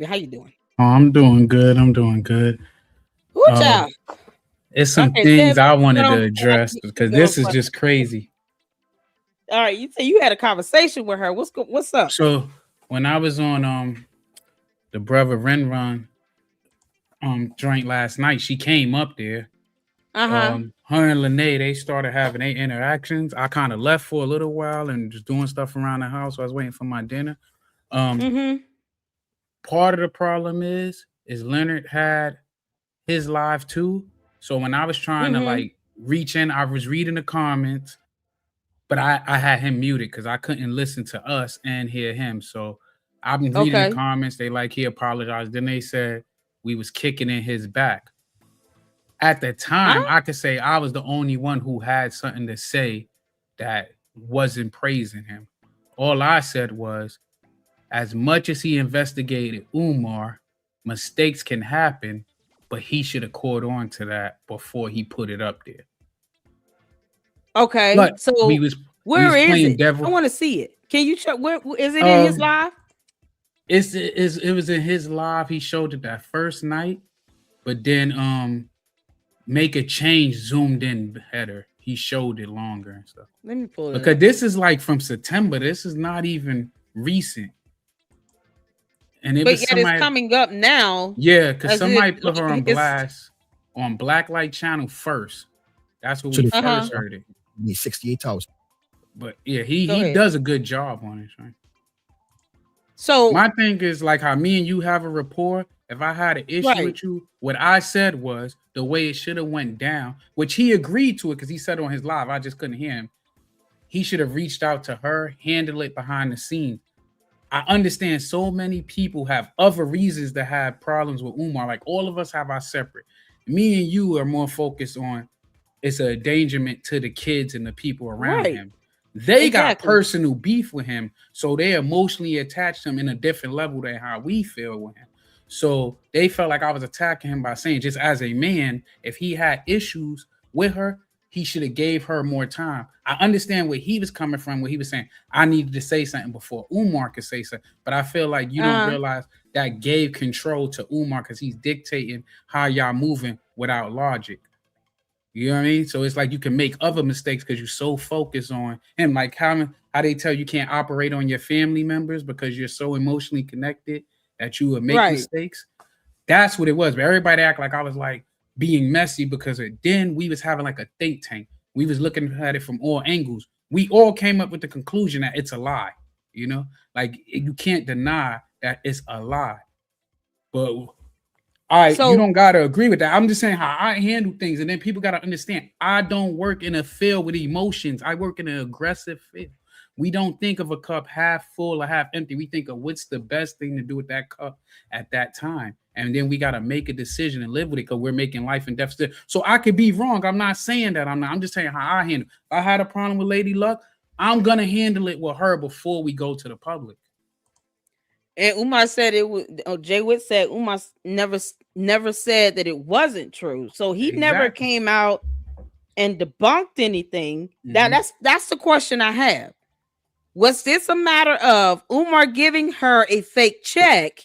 How you doing? Oh, I'm doing good. I'm doing good. Ooh, Um, child. it's some Okay, say things it. I Put wanted on. to address Keep because going. this is just crazy. All right, you say you had a conversation with her. What's up? So when I was on the brother Renron joint last night, she came up there. Uh-huh. Her and Lene, they started having their interactions. I kind of left for a little while and just doing stuff around the house. So I was waiting for my dinner. Um, Mm-hmm. Part of the problem is Leonard had his live too. So when I was trying to Mm-hmm. like reach in, I was reading the comments, but I had him muted because I couldn't listen to us and hear him. So I've been reading the Okay. comments. They like he apologized. Then they said we was kicking in his back. At the Huh? time, I could say I was the only one who had something to say that wasn't praising him. All I said was, as much as he investigated Umar, mistakes can happen, but he should have caught on to that before he put it up there. Okay. But we So was we where was is playing it? I devil. want to see it. Can you check? Where is it in his Um, live? it was in his live. He showed it that first night, but then make a change zoomed in better. He showed it longer and stuff Let me pull it because up. this is like from September. This is not even recent, and it But was yet it's somebody. coming up now Yeah, because as if somebody put her on it's blast on Blacklight Channel first. That's where to we the uh-huh. first heard it. need 68,000. But yeah, Go he ahead. does a good job on it. Right? So My thing is like how me and you have a rapport. If I had an issue right. with you, what I said was the way it should have went down, which he agreed to it because he said it on his live. I just couldn't hear him. He should have reached out to her, handle it behind the scenes. I understand so many people have other reasons to have problems with Umar. Like all of us have our separate. Me and you are more focused on it's a endangerment to the kids and the people around Right. him. They got Exactly. personal beef with him, so they emotionally attached him in a different level than how we feel with him. So they felt like I was attacking him by saying, just as a man, if he had issues with her, he should have gave her more time. I understand where he was coming from, where he was saying, I needed to say something before Umar could say something. But I feel like you don't Uh realize that gave control to Umar because he's dictating how y'all moving without logic. You know what I mean? So it's like you can make other mistakes because you're so focused on him. Like how they tell you can't operate on your family members because you're so emotionally connected that you would make right. mistakes. That's what it was. But everybody act like I was like being messy because then we was having like a think tank. We was looking at it from all angles. We all came up with the conclusion that it's a lie. You know, like you can't deny that it's a lie. But you So don't gotta agree with that. I'm just saying how I handle things, and then people gotta understand. I don't work in a field with emotions. I work in an aggressive field. We don't think of a cup half full or half empty. We think of what's the best thing to do with that cup at that time, and then we gotta make a decision and live with it because we're making life and death decisions. So I could be wrong. I'm not saying that I'm not. I'm just saying how I handle. If I had a problem with Lady Luck, I'm gonna handle it with her before we go to the public. and Umar said it was Jay Witt said Umar never said that it wasn't true. So he never Exactly. came out and debunked anything. Mhm. That's the question I have. Was this a matter of Umar giving her a fake check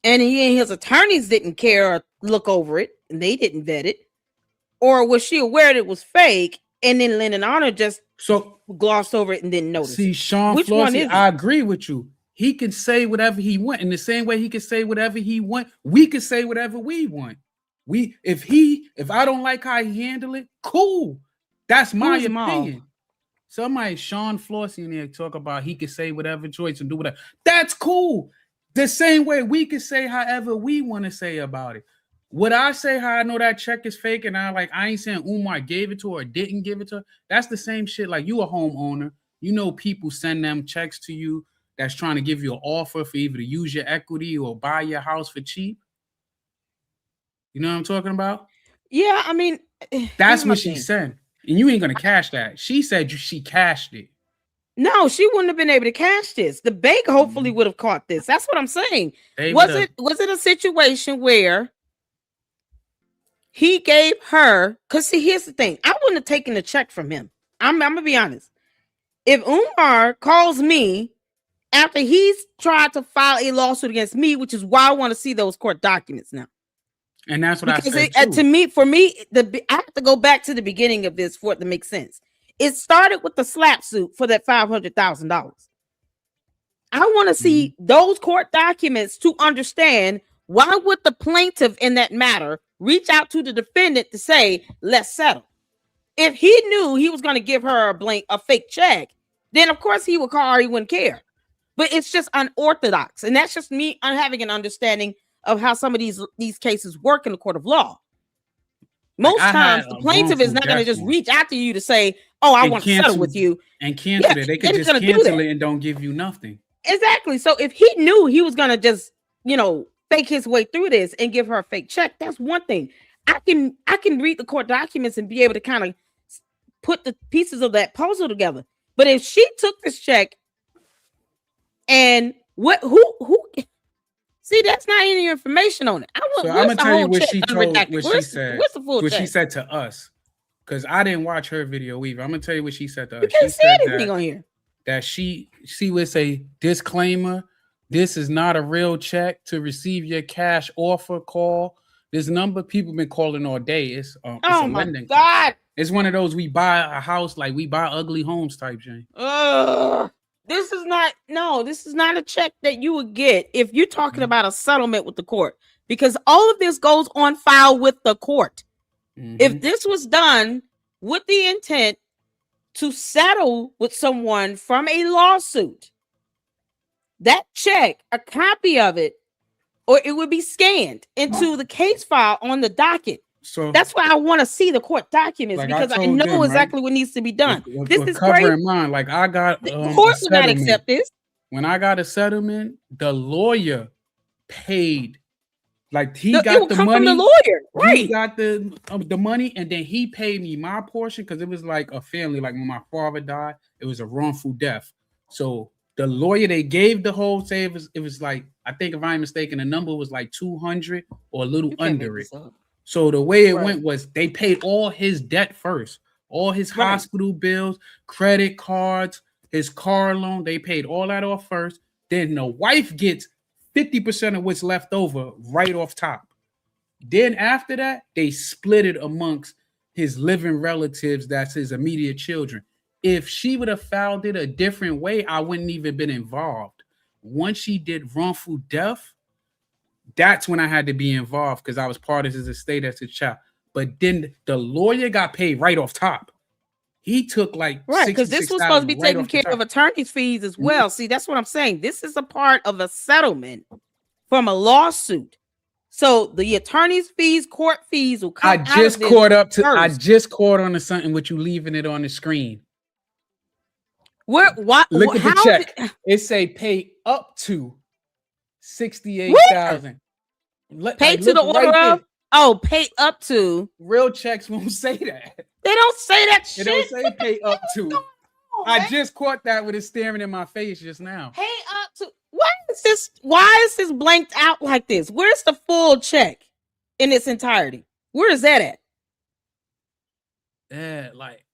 and he and his attorneys didn't care or look over it and they didn't vet it? Or was she aware that it was fake and then Lennon Honor just So glossed over it and didn't notice see, it? Sean Which one Flossie, is it? I agree with you. He can say whatever he want. In the same way he can say whatever he want, we can say whatever we want. If I don't like how he handle it, cool. That's my Who's Jamal? opinion. Somebody, Sean Flossie in there talk about he can say whatever choice and do whatever. That's cool. The same way we can say however we want to say about it. Would I say how I know that check is fake and I ain't saying Umar gave it to her or didn't give it to her? That's the same shit. Like you a homeowner, you know people send them checks to you that's trying to give you an offer for either to use your equity or buy your house for cheap. You know what I'm talking about? Yeah, I mean, here's That's my what she thing. said. And you ain't gonna cash that. She said she cashed it. No, she wouldn't have been able to catch this. The bank hopefully Mhm. would have caught this. That's what I'm saying. They would have. Was it a situation where he gave her? Because see, here's the thing. I wouldn't have taken the check from him. I'm gonna be honest. If Umar calls me after he's tried to file a lawsuit against me, which is why I want to see those court documents now. And that's what because I said too. for me, I have to go back to the beginning of this for it to make sense. It started with the slap suit for that $500,000. I want to see those court documents to understand why would the plaintiff in that matter reach out to the defendant to say, let's settle. If he knew he was going to give her a fake check, then of course he would call her, he wouldn't care. But it's just unorthodox. And that's just me having an understanding of how some of these cases work in the court of law. Most times the plaintiff is not going to just reach out to you to say, oh, I want to settle with you. And cancel it. They could just cancel it and don't give you nothing. Exactly. So if he knew he was going to just, fake his way through this and give her a fake check, that's one thing. I can read the court documents and be able to kind of put the pieces of that puzzle together. But if she took this check and who see, that's not any information on it. I'm gonna tell you what she told, what she said. What's the full what check? She said to us, because I didn't watch her video either. I'm gonna tell you what she said to us. You can't say anything on here. That she would say, disclaimer, this is not a real check. To receive your cash offer, call this number. People been calling all day. It's oh my God. It's one of those we buy a house like we buy ugly homes type thing. This is not a check that you would get if you're talking about a settlement with the court, because all of this goes on file with the court. If this was done with the intent to settle with someone from a lawsuit, that check, a copy of it, or it would be scanned into the case file on the docket. So that's why I want to see the court documents, because I know exactly what needs to be done. This is crazy. In mind, like I got the court would not accept this. When I got a settlement, the lawyer paid. Like he got the money. From the lawyer, right? He got the money, and then he paid me my portion because it was like a family. Like when my father died, it was a wrongful death. So the lawyer, they gave the whole say it was like, I think if I'm mistaken, the number was like 200 or a little under it. So the way it went was they paid all his debt first, all his hospital bills, credit cards, his car loan. They paid all that off first. Then the wife gets 50% of what's left over right off top. Then after that, they split it amongst his living relatives, that's his immediate children. If she would have filed it a different way, I wouldn't even been involved. Once she did wrongful death, that's when I had to be involved because I was part of his estate as a child. But then the lawyer got paid right off top. He took like because this was supposed to be taking care of attorney's fees as well. See, that's what I'm saying. This is a part of a settlement from a lawsuit. So the attorney's fees, court fees will come. I just caught on to something with you leaving it on the screen. Look at the check. It say pay up to 68,000. Pay to the order of. Oh, pay up to. Real checks won't say that. They don't say that shit. They don't say pay up to. I just caught that with it staring in my face just now. Pay up to. Why is this blanked out like this? Where's the full check in its entirety? Where is that at? Yeah, like.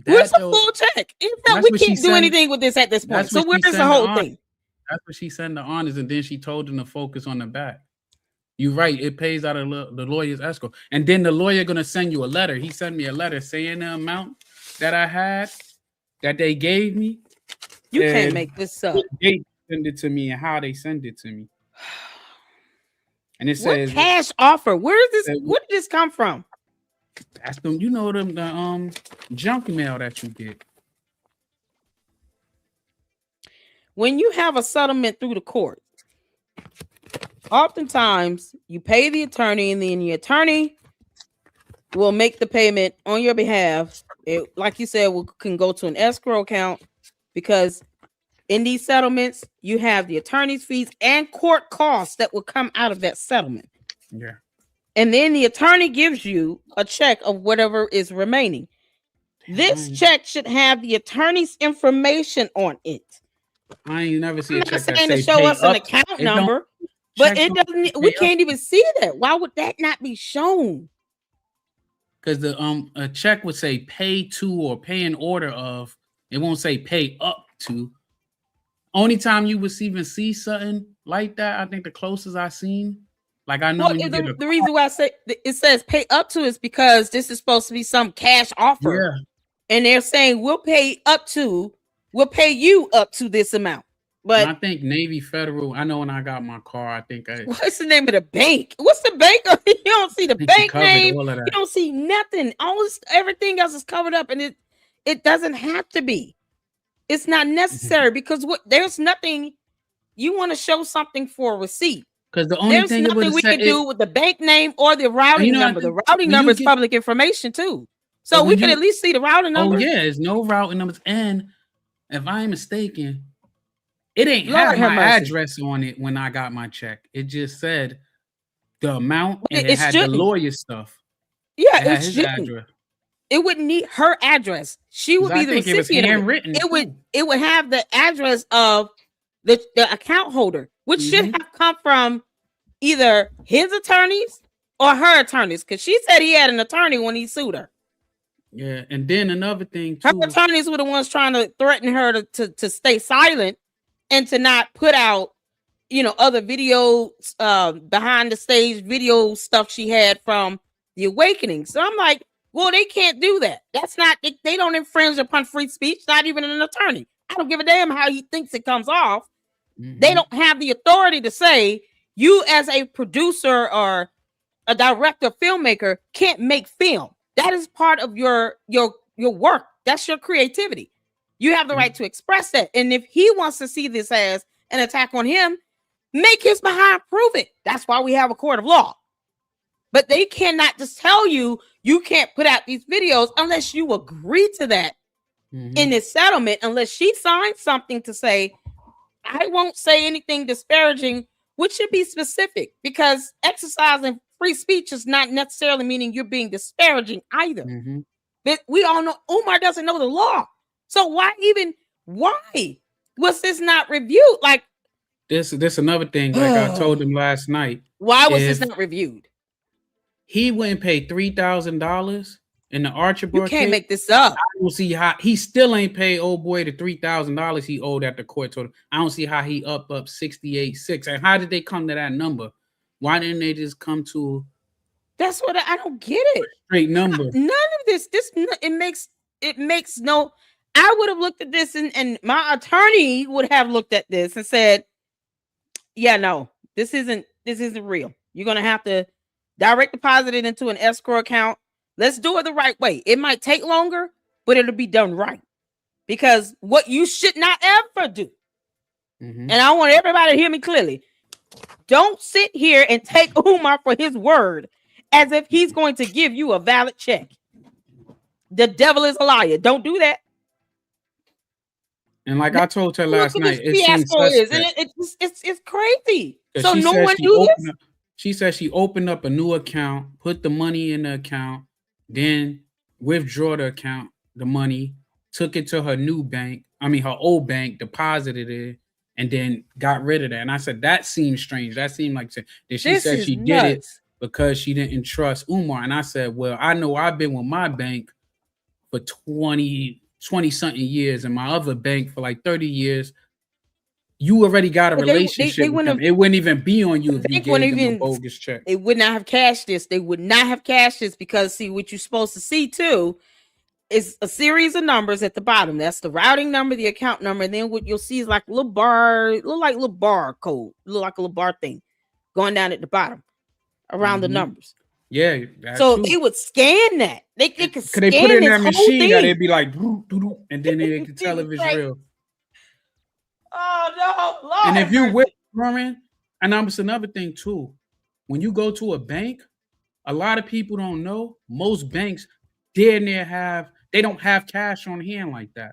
Where's the full check? We can't do anything with this at this point. So where's the whole thing? That's what she sent the honors, and then she told them to focus on the back. You're right. It pays out of the lawyer's escrow. And then the lawyer going to send you a letter. He sent me a letter saying the amount that I had, that they gave me. You can't make this up. They send it to me and how they send it to me. And it says, cash offer. Where is this? Where did this come from? That's them. You know them, the junk mail that you get. When you have a settlement through the court, oftentimes you pay the attorney, and then the attorney will make the payment on your behalf. It, like you said, can go to an escrow account, because in these settlements, you have the attorney's fees and court costs that will come out of that settlement. Yeah. And then the attorney gives you a check of whatever is remaining. This check should have the attorney's information on it. I ain't never seen a check that say to show us an account number, but it doesn't. We can't even see that. Why would that not be shown? Because a check would say pay to or pay in order of. It won't say pay up to. Only time you would even see something like that, I think the closest I seen, like I know Well, when you get a the reason why I say it says pay up to is because this is supposed to be some cash offer, yeah, and they're saying we'll pay you up to this amount. and I But think Navy Federal. I know when I got my car, I think what's the name of the bank? What's the bank? You don't see the he bank covered name. all of You that. don't see nothing. All this, everything else is covered up, and it doesn't have to be. It's not necessary because there's nothing. You want to show something for a receipt. Because the only There's thing it would nothing have we said can do it, with the bank name or the and you routing know, I number. The think routing when number you is get, public information too. but So we when can at you, least see the routing oh number. yeah, there's no routing numbers, and if I ain't mistaken, it ain't Lord have have my mercy. address on it when I got my check. It just said the amount, But and it it had the shouldn't. lawyer stuff. Yeah, It it had his shouldn't. address. It wouldn't need her address. She Because would I be the think it was recipient of it. handwritten It would too. it would have the address of the account holder, which should Mhm. have come from either his attorneys or her attorneys, because she said he had an attorney when he sued her. Yeah, and then another thing Her too. attorneys were the ones trying to threaten her to stay silent and to not put out, other video, behind the stage video stuff she had from the awakening. So I'm like, well, they can't do that. That's not, they don't infringe upon free speech, not even an attorney. I don't give a damn how he thinks it comes off. They don't have the authority to say you as a producer or a director, filmmaker can't make film. That is part of your work. That's your creativity. You have the right to express that. And if he wants to see this as an attack on him, make his behind prove it. That's why we have a court of law. But they cannot just tell you you can't put out these videos unless you agree to that in this settlement, unless she signs something to say, I won't say anything disparaging, which should be specific, because exercising free speech is not necessarily meaning you're being disparaging either. But we all know Umar doesn't know the law. So why was this not reviewed? Like, This another thing, like I told him last night. Why was this not reviewed? He wouldn't pay $3,000 in the Archibald You can't case. make this up. I don't see how he still ain't paid old boy the $3,000 he owed at the court total. I don't see how he up 68.6. And how did they come to that number? Why didn't they just come to? That's what I don't get it. Straight number. None of this. It makes no. I would have looked at this and my attorney would have looked at this and said, "Yeah, no, this isn't real. You're gonna have to direct deposit it into an escrow account. Let's do it the right way. It might take longer, but it'll be done right. Because what you should not ever do, and I want everybody to hear me clearly, don't sit here and take Umar for his word as if he's going to give you a valid check. The devil is a liar. Don't do that. And like I told her last night, it seems it's crazy. So no one knew this? She said she opened up a new account, put the money in the account, then withdraw the money, took it to her new bank. Her old bank, deposited it, and then got rid of that. And I said, that seems strange. That seemed like that she said she did it because she didn't trust Umar. And I said, well, I know I've been with my bank for 20 something years and my other bank for like 30 years. You already got a relationship with them. It wouldn't even be on you if you gave them a bogus check. They would not have cashed this. They would not have cashed this because, see, what you're supposed to see too is a series of numbers at the bottom. That's the routing number, the account number, and then what you'll see is like a little bar, look like a little bar code, look like a little bar thing going down at the bottom around the numbers. Yeah. So they would scan that. They could scan they put it in that machine that it'd be like, and then they could tell if it's real. Oh no, Lord. And if you withdrawing, and that's another thing too. When you go to a bank, a lot of people don't know. Most banks they don't have cash on hand like that.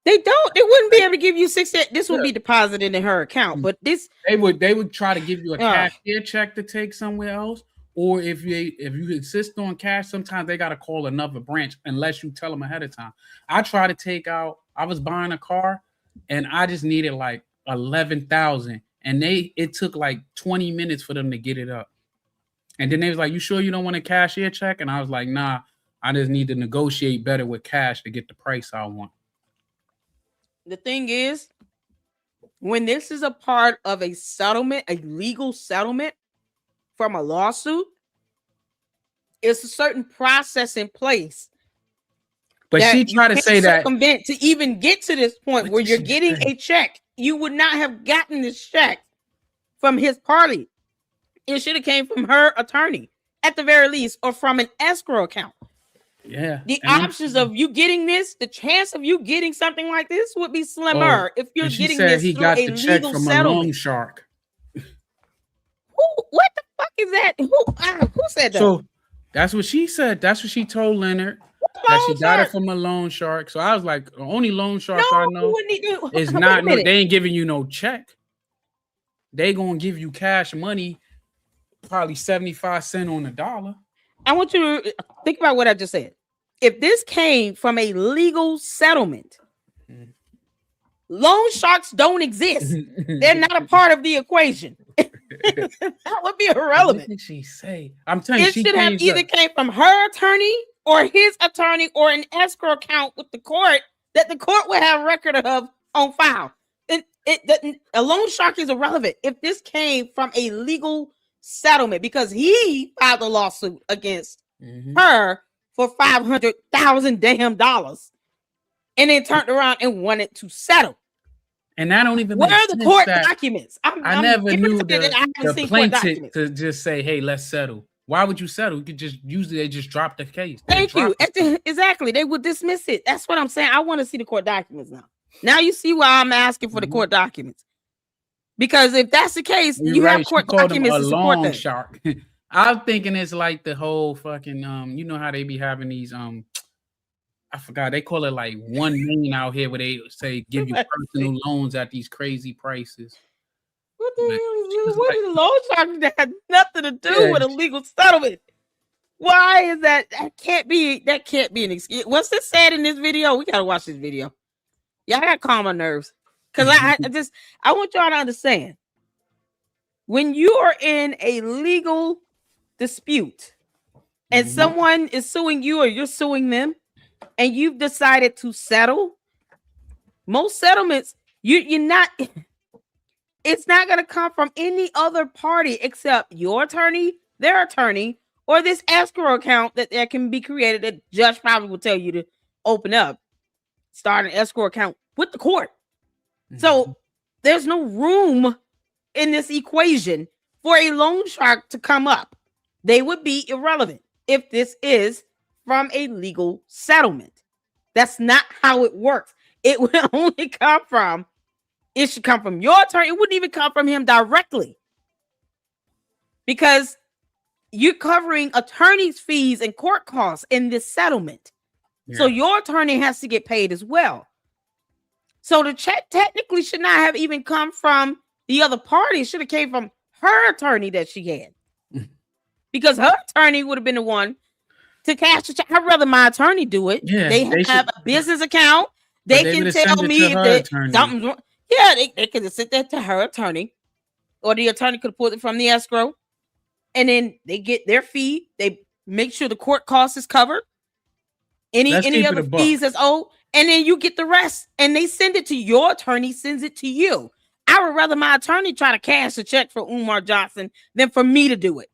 They don't. They wouldn't be able to give you 60. This would be deposited in her account, but this they would try to give you a cashier check to take somewhere else. Or if you insist on cash, sometimes they got to call another branch unless you tell them ahead of time. I try to take out. I was buying a car, and I just needed like 11,000, and it took like 20 minutes for them to get it up. And then they was like, "You sure you don't want a cashier check?" And I was like, "Nah, I just need to negotiate better with cash to get the price I want." The thing is, when this is a part of a settlement, a legal settlement from a lawsuit, it's a certain process in place. But she tried to say that circumvent to even get to this point where you're getting a check. You would not have gotten this check from his party. It should have came from her attorney at the very least, or from an escrow account. Yeah. The options of you getting this, the chance of you getting something like this would be slimmer if you're getting this he through got a the check legal from settlement. a loan shark. What the fuck is that? Who said that? So that's what she said. That's what she told Leonard. That she got it from a loan shark. So I was like, the only loan shark I know is not no. They ain't giving you no check. They gonna give you cash money, probably 75 cents on the dollar. I want you to think about what I just said. If this came from a legal settlement, loan sharks don't exist. They're not a part of the equation. That would be irrelevant. What did she say? I'm telling you, it should have either came from her attorney or his attorney or an escrow account with the court that the court would have record of on file. A loan shark is irrelevant if this came from a legal settlement because he filed a lawsuit against her for $500,000 damn dollars and then turned around and wanted to settle. And I don't even where are the court documents? I never knew the plaintiff to just say, hey, let's settle. Why would you settle? You could just usually they just drop the case. Thank you. Exactly. They would dismiss it. That's what I'm saying. I want to see the court documents now. Now you see why I'm asking for the court documents. Because if that's the case, you have court documents to support that. Shark. I'm thinking it's like the whole fucking you know how they be having these I forgot they call it like 1 million out here where they say give you personal loans at these crazy prices. What the hell is what is a loan shark that had nothing to do with a legal settlement? Why is that? That can't be an excuse. What's this said in this video? We gotta watch this video. Yeah, I gotta calm my nerves. Because I want y'all to understand when you are in a legal dispute and someone is suing you or you're suing them and you've decided to settle, most settlements, you're not, it's not going to come from any other party except your attorney, their attorney, or this escrow account that can be created that judge probably will tell you to open up, start an escrow account with the court. So there's no room in this equation for a loan shark to come up. They would be irrelevant if this is from a legal settlement. That's not how it works. It would only come from, it should come from your attorney. It wouldn't even come from him directly. Because you're covering attorney's fees and court costs in this settlement. Yeah. So your attorney has to get paid as well. So the check technically should not have even come from the other party. It should have came from her attorney that she had. Because her attorney would have been the one to cash the check. I'd rather my attorney do it. Yeah, they have a business account. They can tell me if something's wrong. Yeah, they could have sent that to her attorney. Or the attorney could have pulled it from the escrow. And then they get their fee. They make sure the court cost is covered. Any other fees that's owed. And then you get the rest. And they send it to your attorney, sends it to you. I would rather my attorney try to cash a check for Umar Johnson than for me to do it.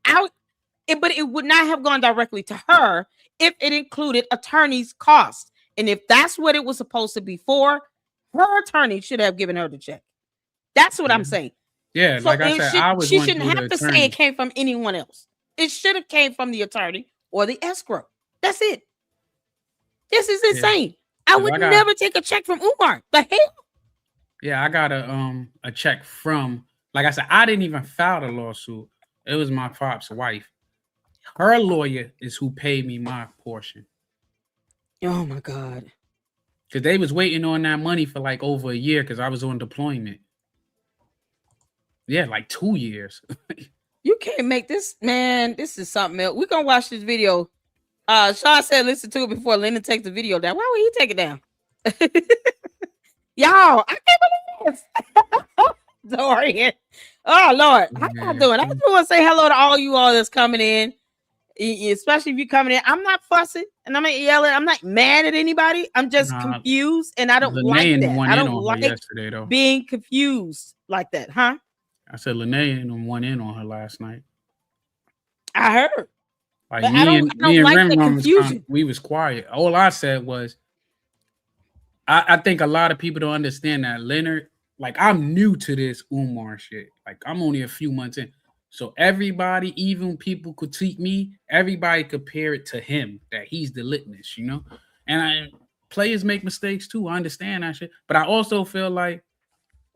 But it would not have gone directly to her if it included attorney's costs. And if that's what it was supposed to be for, her attorney should have given her the check. That's what I'm saying. Yeah, so like I said, she shouldn't have to say it came from anyone else. It should have came from the attorney or the escrow. That's it. This is insane. I would never take a check from Umar. The hell? Yeah, I got a check from, like I said, I didn't even file the lawsuit. It was my pop's wife. Her lawyer is who paid me my portion. Oh my God. Because they was waiting on that money for like over a year because I was on deployment. Yeah, like 2 years. You can't make this, man. This is something else. We're gonna watch this video. Sean said listen to it before Lennon takes the video down. Why would he take it down? Y'all, I can't believe this. Dorian. Oh Lord. How y'all doing? I just want to say hello to all you all that's coming in. especially if you're coming in. I'm not fussing and I'm not yelling. I'm not mad at anybody. I'm just Nah, confused, and I don't like Lene that. won I in don't on her like yesterday, though. being confused like that, huh? I said Lene won in on her last night. I heard, Like but I don't like Rim the confusion. we was quiet. All I said was, I think a lot of people don't understand that Leonard. Like, I'm new to this Umar shit. Like, I'm only a few months in. So everybody, even people critique me, everybody compare it to him, that he's the litness, you know? And players make mistakes too. I understand that shit. But I also feel like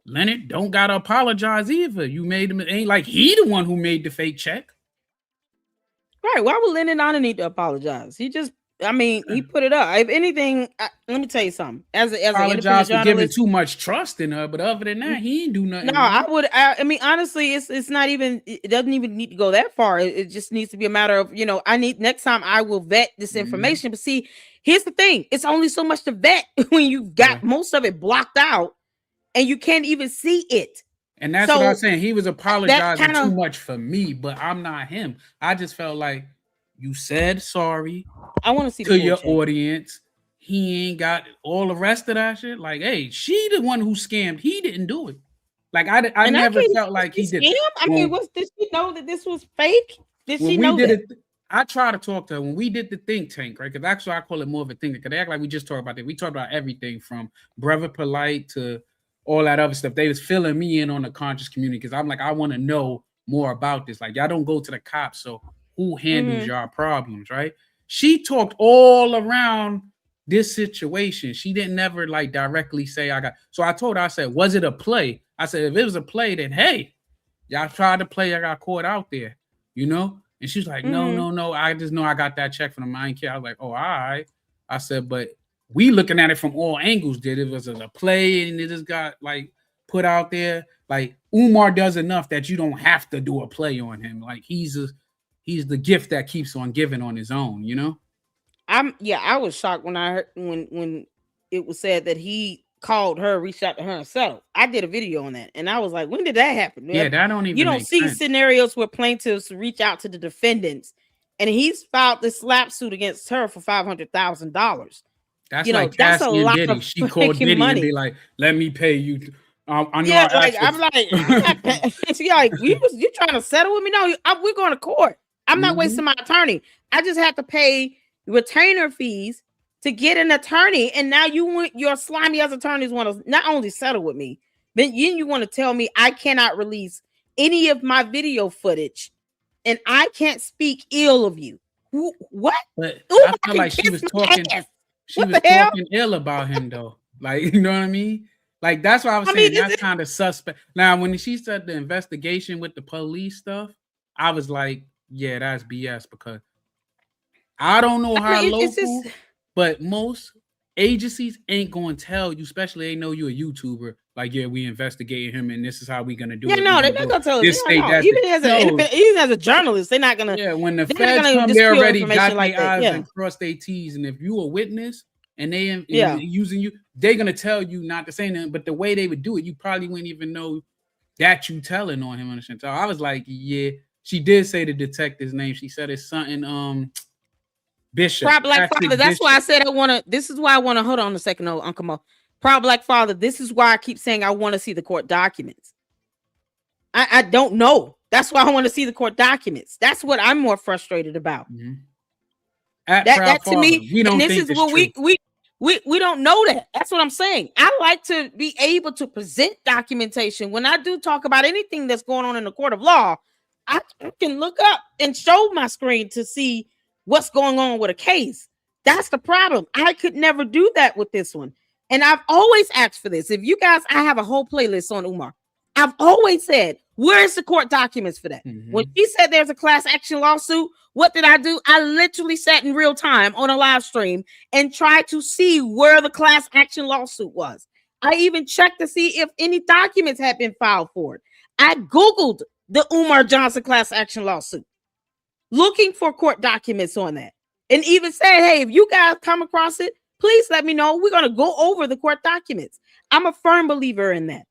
Leonard don't gotta apologize either. You made him, ain't like he the one who made the fake check. Right? Why would Lennon Nana need to apologize? He just, I mean, he put it up. If anything, let me tell you something. As an independent Apologize for giving journalist, too much trust in her, but other than that, he ain't do nothing no, wrong. I mean, honestly, it's not even. It doesn't even need to go that far. It just needs to be a matter of, I need next time I will vet this information. But see, here's the thing: it's only so much to vet when you've got most of it blocked out and you can't even see it. And that's what I was saying. He was apologizing too much for me, but I'm not him. I just felt like you said sorry. I want to see to your audience. He ain't got all the rest of that shit. Like, hey, she the one who scammed. He didn't do it. Like, I never felt like he did. I mean, did she know that this was fake? Did she know that? I try to talk to her when we did the think tank, right? Because actually, I call it more of a think tank. Because they act like we just talk about that. We talk about everything from Brother Polite to all that other stuff. They was filling me in on the conscious community because I'm like, I want to know more about this. Like, y'all don't go to the cops, so who handles y'all problems, right? She talked all around this situation. She didn't never like directly say I got. So I told her, I said, was it a play? I said, if it was a play, then hey, y'all tried to play. I got caught out there, you know? And she's like, no. I just know I got that check from the mind care. I was like, oh, all right. I said, but we looking at it from all angles. Did it was a play and it just got like put out there? Like Umar does enough that you don't have to do a play on him. Like he's the gift that keeps on giving on his own, you know? I was shocked when I heard when it was said that he called her, reached out to her himself. I did a video on that, and I was like, when did that happen? Yeah, that don't even. You don't see scenarios where plaintiffs reach out to the defendants, and he's filed this slap suit against her for $500,000. That's like that's a lot Diddy. Of she called Diddy money. And be like, "Let me pay you." I know. Yeah, I'm not paying. She like, you trying to settle with me? No, we're going to court. I'm not wasting my attorney. I just have to pay retainer fees to get an attorney, and now you want your slimy ass attorneys want to not only settle with me, but you want to tell me I cannot release any of my video footage, and I can't speak ill of you. What? But I feel like she was talking. She was talking ill about him though. Like, you know what I mean? Like that's why I was saying that's kind of suspect. Now, when she said the investigation with the police stuff, I was like, yeah, that's BS because I don't know how local, but most agencies ain't going to tell you, especially they know you a YouTuber. Like, yeah, we investigating him, and this is how we gonna do it. No, they're not gonna tell you. Even as a journalist, they're not gonna. Yeah, when the feds come, they already got their eyes and cross their T's, and if you a witness and they using you, they're gonna tell you not to say nothing. But the way they would do it, you probably wouldn't even know that you telling on him. So I was like, yeah, she did say the detective's name. She said it's something Bishop. Proud Black Father. That's Bishop. Why I said I want to. This is why I want to. Hold on a second, Uncle Mo. Proud Black Father. This is why I keep saying I want to see the court documents. I don't know. That's why I want to see the court documents. That's what I'm more frustrated about. Mm-hmm. That to me, we don't. And this is what we don't know that. That's what I'm saying. I like to be able to present documentation when I do talk about anything that's going on in the court of law. I can look up and show my screen to see what's going on with a case. That's the problem. I could never do that with this one. And I've always asked for this. If you guys, I have a whole playlist on Umar. I've always said, where's the court documents for that? Mm-hmm. When she said there's a class action lawsuit, what did I do? I literally sat in real time on a live stream and tried to see where the class action lawsuit was. I even checked to see if any documents had been filed for it. I Googled the Umar Johnson class action lawsuit, looking for court documents on that, and even said, hey, if you guys come across it, please let me know. We're going to go over the court documents. I'm a firm believer in that.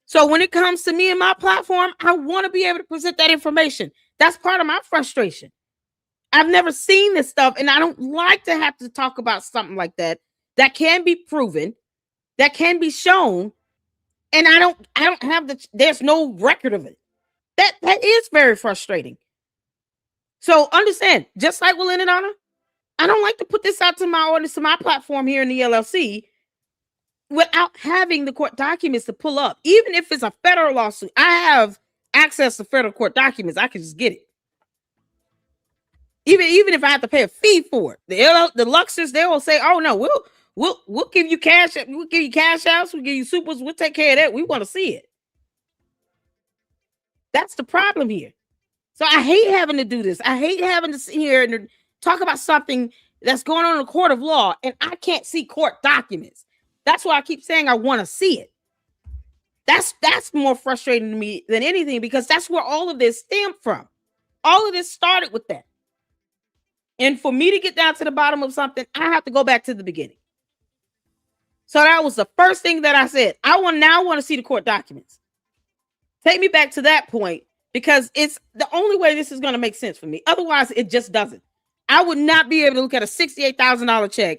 So when it comes to me and my platform, I want to be able to present that information. That's part of my frustration. I've never seen this stuff, and I don't like to have to talk about something like that can be proven, that can be shown, and I don't have there's no record of it. That is very frustrating. So understand, just like with Lynn and Honor, I don't like to put this out to my audience, to my platform here in the LLC, without having the court documents to pull up. Even if it's a federal lawsuit, I have access to federal court documents. I can just get it. Even if I have to pay a fee for it, the Luxers, they will say, "Oh no, we'll give you cash. We'll give you cash outs. We'll give you supers. We'll take care of that. We want to see it." That's the problem here. So I hate having to do this. I hate having to sit here and talk about something that's going on in a court of law, and I can't see court documents. That's why I keep saying I want to see it. That's more frustrating to me than anything, because that's where all of this stemmed from. All of this started with that. And for me to get down to the bottom of something, I have to go back to the beginning. So that was the first thing that I said. I now want to see the court documents. Take me back to that point, because it's the only way this is going to make sense for me. Otherwise, it just doesn't. I would not be able to look at a $68,000 check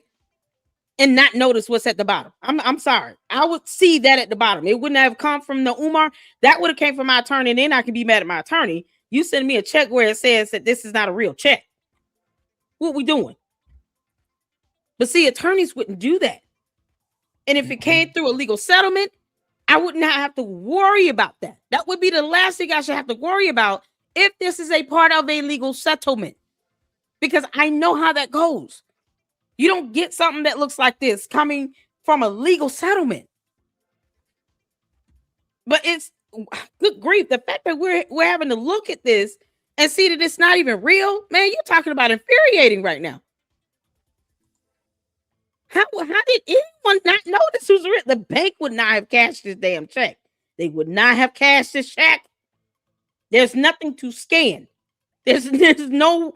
and not notice what's at the bottom. I'm sorry. I would see that at the bottom. It wouldn't have come from the Umar. That would have came from my attorney, and then I can be mad at my attorney. You send me a check where it says that this is not a real check. What we doing? But see, attorneys wouldn't do that. And if it came through a legal settlement, I would not have to worry about that. That would be the last thing I should have to worry about if this is a part of a legal settlement, because I know how that goes. You don't get something that looks like this coming from a legal settlement. But it's good grief. The fact that we're having to look at this and see that it's not even real, man, you're talking about infuriating right now. How did anyone not know this was real? The bank would not have cashed this damn check. They would not have cashed this check. There's nothing to scan. There's no,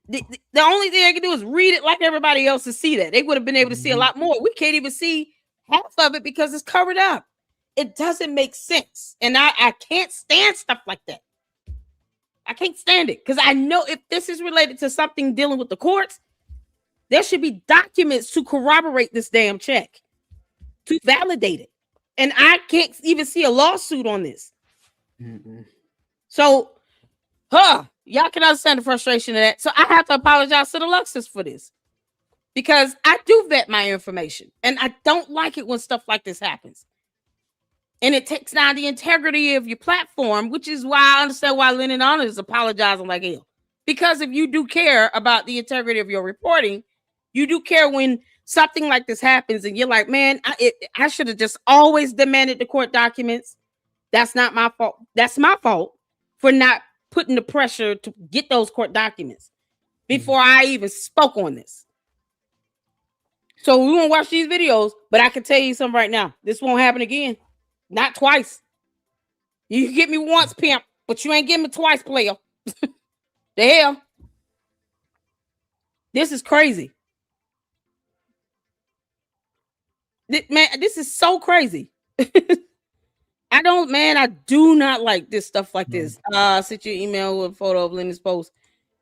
the only thing I can do is read it like everybody else to see that. They would have been able to see a lot more. We can't even see half of it because it's covered up. It doesn't make sense. And I can't stand stuff like that. I can't stand it, because I know if this is related to something dealing with the courts, there should be documents to corroborate this damn check, to validate it. And I can't even see a lawsuit on this. So, y'all can understand the frustration of that. So I have to apologize to the Luxus for this, because I do vet my information, and I don't like it when stuff like this happens. And it takes down the integrity of your platform, which is why I understand why Lynn and Honor is apologizing like hell. Because if you do care about the integrity of your reporting, you do care when something like this happens and you're like, man, I should have just always demanded the court documents. That's not my fault. That's my fault for not putting the pressure to get those court documents before I even spoke on this. So we won't watch these videos, but I can tell you something right now. This won't happen again. Not twice. You can get me once, pimp, but you ain't getting me twice, player. The hell? This is crazy. Man, this is so crazy. I do not like this stuff like this. Sent you an email with a photo of Lynn's post.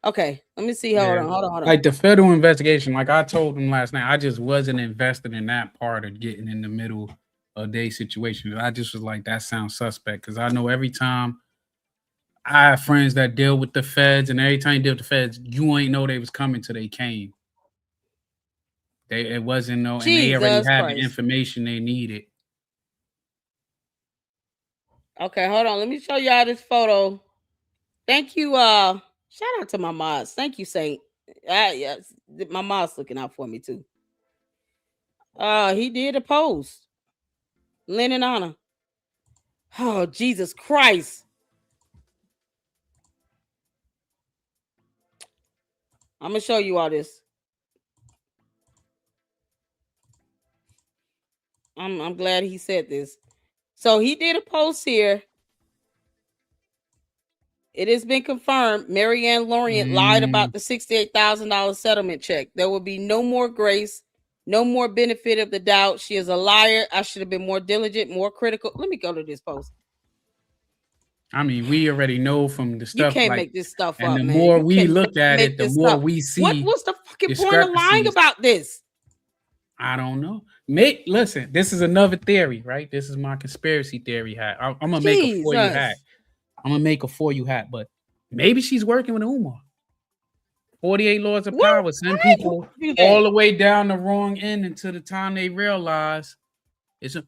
Okay, let me see. Hold on. Like the federal investigation, like I told him last night, I just wasn't invested in that part of getting in the middle of their situation. I just was like, that sounds suspect, because I know every time I have friends that deal with the feds, and every time you deal with the feds, you ain't know they was coming till they came. It wasn't no, and they already had the information they needed. Okay, hold on. Let me show y'all this photo. Thank you. Shout out to my mods. Thank you, Saint. Yes, my mom's looking out for me too. He did a post. Lynn and Honor. Oh, Jesus Christ. I'm gonna show you all this. I'm glad he said this. So he did a post here. It has been confirmed Marianne Lorient lied about the $68,000 settlement check. There will be no more grace, no more benefit of the doubt. She is a liar. I should have been more diligent, more critical. Let me go to this post. I mean, we already know from the You stuff can't like, make this stuff and up, the man. more You we cannot look at it, make the this more up. we see What's the fucking point of lying discrepancies. about this? I don't know. Listen, this is another theory, right? This is my conspiracy theory hat. I'm gonna make a for you hat. Jesus. I'm gonna make a for you hat, but maybe she's working with Umar. 48 laws of What? power. Send I ain't people do all that. the way down the wrong end until the time they realize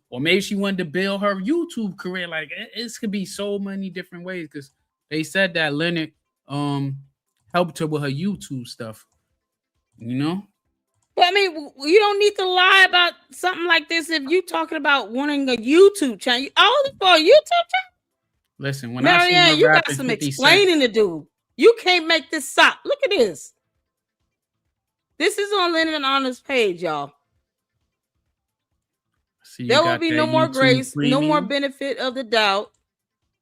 or maybe she wanted to build her YouTube career. Like it could be so many different ways because they said that Leonard helped her with her YouTube stuff. You know? But I mean, you don't need to lie about something like this if you talking about wanting a YouTube channel. All for a YouTube channel? Listen, when I seen her Marianne, you got rapping some 50 Cent, explaining to do. You can't make this up. Look at this. This is on Lennon Honor's page, y'all. There will be no more grace, no more benefit of the doubt.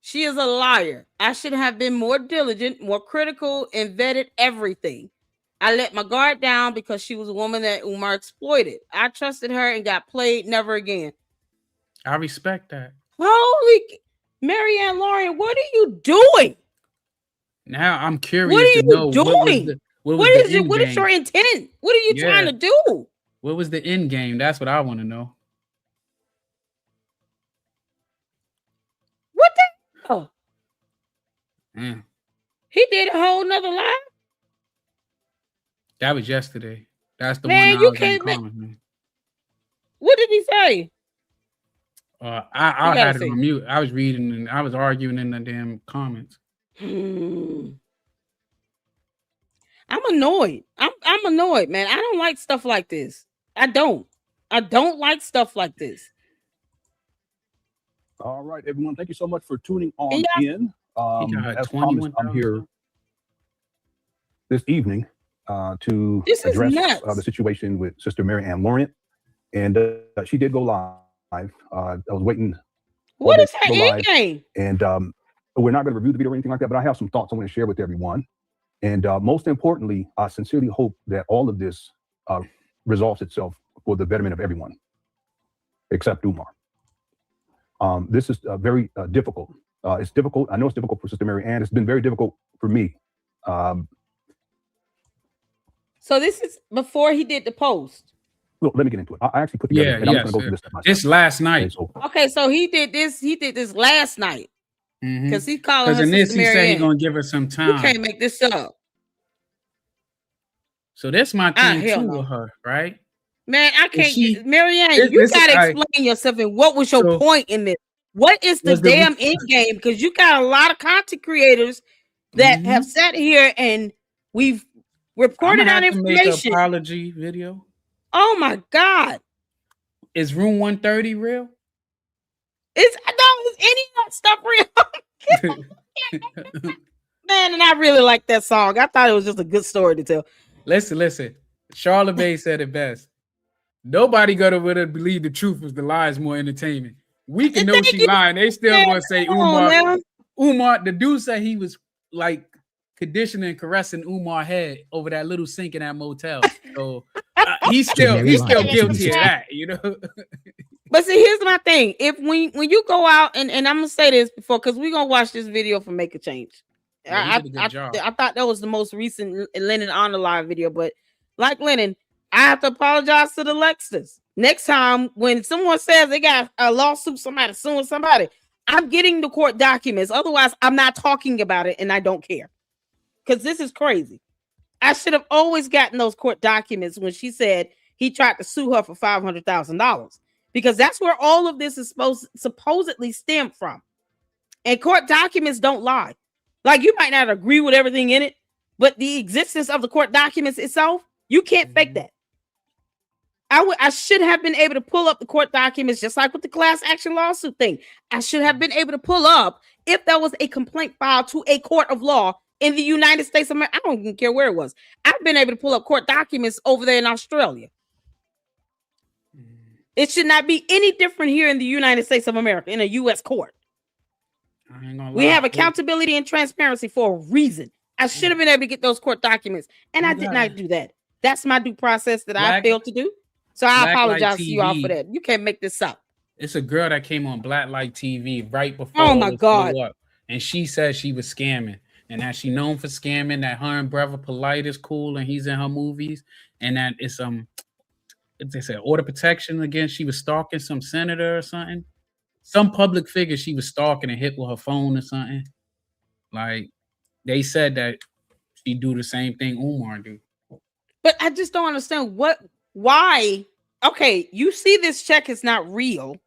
She is a liar. I should have been more diligent, more critical, and vetted everything. I let my guard down because she was a woman that Umar exploited. I trusted her and got played. Never again. I respect that. Holy Marianne Lauren, what are you doing? Now I'm curious to know doing? What is your intent? What are you trying to do? What was the end game? That's what I want to know. What the hell? Yeah. He did a whole nother live? That was yesterday. That's the man, one you can't make... What did he say? I had it on mute. I was reading and I was arguing in the damn comments. I'm annoyed. I'm annoyed, man. I don't like stuff like this. I don't like stuff like this. All right, everyone. Thank you so much for tuning on in. As promised, I'm here this evening to address the situation with Sister Marianne Laurent. And she did go live. I was waiting. What is her end game? And we're not going to review the video or anything like that, but I have some thoughts I want to share with everyone. And most importantly, I sincerely hope that all of this resolves itself for the betterment of everyone, except Umar. This is very difficult. It's difficult. I know it's difficult for Sister Marianne. It's been very difficult for me. So this is before he did the post. Look, let me get into it. I actually put together. And I'm just going to go through this step by step. This last night. Okay, so he did this. He did this last night because he's calling her Sister Marianne. He said he's gonna give her some time. You can't make this up. So that's my thing too with her, right? Man, I can't. Marianne, you gotta explain yourself and what was your point in this? What is the damn end game? Because you got a lot of content creators that have sat here and we've reported on information. Make an apology video. Oh my God! Is Room 130 real? Is any of that stuff real? Man, and I really like that song. I thought it was just a good story to tell. Listen. Charlemagne said it best. Nobody gonna believe the truth was the lie is more entertainment. We can know she lying. They still gonna say Umar. Umar, the dude said he was like conditioning, caressing Umar head over that little sink in that motel. So he's still guilty of that, you know. But see, here's my thing. If when you go out and I'm gonna say this before, because we're gonna watch this video for Make a Change. Yeah, I thought that was the most recent Lennon on the live video, but like Lennon, I have to apologize to the Lexus. Next time when someone says they got a lawsuit, somebody suing somebody, I'm getting the court documents. Otherwise, I'm not talking about it and I don't care. Because this is crazy. I should have always gotten those court documents when she said he tried to sue her for $500,000. Because that's where all of this is supposedly stemmed from. And court documents don't lie. Like, you might not agree with everything in it, but the existence of the court documents itself, you can't fake that. I should have been able to pull up the court documents, just like with the class action lawsuit thing. I should have been able to pull up if there was a complaint filed to a court of law in the United States of America. I don't even care where it was. I've been able to pull up court documents over there in Australia. It should not be any different here in the United States of America, in a U.S. court. We have accountability and transparency for a reason. I should have been able to get those court documents, and I did not do that. That's my due process that I failed to do. So I apologize to you all for that. You can't make this up. It's a girl that came on Black Light TV right before. Oh my God! and she said she was scamming, and that she known for scamming. That her and brother Polite is cool, and he's in her movies, and that it's they said order protection against. She was stalking some senator or something, some public figure. She was stalking and hit with her phone or something. Like they said that she do the same thing Umar do. But I just don't understand why. Okay, you see this check is not real.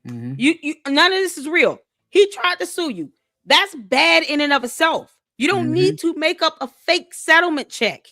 Mm-hmm. You none of this is real. He tried to sue you. That's bad in and of itself. You don't need to make up a fake settlement check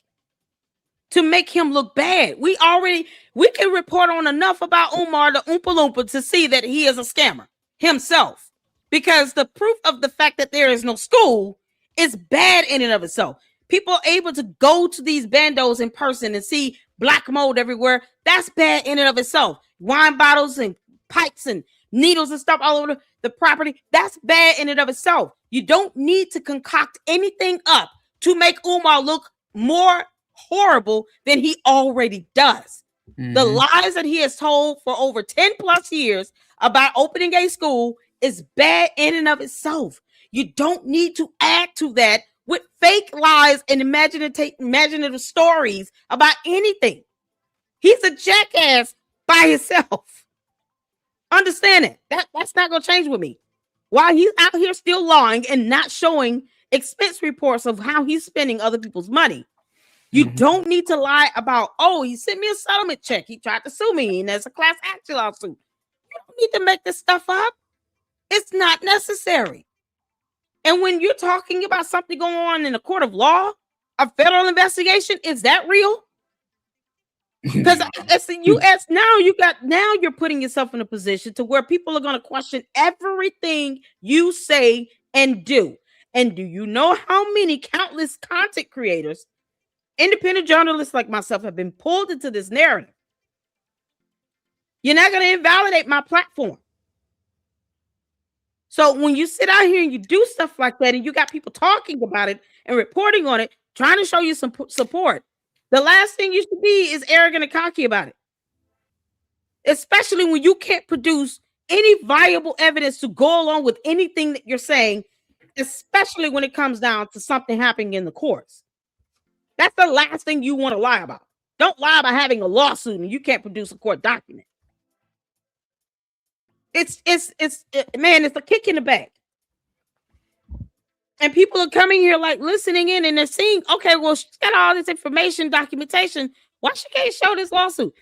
to make him look bad. We can report on enough about Umar the Oompa Loompa to see that he is a scammer himself. Because the proof of the fact that there is no school is bad in and of itself. People are able to go to these bandos in person and see black mold everywhere. That's bad in and of itself. Wine bottles and pipes and needles and stuff all over the property. That's bad in and of itself. You don't need to concoct anything up to make Umar look more horrible than he already does. The lies that he has told for over 10 plus years about opening a school is bad in and of itself. You don't need to add to that with fake lies and imaginative stories about anything. He's a jackass by himself. Understand it. That's not going to change with me. While he's out here still lying and not showing expense reports of how he's spending other people's money, you don't need to lie about, oh, he sent me a settlement check. He tried to sue me and there's a class action lawsuit. You don't need to make this stuff up. It's not necessary. And when you're talking about something going on in a court of law, a federal investigation, is that real? Because it's the U.S. now you're putting yourself in a position to where people are going to question everything you say and do. And do you know how many countless content creators, independent journalists like myself, have been pulled into this narrative? You're not going to invalidate my platform. So when you sit out here and you do stuff like that and you got people talking about it and reporting on it, trying to show you some support, the last thing you should be is arrogant and cocky about it. Especially when you can't produce any viable evidence to go along with anything that you're saying, especially when it comes down to something happening in the courts. That's the last thing you want to lie about. Don't lie about having a lawsuit and you can't produce a court document. It's a kick in the back. And people are coming here like listening in and they're seeing, okay, well, she's got all this information, documentation. Why she can't show this lawsuit?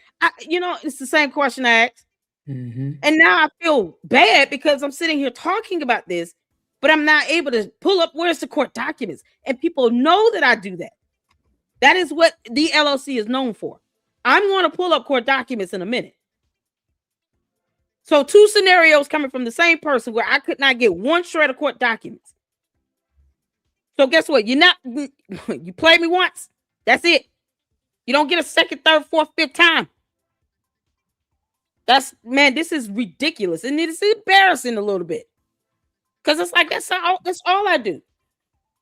It's the same question I asked. And now I feel bad because I'm sitting here talking about this, but I'm not able to pull up where's the court documents. And people know that I do that. That is what the LLC is known for. I'm going to pull up court documents in a minute. So 2 scenarios coming from the same person where I could not get one shred of court documents. So guess what? You played me once. That's it. You don't get a second, third, fourth, fifth time. This is ridiculous. And it's embarrassing a little bit. Because it's like, that's all I do.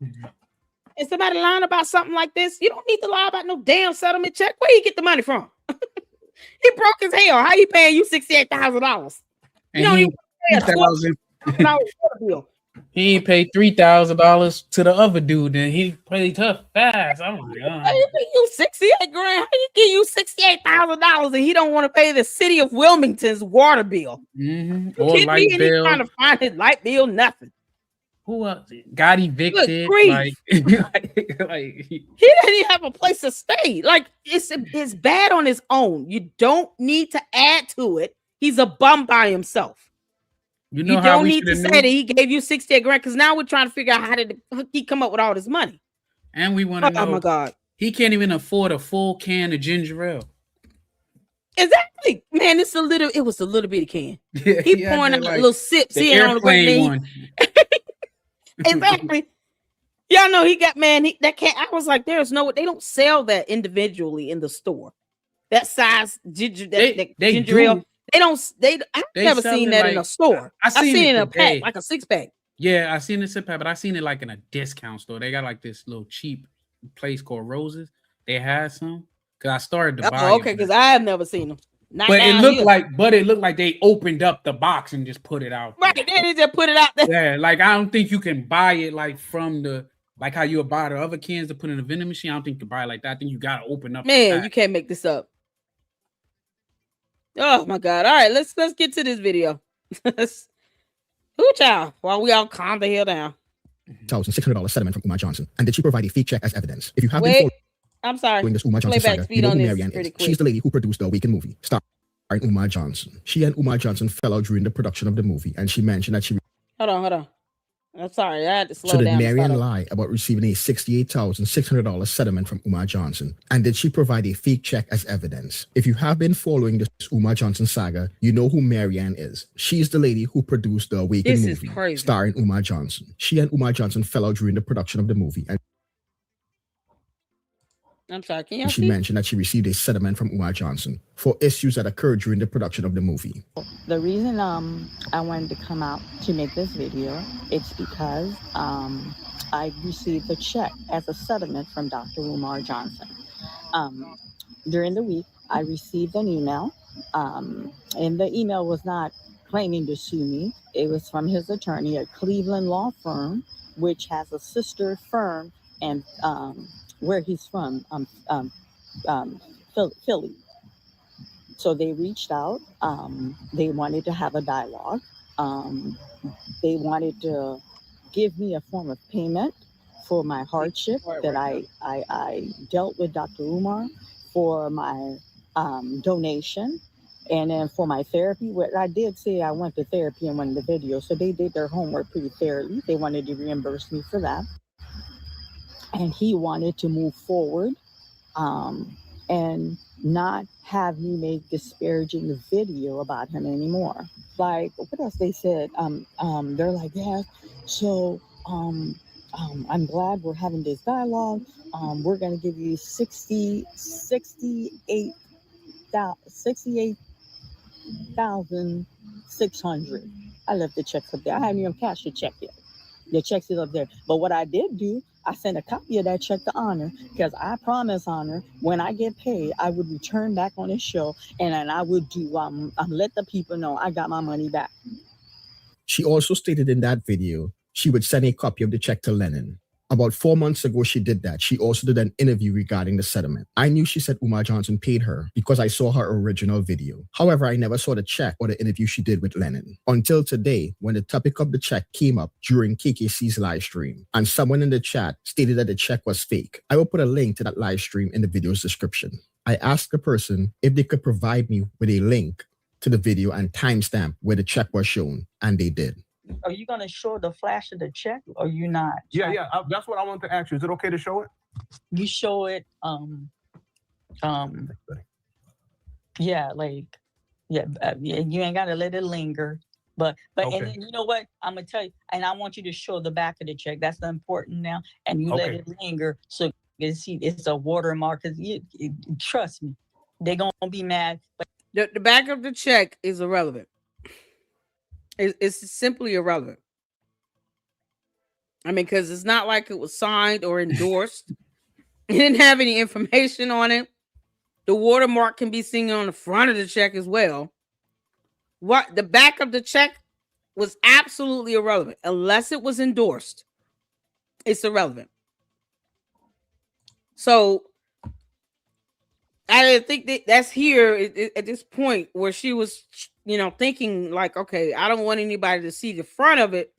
And somebody lying about something like this, you don't need to lie about no damn settlement check. Where you get the money from? He broke his hell. How you paying you $68,000? You don't even pay a $12,000 water bill. He ain't paid $3,000 to the other dude, and he paid her fast. I'm like, how you pay you $68,000? How you give you $68,000 and he don't want to pay the city of Wilmington's water bill? Or light bill. Trying to find his light bill, nothing. Who else got evicted? Like he didn't even have a place to stay. Like it's bad on his own. You don't need to add to it. He's a bum by himself. You don't need to say that he gave you $68,000 because now we're trying to figure out how did he come up with all this money. And we want to know. Oh my God, he can't even afford a full can of ginger ale. Exactly, man. It was a little bitty can. He pouring out a little sip, seeing on the one. Exactly. Y'all know he got that can't. I was like, there's no, they don't sell that individually in the store. That size ginger, ginger ale. I've never seen that in a store. I've seen it in a pack, like a 6-pack. Yeah, I've seen it in a pack, but I've seen it like in a discount store. They got like this little cheap place called Roses. They had some because I started to buy. Okay, because I have never seen them. Not But it down looked here. like they opened up the box and just put it out. Right, then they just put it out there. Yeah, like I don't think you can buy it like from the like how you would buy the other cans to put in a vending machine. I don't think you can buy it like that. I think you gotta open up. Man, you can't make this up. Oh my God! All right, let's get to this video. Who child? While we all calm the hell down. $1,600 settlement from Umar Johnson. And did she provide a fake check as evidence? If you have been Wait, I'm sorry. following this Umar Johnson Playback saga, speed you know on who this Marianne pretty is. quick. She's the lady who produced the Awakened movie, starring Umar Johnson. She and Umar Johnson fell out during the production of the movie, and she mentioned that she Hold on. I'm sorry, I had to slow so did down. Marianne lie about receiving a $68,600 settlement from Umar Johnson? And did she provide a fake check as evidence? If you have been following this Umar Johnson saga, you know who Marianne is. She's the lady who produced the Awakened This is movie, crazy. starring Umar Johnson. She and Umar Johnson fell out during the production of the movie, and I'm sorry, can y'all she see? mentioned that she received a settlement from Umar Johnson for issues that occurred during the production of the movie. The reason I wanted to come out to make this video, it's because I received a check as a settlement from Dr. Umar Johnson. During the week, I received an email, and the email was not claiming to sue me. It was from his attorney at Cleveland Law Firm, which has a sister firm and where he's from, Philly. So they reached out. They wanted to have a dialogue. They wanted to give me a form of payment for my hardship that I dealt with Dr. Umar, for my donation, and then for my therapy. What I did say, I went to therapy in one of the videos, so they did their homework pretty fairly. They wanted to reimburse me for that. And he wanted to move forward and not have me make disparaging video about him anymore. Like, what else they said? They're like, yeah, so I'm glad we're having this dialogue. We're going to give you 68,600. I left the checks up there. I haven't even cashed the check yet. The check's is up there. But what I did do, I sent a copy of that check to Honor, because I promised Honor when I get paid, I would return back on his show, and then I would do let the people know I got my money back. She also stated in that video she would send a copy of the check to Lennon. About 4 months ago, she did that. She also did an interview regarding the settlement. I knew she said Umar Johnson paid her because I saw her original video. However, I never saw the check or the interview she did with Lennon until today, when the topic of the check came up during KKC's live stream, and someone in the chat stated that the check was fake. I will put a link to that live stream in the video's description. I asked the person if they could provide me with a link to the video and timestamp where the check was shown, and they did. Are you going to show the flash of the check, or you not? Yeah. That's what I wanted to ask you. Is it okay to show it? You show it. Yeah, like, yeah, you ain't got to let it linger. But Okay. And then, you know what? I'm gonna tell you, and I want you to show the back of the check. That's the important now, and you let Okay. it linger so you can see it's a watermark. Cause trust me, they're gonna be mad. But The back of the check is irrelevant. It's simply irrelevant. I mean, because it's not like it was signed or endorsed. It didn't have any information on it. The watermark can be seen on the front of the check as well. What the back of the check was absolutely irrelevant unless it was endorsed. It's irrelevant. So I think that's here at this point where she was, thinking like, okay, I don't want anybody to see the front of it.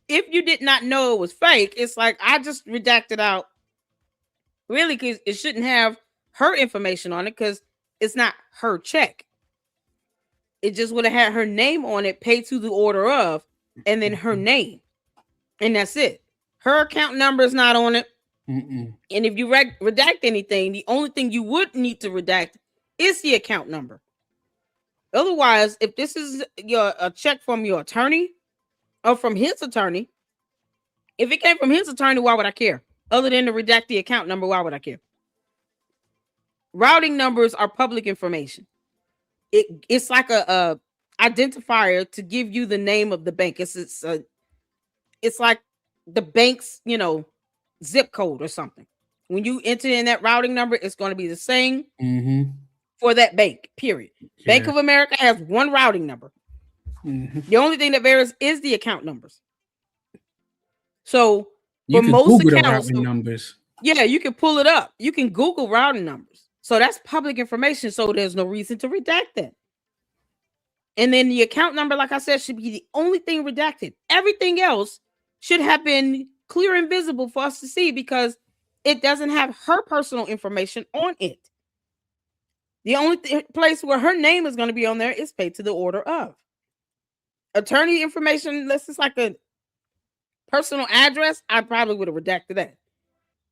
If you did not know it was fake, it's like I just redacted out. Really, because it shouldn't have her information on it because it's not her check. It just would have had her name on it, paid to the order of, and then her name, and that's it. Her account number is not on it. Mm-mm. And if you redact anything, the only thing you would need to redact is the account number. Otherwise, if this is a check from your attorney or from his attorney, if it came from his attorney, why would I care? Other than to redact the account number, why would I care? Routing numbers are public information. It's like a identifier to give you the name of the bank. It's like the bank's, zip code or something. When you enter in that routing number, it's going to be the same for that bank, period. Bank Yeah. of America has one routing number. Mhm. The only thing that varies is the account numbers. So You for can most Google the accounts, routing numbers. yeah, you can pull it up. You can Google routing numbers. So that's public information. So there's no reason to redact that. And then the account number, like I said, should be the only thing redacted. Everything else should have been clear and visible for us to see because it doesn't have her personal information on it. The only place where her name is going to be on there is paid to the order of. Attorney information, unless it's like a personal address, I probably would have redacted that.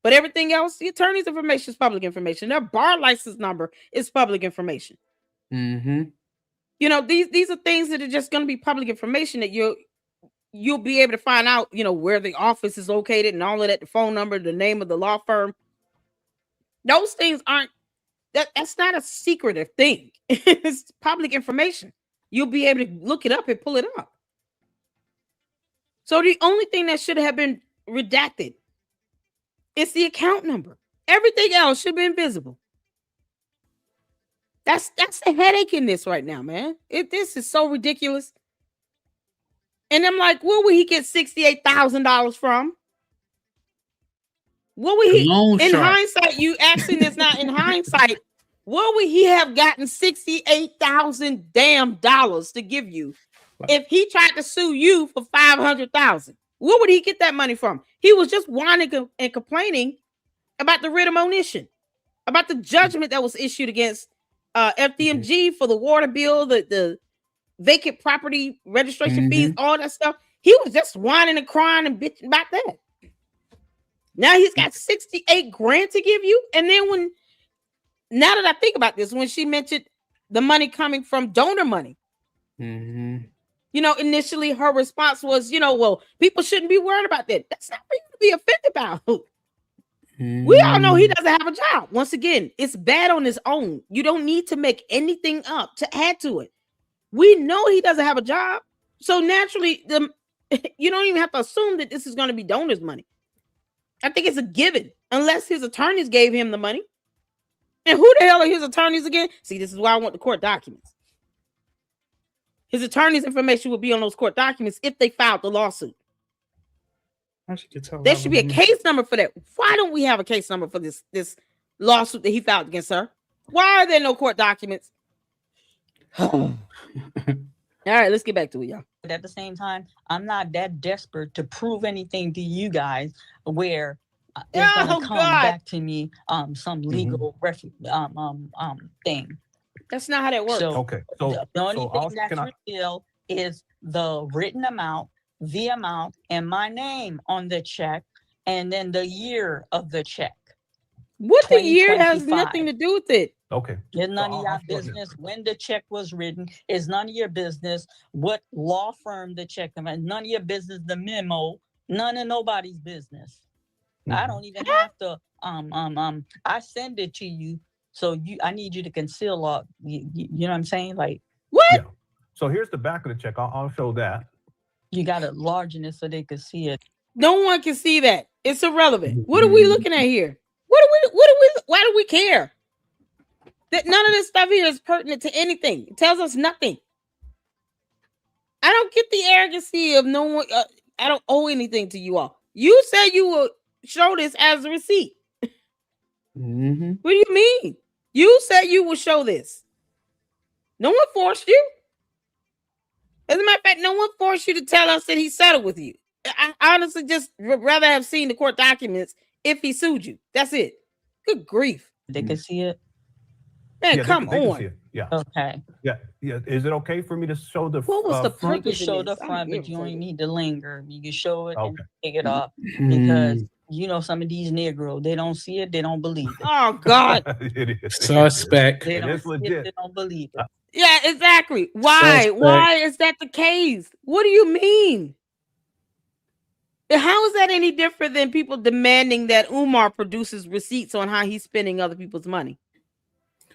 But everything else, the attorney's information is public information. Their bar license number is public information. Mm-hmm. You know, these are things that are just going to be public information that you'll be able to find out, you know, where the office is located and all of that, the phone number, the name of the law firm. Those things aren't, that's not a secretive thing. It's public information. You'll be able to look it up and pull it up. So the only thing that should have been redacted is the account number. Everything else should be invisible. That's the headache in this right now, man. This is so ridiculous. And I'm like, where would he get $68,000 from? What would he, in hindsight, you asking this now, in hindsight, what would he have gotten $68,000 damn dollars to give you if he tried to sue you for $500,000? Where would he get that money from? He was just whining and complaining about the writ of monition, about the judgment that was issued against FDMG for the water bill, the vacant property registration fees, all that stuff. He was just whining and crying and bitching about that. Now he's got $68,000 to give you. And then now that I think about this, when she mentioned the money coming from donor money, you know, initially her response was, you know, well, people shouldn't be worried about that. That's not for you to be offended about. We all know he doesn't have a job. Once again, it's bad on his own. You don't need to make anything up to add to it. We know he doesn't have a job. So naturally, you don't even have to assume that this is going to be donors' money. I think it's a given, unless his attorneys gave him the money. And who the hell are his attorneys again? See, this is why I want the court documents. His attorney's information would be on those court documents if they filed the lawsuit. There should be a case number for that. Why don't we have a case number for this lawsuit that he filed against her? Why are there no court documents? All right, let's get back to it, y'all. But at the same time, I'm not that desperate to prove anything to you guys where it's gonna come back to me some legal thing. That's not how that works. So Okay, so the only so thing that's real is the written amount, the amount, and my name on the check, and then the year of the check. What the year has nothing to do with it. Okay. It's none of your business when the check was written. It's none of your business what law firm the check came from. None of your business the memo. None of nobody's business. I don't even have to I send it to you. So I need you to conceal all you know what I'm saying? Like what? Yeah. So here's the back of the check. I'll show that. You got to largen it so they can see it. No one can see that. It's irrelevant. What are we looking at here? Why do we care? That none of this stuff here is pertinent to anything. It tells us nothing. I don't get the arrogancy of no one. I don't owe anything to you all. You said you will show this as a receipt. What do you mean? You said you will show this. No one forced you. As a matter of fact, no one forced you to tell us that he settled with you. I honestly just would rather have seen the court documents if he sued you. That's it. Good grief. They can see it. Man, Yeah, come they can on. see it. Yeah. Okay. Yeah. Is it okay for me to show the? What was the You can purpose? show of the this? front, but you don't need to linger. You can show it and Okay. pick it up because you know some of these Negroes, they don't see it, they don't believe it. Oh God. It is. Suspect. They It don't is see legit. it, they don't believe it. Yeah, exactly. Why? Suspect. Why is that the case? What do you mean? How is that any different than people demanding that Umar produces receipts on how he's spending other people's money?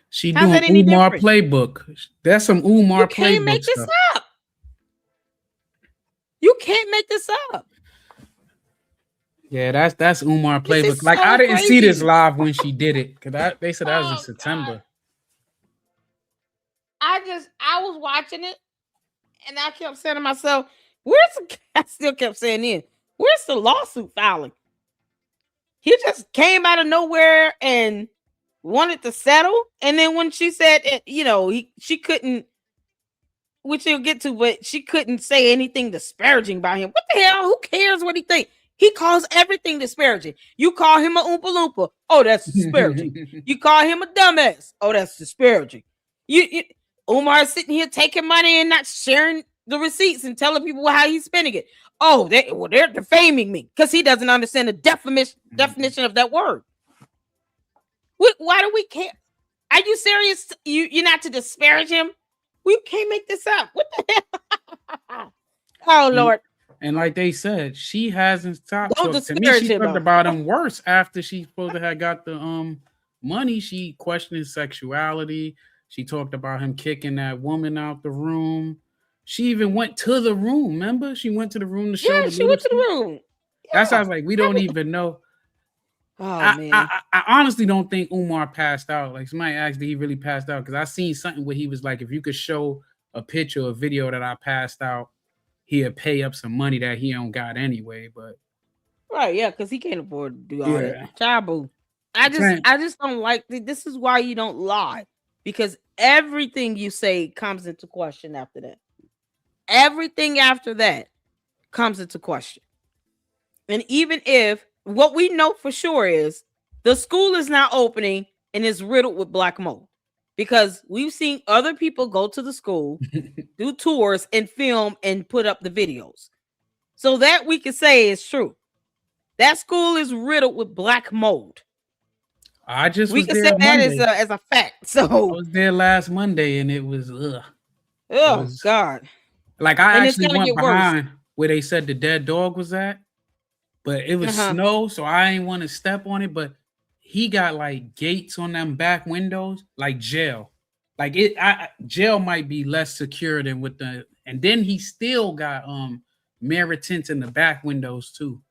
She How's that doing any Umar different? playbook. That's some Umar You can't playbook make this stuff. up. You can't make this up. Yeah, that's Umar This is playbook. Like so I didn't see this crazy. live when she did it because they said that was in Oh, September. I was watching it, and I kept saying to myself, I still kept saying where's the lawsuit filing? He just came out of nowhere and wanted to settle. And then when she said, she couldn't, which he'll get to, but she couldn't say anything disparaging about him. What the hell? Who cares what he thinks? He calls everything disparaging. You call him a Oompa Loompa. Oh, that's disparaging. You call him a dumbass. Oh, that's disparaging. Umar sitting here taking money and not sharing the receipts and telling people how he's spending it. Oh, they're defaming me because he doesn't understand the definition of that word. Why do we care? Are you serious? You're not to disparage him? We can't make this up. What the hell? Oh, Lord. And like they said, she hasn't stopped. Don't To me, disparage she him, talked though. about him worse after she supposed to have got the money. She questioned his sexuality. She talked about him kicking that woman out the room. She even went to the room. Remember? She went to the room to show. Yeah, she went to the room. That sounds like we don't even know. Oh, man. I honestly don't think Umar passed out. Like somebody asked, did he really passed out? Because I seen something where he was like, if you could show a picture or a video that I passed out, he'll pay up some money that he don't got anyway. But right, yeah, because he can't afford to do all that. Chabu. I just don't like this. Is why you don't lie, because everything you say comes into question after that. Everything after that comes into question. And even if what we know for sure is the school is now opening and is riddled with black mold, because we've seen other people go to the school, do tours and film and put up the videos. So that we can say is true. That school is riddled with black mold. We can say that as a fact. So I was there last Monday and it was God. Like I actually went behind where they said the dead dog was at, but it was snow, so I ain't want to step on it. But he got like gates on them back windows, like jail. Like jail might be less secure than with the, and then he still got mirror tints in the back windows too.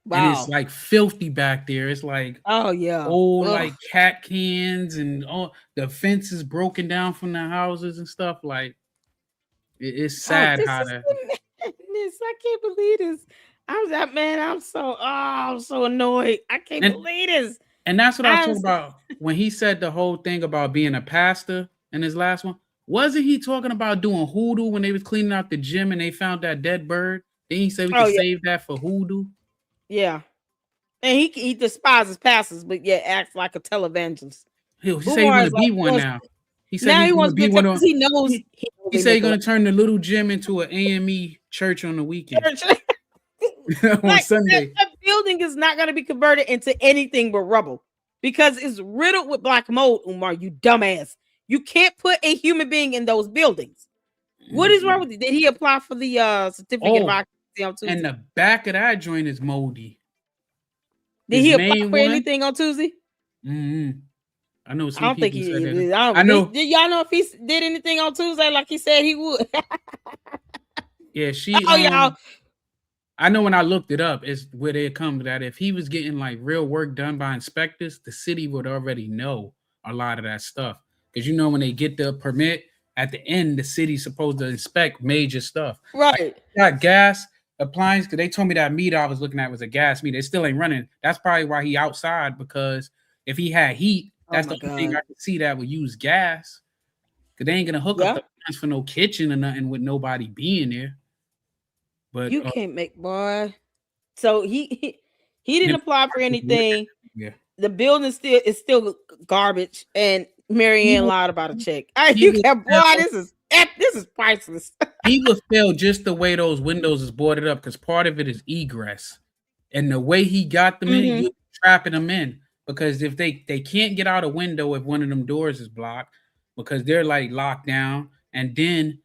Wow. And it's like filthy back there. It's like old like cat cans and all the fences broken down from the houses and stuff. Like it's sad how that. I can't believe this. I'm so annoyed. I can't believe this. And that's what I was talking about when he said the whole thing about being a pastor in his last one. Wasn't he talking about doing hoodoo when they was cleaning out the gym and they found that dead bird? Then he said we could save that for hoodoo. Yeah. And he despises pastors, but acts like a televangelist. He said he want to be one now. He said he wants to be one of. He knows. He said he's going to turn the little gym into an AME church on the weekend. On Sunday. That building is not going to be converted into anything but rubble because it's riddled with black mold, Umar, you dumbass. You can't put a human being in those buildings. What is wrong with it? Did he apply for the certificate of occupancy on Tuesday? And the back of that joint is moldy. Did he apply for anything on Tuesday? Mm-hmm. I know. I don't think he did. I know. Did y'all know if he did anything on Tuesday like he said he would? Yeah, y'all. I know when I looked it up, it's where they come to that. If he was getting like real work done by inspectors, the city would already know a lot of that stuff. Because when they get the permit, at the end, the city's supposed to inspect major stuff. Right. Got gas, appliance, because they told me that meter I was looking at was a gas meter. It still ain't running. That's probably why he outside, because if he had heat, that's the only thing I could see that would use gas. Because they ain't going to hook up the lines for no kitchen or nothing with nobody being there. But you can't make, boy. So he didn't apply for anything. Yeah. The building is still garbage, and Marianne lied about a check. This is priceless. He would feel just the way those windows is boarded up, because part of it is egress, and the way he got them in, you're trapping them in. Because if they can't get out a window if one of them doors is blocked, because they're like locked down, and then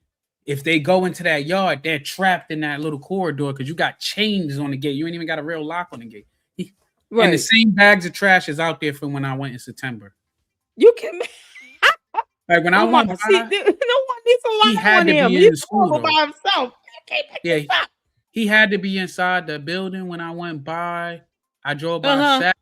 if they go into that yard, they're trapped in that little corridor because you got chains on the gate. You ain't even got a real lock on the gate. Right. And the same bags of trash is out there from when I went in September. You can like when I went by, no one needs a he lock had on to him. be in He's school by himself. He had to be inside the building when I went by. I drove by Saturday,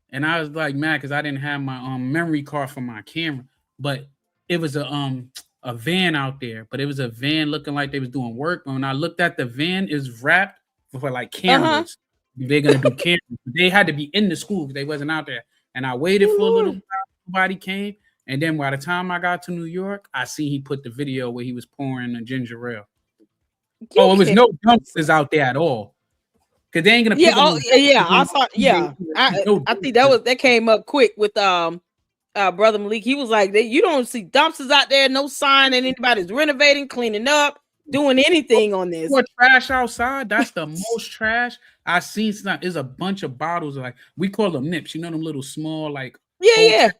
and I was like mad because I didn't have my memory card for my camera. but it was a van out there, but it was a van looking like they was doing work. When I looked at the van, is wrapped for like cameras. They're gonna do cameras. They had to be in the school because they wasn't out there. And I waited for a little while. Nobody came. And then by the time I got to New York, I see he put the video where he was pouring a ginger ale. Oh, it was no dumpsters out there at all. Cause they ain't gonna. I saw. Yeah, I think that came up quick with Brother Malik. He was like, you don't see dumpsters out there, no sign that anybody's renovating, cleaning up, doing anything on this. What trash outside? That's the most trash I seen. There's a bunch of bottles of, like, we call them nips. You know them little small, like, yeah.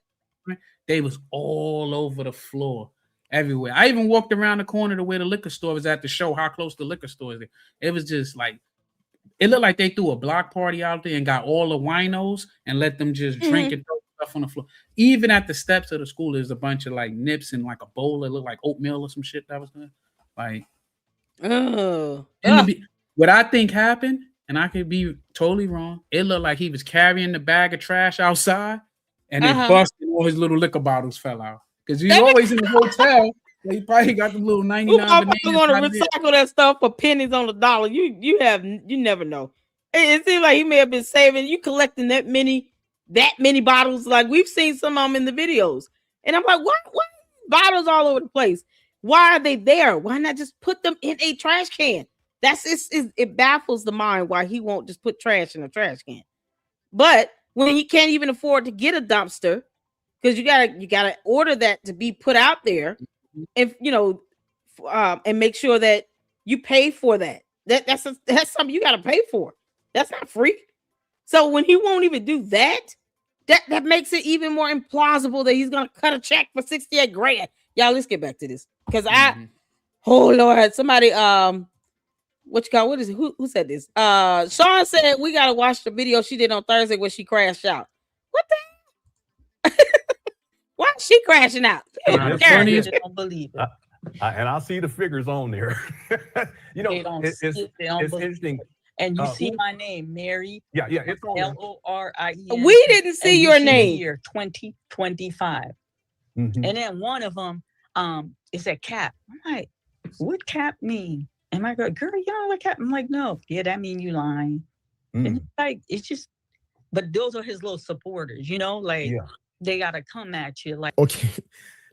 They was all over the floor, everywhere. I even walked around the corner to where the liquor store was at to show how close the liquor store is. It was just like, it looked like they threw a block party out there and got all the winos and let them just drink and throw stuff on the floor. Even at the steps of the school, there's a bunch of like nips and like a bowl that looked like oatmeal or some shit that was good. Like, what I think happened, and I could be totally wrong, it looked like he was carrying the bag of trash outside and then busted all his little liquor bottles fell out. Because he's always in the hotel. He probably got the little 99 bananas. I'm going to recycle that stuff for pennies on the dollar. You never know. It seems like he may have been saving. You collecting that many bottles. Like, we've seen some of them in the videos. And I'm like, what bottles all over the place? Why are they there? Why not just put them in a trash can? It baffles the mind why he won't just put trash in a trash can. But when he can't even afford to get a dumpster, because you gotta order that to be put out there, and and make sure that you pay for that. That's something you gotta pay for. That's not free. So when he won't even do that makes it even more implausible that he's gonna cut a check for 68 grand. Y'all, let's get back to this. Because oh Lord, somebody what is it? Who said this? Sean said we gotta watch the video she did on Thursday where she crashed out. What the why is she crashing out? I don't believe it. And I see the figures on there. It's interesting. And you see my name, Mary. Yeah, it's LORIE. We didn't see your name. Year 2025. And then one of them, it said cap. I'm like, what cap mean? And I go, girl, you know what cap? I'm like, no. Yeah, that mean you lying. And it's like, it's just, but those are his little supporters, they gotta come at you like. Okay,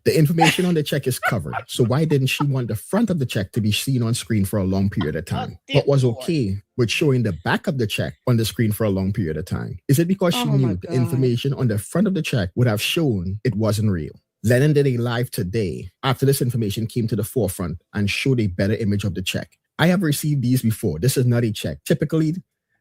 the information on the check is covered. So why didn't she want the front of the check to be seen on screen for a long period of time? What was okay with showing the back of the check on the screen for a long period of time? Is it because she knew the information on the front of the check would have shown it wasn't real? Lennon did a live today after this information came to the forefront and showed a better image of the check. I have received these before. This is not a check. Typically,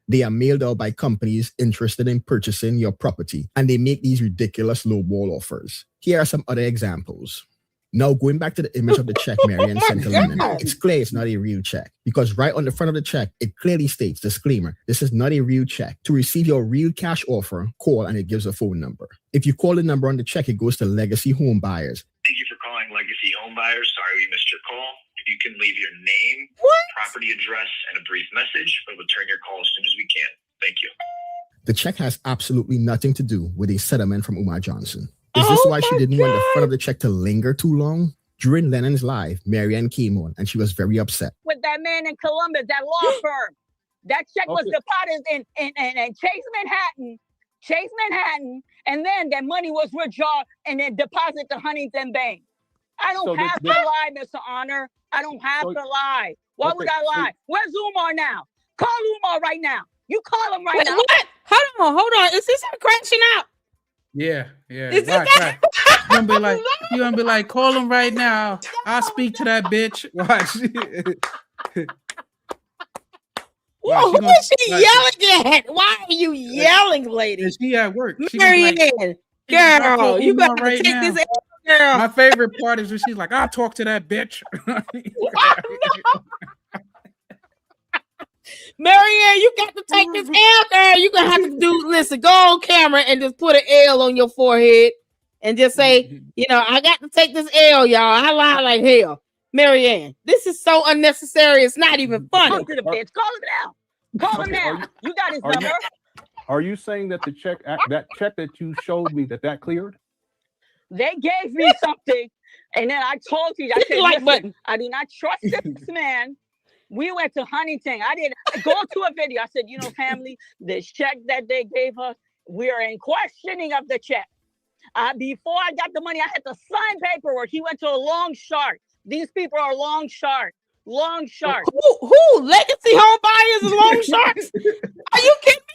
they are mailed out by companies interested in purchasing your property, and they make these ridiculous lowball offers. Here are some other examples. Now, going back to the image of the check Marianne sent to Lennon, it's clear it's not a real check because right on the front of the check, it clearly states, disclaimer, this is not a real check. To receive your real cash offer, call and it gives a phone number. If you call the number on the check, it goes to Legacy Home Buyers. Thank you for calling Legacy Home Buyers. Sorry we missed your call. If you can leave your name, property address, and a brief message, we'll return your call as soon as we can. Thank you. The check has absolutely nothing to do with a settlement from Umar Johnson. Is this why she didn't want the front of the check to linger too long? During Lennon's live, Marianne came on and she was very upset. With that man in Columbus, that law firm, that check was deposited in Chase Manhattan, and then that money was withdrawn and then deposited to Huntington Bank. I don't have to lie, Mr. Honor. I don't have to lie. Why would I lie? Where's Umar now? Call Umar right now. You call him right now. What? Hold on. Is this her crashing out? Yeah. Right. You're gonna be like, call him right now. I'll speak to that bitch. Watch. Whoa, who is she yelling at? Why are you yelling, lady? She at work. Marianne, girl, you gotta take this. Girl. My favorite part is when she's like, I'll talk to that bitch. Marianne, you got to take this L, girl. You're gonna have to go on camera and just put an L on your forehead and just say, I got to take this L, y'all. I lie like hell. Marianne, this is so unnecessary. It's not even funny. Talk to the bitch. Call him now. Call him now. You got his number. Are you saying that the check that you showed me that cleared? They gave me something, and then I told you, I said, like listen, I do not trust this man. We went to Huntington. I didn't go to a video. I said, you know, family, this check that they gave us, we are in questioning of the check. Before I got the money, I had to sign paperwork. He went to a long shark. These people are long shark. Long shark. Who? Legacy home buyers and long sharks? Are you kidding me?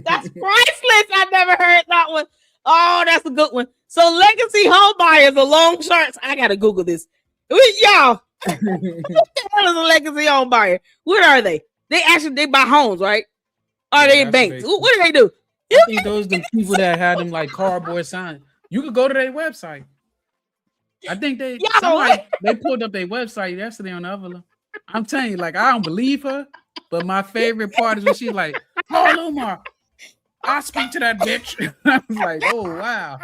That's priceless. I never heard that one. Oh, that's a good one. So legacy home buyers are long sharks. I gotta Google this. Y'all, what the hell is a legacy home buyer? What are they? They buy homes, right? Are they in banks? What do they do? I think those are the people that had them like cardboard signs. You could go to their website. I think they pulled up their website yesterday on the envelope. I'm telling you, like, I don't believe her, but my favorite part is when she's like, "Oh, Umar, I'll speak to that bitch." I was like, "Oh wow,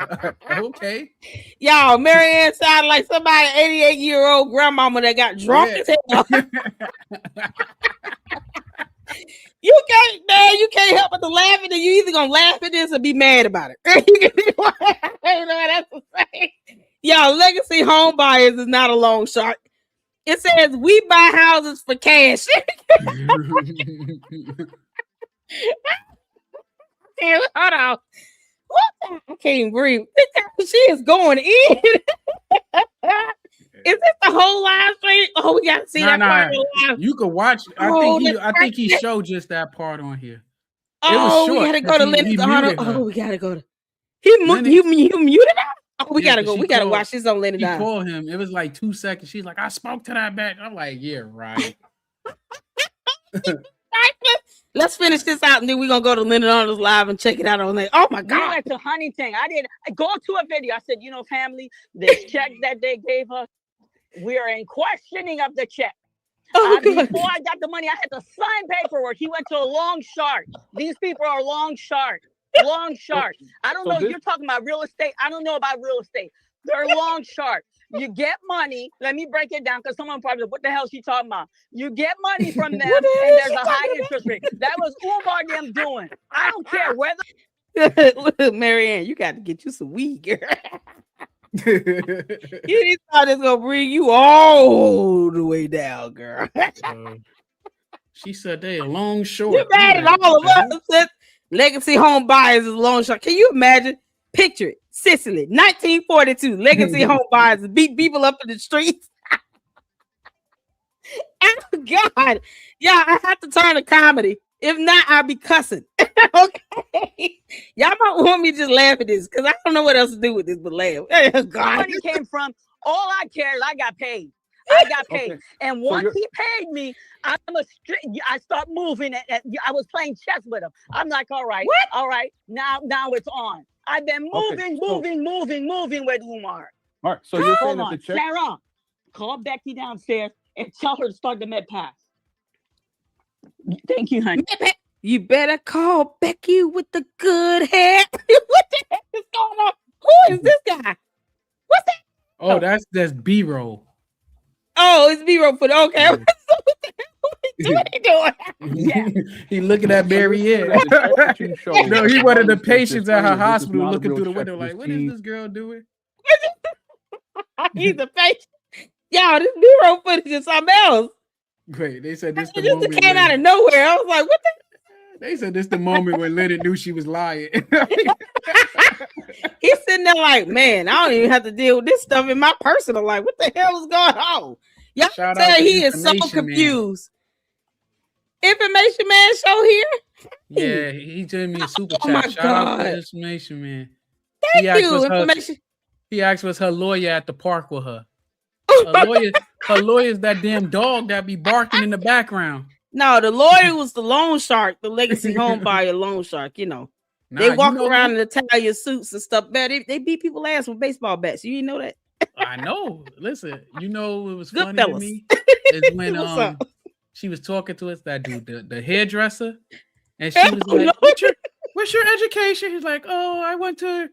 okay." Y'all, Marianne sounded like somebody 88-year-old grandmama that got drunk as hell. You can't help but to laugh at it. You either gonna laugh at this or be mad about it. You know what else to say. Y'all, legacy home buyers is not a long shot. It says we buy houses for cash. Hold on. What? I can't breathe. She is going in. Is this the whole live stream? Oh, we gotta see that part. You could watch. I think he showed just that part on here. Oh, we gotta go to Lenny's. Oh, we gotta go to. He muted her. Oh, we gotta go. We gotta watch this on Lenny. He called him. It was like 2 seconds. She's like, "I spoke to that bitch." I'm like, "Yeah, right." Let's finish this out, and then we're gonna go to Lenny Arnold's live and check it out on there. Oh my God! We went to Huntington. I go to a video. I said, you know, family, this check that they gave us, we are in questioning of the check. Before I got the money, I had to sign paperwork. He went to a long shark. These people are long shark. Long shark. I don't know if you're talking about real estate. I don't know about real estate. They're long shark. You get money. Let me break it down because someone probably, what the hell is she talking about? You get money from them and there's a high interest rate. That was Umar them doing. I don't care whether. Look, Marianne, you got to get you some weed, girl. You thought it's gonna bring you all the way down, girl. She said they a long short. You mad at all of us? Legacy home buyers is long short. Can you imagine? Picture it. Sicily, 1942. Legacy home buyers beat people up in the streets. Oh God. Yeah, I have to turn to comedy. If not, I'll be cussing. Okay. Y'all might want me to just laugh at this because I don't know what else to do with this but laugh. God. Money came from, all I care is I got paid. I got paid. Okay. And once he paid me, I start moving. I was playing chess with him. I'm like, all right, now it's on. I've been moving with Umar. All right, so you're saying that the check. Sharon, call Becky downstairs and tell her to start the med pass. Thank you, honey. You better call Becky with the good hair. What the heck is going on? Who is this guy? What's that? Oh, that's B-roll. Oh, it's B-roll for the okay. What are you doing? Yeah. He looking at Marianne. No, he one of the patients at her hospital looking through the window like, what is this girl doing? He's a patient. Y'all, this B-roll footage is something else. Great. They said this the moment. Just came out of nowhere. I was like, what the? They said this the moment when Leonard knew she was lying. He's sitting there like, man, I don't even have to deal with this stuff in my personal life. What the hell is going on? Y'all can tell he is so confused. Man. Information Man show here? Yeah, he gave me a super chat. My Shout God. out to Information Man. Thank you, Information. He asked was her lawyer at the park with her. Her lawyer's that damn dog that be barking in the background. No, the lawyer was the loan shark, the legacy home buyer loan shark, you know. They walk around in Italian suits and stuff. Man, they beat people ass with baseball bats. You didn't know that? I know. Listen, you know what was good funny fellas. to me is when she was talking to us, that dude, the hairdresser, and she was like, what's your education? He's like, oh, I went to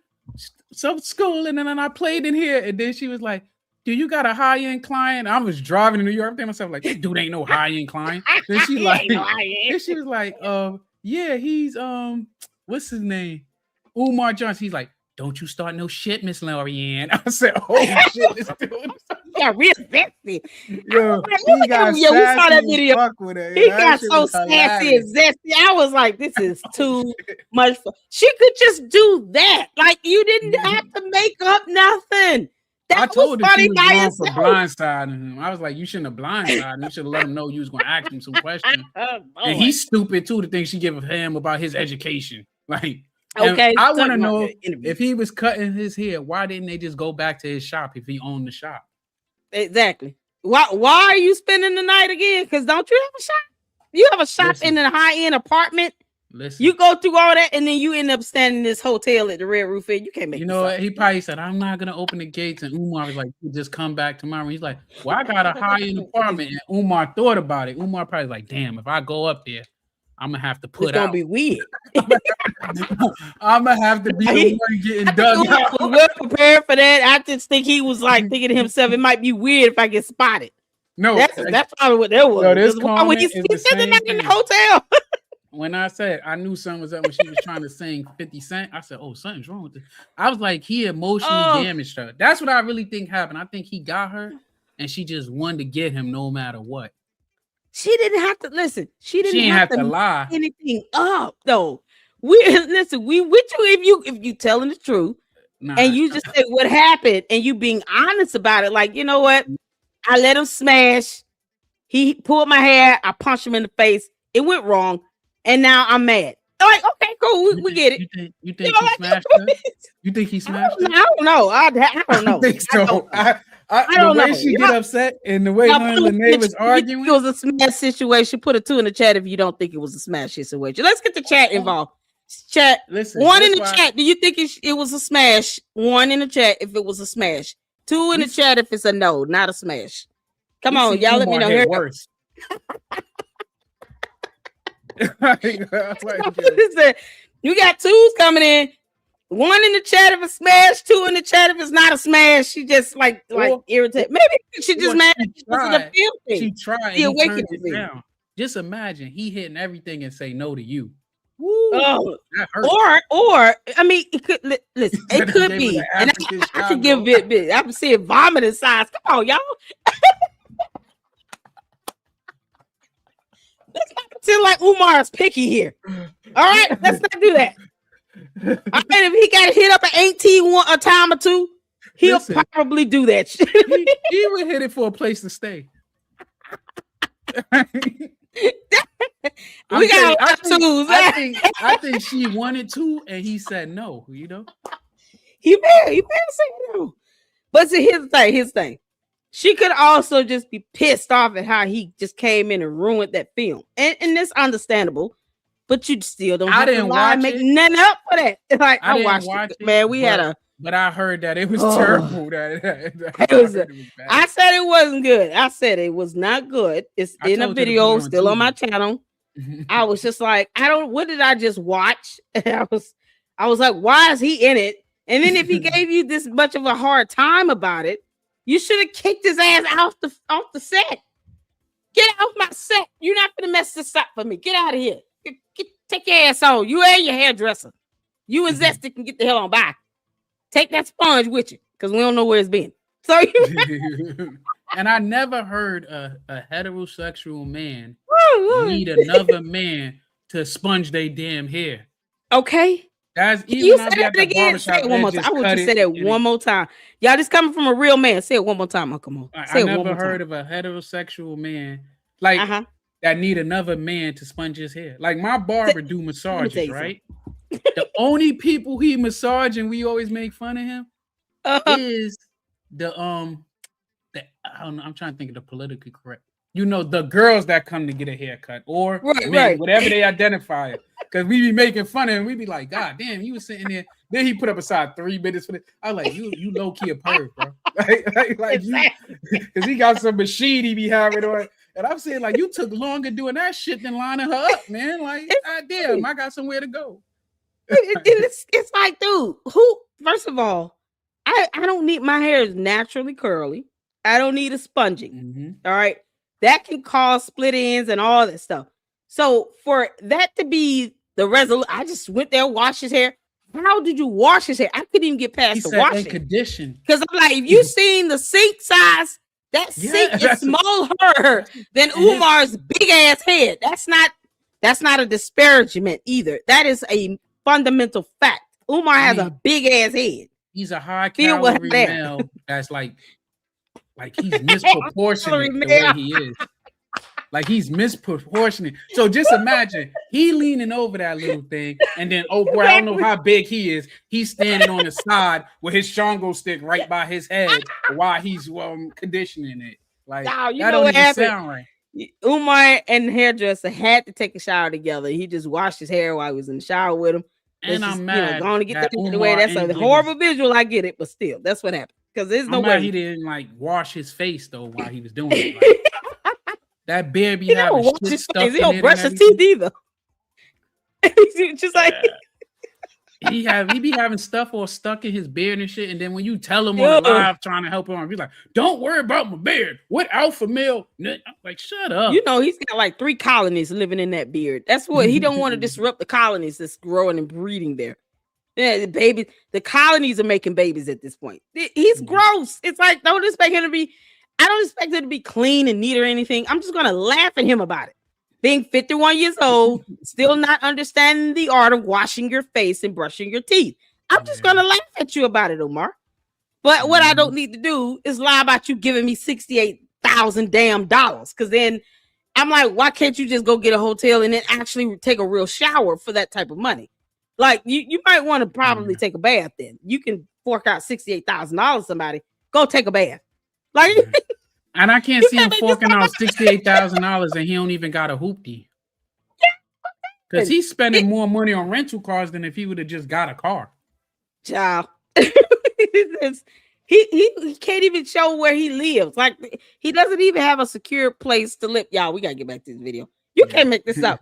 some school and then I played in here. And then she was like, do you got a high-end client? I was driving to New York. I'm thinking to myself, like, this dude ain't no high-end client. Then she like, then she was like, yeah, he's what's his name? Umar Johnson. He's like, don't you start no shit, Miss Lorianne. I said, oh shit, this dude. Yeah, real zesty. Yo, he got we saw that video. With it. He got so sassy and zesty. I was like, this is too much fun. She could just do that. Like, you didn't have to make up nothing. That I told her she was by going for blindsiding him. I was like, you shouldn't have blindsided him. You should have let him know you was going to ask him some questions. And he's stupid too to think she gave him about his education. Like, okay, I want to know if he was cutting his hair, why didn't they just go back to his shop if he owned the shop? Exactly. Why are you spending the night again? Because don't you have a shop? You have a shop in a high-end apartment. Listen, you go through all that, and then you end up standing in this hotel at the Red Roof Inn. You can't make. You know what? He probably said, "I'm not gonna open the gates," and Umar was like, "You just come back tomorrow." He's like, "Well, I got a high-end apartment," and Umar thought about it. Umar probably like, "Damn, if I go up there, I'm gonna have to put it's out. Gonna be weird. I'm gonna have to be the one getting dug out." Was well prepared for that. I just think he was like thinking to himself, "It might be weird if I get spotted." No, that's probably what that was. No, this when he's sitting back in the hotel. When I said I knew something was up when she was trying to sing 50 Cent, I said, "Oh, something's wrong with this." I was like, he emotionally damaged her. That's what I really think happened. I think he got her, and she just wanted to get him no matter what. She didn't have to listen. She didn't have to lie anything up though. We with you if you telling the truth, and you just say what happened, and you being honest about it. Like, you know what? I let him smash. He pulled my hair. I punched him in the face. It went wrong. And now I'm mad. Like, okay, cool. We get it. You think he smashed her? You think he smashed her? I don't know. I don't know. I think so. I don't know. The way she get upset and the way her and Lene was arguing. It was a smash situation. Put a 2 in the chat if you don't think it was a smash situation. Let's get the chat involved. Chat. Listen, 1 in the chat. Do you think it was a smash? 1 in the chat if it was a smash. 2 in the chat if it's a no, not a smash. Come on, y'all. Let me know. Here worse. You got 2s coming in. 1 in the chat if it's smash, 2 in the chat if it's not a smash. She just like irritated. Maybe she just mad. She tried. He turned it down. Just imagine he hitting everything and say no to you. Oh. Or I mean, it could listen. It could be, and I could give a bit. I'm seeing vomiting signs. Come on, y'all. Let's not pretend like Umar is picky here. All right, let's not do that. I mean, if he got hit up an 18 a time or 2, he'll probably do that shit. he would hit it for a place to stay. We got a lot of 2s. I think she wanted to, and he said no. You know, he better say no. But see, here's the thing. She could also just be pissed off at how he just came in and ruined that film, and it's understandable. But you still don't. I didn't watch make nothing up for that. Like I watched it, man. But I heard that it was terrible. I said it wasn't good. I said it was not good. It's in a video still on my channel. I was just like, what did I just watch? I was like, why is he in it? And then if he gave you this much of a hard time about it, you should have kicked his ass off the set. Get off my set. You're not gonna mess this up for me. Get out of here. Take your ass on. You and your hairdresser. You and Zesty can get the hell on by. Take that sponge with you, because we don't know where it's been. So and I never heard a heterosexual man need another man to sponge their damn hair. Okay. That's even you said it again. Say it one more time. I want you to say that one more time. Y'all, this coming from a real man. Say it one more time, Uncle Mo. I never heard of a heterosexual man like that need another man to sponge his hair. Like my barber do massages, right? The only people he massage and we always make fun of him is the I don't know, I'm trying to think of the politically correct. You know, the girls that come to get a haircut or men, whatever they identify it. Because we be making fun of him. We be like, God damn, you was sitting there. Then he put up aside 3 minutes for this. I was like, you low key a perv, bro. like because he got some machine he be having on. And I'm saying, like, you took longer doing that shit than lining her up, man. Like, God damn, I got somewhere to go. It's like, dude, first of all, I don't need, my hair is naturally curly. I don't need a sponging. Mm-hmm. All right. That can cause split ends and all that stuff. So for that to be the resolution, I just went there, washed his hair. How did you wash his hair? I couldn't even get past the washing. Condition. Because I'm like, if you seen the sink size, that sink is smaller than Umar's big ass head. That's not a disparagement either. That is a fundamental fact. Umar has a big ass head. He's a high calorie male that's like he's misproportionate the way he is. Like he's misproportionate. So just imagine he leaning over that little thing, and then I don't know how big he is. He's standing on the side with his Shango stick right by his head while he's conditioning it. Like that don't even sound right. Umar and the hairdresser had to take a shower together. He just washed his hair while he was in the shower with him. And I'm mad. Going to get that away. That's a horrible visual. I get it, but still, that's what happened. Because there's no way he didn't like wash his face though while he was doing it. Like, that beard be having shit stuff in it. He don't brush his teeth either. He's just like he be having stuff all stuck in his beard and shit. And then when you tell him on the live trying to help him, he's like, "Don't worry about my beard. What alpha male?" I'm like, shut up. You know, he's got like 3 colonies living in that beard. That's what he don't want to disrupt the colonies that's growing and breeding there. Yeah, the colonies are making babies at this point. He's gross. It's like, I don't expect him to be clean and neat or anything. I'm just gonna laugh at him about it. Being 51 years old, still not understanding the art of washing your face and brushing your teeth. I'm just gonna laugh at you about it, Umar. But what I don't need to do is lie about you giving me $68,000 damn dollars. Because then I'm like, why can't you just go get a hotel and then actually take a real shower for that type of money? Like you might want to probably take a bath. Then you can fork out $68,000. Somebody go take a bath. Like, and I can't see him forking out $68,000 and he don't even got a hoopty. Because he's spending more money on rental cars than if he would have just got a car. Child. He can't even show where he lives. Like, he doesn't even have a secure place to live. Y'all, we gotta get back to this video. You can't make this up.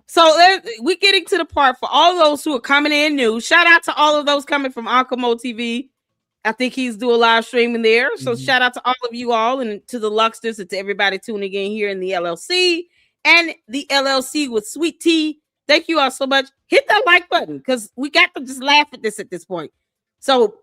So we're getting to the part for all those who are coming in new. Shout out to all of those coming from Ankamo TV. I think he's doing live streaming there. So shout out to all of you all, and to the Luxters, and to everybody tuning in here in the LLC and the LLC with Sweet Tea. Thank you all so much. Hit that like button because we got to just laugh at this at this point. So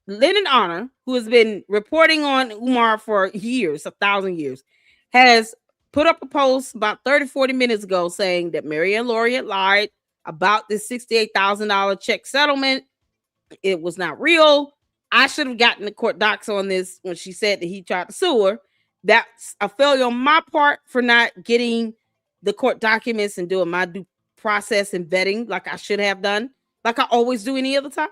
Lennon Honor, who has been reporting on Umar for years, 1,000 years, has put up a post about 30-40 minutes ago saying that Marianne Laureate lied about this $68,000 check settlement. It was not real. I should have gotten the court docs on this when she said that he tried to sue her. That's a failure on my part for not getting the court documents and doing my due process and vetting like I should have done, like I always do any other time.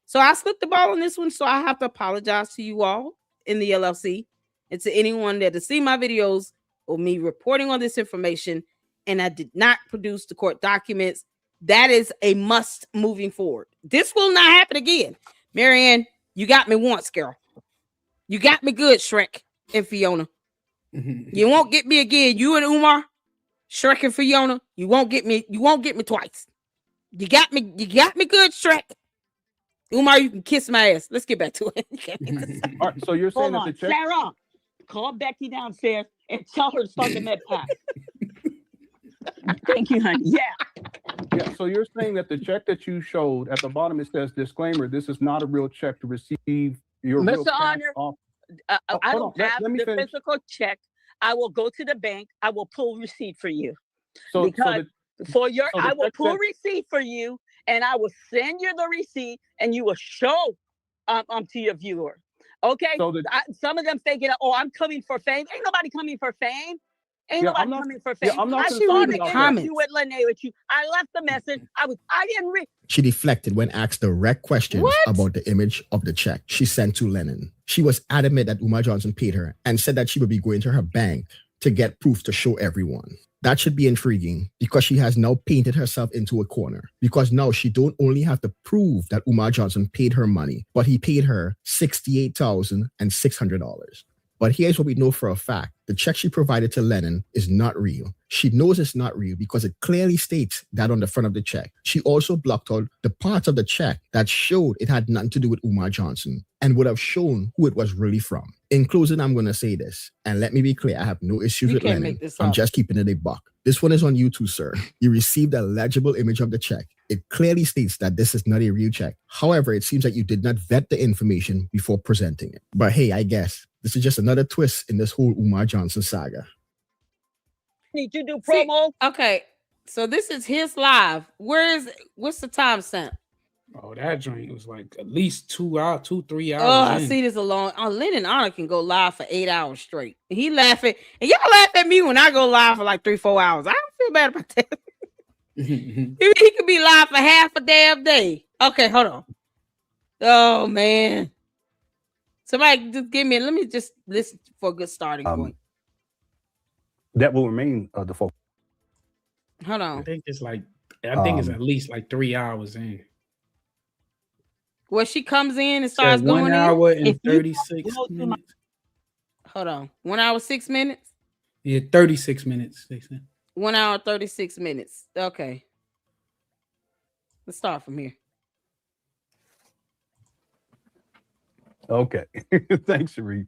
So I slipped the ball on this one. So I have to apologize to you all in the LLC and to anyone that has seen my videos or me reporting on this information and I did not produce the court documents. That is a must moving forward. This will not happen again. Marianne, you got me once, girl. You got me good, Shrek and Fiona. You won't get me again. You and Umar, Shrek and Fiona, you won't get me twice. You got me good, Shrek. Umar, you can kiss my ass. Let's get back to it. All right, so you're saying that the check... Sarah, call Becky downstairs and tell her to start the med pack. Thank you, honey. Yeah. So you're saying that the check that you showed at the bottom, it says disclaimer, this is not a real check to receive your Mr. Honor, I don't have the physical check. I will go to the bank. I will pull receipt for you. I will pull receipt for you, and I will send you the receipt, and you will show to your viewer. Okay. So some of them thinking, "Oh, I'm coming for fame." Ain't nobody coming for fame. Ain't nobody coming for fame. I saw the interview with Lene with you. I left the message. I didn't read. She deflected when asked direct questions about the image of the check she sent to Lennon. She was adamant that Umar Johnson paid her and said that she would be going to her bank to get proof to show everyone. That should be intriguing because she has now painted herself into a corner. Because now she don't only have to prove that Umar Johnson paid her money, but he paid her $68,600. But here's what we know for a fact. The check she provided to Lennon is not real. She knows it's not real because it clearly states that on the front of the check. She also blocked out the parts of the check that showed it had nothing to do with Umar Johnson and would have shown who it was really from. In closing, I'm going to say this, and let me be clear, I have no issues with Lennon. I'm just keeping it a buck. This one is on you too, sir. You received a legible image of the check. It clearly states that this is not a real check. However, it seems that you did not vet the information before presenting it. But hey, I guess this is just another twist in this whole Umar Johnson saga. Need to do promo. Okay, so this is his live. What's the time stamp? Oh, that joint was like at least 3 hours. Oh, I see this alone. Oh, Lennon Honor can go live for 8 hours straight. He laughing, and y'all laugh at me when I go live for like 3-4 hours. I don't feel bad about that. He could be live for half a damn day. Okay, hold on. Oh man, somebody just give me. Let me just listen for a good starting point. That will remain the focus. Hold on. I think it's at least like 3 hours in. Where she comes in and starts going 1 hour and 36 minutes. Hold on. 1 hour, 6 minutes? Yeah, 36 minutes, they said. 1 hour, 36 minutes. Okay. Let's start from here. Okay. Thanks, Sharif.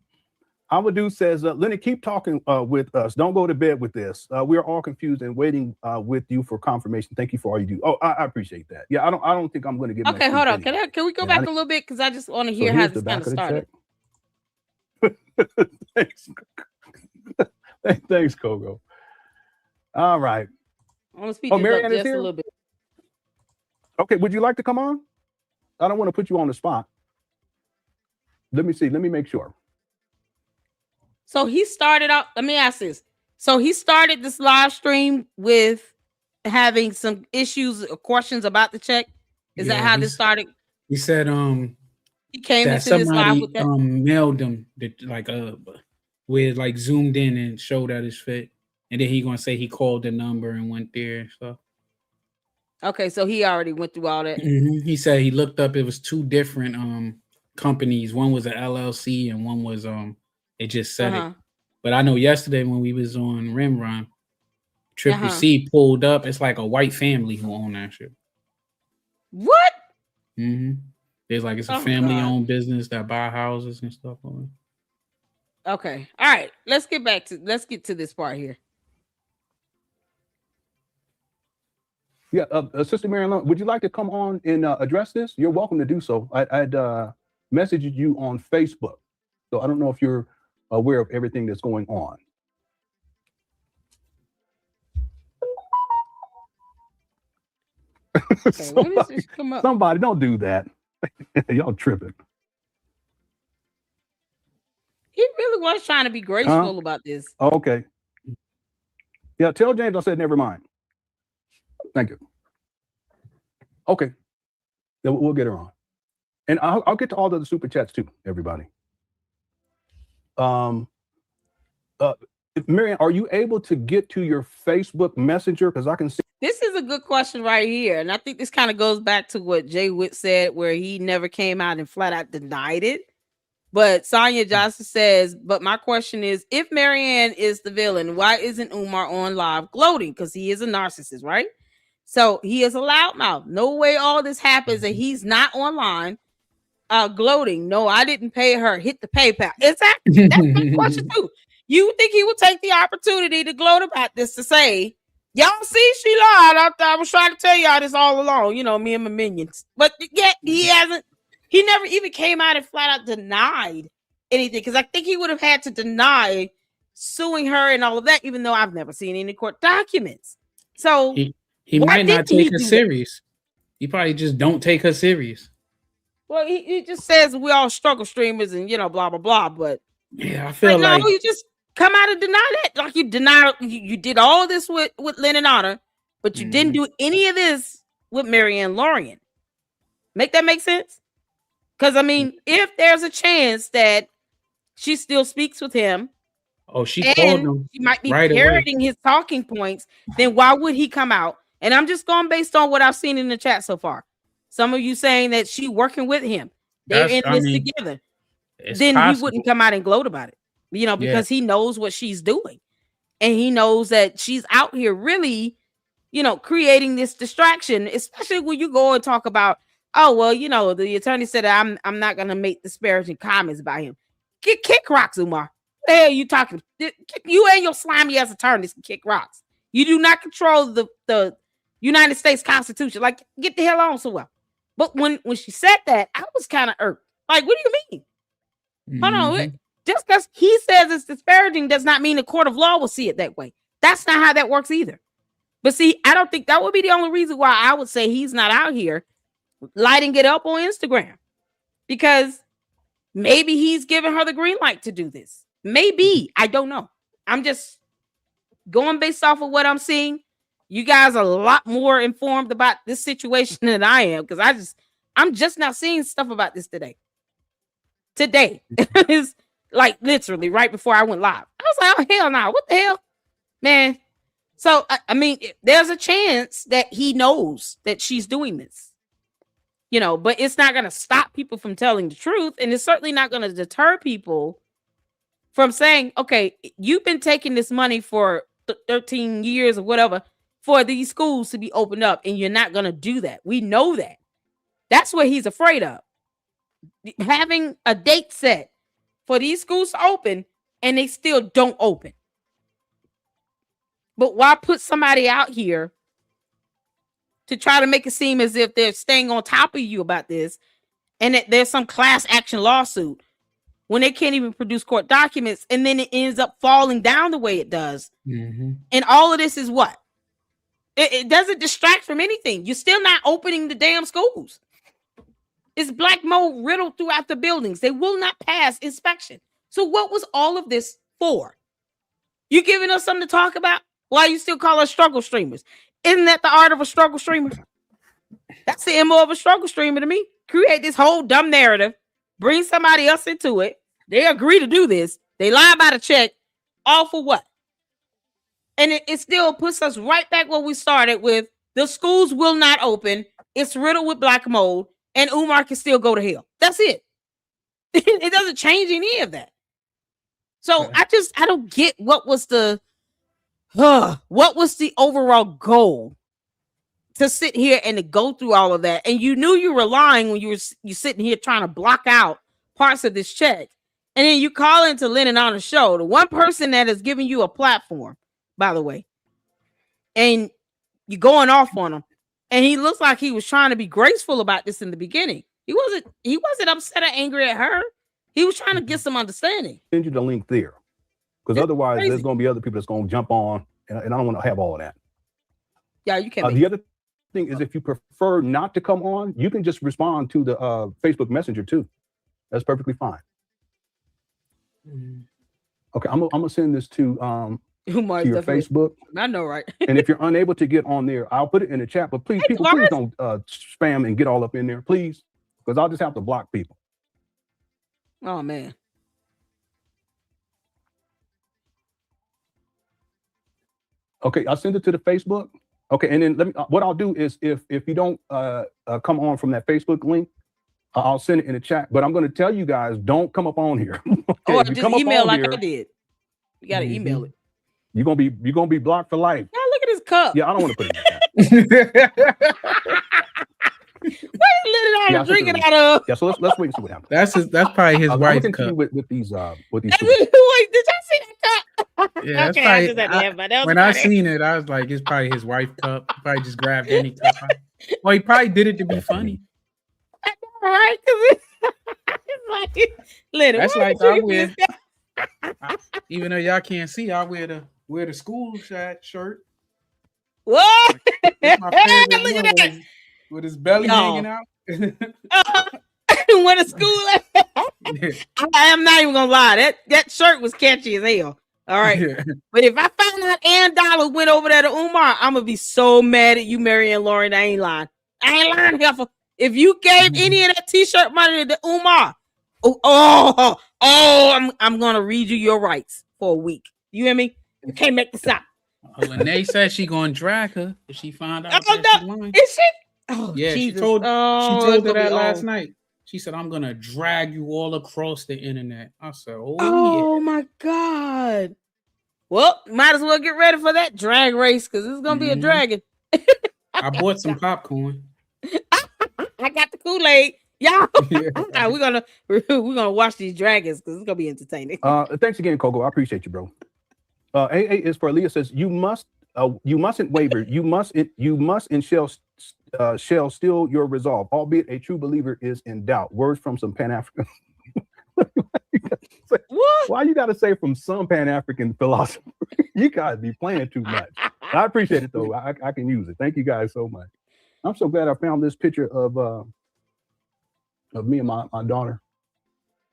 Amadou says, Lenny, keep talking with us. Don't go to bed with this. We are all confused and waiting with you for confirmation. Thank you for all you do. Oh, I appreciate that. Yeah, I don't think I'm going to give. Okay, hold on. Can we go back a little bit because I just want to hear how this kind of started. Thanks. Thanks, Kogo. All right. I want to speak this up just a little bit. Okay, would you like to come on? I don't want to put you on the spot. Let me see. Let me make sure. So he started out. Let me ask this. So he started this live stream with having some issues or questions about the check. Is that how this started? He said he came into this live with that. Mailed him with like zoomed in and showed that his fit. And then he gonna say he called the number and went there and stuff. Okay, so he already went through all that. Mm-hmm. He said he looked up. It was two different companies. One was an LLC and one was it just said it. But I know yesterday when we was on Rimrun, Triple C pulled up. It's like a white family who own that shit. What? Mm-hmm. It's like it's a family-owned business that buy houses and stuff. Okay. All right. Let's get to this part here. Yeah, Sister Marianne, would you like to come on and address this? You're welcome to do so. I'd messaged you on Facebook, so I don't know if you're aware of everything that's going on. Okay, somebody don't do that. Y'all tripping. He really was trying to be graceful about this. Okay. Yeah, tell James I said never mind. Thank you. Okay. Then we'll get her on. And I'll get to all the super chats too, everybody. Marianne, are you able to get to your Facebook Messenger? Because I can see. This is a good question right here. And I think this kind of goes back to what Jay Witt said, where he never came out and flat out denied it. But Sonia Johnson says, but my question is, if Marianne is the villain, why isn't Umar on live gloating? Because he is a narcissist, right? So he is a loudmouth. No way all this happens and he's not online gloating. No, I didn't pay her. Hit the PayPal. Exactly. That's my question too. You think he would take the opportunity to gloat about this to say, y'all see, she lied. I was trying to tell y'all this all along. You know, me and my minions. But yet he hasn't. He never even came out and flat out denied anything. Because I think he would have had to deny suing her and all of that, even though I've never seen any court documents. So he might not take her serious. He probably just don't take her serious. Well, he just says we all struggle streamers and, you know, blah, blah, blah. But yeah, I feel like you just come out and deny that. Like you deny you did all this with Lennon Honor, but you didn't do any of this with Marianne Lorian. Make that make sense? Because I mean, if there's a chance that she still speaks with him, she called him. She might be parroting his talking points. Then why would he come out? And I'm just going based on what I've seen in the chat so far. Some of you saying that she working with him. They're in this together. Then he wouldn't come out and gloat about it. because he knows what she's doing. And he knows that she's out here really, creating this distraction, especially when you go and talk about, oh, well, the attorney said I'm not going to make disparaging comments about him. Kick rocks, Umar. What the hell are you talking? You and your slimy ass attorneys can kick rocks. You do not control the United States Constitution. Like, get the hell on somewhere. But when she said that, I was kind of irked. Like, what do you mean? Hold on. Just because he says it's disparaging does not mean the court of law will see it that way. That's not how that works either. But see, I don't think that would be the only reason why I would say he's not out here lighting it up on Instagram. Because maybe he's giving her the green light to do this. Maybe. I don't know. I'm just going based off of what I'm seeing. You guys are a lot more informed about this situation than I am, because I'm just now seeing stuff about this today. It's like literally right before I went live. I was like, oh, hell no. What the hell? Man. So, I mean, there's a chance that he knows that she's doing this, but it's not going to stop people from telling the truth. And it's certainly not going to deter people from saying, okay, you've been taking this money for 13 years or whatever for these schools to be opened up, and you're not going to do that. We know that. That's what he's afraid of. Having a date set for these schools to open and they still don't open. But why put somebody out here to try to make it seem as if they're staying on top of you about this and that there's some class action lawsuit when they can't even produce court documents, and then it ends up falling down the way it does. And all of this is what? It doesn't distract from anything. You're still not opening the damn schools. It's black mold riddled throughout the buildings. They will not pass inspection. So what was all of this for? You giving us something to talk about? Why you still call us struggle streamers? Isn't that the art of a struggle streamer? That's the MO of a struggle streamer to me. Create this whole dumb narrative, bring somebody else into it. They agree to do this. They lie about a check. All for what? And it still puts us right back where we started with the schools will not open. It's riddled with black mold. And Umar can still go to hell. That's it. It doesn't change any of that. So I don't get what was the overall goal to sit here and to go through all of that. And you knew you were lying when you sitting here trying to block out parts of this check. And then you call into Lennon on the show, the one person that is giving you a platform, by the way, and you're going off on him. And he looks like he was trying to be graceful about this in the beginning. He wasn't upset or angry at her. He was trying to get some understanding. Send you the link there. Because otherwise, there's going to be other people that's going to jump on. And I don't want to have all of that. Yeah, you can't. The other thing is, if you prefer not to come on, you can just respond to the Facebook Messenger too. That's perfectly fine. Okay, I'm going to send this to your Facebook. I know, right? And if you're unable to get on there, I'll put it in the chat. But please, people, please don't spam and get all up in there, please, because I'll just have to block people. Oh man. Okay, I'll send it to the Facebook. Okay, and then what I'll do is if you don't come on from that Facebook link, I'll send it in the chat. But I'm going to tell you guys, don't come up on here. Okay, or just email like I did. You got to email it. You're gonna be blocked for life. Now look at his cup. Yeah, I don't want to put it in that. What is Lennon drinking out of? Yeah, so let's wait and see what happens. That's probably his wife's cup. With these Wait, did y'all see that cup? Yeah, okay, probably, when I seen it, I was like, it's probably his wife's cup. He probably just grabbed any cup. Well, he probably did it to be funny. All right, because it's like Lennon. That's like I wear. Even though y'all can't see, I wear the school shirt. What? My favorite look at that. With his belly hanging out. When a school, I am not even gonna lie. That shirt was catchy as hell. All right, but if I found out Ann Dollar went over there to Umar, I'm gonna be so mad at you, Marianne Lauren. I ain't lying, heifer. If you gave any of that T-shirt money to Umar, I'm gonna read you your rights for a week. You hear me? You can't make this up. Lene said she gonna drag her if she found out. Oh, no. Is she? Oh, yeah, Jesus. she told her that last night. She said, I'm gonna drag you all across the internet. I said, oh my God. Well, might as well get ready for that drag race because it's gonna be a dragon. I bought some popcorn. I got the Kool-Aid. Y'all, we're gonna watch these dragons because it's gonna be entertaining. Thanks again, Coco. I appreciate you, bro. AA is for Aaliyah says you mustn't waver. You must and shall still your resolve, albeit a true believer is in doubt. Words from some Pan-African. Why you gotta say from some Pan-African philosopher? You gotta be playing too much. I appreciate it though. I can use it. Thank you guys so much. I'm so glad I found this picture of me and my daughter.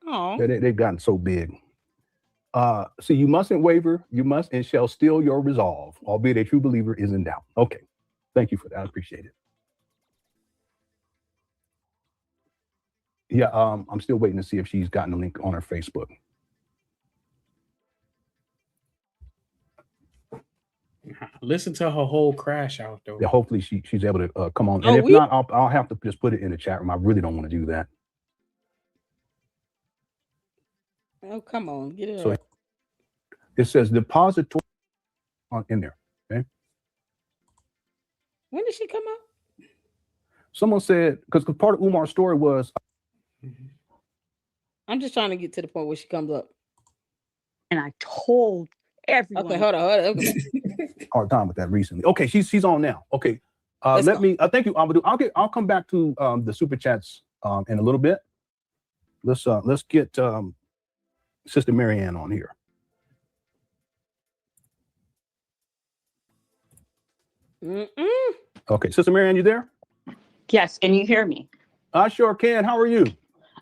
Oh, they've gotten so big. So you mustn't waver. You must and shall still your resolve, albeit a true believer is in doubt. Okay, thank you for that. I appreciate it. Yeah, I'm still waiting to see if she's gotten a link on her Facebook. Listen to her whole crash out though. Yeah, hopefully she's able to come on. And if not, I'll have to just put it in the chat room. I really don't want to do that. Oh, come on, get it. So it says depository in there. Okay. When did she come out? Someone said because part of Umar's story was. I'm just trying to get to the point where she comes up. And I told everyone. Okay, hold on. Okay. Hard time with that recently. Okay, she's on now. Okay, let me. Thank you, Amadou. I'll come back to the super chats in a little bit. Let's get Sister Marianne on here. Okay, Sister Marianne, you there? Yes, can you hear me? I sure can. How are you?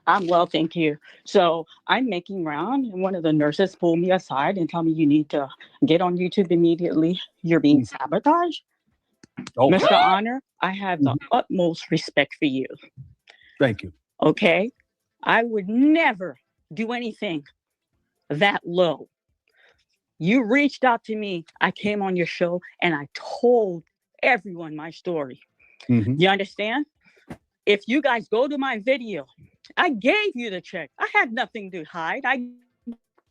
I'm well, thank you. So I'm making round, and one of the nurses pulled me aside and told me you need to get on YouTube immediately. You're being sabotaged. Oh, Mr. Honor, I have the utmost respect for you. Thank you. Okay? I would never do anything that low. You reached out to me. I came on your show and I told everyone my story. You understand? If you guys go to my video, I gave you the check. I had nothing to hide.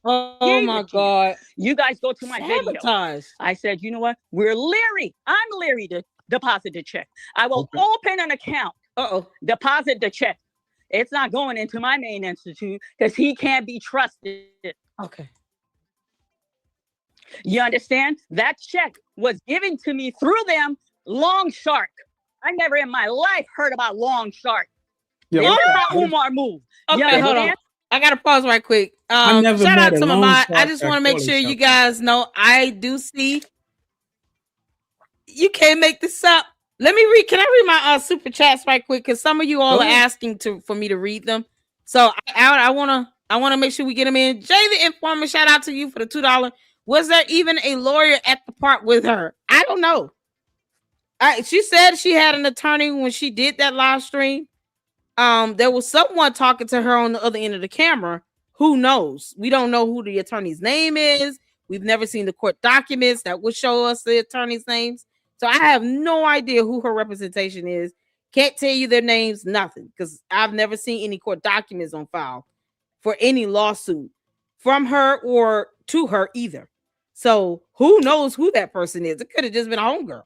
Oh my God. You guys go to my video. I said, you know what? We're leery. I'm leery to deposit the check. I will open an account. Deposit the check. It's not going into my main institute because he can't be trusted. Okay. You understand? That check was given to me through them, Long Shark. I never in my life heard about Long Shark. Yeah, this is how Umar moved. Okay, hold on. I gotta pause right quick. Shout out to my. I just want to make sure you guys know I do see. You can't make this up. Let me read. Can I read my super chats right quick? Because some of you all are asking for me to read them. So I wanna make sure we get them in. Jay the Informer, shout out to you for the $2. Was there even a lawyer at the part with her? I don't know. She said she had an attorney when she did that live stream. There was someone talking to her on the other end of the camera. Who knows? We don't know who the attorney's name is. We've never seen the court documents that would show us the attorney's names. So I have no idea who her representation is. Can't tell you their names, nothing, because I've never seen any court documents on file for any lawsuit from her or to her either. So who knows who that person is? It could have just been a homegirl.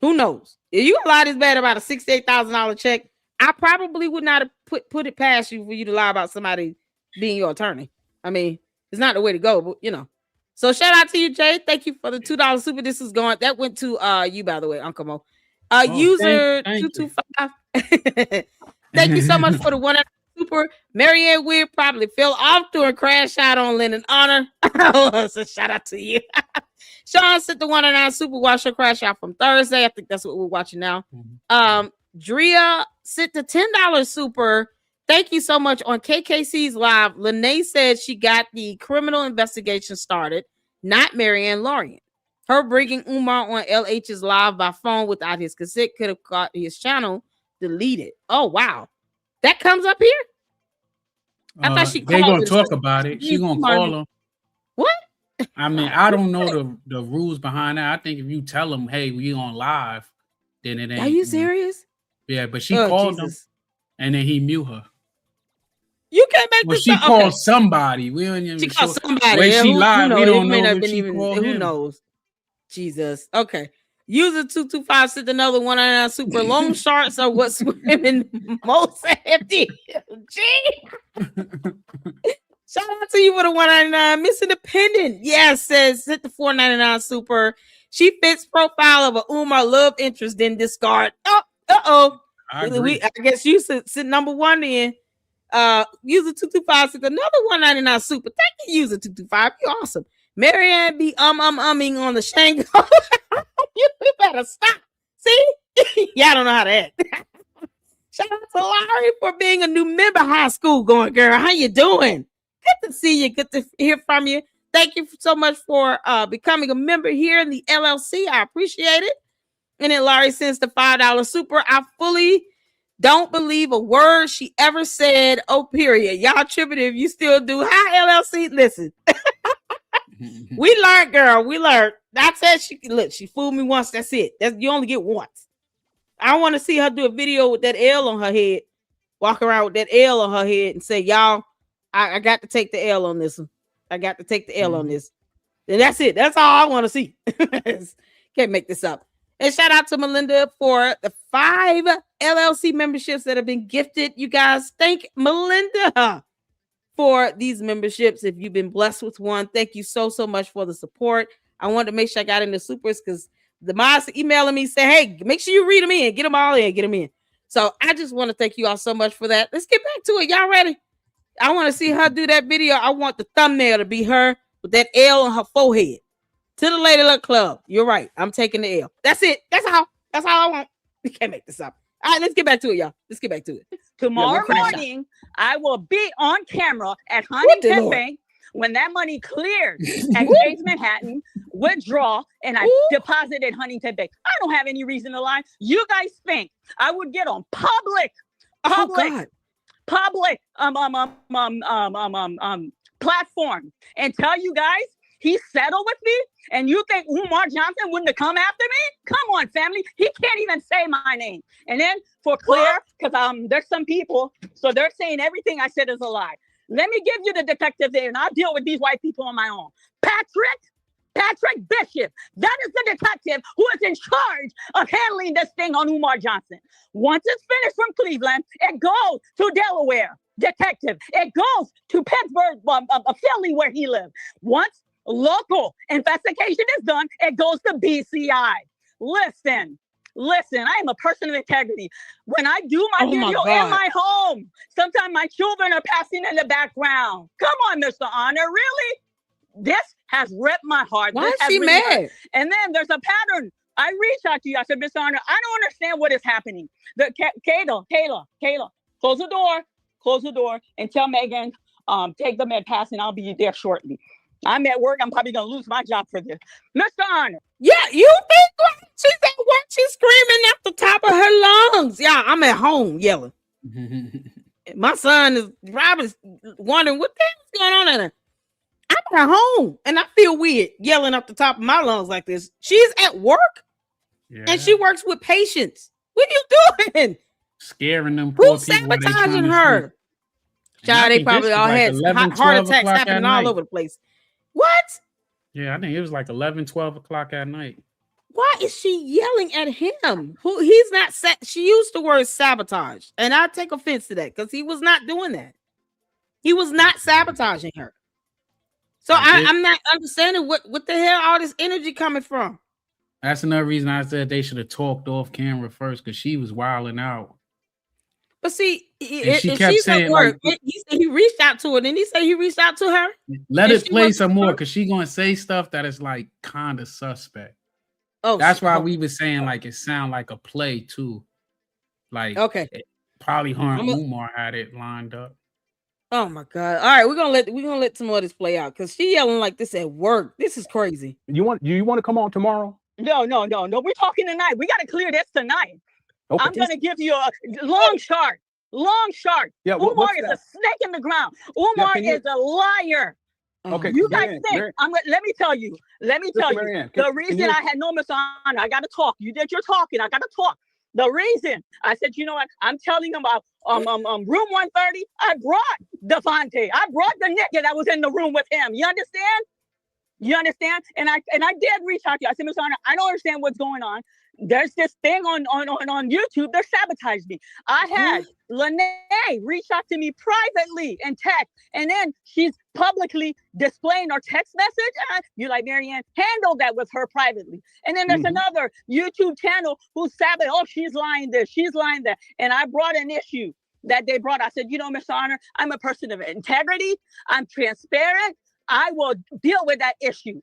Who knows? If you lie this bad about a $68,000 check, I probably would not have put it past you for you to lie about somebody being your attorney. I mean, it's not the way to go, but you know. So shout out to you, Jay. Thank you for the $2 super. This is going. That went to you, by the way, Uncle Mo. User 225. Thank you so much for the $1 super. Marianne Weir probably fell off during crash out on Lennon Honor. So shout out to you. Sean sent the $1 super. Watch her crash out from Thursday. I think that's what we're watching now. Drea sent the $10 super. Thank you so much. On KKC's live, Lene said she got the criminal investigation started, not Marianne Lorien. Her bringing Umar on LH's live by phone without his consent could have got his channel deleted. Oh, wow. That comes up here? I thought she they're going to talk about it. She's going to call him. What? I mean, I don't know the rules behind that. I think if you tell them, hey, we on live, then it ain't. Are you serious? Yeah, but she called him and then he mute her. You can't make Well, this she up. called Okay. somebody. We don't even She called somebody. Where Yeah, she who lied, we knows? don't It may know not have who been she even. called Who him. knows? Jesus. Okay. User 225 sent another 199 super long shorts are what women most empty. Gee. Shout out to you with a 199. Miss Independent. Yes, says hit the 499 super. She fits profile of a Umar love interest, then discard. Oh. I guess you sit number one in. User 225 sent another 199 super. Thank you, user 225. You're awesome. Marianne be umming on the Shango. You better stop. See? Yeah, I don't know how to act. Shout out to Larry for being a new member. High school going, girl. How you doing? Good to see you. Good to hear from you. Thank you so much for becoming a member here in the LLC. I appreciate it. And then Larry sends the $5 super. I fully don't believe a word she ever said. Oh, period. Y'all tripping if you still do. Hi, LLC. Listen. We learned, girl. We learned. That's it. She fooled me once. That's it. You only get once. I want to see her do a video with that L on her head. Walk around with that L on her head and say, y'all, I got to take the L on this one. I got to take the L on this. And that's it. That's all I want to see. Can't make this up. And shout out to Melinda for the 5 LLC memberships that have been gifted. You guys, thank Melinda for these memberships. If you've been blessed with one, thank you so much for the support. I wanted to make sure I got in the supers because the mods emailing me say, hey, make sure you read them in, get them all in, get them in. So I just want to thank you all so much for that. Let's get back to it. Y'all ready? I want to see her do that video. I want the thumbnail to be her with that L on her forehead. To the Lady Luck Club. You're right. I'm taking the L. That's it. That's all I want. You can't make this up. All right, let's get back to it, y'all. Let's get back to it. Tomorrow morning, I will be on camera at Huntington Bank when that money cleared at Chase Manhattan, withdraw, and I deposited Huntington Bank. I don't have any reason to lie. You guys think I would get on public platform and tell you guys he settled with me, and you think Umar Johnson wouldn't have come after me? Come on, family. He can't even say my name. And then for clear, because there's some people, so they're saying everything I said is a lie. Let me give you the detective there, and I'll deal with these white people on my own. Patrick Bishop. That is the detective who is in charge of handling this thing on Umar Johnson. Once it's finished from Cleveland, it goes to Delaware. Detective. It goes to Pittsburgh, Philly, where he lived. Once local investigation is done, it goes to BCI. Listen, I am a person of integrity. When I do my video in my home, sometimes my children are passing in the background. Come on, Mr. Honor, really? This has ripped my heart. Why is she mad? And then there's a pattern. I reached out to you. I said, Mr. Honor, I don't understand what is happening. Kayla, close the door and tell Megan, take the med pass and I'll be there shortly. I'm at work. I'm probably going to lose my job for this. Mr. Honor. Yeah, you think she's at work? She's screaming at the top of her lungs. Yeah, I'm at home yelling. My son is probably wondering what the hell's going on in there. I'm at home and I feel weird yelling up the top of my lungs like this. She's at work and she works with patients. What are you doing? Scaring them poor Who's people. sabotaging her? Child, they probably all had heart attacks happening all over the place. What? Yeah, I think it was like 11, 12 o'clock at night. Why is she yelling at him? He's not. She used the word sabotage, and I take offense to that because he was not doing that. He was not sabotaging her. So I'm not understanding what the hell all this energy coming from. That's another reason I said they should have talked off camera first because she was wilding out. But see, she kept saying, work, like, he said he reached out to her. Didn't he say he reached out to her? Let it play some more because she's gonna say stuff that is like kind of suspect. Oh, that's why we were saying like it sound like a play too. Like probably her and Umar had it lined up. Oh my God! All right, we're gonna let some more of this play out because she yelling like this at work. This is crazy. You want to come on tomorrow? No. We're talking tonight. We got to clear this tonight. Okay. I'm going to give you a long chart. Yeah, Umar is a snake in the ground. Umar is a liar. Okay. You guys think let me tell you. The reason I had no Mr. Honor, I got to talk. You did your talking. I got to talk. The reason I said, you know what? I'm telling them about room 130. I brought Devontae. I brought the nigga that was in the room with him. You understand? You understand? And I did reach out to you. I said, Miss Honor, I don't understand what's going on. There's this thing on YouTube that sabotaged me. I had Lene reach out to me privately in text, and then she's publicly displaying her text message. You're like, Marianne, handle that with her privately. And then there's another YouTube channel who sabotaged. Oh, she's lying this, she's lying that. And I brought an issue that they brought. I said, you know, Miss Honor, I'm a person of integrity. I'm transparent. I will deal with that issue.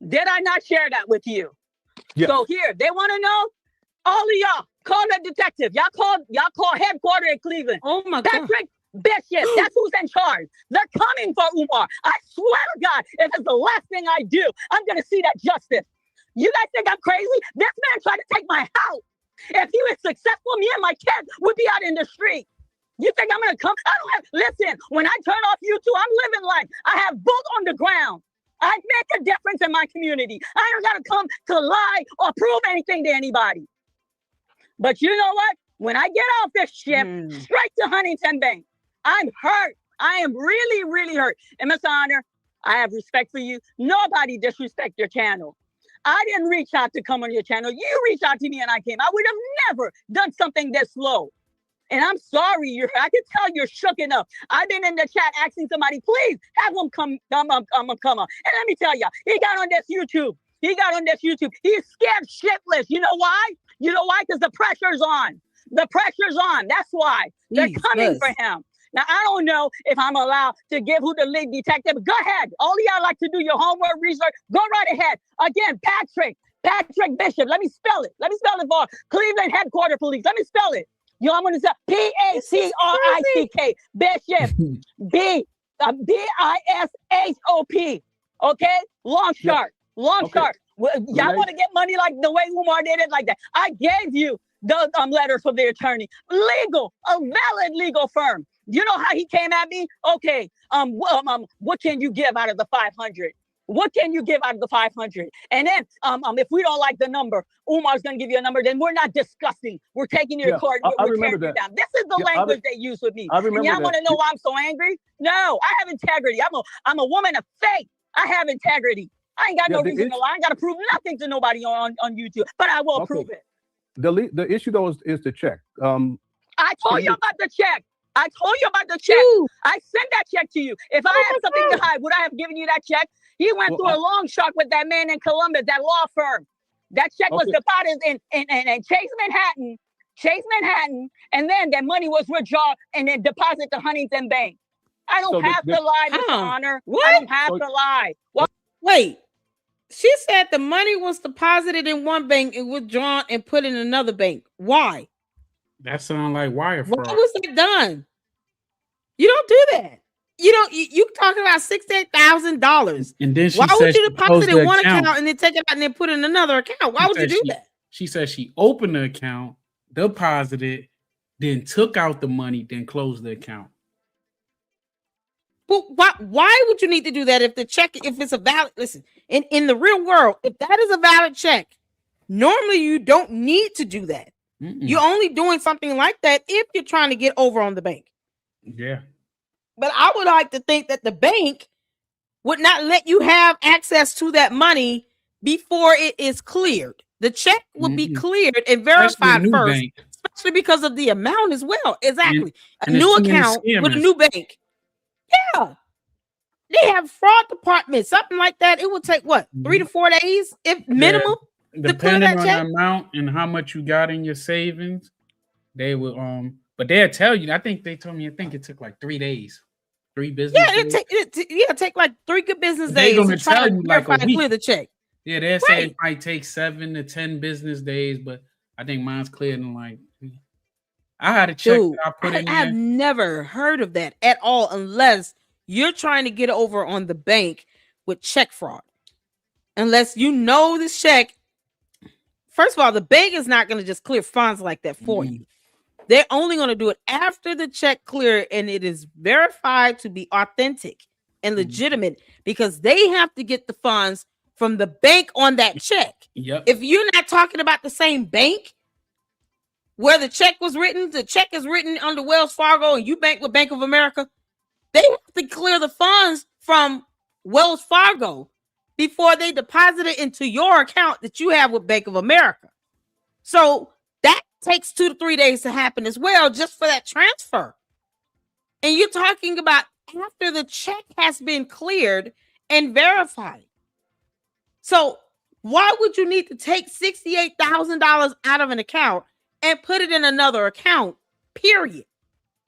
Did I not share that with you? Yes. So here, they want to know, all of y'all, call the detective. Y'all call headquarters in Cleveland. Oh my Patrick Bishop, that's who's in charge. They're coming for Umar. I swear to God, if it's the last thing I do, I'm going to see that justice. You guys think I'm crazy? This man tried to take my house. If he was successful, me and my kids would be out in the street. You think I'm going to come? Listen, when I turn off YouTube, I'm living life. I have boots on the ground. I make a difference in my community. I don't got to come to lie or prove anything to anybody. But you know what? When I get off this ship, straight to Huntington Bank, I'm hurt. I am really, really hurt. And Miss Honor, I have respect for you. Nobody disrespect your channel. I didn't reach out to come on your channel. You reached out to me and I came. I would have never done something this slow. And I'm sorry, I can tell you're shooken up. I've been in the chat asking somebody, please have him come up. And let me tell you, he got on this YouTube. He's scared shitless. You know why? Because the pressure's on. The pressure's on. That's why. They're coming for him. Now, I don't know if I'm allowed to give who the lead detective. Go ahead. All of y'all like to do your homework research. Go right ahead. Again, Patrick Bishop. Let me spell it. For Cleveland Headquarters Police. Let me spell it. I'm going to say Patrick Bishop. Bishop. Okay? Long shot. Y'all want to get money like the way Umar did it like that. I gave you the letters for the attorney. A valid legal firm. You know how he came at me? Okay, what can you give out of the 500? What can you give out of the 500? And then if we don't like the number, Umar's going to give you a number, then we're not discussing. We're taking you to court. We're tearing you down. This is the language they use with me. And y'all want to know why I'm so angry? No, I have integrity. I'm a woman of faith. I have integrity. I ain't got no reason to lie. I ain't got to prove nothing to nobody on YouTube, but I will prove it. The issue though is the check. I told you about the check. I sent that check to you. If I had something to hide, would I have given you that check? He went through a long shot with that man in Columbus, that law firm. That check was deposited in Chase Manhattan, and then that money was withdrawn and then deposited to Huntington Bank. I don't have to lie, Mr. Honor. What? I don't have to lie. Well, wait. She said the money was deposited in one bank and withdrawn and put in another bank. Why? That sounds like wire fraud. Why was it done? You don't do that. You talking about $68,000. And then why would you deposit in one account and then take it out and then put it in another account? Why would you do that? She said she opened the account, deposited, then took out the money, then closed the account. But why would you need to do that if it's a valid, listen, in the real world, if that is a valid check, normally you don't need to do that. You're only doing something like that if you're trying to get over on the bank. Yeah. But I would like to think that the bank would not let you have access to that money before it is cleared. The check would be cleared and verified first, especially because of the amount as well. Exactly. And a new account with a new bank. Yeah. They have fraud departments, something like that. It would take 3 to 4 days, if minimum. Depending on the amount and how much you got in your savings, they will but they'll tell you. I think they told me. I think it took like 3 days, 3 business. Yeah, it take like 3 good business days. They're gonna tell you like a week. Clear the check. Yeah, they'll say it might take 7 to 10 business days, but I think mine's cleared in like. I had a check that I put in. I've never heard of that at all, unless you're trying to get over on the bank with check fraud. Unless you know this check. First of all, the bank is not going to just clear funds like that for you. They're only going to do it after the check clear and it is verified to be authentic and legitimate because they have to get the funds from the bank on that check. Yep. If you're not talking about the same bank, where the check was written, the check is written under Wells Fargo and you bank with Bank of America, they have to clear the funds from Wells Fargo before they deposit it into your account that you have with Bank of America. So that takes 2 to 3 days to happen as well, just for that transfer. And you're talking about after the check has been cleared and verified. So why would you need to take $68,000 out of an account and put it in another account, period?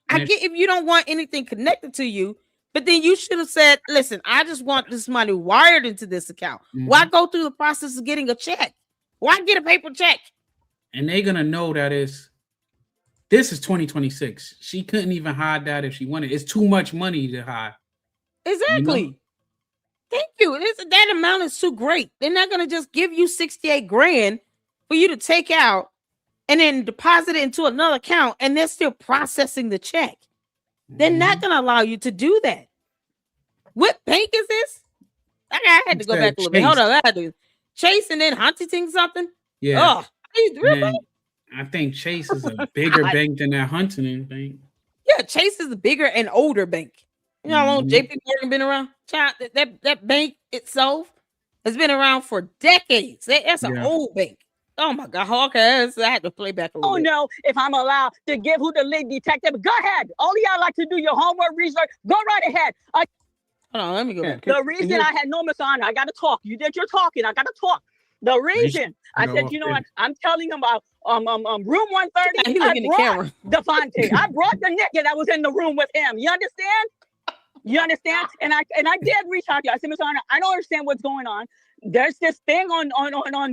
I get if you don't want anything connected to you, but then you should have said, listen, I just want this money wired into this account. Why go through the process of getting a check? Why get a paper check? And they're going to know that this is 2026. She couldn't even hide that if she wanted. It's too much money to hide. Exactly. You know? Thank you. That amount is too great. They're not going to just give you 68 grand for you to take out and then deposit it into another account, and they're still processing the check. They're not going to allow you to do that. What bank is this? I had to go back a little bit. Hold on. I had to Chase and then Huntington something. Yeah. Really? I think Chase is a bigger bank than that Huntington bank. Yeah, Chase is a bigger and older bank. You know how long JP Morgan been around? Child, that bank itself has been around for decades. That's an old bank. Oh my God. Okay, I had to play back a little bit. No, if I'm allowed to give who the lead detective, go ahead. All y'all like to do your homework research, go right ahead. Hold on, let me go back. The reason I had no Miss Honor, I got to talk. You did your talking. I got to talk. The reason I said, you know what, I'm telling him about room 130. I brought Devontae. I brought the nigga that was in the room with him. You understand? You understand? And I did reach out to you. I said, Miss Honor, I don't understand what's going on. There's this thing on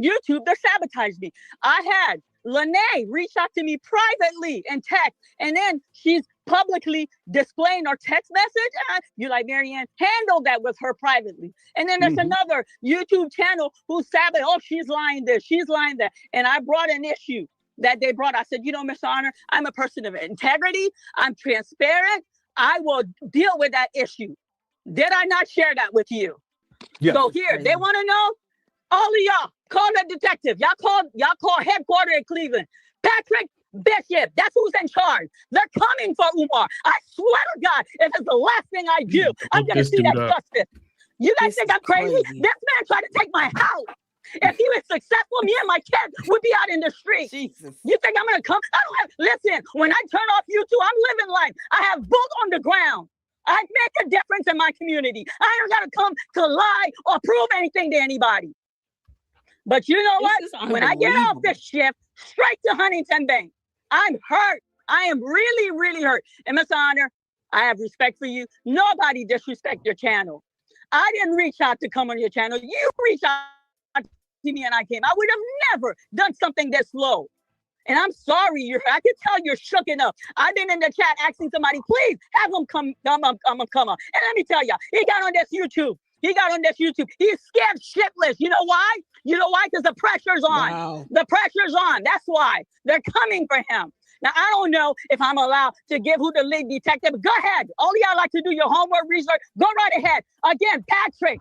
YouTube that sabotaged me. I had Lene reach out to me privately and text, and then she's publicly displaying our text message. You're like, Marianne, handle that with her privately. And then there's another YouTube channel who sabotaged. Oh, she's lying this, she's lying that. And I brought an issue that they brought. I said, you know, Miss Honor, I'm a person of integrity. I'm transparent. I will deal with that issue. Did I not share that with you? Yes. So here, they want to know, all of y'all, call the detective. Y'all call headquarters in Cleveland. Patrick Bishop, that's who's in charge. They're coming for Umar. I swear to God, if it's the last thing I do, I'm going to see that justice. You guys think I'm crazy? This man tried to take my house. If he was successful, me and my kids would be out in the street. Jesus. You think I'm going to come? I don't have, listen, when I turn off YouTube, I'm living life. I have boots on the ground. I make a difference in my community. I ain't got to come to lie or prove anything to anybody. But you know what? When I get off this shift, straight to Huntington Bank, I'm hurt. I am really, really hurt. And Miss Honor, I have respect for you. Nobody disrespect your channel. I didn't reach out to come on your channel. You reached out to me and I came. I would have never done something this low. And I'm sorry, I can tell you're shooken up. I've been in the chat asking somebody, please have him come up. And let me tell you, he got on this YouTube. He's scared shitless. You know why? Because the pressure's on. Wow. The pressure's on. That's why. They're coming for him. Now, I don't know if I'm allowed to give who the lead detective. Go ahead. All y'all like to do your homework research. Go right ahead. Again, Patrick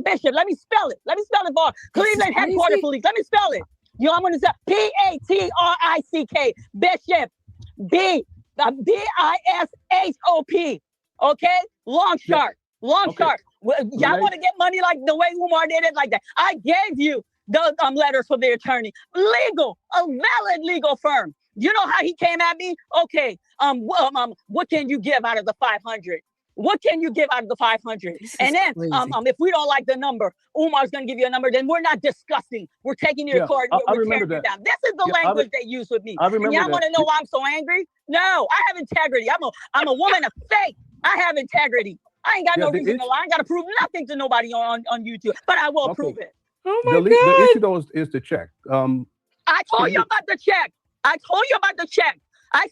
Bishop. Let me spell it for Cleveland Headquarters Police. Let me spell it. I'm going to say Patrick Bishop. Bishop. Okay? Long shark. Y'all want to get money like the way Umar did it like that. I gave you the letters for the attorney. A valid legal firm. You know how he came at me? Okay, what can you give out of the 500? What can you give out of the 500? And then if we don't like the number, Umar's going to give you a number, then we're not discussing. We're taking you to court. We're tearing you down. This is the language they use with me. And y'all want to know why I'm so angry? No, I have integrity. I'm a woman of faith. I have integrity. I ain't got no reason to lie. I ain't got to prove nothing to nobody on YouTube, but I will prove it. Oh my God. The issue though is the check. I told you about the check. I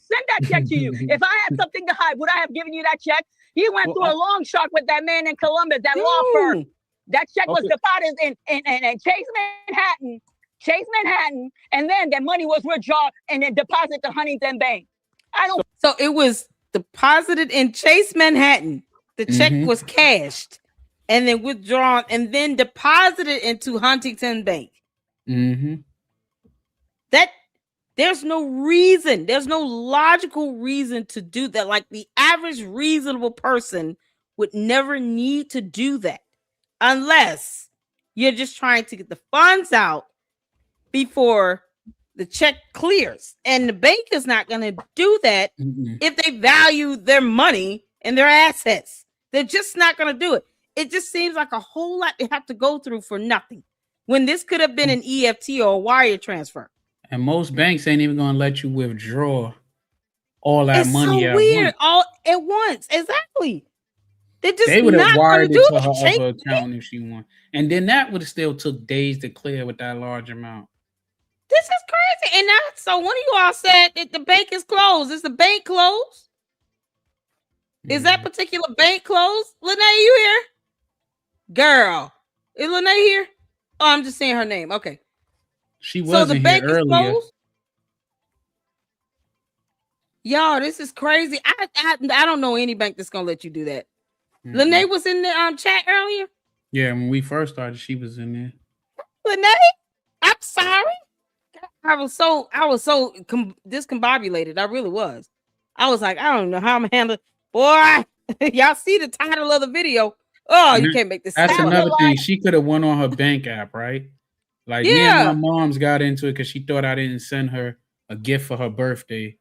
sent that check to you. If I had something to hide, would I have given you that check? He went through a long shot with that man in Columbus, that law firm. That check was deposited in Chase Manhattan, and then that money was withdrawn and then deposited to Huntington Bank. So it was deposited in Chase Manhattan. The check was cashed and then withdrawn and then deposited into Huntington Bank. There's no reason. There's no logical reason to do that. Like the average reasonable person would never need to do that unless you're just trying to get the funds out before the check clears. And the bank is not going to do that if they value their money and their assets. They're just not going to do it. It just seems like a whole lot they have to go through for nothing when this could have been an EFT or a wire transfer. And most banks ain't even going to let you withdraw all that money so weird. All at once. Exactly. They would have wired it to her it. other account if she wanted. And then that would have still took days to clear with that large amount. This is crazy. And now, so one of you all said that the bank is closed. Is the bank closed? Is that particular bank closed? Lene, you here? Girl. Is Lene here? Oh, I'm just saying her name. Okay. She wasn't here earlier. Y'all, this is crazy. I don't know any bank that's gonna let you do that. Lene was in the chat earlier. Yeah, when we first started, she was in there. Lene, I'm sorry. I was so discombobulated. I really was. I was like, I don't know how I'm handling. Boy, y'all see the title of the video. Oh, you can't make this. That's another thing. She could have went on her bank app, right? Like me and my mom's got into it because she thought I didn't send her a gift for her birthday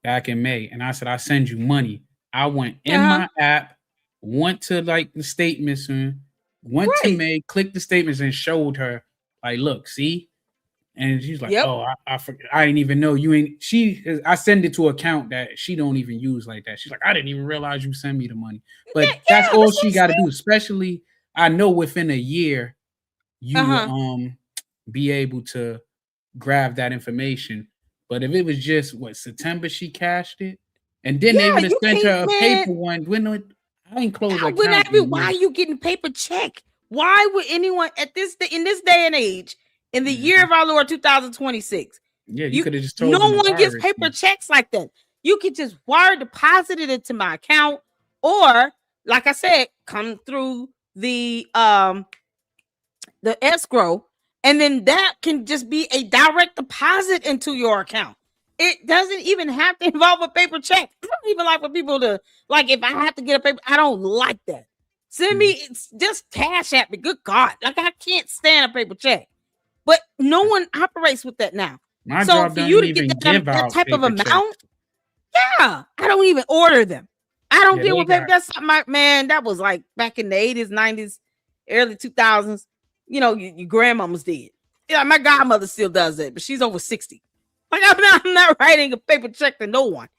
back in May. And I said, I send you money. I went in my app, went to like the statements and went to May, clicked the statements and showed her, like, look, see? And she's like, oh, I forget. I didn't even know you ain't. I send it to an account that she don't even use like that. She's like, I didn't even realize you send me the money. But that's all she got to do. Especially, I know within a year, you will be able to grab that information. But if it was just September, she cashed it, and then they would have sent her a paper one. I ain't closed that account. Why are you getting paper check? Why would anyone in this day and age? In the year of our Lord 2026. Yeah, you could have just told no one gets paper checks like that. You could just wire deposit it into my account, or like I said, come through the escrow, and then that can just be a direct deposit into your account. It doesn't even have to involve a paper check. I don't even like for people to like if I have to get a paper, I don't like that. Send me it's just cash at me. Good God. Like I can't stand a paper check. But no one operates with that now. So for you to get that type of amount, I don't even order them. I don't deal with paper. That's man. That was like back in the 80s, 90s, early 2000s. You know, your grandmama's did. Yeah, my godmother still does it, but she's over 60. Like I'm not writing a paper check to no one.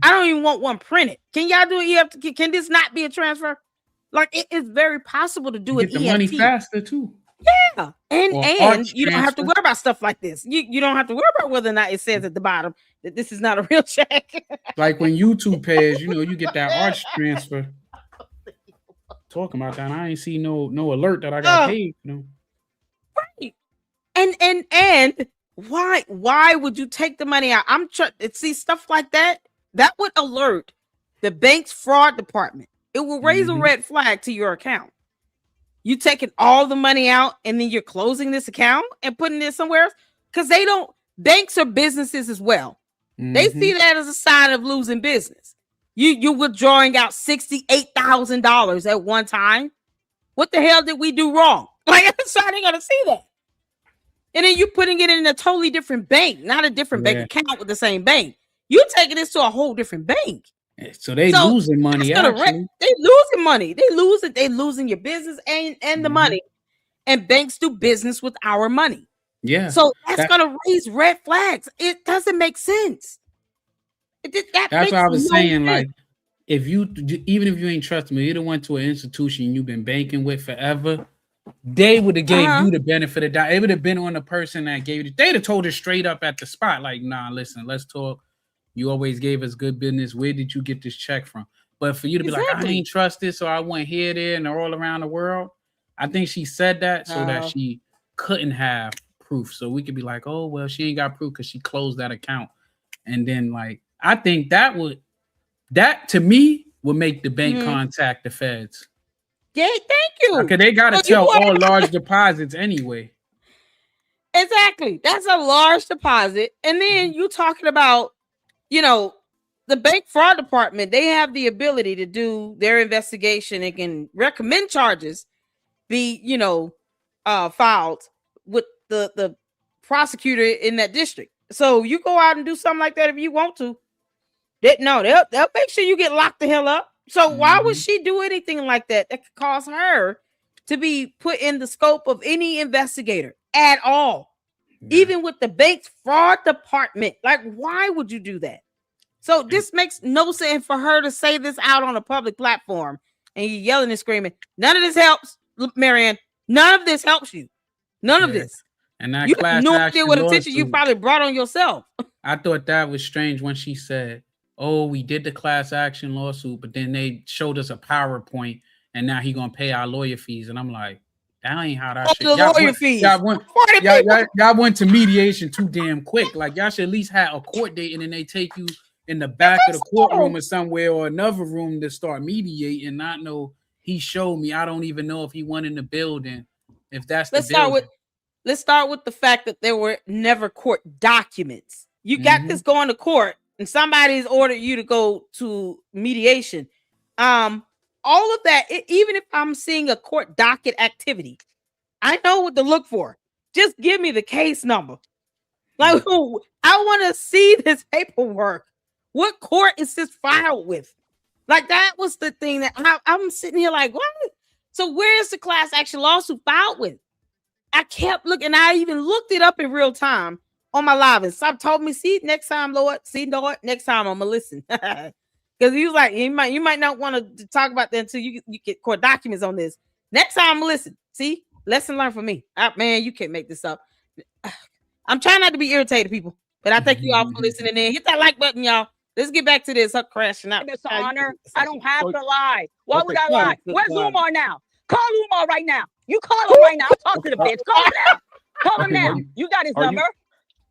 I don't even want one printed. Can y'all do it? Can this not be a transfer? Like it is very possible to do it. Get the money faster too. Yeah, and you don't have to worry about stuff like this. You don't have to worry about whether or not it says at the bottom that this is not a real check. Like when YouTube pays, you get that arch transfer. Talking about that, I ain't see no alert that I got paid. Right, and why would you take the money out? I'm trying to see stuff like that. That would alert the bank's fraud department. It will raise a red flag to your account. You taking all the money out and then you're closing this account and putting it somewhere else because banks are businesses as well. They see that as a sign of losing business. You withdrawing out $68,000 at one time. What the hell did we do wrong? Like I'm sorry, they're gonna see that. And then you're putting it in a totally different bank, not a different bank account with the same bank. You're taking this to a whole different bank. So they losing money. They losing money. They losing your business and the money. And banks do business with our money. Yeah. So that's gonna raise red flags. It doesn't make sense. That's what I was saying. Sense. Like, even if you ain't trust me, you done went to an institution you've been banking with forever. They would have gave you the benefit of that. It would have been on the person that gave it. They'd have told her straight up at the spot, like, nah, listen, let's talk. You always gave us good business. Where did you get this check from? But for you to be like, I ain't trust this, so I went here, there, and all around the world. I think she said that so that she couldn't have proof. So we could be like, oh, well, she ain't got proof because she closed that account. And then, like, I think that to me would make the bank contact the feds. Yeah, thank you. Okay, they got to tell all large deposits anyway. Exactly. That's a large deposit. And then you talking about, the bank fraud department, they have the ability to do their investigation and can recommend charges be, filed with the prosecutor in that district. So you go out and do something like that if you want to. They'll make sure you get locked the hell up. So why would she do anything like that that could cause her to be put in the scope of any investigator at all? Yeah. Even with the bank's fraud department. Like, why would you do that? So this makes no sense for her to say this out on a public platform and you yelling and screaming. None of this helps, Marianne. None of this helps you. None of this. And that you class have no idea what attention you probably brought on yourself. I thought that was strange when she said, "Oh, we did the class action lawsuit, but then they showed us a PowerPoint, and now he gonna pay our lawyer fees." And I'm like, that ain't how that shit. Y'all went to mediation too damn quick. Like y'all should at least have a court date, and then they take you in the back of the courtroom or somewhere or another room to start mediating. Not know he showed me. I don't even know if he went in the building. If that's the building. Let's start with the fact that there were never court documents. You got this going to court, and somebody's ordered you to go to mediation. All of that, even if I'm seeing a court docket activity, I know what to look for. Just give me the case number. Like, I want to see this paperwork. What court is this filed with? Like, that was the thing that I'm sitting here like, what? So where's the class action lawsuit filed with? I kept looking. I even looked it up in real time on my live, and Sub told me, "See, next time, Lord. See, Lord, next time I'm gonna listen." Because he was like, "You might not want to talk about that until you get court documents on this. Next time, I'm gonna listen. See, lesson learned from me. Man, you can't make this up. I'm trying not to be irritated, people, but I thank you all for listening in. Hit that like button, y'all. Let's get back to this. Her crashing out. Mr. Honor, I don't have to lie. Why would I lie? Where's Umar now? Call Umar right now. You call him right now. I'll talk to the bitch. Call him now. Call him now. You got his number.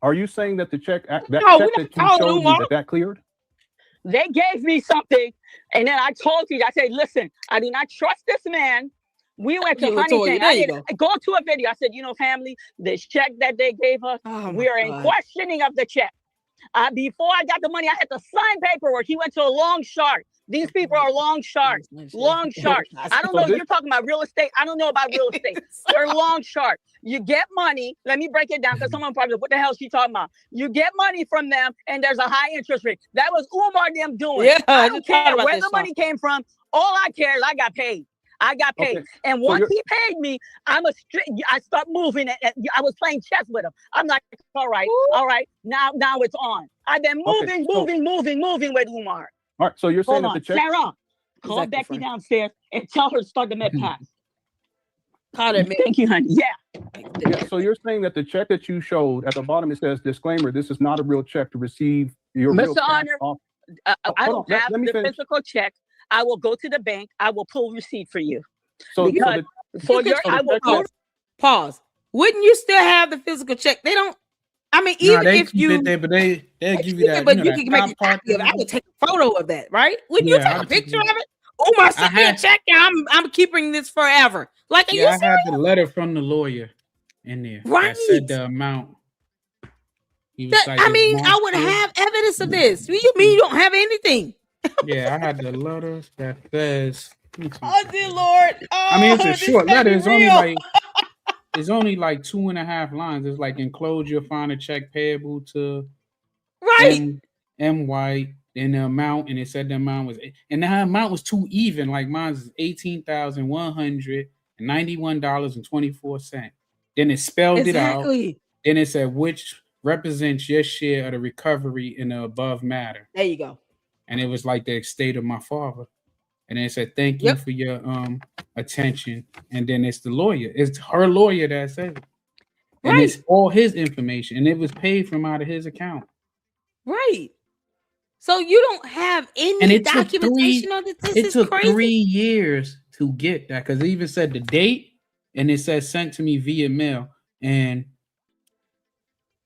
Are you saying that the check that you showed me that cleared? They gave me something, and then I told you. I said, "Listen, I do not trust this man." We went to Huntington. I go to a video. I said, family, this check that they gave us, we are in questioning of the check. Before I got the money, I had to sign paperwork. He went to a long shark. These people are long sharks. Long sharks. I don't know if you're talking about real estate. I don't know about real estate. They're long sharks. You get money. Let me break it down because someone probably, what the hell is she talking about? You get money from them and there's a high interest rate. That was Umar them doing. Yeah, I don't care where the money came from. All I care is I got paid. I got paid. Okay. And once he paid me, I start moving. I was playing chess with him. I'm like, all right. Now it's on. I've been moving with Umar. All right, so you're saying that the check... Sarah, call Becky downstairs and tell her to start the med pass. Call her. Thank you, honey. Yeah, so you're saying that the check that you showed, at the bottom it says, disclaimer, this is not a real check to receive your Mr. Honor, I don't have the physical check. I will go to the bank. I will pull receipt for you. So, pause. Wouldn't you still have the physical check? They don't. I mean, even if you, they'll give you that. But you can make a copy of it. I would take a photo of that, right? Wouldn't you take a picture of it? Umar sent me a check. I'm keeping this forever. Like, are you serious? I had the letter from the lawyer in there. Right. That said the amount. I would have evidence of this. You mean you don't have anything? Yeah, I had the letter that says. Oh dear Lord! I mean, it's a short letter. It's only like 2.5 lines. It's like enclosed. You'll find a check payable to M White and the amount, and it said the amount was, and the amount was too even. Like mine's $18,191.24. Then it spelled it out. Then it said which represents your share of the recovery in the above matter. There you go. And it was like the estate of my father. And then it said, thank you for your attention. And then it's the lawyer. It's her lawyer that said it. And it's all his information. And it was paid from out of his account. Right. So you don't have any documentation on this? It took 3 years to get that. Because it even said the date. And it said sent to me via mail. And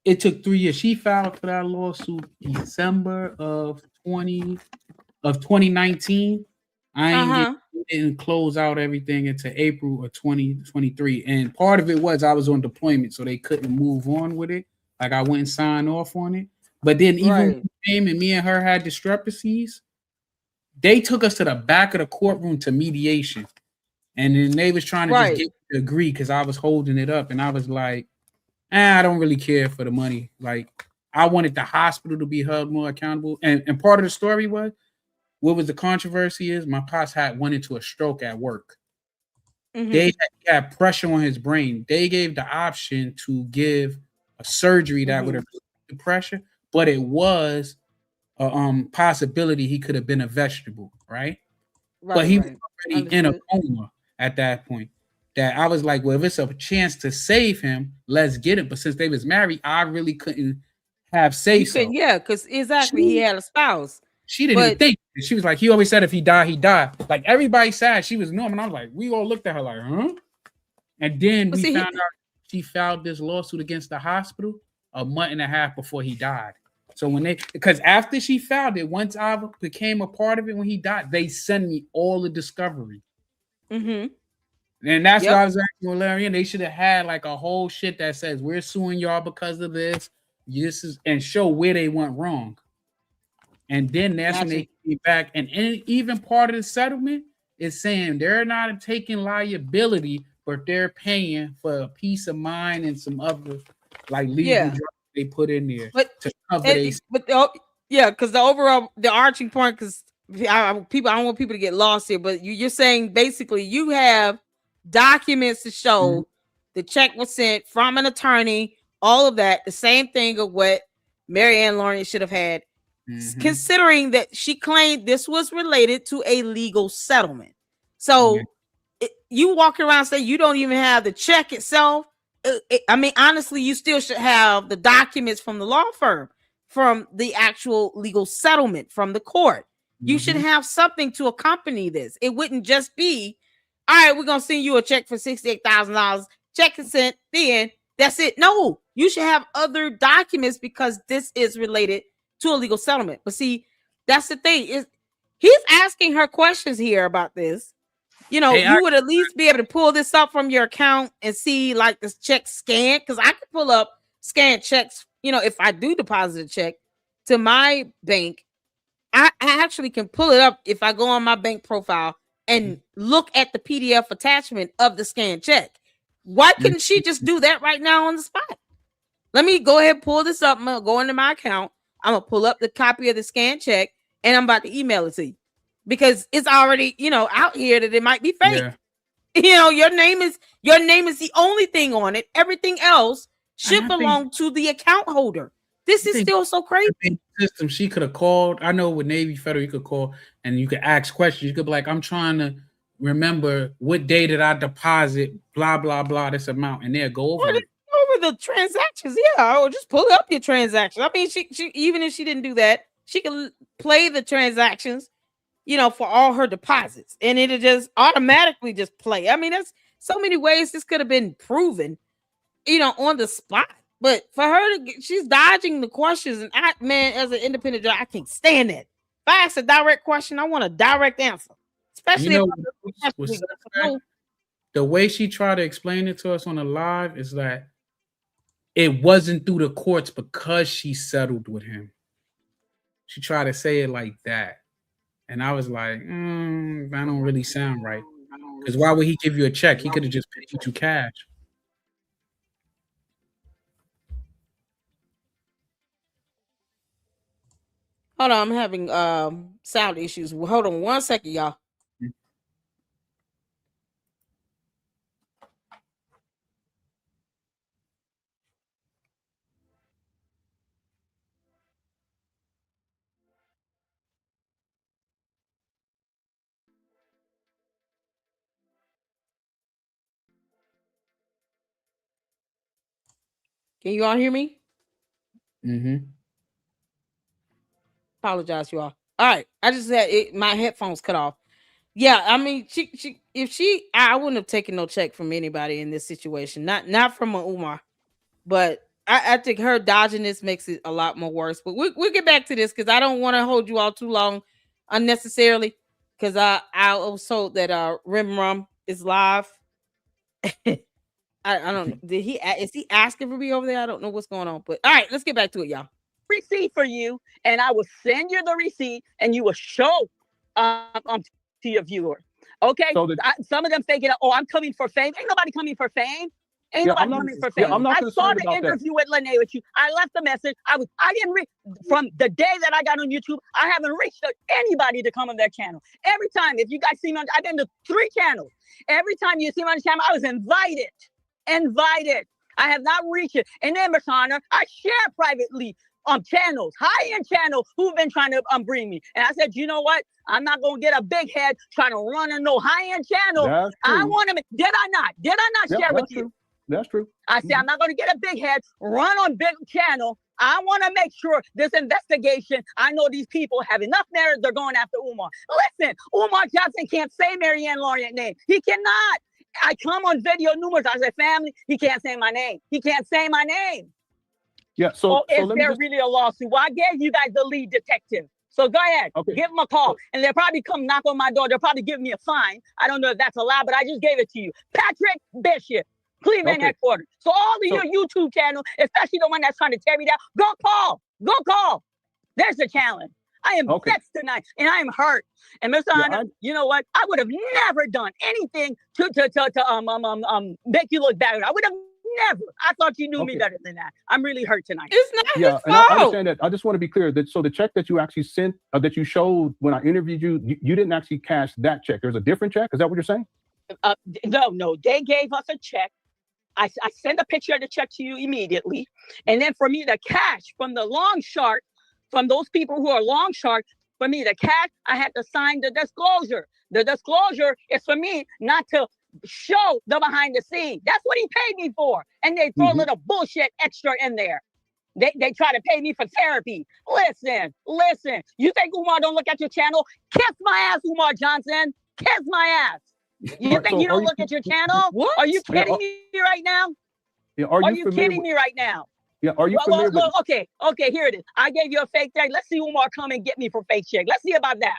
it took 3 years. She filed for that lawsuit December of 2019. I didn't close out everything until April of 2023. And part of it was I was on deployment, so they couldn't move on with it. Like I wouldn't sign off on it. But then even when it came and me and her had discrepancies, they took us to the back of the courtroom to mediation. And then they was trying to just get me to agree because I was holding it up. And I was like, I don't really care for the money. Like, I wanted the hospital to be held more accountable. And part of the story was, what was the controversy is my pops went into a stroke at work. They had pressure on his brain. They gave the option to give a surgery that would have the pressure, but it was a possibility he could have been a vegetable, right? But he was already in a coma at that point. That I was like, well, if it's a chance to save him, let's get it. But since they was married, I really couldn't have say so. Yeah, because he had a spouse. She didn't even think. She was like, he always said if he died, he died. Like everybody said she was normal. And I was like, we all looked at her like, huh? And then we found out she filed this lawsuit against the hospital a month and a half before he died. So because after she filed it, once I became a part of it when he died, they sent me all the discovery. And that's why I was asking Larry, and they should have had like a whole shit that says we're suing y'all because of this. And show where they went wrong. And then that's when they came back. And even part of the settlement is saying they're not taking liability, but they're paying for a peace of mind and some other like legal drugs they put in there to cover because the arching point, because I don't want people to get lost here, but you're saying basically you have documents to show the check was sent from an attorney, all of that, the same thing of what Mary Ann Lawrence should have had. Considering that she claimed this was related to a legal settlement. So you walk around saying you don't even have the check itself. I mean, honestly, you still should have the documents from the law firm, from the actual legal settlement from the court. You should have something to accompany this. It wouldn't just be, all right, we're going to send you a check for $68,000. Check is sent, then that's it. No, you should have other documents because this is related to a legal settlement. But see, that's the thing, is he's asking her questions here about this. You know, you would at least be able to pull this up from your account and see like this check scan, because I could pull up scanned checks. You know, if I do deposit a check to my bank, I actually can pull it up if I go on my bank profile and look at the PDF attachment of the scanned check. Why couldn't she just do that right now on the spot? Let me go ahead and pull this up. I'm gonna go into my account. I'm gonna pull up the copy of the scanned check and I'm about to email it to you, because it's already, out here that it might be fake. Your name is the only thing on it. Everything else should belong to the account holder. This is still so crazy. System, she could have called. I know with Navy Federal, you could call and you could ask questions. You could be like, I'm trying to remember what day did I deposit blah blah blah this amount, and they'll go over it. Over the transactions, or just pull up your transactions. I mean, she even if she didn't do that, she can play the transactions, for all her deposits, and it'll just automatically just play. I mean, there's so many ways this could have been proven, on the spot. But for her she's dodging the questions, and as an independent judge, I can't stand that. If I ask a direct question, I want a direct answer, especially the way she tried to explain it to us on the live is that it wasn't through the courts because she settled with him. She tried to say it like that. And I was like, that don't really sound right. Because why would he give you a check? He could have just paid you cash. Hold on, I'm having sound issues. Hold on 1 second, y'all. Can you all hear me? Apologize, you all. All right, I just had my headphones cut off. Yeah, I mean, I wouldn't have taken no check from anybody in this situation. Not from a Umar, but I think her dodging this makes it a lot more worse. But we'll get back to this because I don't want to hold you all too long unnecessarily. because I was told that Rim Rum is live. I don't know. Is he asking for me over there? I don't know what's going on. But all right, let's get back to it, y'all. Receipt for you, and I will send you the receipt, and you will show to your viewer. Okay. So some of them thinking, "Oh, I'm coming for fame." Ain't nobody coming for fame. Ain't nobody coming for fame. I saw the interview with Lene with you. I left the message. I didn't read from the day that I got on YouTube. I haven't reached anybody to come on that channel. Every time, if you guys see me, I've been to 3 channels. Every time you see me on the channel, I was invited. I have not reached it. And then, Masana, I share privately channels, high-end channels who've been trying to bring me. And I said, you know what? I'm not going to get a big head trying to run on no high-end channel. I want to. Did I not share with you? That's true. I said, I'm not going to get a big head, run on big channel. I want to make sure this investigation, I know these people have enough merit. They're going after Umar. Listen, Umar Johnson can't say Marianne Lawrence name. He cannot. I come on video numerous. I say, family, he can't say my name. He can't say my name. Yeah. So is there really a lawsuit? Well, I gave you guys the lead detective. So go ahead, give them a call. And they'll probably come knock on my door. They'll probably give me a fine. I don't know if that's allowed, but I just gave it to you. Patrick Bishop, Cleveland headquarters. So all of your YouTube channel, especially the one that's trying to tear me down, go call. There's the challenge. I am vexed tonight, and I am hurt. And Mr. Honor, you know what? I would have never done anything to make you look bad. I would have never. I thought you knew me better than that. I'm really hurt tonight. It's not his fault. And I understand that. I just want to be clear that so the check that you actually sent, that you showed when I interviewed you, you didn't actually cash that check. There's a different check. Is that what you're saying? No. They gave us a check. I sent a picture of the check to you immediately, and then for me to cash from the long shark, from those people who are long shark, for me to cash, I had to sign the disclosure. The disclosure is for me not to show the behind the scenes. That's what he paid me for. And they throw a little bullshit extra in there. They try to pay me for therapy. Listen. You think Umar don't look at your channel? Kiss my ass, Umar Johnson. Kiss my ass. You think you don't look at your channel? What? Are you kidding me right now? Yeah, are you kidding me right now? Yeah, are you familiar with... Okay, here it is. I gave you a fake check. Let's see Umar come and get me for fake check. Let's see about that.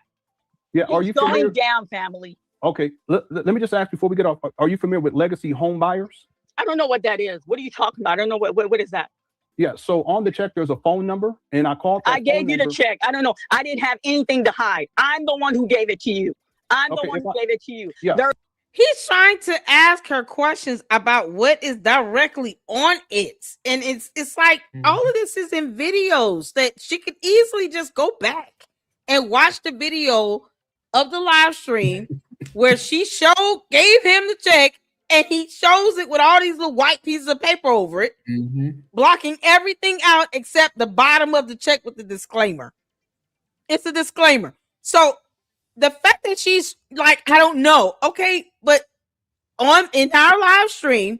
Yeah, are you familiar? Going down, family. Okay, let me just ask before we get off. Are you familiar with legacy home buyers? I don't know what that is. What are you talking about? I don't know what is that. Yeah, so on the check, there's a phone number, and I called. I gave you the check. I don't know. I didn't have anything to hide. I'm the one who gave it to you. Yeah. He's trying to ask her questions about what is directly on it. And it's like all of this is in videos that she could easily just go back and watch the video of the live stream where she gave him the check, and he shows it with all these little white pieces of paper over it, blocking everything out except the bottom of the check with the disclaimer. It's a disclaimer. So the fact that she's like, I don't know. Okay, but in our live stream,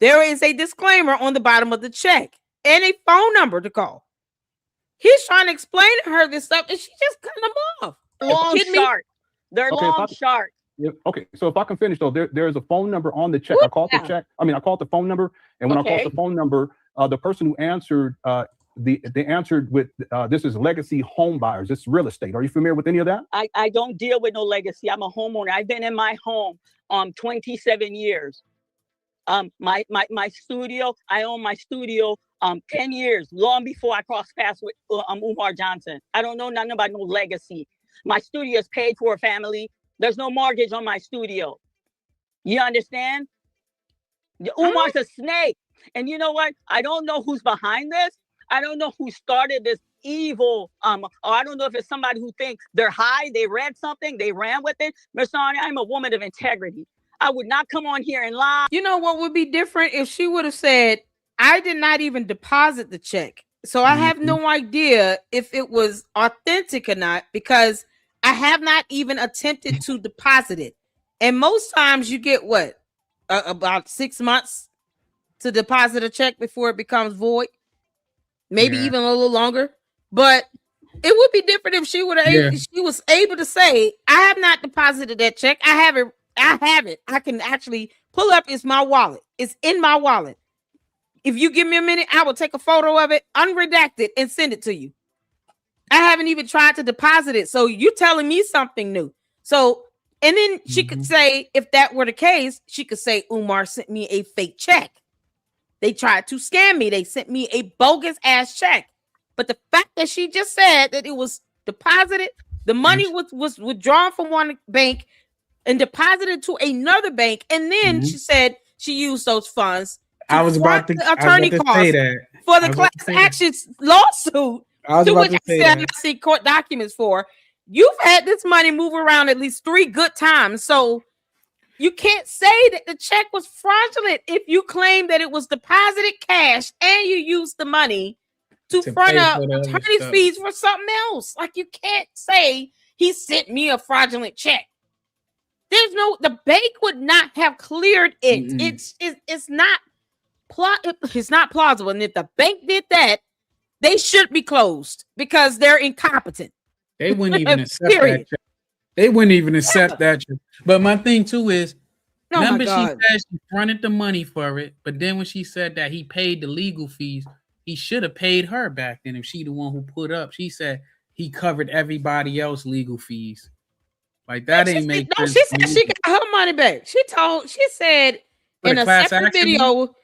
there is a disclaimer on the bottom of the check and a phone number to call. He's trying to explain to her this stuff, and she just cut him off. Long shark. They're long shark. Yeah, okay, so if I can finish though, there is a phone number on the check. I called the phone number, and when I called the phone number, the person who answered, they answered with, this is legacy home buyers. It's real estate. Are you familiar with any of that? I don't deal with no legacy. I'm a homeowner. I've been in my home 27 years. My studio, I own my studio 10 years, long before I crossed paths with Umar Johnson. I don't know nothing about no legacy. My studio is paid for, family. There's no mortgage on my studio. You understand? Umar's a snake. And you know what? I don't know who's behind this. I don't know who started this evil. Or I don't know if it's somebody who thinks they're high, they read something, they ran with it. Masani, I'm a woman of integrity. I would not come on here and lie. You know what would be different if she would have said, I did not even deposit the check. So I have no idea if it was authentic or not, because I have not even attempted to deposit it. And most times you get what? About 6 months to deposit a check before it becomes void. Maybe even a little longer. But it would be different if she would have she was able to say, I have not deposited that check. I have it. I can actually pull up. It's my wallet. It's in my wallet. If you give me a minute, I will take a photo of it, unredacted, and send it to you. I haven't even tried to deposit it. So you're telling me something new. So, and then she could say, if that were the case, she could say, Umar sent me a fake check. They tried to scam me. They sent me a bogus ass check. But the fact that she just said that it was deposited, the money was withdrawn from one bank and deposited to another bank, and then she said she used those funds to I was about to attorney costs for the class action lawsuit, to which I said I'm not seeing court documents for. You've had this money move around at least 3 good times, so you can't say that the check was fraudulent if you claim that it was deposited cash and you used the money to front up attorney's fees for something else. Like, you can't say he sent me a fraudulent check. There's no, the bank would not have cleared it. It's not plausible. And if the bank did that, they should be closed because they're incompetent. They wouldn't even accept that check. They wouldn't even accept that check. But my thing too is, remember she said she fronted the money for it, but then when she said that he paid the legal fees, he should have paid her back then if she the one who put up. She said he covered everybody else legal fees. Like, that ain't make sense. She said she got her money back. She said in a separate video,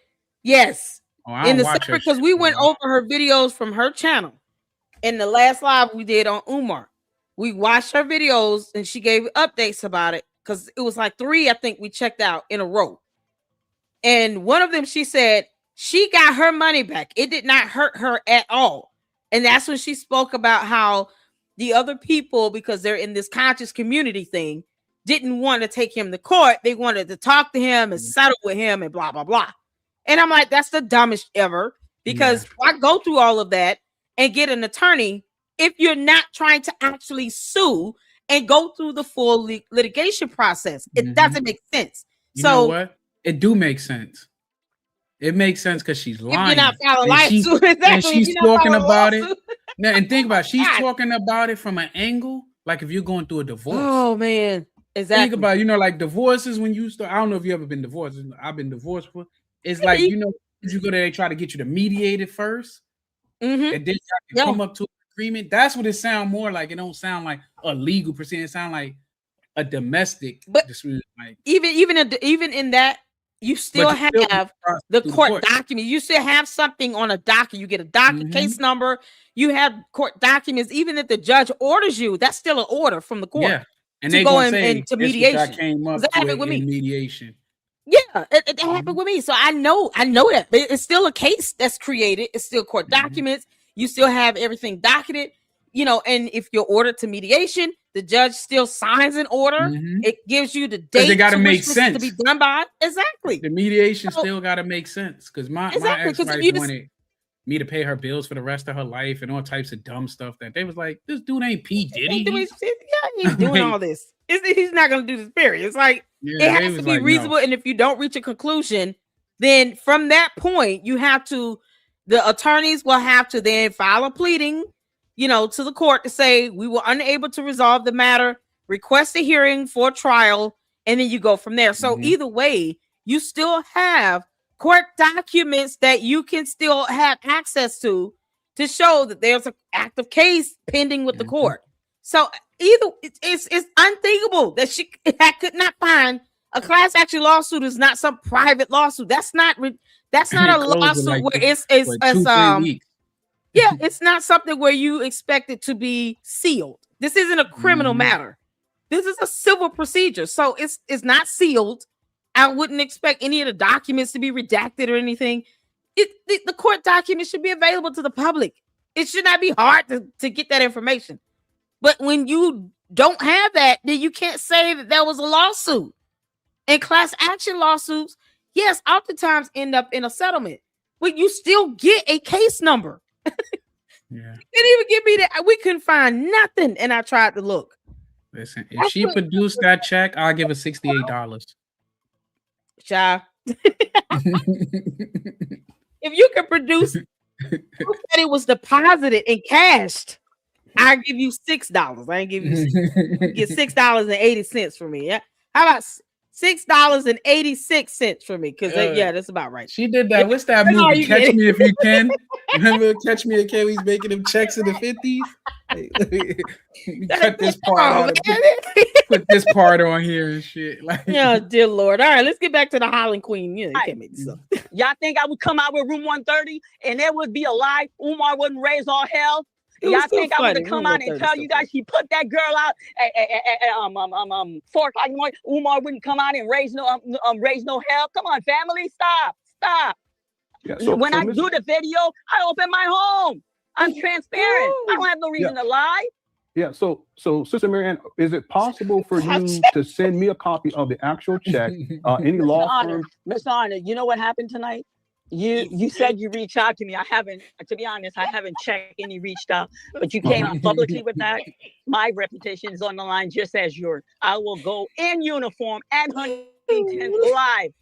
yes. In the separate, because we went over her videos from her channel in the last live we did on Umar. We watched her videos and she gave updates about it because it was like 3, I think we checked out in a row. And one of them, she said she got her money back. It did not hurt her at all. And that's when she spoke about how the other people, because they're in this conscious community thing, didn't want to take him to court. They wanted to talk to him and settle with him and blah, blah, blah. And I'm like, that's the dumbest ever, because why go through all of that and get an attorney if you're not trying to actually sue and go through the full litigation process? It doesn't make sense. You know what? It do make sense. It makes sense because she's lying. If you're not filing lawsuit, and she's talking about it. Now, and think about it, she's talking about it from an angle like if you're going through a divorce. Oh man, exactly. Think about, like divorces when you start. I don't know if you ever been divorced. I've been divorced before. It's like, you go there, they try to get you to mediate it first, and then you have to come up to an agreement. That's what it sounds more like. It don't sound like a legal proceeding. It sounds like a domestic dispute. Like, even in that, you still have the court document. You still have something on a docket. You get a docket case number. You have court documents. Even if the judge orders you, that's still an order from the court. Yeah, and to they go into mediation. That came up that happened with me. Mediation. Yeah, it happened with me. So I know that. But it's still a case that's created. It's still court documents. You still have everything docketed. And if you're ordered to mediation, the judge still signs an order. It gives you the date. They got to make sense to be done by. Exactly. The mediation still got to make sense, because my ex-wife wanted me to pay her bills for the rest of her life and all types of dumb stuff that they was like, this dude ain't P. Diddy. He's doing all this. He's not going to do this, period. It's like, it has to be reasonable. No. And if you don't reach a conclusion, then from that point, the attorneys will have to then file a pleading, to the court to say, we were unable to resolve the matter, request a hearing for trial, and then you go from there. So either way, you still have court documents that you can still have access to show that there's an active case pending with the court. So it's unthinkable that she could not find a class action lawsuit is not some private lawsuit. That's not a lawsuit where it's it's not something where you expect it to be sealed. This isn't a criminal matter. This is a civil procedure. So it's not sealed. I wouldn't expect any of the documents to be redacted or anything. The court documents should be available to the public. It should not be hard to get that information. But when you don't have that, then you can't say that there was a lawsuit. And class action lawsuits, yes, oftentimes end up in a settlement, but you still get a case number. Yeah. They didn't even give me that. We couldn't find nothing, and I tried to look. Listen, if she produced that check, I'll give her $68. Shy. If you can produce that it was deposited and cashed, I give you $6. I ain't give you get $6.80 for me. Yeah. How about $6.86 for me. Because yeah, that's about right. She did that. What's that movie? Catch Me If You Can. Remember Catch Me If You Can? He's making them checks in the 50s. Cut this part out. Put this part on here and shit. Like, yeah, dear Lord. All right, let's get back to the Holland Queen. Yeah, you can't make this up. Y'all think I would come out with room 130 and there would be a lie? Umar wouldn't raise all hell. Y'all think I would come out and tell you guys he put that girl out at 4 o'clock in the morning? Umar wouldn't come out and raise no hell. Come on, family, stop. Yeah, when I do the video, I open my home. I'm transparent. I don't have no reason to lie. Yeah, so Sister Marianne, is it possible for you to send me a copy of the actual check? Any law firm? Mr. Honor, you know what happened tonight? You said you reached out to me. I haven't, to be honest, I haven't checked any reached out, but you came out publicly with that. My reputation is on the line just as yours. I will go in uniform at Huntington live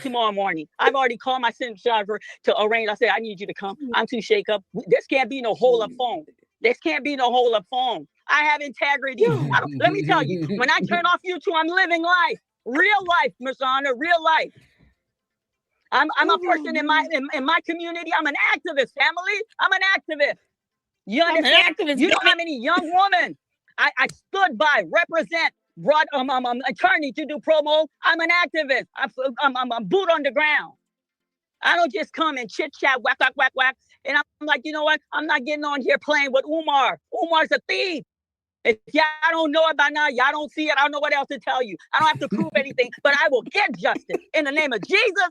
tomorrow morning. I've already called my cinematographer to arrange. I said, I need you to come. I'm too shake up. This can't be no hold up phone. I have integrity. Let me tell you, when I turn off YouTube, I'm living life. Real life, Mr. Honor, real life. I'm a person in my community. I'm an activist, family. I'm an activist. You understand? You know how many young women I stood by, represent, brought attorney to do promo. I'm an activist. I'm boot on the ground. I don't just come and chit chat, whack. And I'm like, you know what? I'm not getting on here playing with Umar. Umar's a thief. If y'all don't know it by now, y'all don't see it. I don't know what else to tell you. I don't have to prove anything, but I will get justice in the name of Jesus.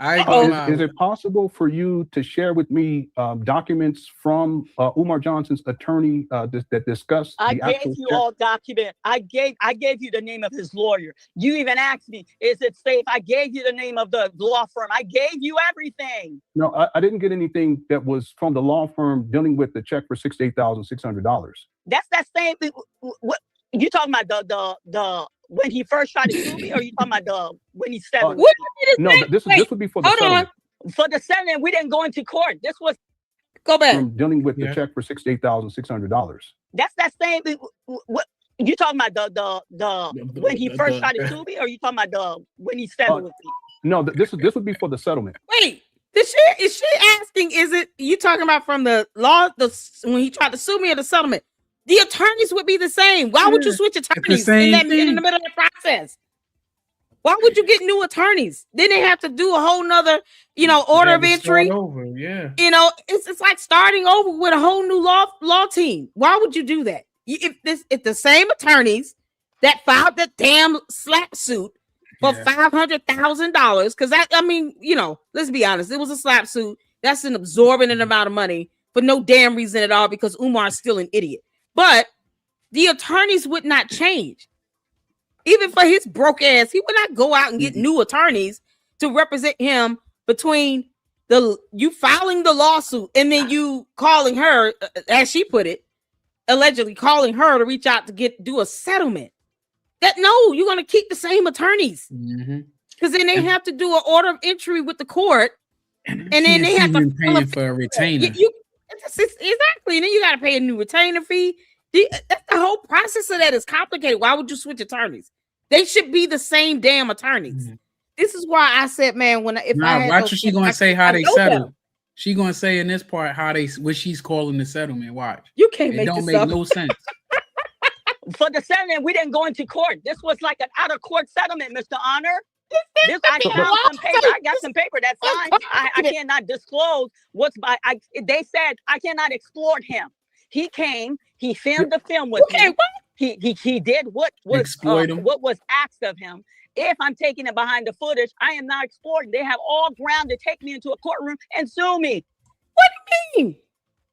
Is it possible for you to share with me documents from Umar Johnson's attorney that discuss the actual check? I gave you all documents. I gave you the name of his lawyer. You even asked me, is it safe? I gave you the name of the law firm. I gave you everything. No, I didn't get anything that was from the law firm dealing with the check for $68,600. That's that same thing. What you talking about? The when he first tried to sue me, or you talking about when he settled? No, this would be for the settlement. For the settlement, we didn't go into court. This was go back. From dealing with the check for $68,600. That's that same. What you talking about? The when he first tried to sue me, or you talking about when he settled with me? No, this would be for the settlement. Wait, is she asking? Is it you talking about from the law? When he tried to sue me or the settlement? The attorneys would be the same. Why would you switch attorneys in the middle of the process? Why would you get new attorneys? Then they have to do a whole nother, order of entry. Over, yeah. It's like starting over with a whole new law team. Why would you do that? If the same attorneys that filed that damn slap suit for $500,000, because let's be honest, it was a slap suit. That's an absorbent amount of money for no damn reason at all because Umar's still an idiot. But the attorneys would not change. Even for his broke ass, he would not go out and get new attorneys to represent him between you filing the lawsuit and then you calling her, as she put it, allegedly calling her to reach out to do a settlement. You're going to keep the same attorneys. Because then they have to do an order of entry with the court. And then they have to pay for a retainer. Exactly. And then you got to pay a new retainer fee. That's the whole process of that is complicated. Why would you switch attorneys? They should be the same damn attorneys. This is why I said, man, watch what she gonna say how they settle. She gonna say in this part what she's calling the settlement. Watch. You can't make don't make no sense. For the settlement, we didn't go into court. This was like an out of court settlement, Mr. Honor. I found some paper. I got some paper that's fine. I cannot disclose they said I cannot exploit him. He came, he filmed the film with me. He did what was asked of him. If I'm taking it behind the footage, I am not exploiting. They have all ground to take me into a courtroom and sue me. What do you mean?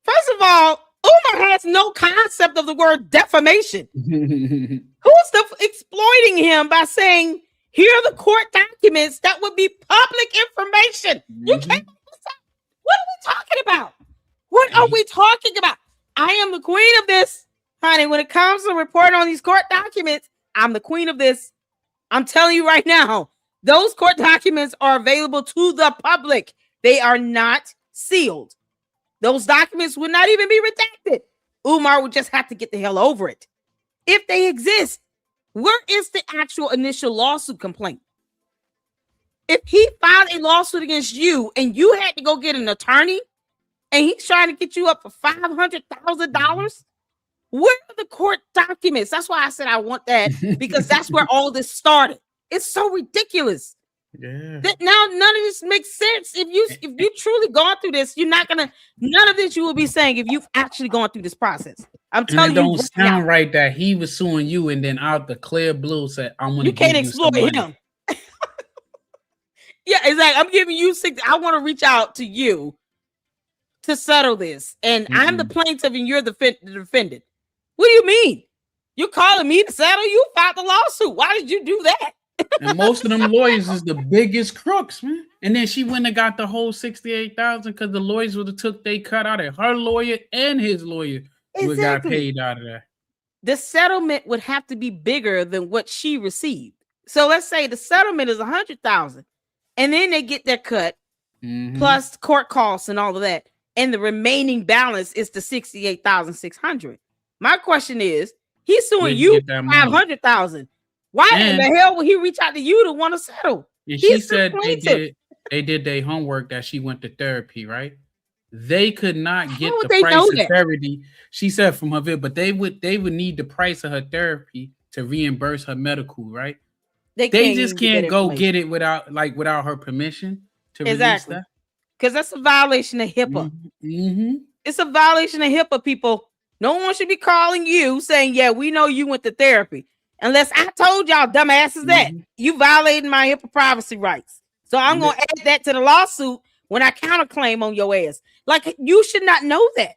First of all, Umar has no concept of the word defamation. Who's exploiting him by saying, here are the court documents that would be public information? You can't. What are we talking about? What are we talking about? I am the queen of this, honey. When it comes to reporting on these court documents, I'm the queen of this. I'm telling you right now, those court documents are available to the public. They are not sealed. Those documents would not even be redacted. Umar would just have to get the hell over it. If they exist, Where is the actual initial lawsuit complaint? If he filed a lawsuit against you and you had to go get an attorney and he's trying to get you up for $500,000, where are the court documents? That's why I said I want that, because that's where all this started. It's so ridiculous. Yeah. That now none of this makes sense. If you truly gone through this, you're not gonna, none of this you will be saying if you've actually gone through this process. I'm telling you, it don't sound right that he was suing you and then out the clear blue said, "I want to." You can't exploit him. Yeah, exactly. I'm giving you I want to reach out to you to settle this, and I'm the plaintiff and you're the defendant. What do you mean? You're calling me to settle? You filed the lawsuit. Why did you do that? And most of them lawyers is the biggest crooks, man. And then she went and got the whole $68,000 because the lawyers would have took they cut out of her lawyer and his lawyer would got paid out of that. The settlement would have to be bigger than what she received. So let's say the settlement is $100,000, and then they get their cut plus court costs and all of that, and the remaining balance is the $68,600. My question is, he's suing you $500,000. Why in the hell would he reach out to you to want to settle? And she said they did their homework, that she went to therapy, right? They could not get the price of therapy. She said from her video, but they would need the price of her therapy to reimburse her medical, right? They just can't go get it without her permission to release that. Because that's a violation of HIPAA. It's a violation of HIPAA, people. No one should be calling you saying, yeah, we know you went to therapy. Unless I told y'all dumbasses that you violated my HIPAA privacy rights. So I'm going to add that to the lawsuit when I counterclaim on your ass. Like, you should not know that.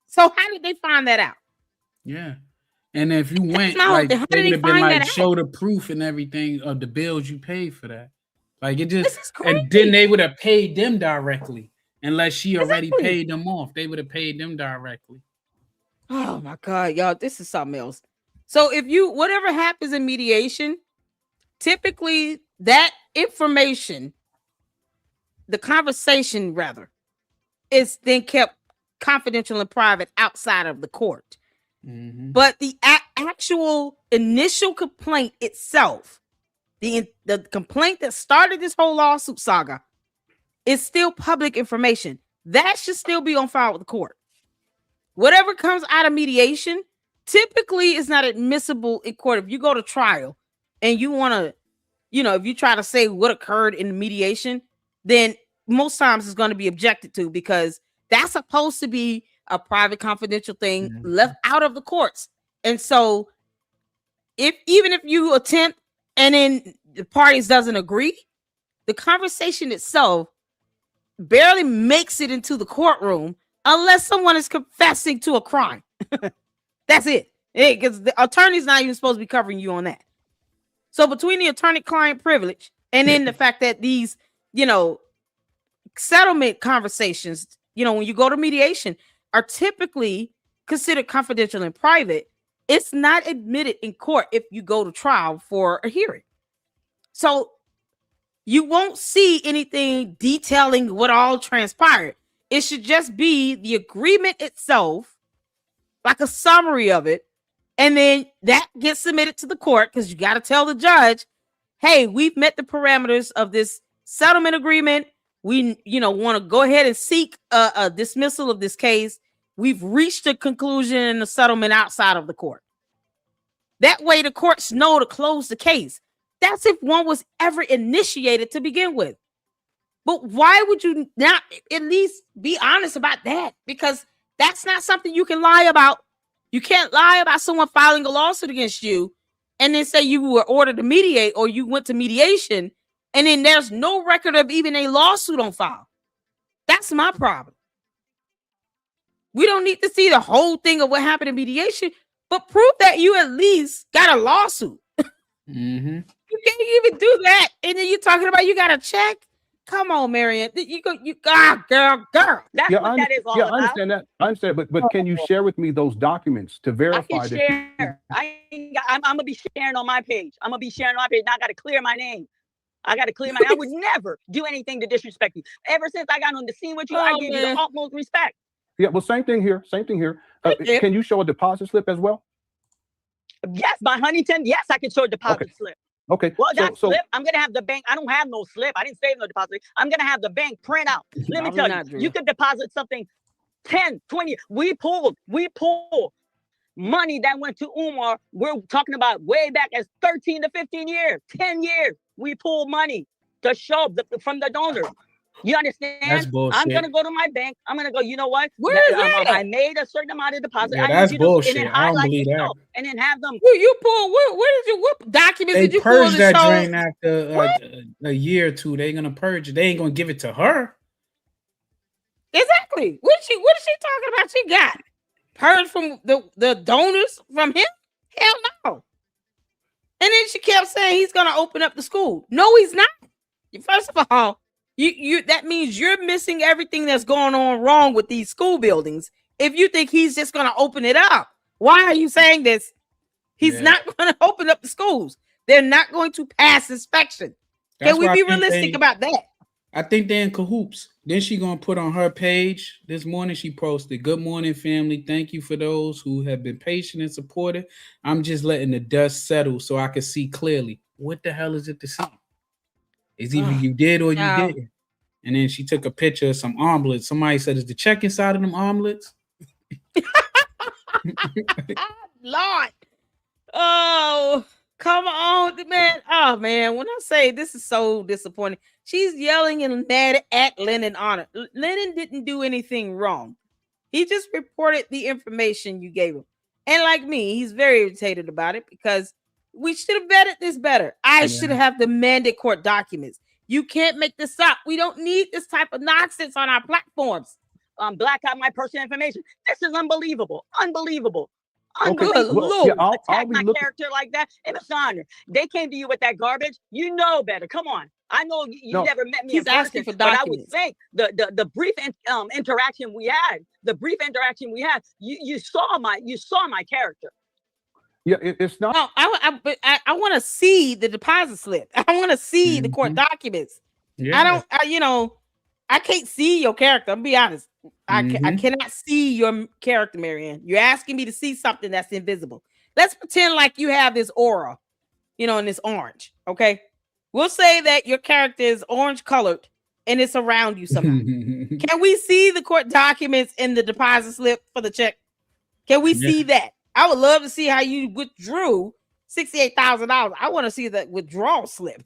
So how did they find that out? Yeah. And if you went, like, they would have been like, show the proof and everything of the bills you paid for that. Like, it just, and then they would have paid them directly. Unless she already paid them off. They would have paid them directly. Oh my God, y'all, this is something else. So if whatever happens in mediation, typically that information, the conversation rather, is then kept confidential and private outside of the court. But the actual initial complaint itself, the complaint that started this whole lawsuit saga, is still public information. That should still be on file with the court. Whatever comes out of mediation typically is not admissible in court. If you go to trial and you want to, if you try to say what occurred in the mediation, then most times it's going to be objected to, because that's supposed to be a private, confidential thing left out of the courts. And so even if you attempt and then the parties doesn't agree, the conversation itself barely makes it into the courtroom unless someone is confessing to a crime. That's it. Because the attorney's not even supposed to be covering you on that. So between the attorney-client privilege and then the fact that these, settlement conversations, when you go to mediation, are typically considered confidential and private, it's not admitted in court if you go to trial for a hearing. So you won't see anything detailing what all transpired. It should just be the agreement itself, like a summary of it. And then that gets submitted to the court, because you got to tell the judge, hey, we've met the parameters of this settlement agreement. We, want to go ahead and seek a dismissal of this case. We've reached a conclusion in the settlement outside of the court. That way the courts know to close the case. That's if one was ever initiated to begin with. But why would you not at least be honest about that? Because that's not something you can lie about. You can't lie about someone filing a lawsuit against you and then say you were ordered to mediate or you went to mediation, and then there's no record of even a lawsuit on file. That's my problem. We don't need to see the whole thing of what happened in mediation, but prove that you at least got a lawsuit. You can't even do that. And then you're talking about you got a check. Come on, Marion. Girl. That's what that is all about. I understand that. I understand, but can you share with me those documents to verify I can share. I'm gonna be sharing on my page. Now I gotta clear my name. I would never do anything to disrespect you. Ever since I got on the scene with you, I give you the utmost respect. Yeah, well, same thing here. Can you show a deposit slip as well? Yes, by Huntington. Yes, I can show a deposit slip. Okay. Well, that slip, I'm gonna have the bank. I don't have no slip. I didn't save no deposit. I'm gonna have the bank print out. Let me tell you, you could deposit something 10, 20. We pulled money that went to Umar. We're talking about way back as 13 to 15 years, 10 years. We pulled money to show from the donors. You understand? That's bullshit. I'm gonna go to my bank. I'm gonna go. You know what? Where is that? I made a certain amount of deposit. Yeah, that's bullshit. And then I don't highlight believe that. and then have them. You pull? Where did you? What documents did you pull? They purge that show? drain after a year or two. They're gonna purge it. They ain't gonna give it to her. Exactly. What is she talking about? She got purged from the donors from him? Hell no. And then she kept saying he's gonna open up the school. No, he's not. First of all, you that means you're missing everything that's going on wrong with these school buildings. If you think he's just gonna open it up, why are you saying this? He's not gonna open up the schools. They're not going to pass inspection. Can we be realistic about that? I think they're in cahoots. Then she gonna put on her page this morning. She posted, "Good morning, family. Thank you for those who have been patient and supportive. I'm just letting the dust settle so I can see clearly." What the hell is it to see? It's either you did or you didn't. And then she took a picture of some omelets. Somebody said, "Is the check inside of them omelets?" Lord. Oh, come on, man. Oh, man. When I say this is so disappointing, she's yelling and mad at Lennon on it. Lennon didn't do anything wrong. He just reported the information you gave him. And like me, he's very irritated about it because we should have vetted this better. I should have demanded court documents. You can't make this up. We don't need this type of nonsense on our platforms. Black out my personal information. This is unbelievable. Unbelievable. Okay. Attack my character like that. And it's honor. They came to you with that garbage. You know better. Come on. I know you never met me in person, but I would think the brief interaction we had, you saw my character. Yeah, it's not. No, I want to see the deposit slip. I want to see the court documents. Yeah. I can't see your character. I'm be honest. I cannot see your character, Marianne. You're asking me to see something that's invisible. Let's pretend like you have this aura, and it's orange. Okay. We'll say that your character is orange colored and it's around you somehow. Can we see the court documents in the deposit slip for the check? Can we see that? I would love to see how you withdrew $68,000. I want to see that withdrawal slip.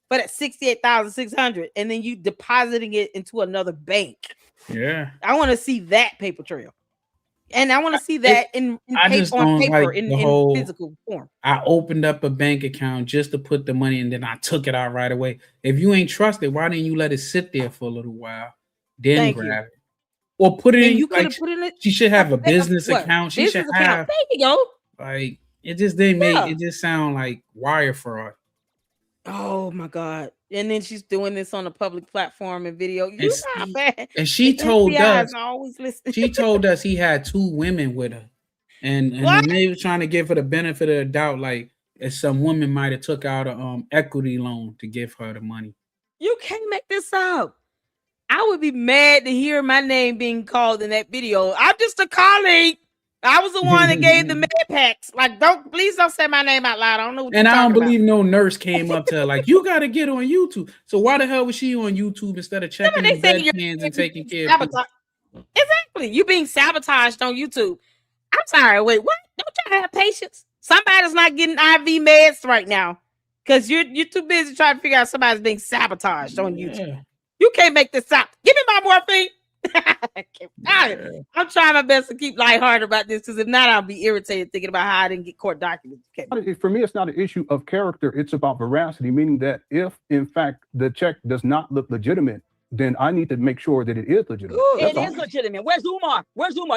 But at $68,600, and then you depositing it into another bank. Yeah, I want to see that paper trail, and I want to see that in physical form. I opened up a bank account just to put the money, and then I took it out right away. If you ain't trusted, why didn't you let it sit there for a little while, then grab it, or put it in? You could put it in. She should have a business account. She should have. Thank you, yo. Like it just didn't make it. Just sound like wire fraud. Oh my God. And then she's doing this on a public platform and video. And she told us he had 2 women with her. And they were trying to give her the benefit of the doubt, like if some woman might have took out a equity loan to give her the money. You can't make this up. I would be mad to hear my name being called in that video. I'm just a colleague. I was the one that gave the med packs. Like, please don't say my name out loud. I don't know what and I don't believe no nurse came up to her like, you got to get on YouTube. So why the hell was she on YouTube instead of checking the bed cans and taking care of people? Exactly. You being sabotaged on YouTube. I'm sorry. Wait, what? Don't y'all have patience? Somebody's not getting IV meds right now because you're too busy trying to figure out somebody's being sabotaged on YouTube. You can't make this stop. Give me my morphine. I'm trying my best to keep lighthearted about this because if not, I'll be irritated thinking about how I didn't get court documents. Okay. For me, it's not an issue of character. It's about veracity, meaning that if, in fact, the check does not look legitimate, then I need to make sure that it is legitimate. It is legitimate. Where's Umar?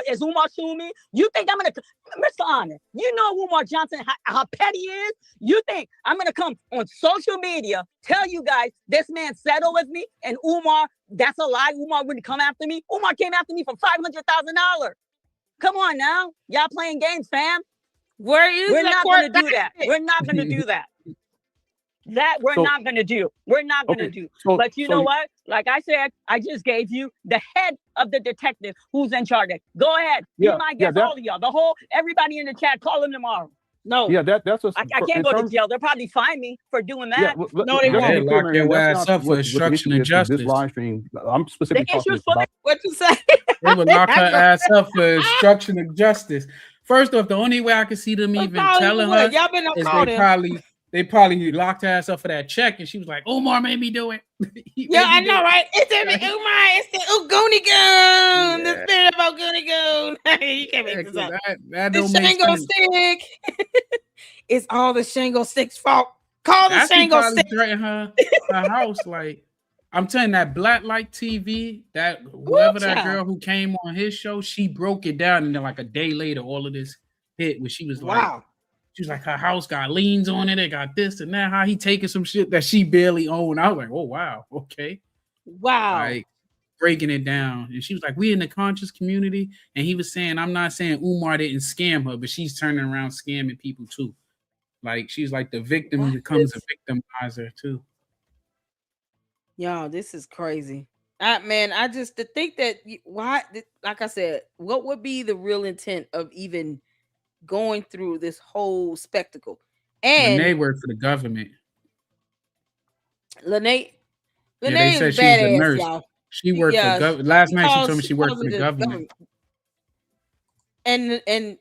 Is Umar suing me? You think I'm going to, Mr. Honor, you know Umar Johnson, how petty he is? You think I'm going to come on social media, tell you guys this man settled with me and Umar, that's a lie. Umar wouldn't come after me. Umar came after me for $500,000. Come on now. Y'all playing games, fam. We're not going to do that. We're not going to do that. We're not going to do. We're not going to do. But you know what? Like I said, I just gave you the head of the detective who's in charge. Go ahead. Be my guest, all of y'all. Everybody in the chat, call him tomorrow. No. Yeah, that's a. I can't go to jail. They'll probably fine me for doing that. Yeah, No, they just to won't. be clear, Lock your Marianne, that's ass not up for what the obstruction issue of is with this justice. live stream. I'm specifically The talking issues for about. What you say? They would lock her ass up for obstruction of justice. First off, the only way I could see them even call him telling for what? her Y'all better not is call they probably locked her ass up for that check, and she was like, "Omar made me do it." Yeah, I know, right? It's the Umar. It's the Ugoni Goon. The spirit of Ugoni Goon. You can't make this up. That The don't make Shango sense. stick. It's all the Shango stick's fault. Call the Shango stick. Threaten her house. Like, I'm telling you, that Black Light TV, that whoever that girl who came on his show, she broke it down, and then like a day later, all of this hit where she was like, she was like, her house got liens on it, it got this and that. How he taking some shit that she barely owned. I was like, oh wow, okay. Wow. Like breaking it down. And she was like, we in the conscious community. And he was saying, I'm not saying Umar didn't scam her, but she's turning around scamming people too. Like she's like the victim who becomes a victimizer too. Y'all, this is crazy. I just to think that like I said, what would be the real intent of even going through this whole spectacle? And Lene worked for the government. Lene they said is she was a badass, nurse. y'all. She worked for government. Last night she told me she worked for the government. And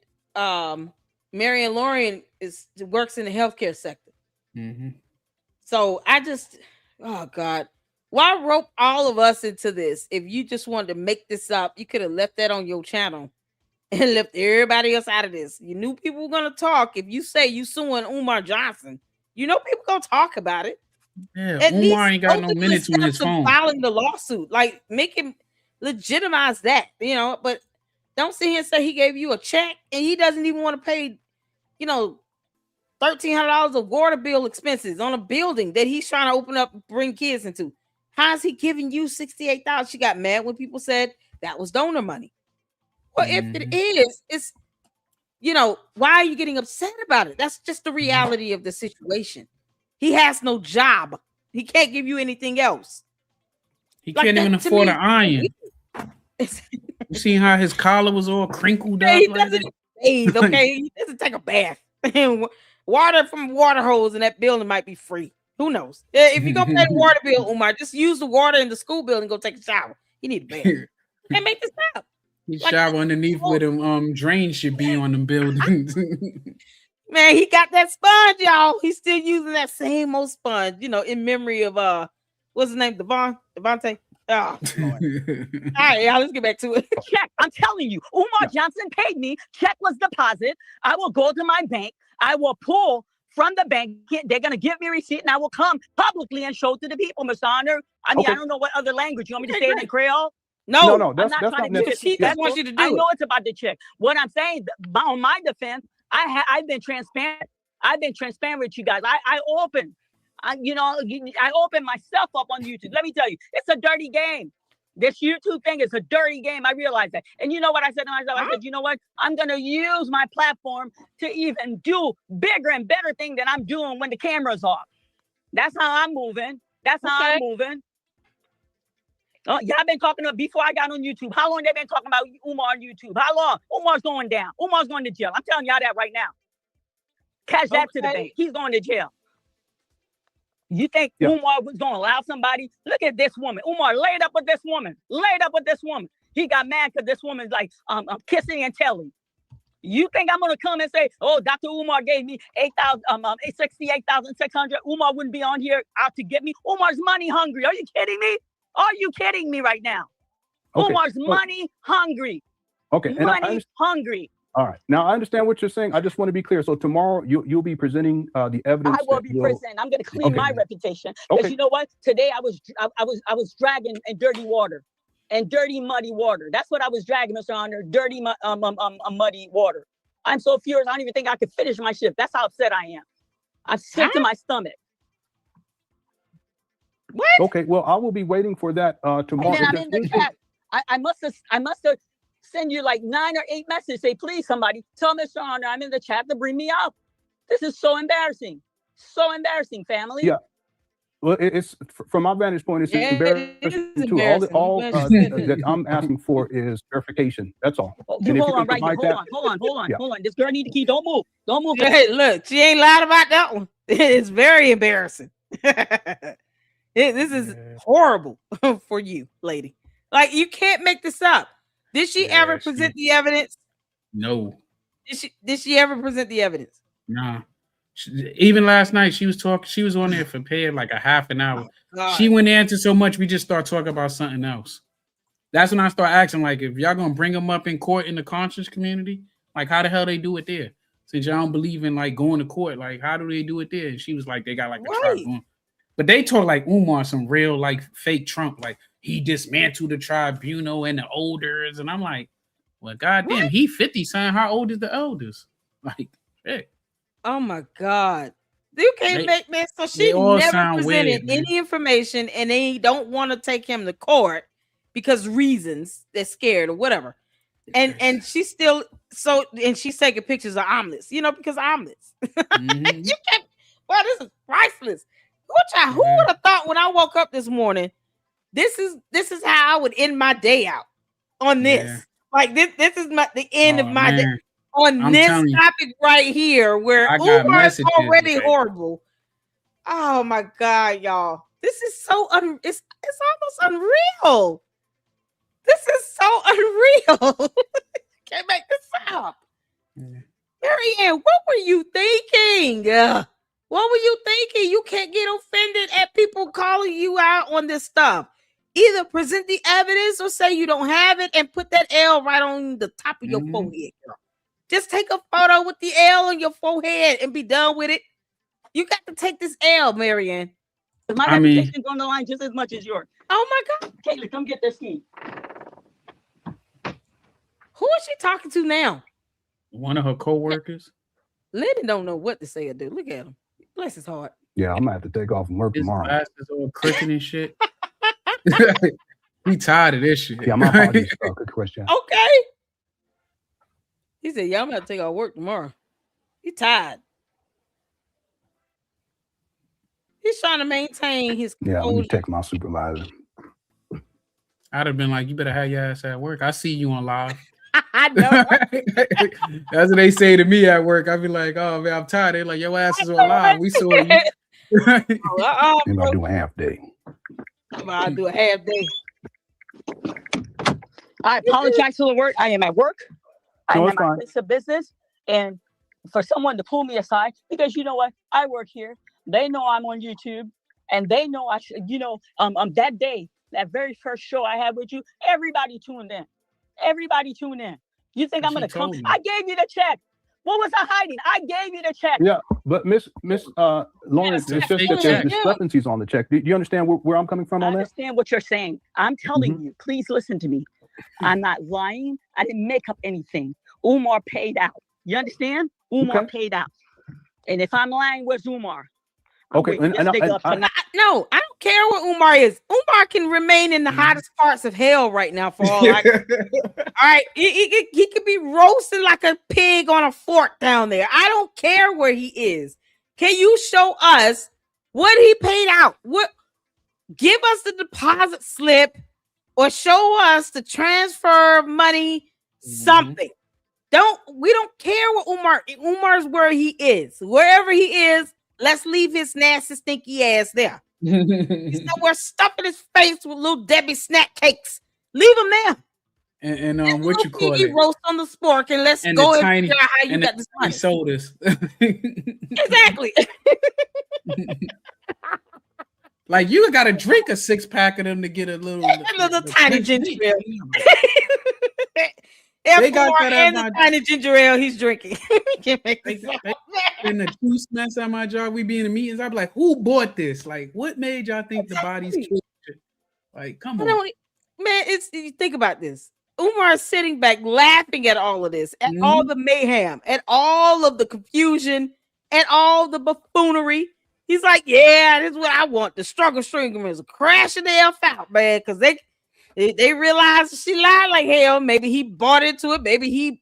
Marion Lorian works in the healthcare sector. Mm-hmm. So I just, oh God, why rope all of us into this? If you just wanted to make this up, you could have left that on your channel and left everybody else out of this. You knew people were gonna talk. If you say you suing Umar Johnson, you know people gonna talk about it. Yeah, At Umar ain't got no minutes on his phone. Filing the lawsuit, like make him legitimize that, but don't sit here and say he gave you a check and he doesn't even want to pay, $1,300 of water bill expenses on a building that he's trying to open up and bring kids into. How's he giving you $68,000? She got mad when people said that was donor money. Well, if it is, it's why are you getting upset about it? That's just the reality of the situation. He has no job. He can't give you anything else. He can't even afford an iron. You seen how his collar was all crinkled up? He doesn't bathe, okay? He doesn't take a bath. Water from water hose in that building might be free. Who knows? If you're gonna pay the water bill, Umar, just use the water in the school building and go take a shower. You need a bath. And make this up. He shower underneath where them drains should be on them buildings. Man, he got that sponge, y'all. He's still using that same old sponge, in memory of what's his name? Devontae. Oh, Lord. All right, y'all, let's get back to it. Check. I'm telling you, Umar Johnson paid me. Check was deposit. I will go to my bank. I will pull from the bank. They're gonna give me a receipt, and I will come publicly and show to the people, Mr. Honor. I mean, I don't know what other language you want me to say it in Creole. No, that's not necessary. She just wants you to do I know it's about the check. What I'm saying, on my defense, I've been transparent. I've been transparent with you guys. I opened myself up on YouTube. Let me tell you, it's a dirty game. This YouTube thing is a dirty game. I realize that. And you know what I said to myself? I said, you know what? I'm going to use my platform to even do bigger and better things than I'm doing when the camera's off. That's how I'm moving. I'm moving. Oh, y'all been talking about before I got on YouTube. How long they been talking about Umar on YouTube? How long? Umar's going down. Umar's going to jail. I'm telling y'all that right now. Catch that to the bank. He's going to jail. You think Umar was going to allow somebody? Look at this woman. Umar laid up with this woman. He got mad because this woman's like kissing and telling. You think I'm going to come and say, oh, Dr. Umar gave me $68,600. Umar wouldn't be on here out to get me. Umar's money hungry. Are you kidding me? Are you kidding me right now? Okay. Umar's money hungry. Okay. Money hungry. All right. Now I understand what you're saying. I just want to be clear. So tomorrow you'll be presenting the evidence. I will be presenting. I'm going to clean my reputation because you know what? Today I was dragging in dirty water and dirty muddy water. That's what I was dragging, Mr. Honor. Dirty muddy water. I'm so furious. I don't even think I could finish my shift. That's how upset I am. I'm sick to my stomach. What? Okay. Well, I will be waiting for that tomorrow. And then I'm in the chat. I must have send you like 9 or 8 messages. Say, please, somebody tell Mr. Honor I'm in the chat to bring me up. This is so embarrassing. So embarrassing, family. Yeah. Well, it's from my vantage point, it's embarrassing too. All that I'm asking for is verification. That's all. You hold on, right here. Hold on. This girl need to keep. Don't move. Hey, look, she ain't lied about that one. It's very embarrassing. This is horrible for you, lady. Like, you can't make this up. Did she ever present the evidence? No. Did she ever present the evidence? Nah. Even last night, she was talking. She was on there for paid like a half an hour. She went into so much, we just start talking about something else. That's when I start asking, like, if y'all gonna bring them up in court in the conscious community, like, how the hell they do it there? Since y'all don't believe in like going to court, like, how do they do it there? And she was like, they got like a tribe going. But they talk like Umar, some real like fake Trump, like he dismantled the tribunal and the elders, and I'm like, well, goddamn, he 50, son. How old is the elders? Like, shit. Oh my God. You can't make man. So she never presented any information, and they don't want to take him to court because reasons, they're scared or whatever. And she's still and she's taking pictures of omelets, because omelets. Mm-hmm. You can't. Well, this is priceless. Who would have thought when I woke up this morning, this is how I would end my day out on this. Yeah. Like this is the end of my day. On this topic right here, where Umar is already horrible. Oh my God, y'all! This is so it's almost unreal. This is so unreal. Can't make this up. Marianne, what were you thinking? What were you thinking? You can't get offended at people calling you out on this stuff. Either present the evidence or say you don't have it and put that L right on the top of your forehead, girl. Just take a photo with the L on your forehead and be done with it. You got to take this L, Marianne. My reputation's on the line just as much as yours. Oh my God. Caitlin, come get this key. Who is she talking to now? One of her co-workers. Lennon don't know what to say or do. Look at him. Bless his heart. Yeah, I'm gonna have to take off from work tomorrow. His glasses all crooked and shit. We tired of this shit. Yeah, my apologies. Good question. Okay. He said, "Yeah, I'm gonna take off work tomorrow." He tired. He's trying to maintain his. Yeah, let me text my supervisor. I'd have been like, "You better have your ass at work. I see you on live." I know. That's what they say to me at work. I'd be like, "Oh man, I'm tired." They're like, "Your ass is on live. We saw you." Maybe I'll do a half day. I'll do a half day. I apologize to the work. I am at work. I'm at my place of business, and for someone to pull me aside, because you know what, I work here. They know I'm on YouTube, and they know I should. That day, that very first show I had with you, everybody tuned in. Everybody tuned in. You think I'm gonna come? I gave you the check. What was I hiding? I gave you the check. Yeah, but Miss Lawrence, it's just that there's discrepancies on the check. Do you understand where I'm coming from on that? I understand what you're saying. I'm telling you, please listen to me. I'm not lying. I didn't make up anything. Umar paid out. You understand? Umar paid out. And if I'm lying, where's Umar? Okay. No, I don't care what Umar is. Umar can remain in the hottest parts of hell right now for all I can. All right. He could be roasting like a pig on a fork down there. I don't care where he is. Can you show us what he paid out? Give us the deposit slip or show us the transfer money, something. We don't care what Umar's where he is. Wherever he is, let's leave his nasty, stinky ass there. He's somewhere stuffing his face with little Debbie snack cakes. Leave him there. And what you call it? Roast on the spork, and let's go and figure out how you got this money. Sodas. Exactly. Like you got to drink a 6-pack of them to get a little tiny ginger ale. They got that and the tiny ginger ale he's drinking. Can't make this up. In the juice mess at my job, we be in the meetings. I'm like, who bought this? Like, what made y'all think the body's killed? Like, come on, man. You think about this. Umar is sitting back laughing at all of this, at all the mayhem, at all of the confusion, at all the buffoonery. He's like, yeah, this is what I want. The struggle stringer is crashing the F out, man, because they realized she lied like hell. Maybe he bought into it. Maybe he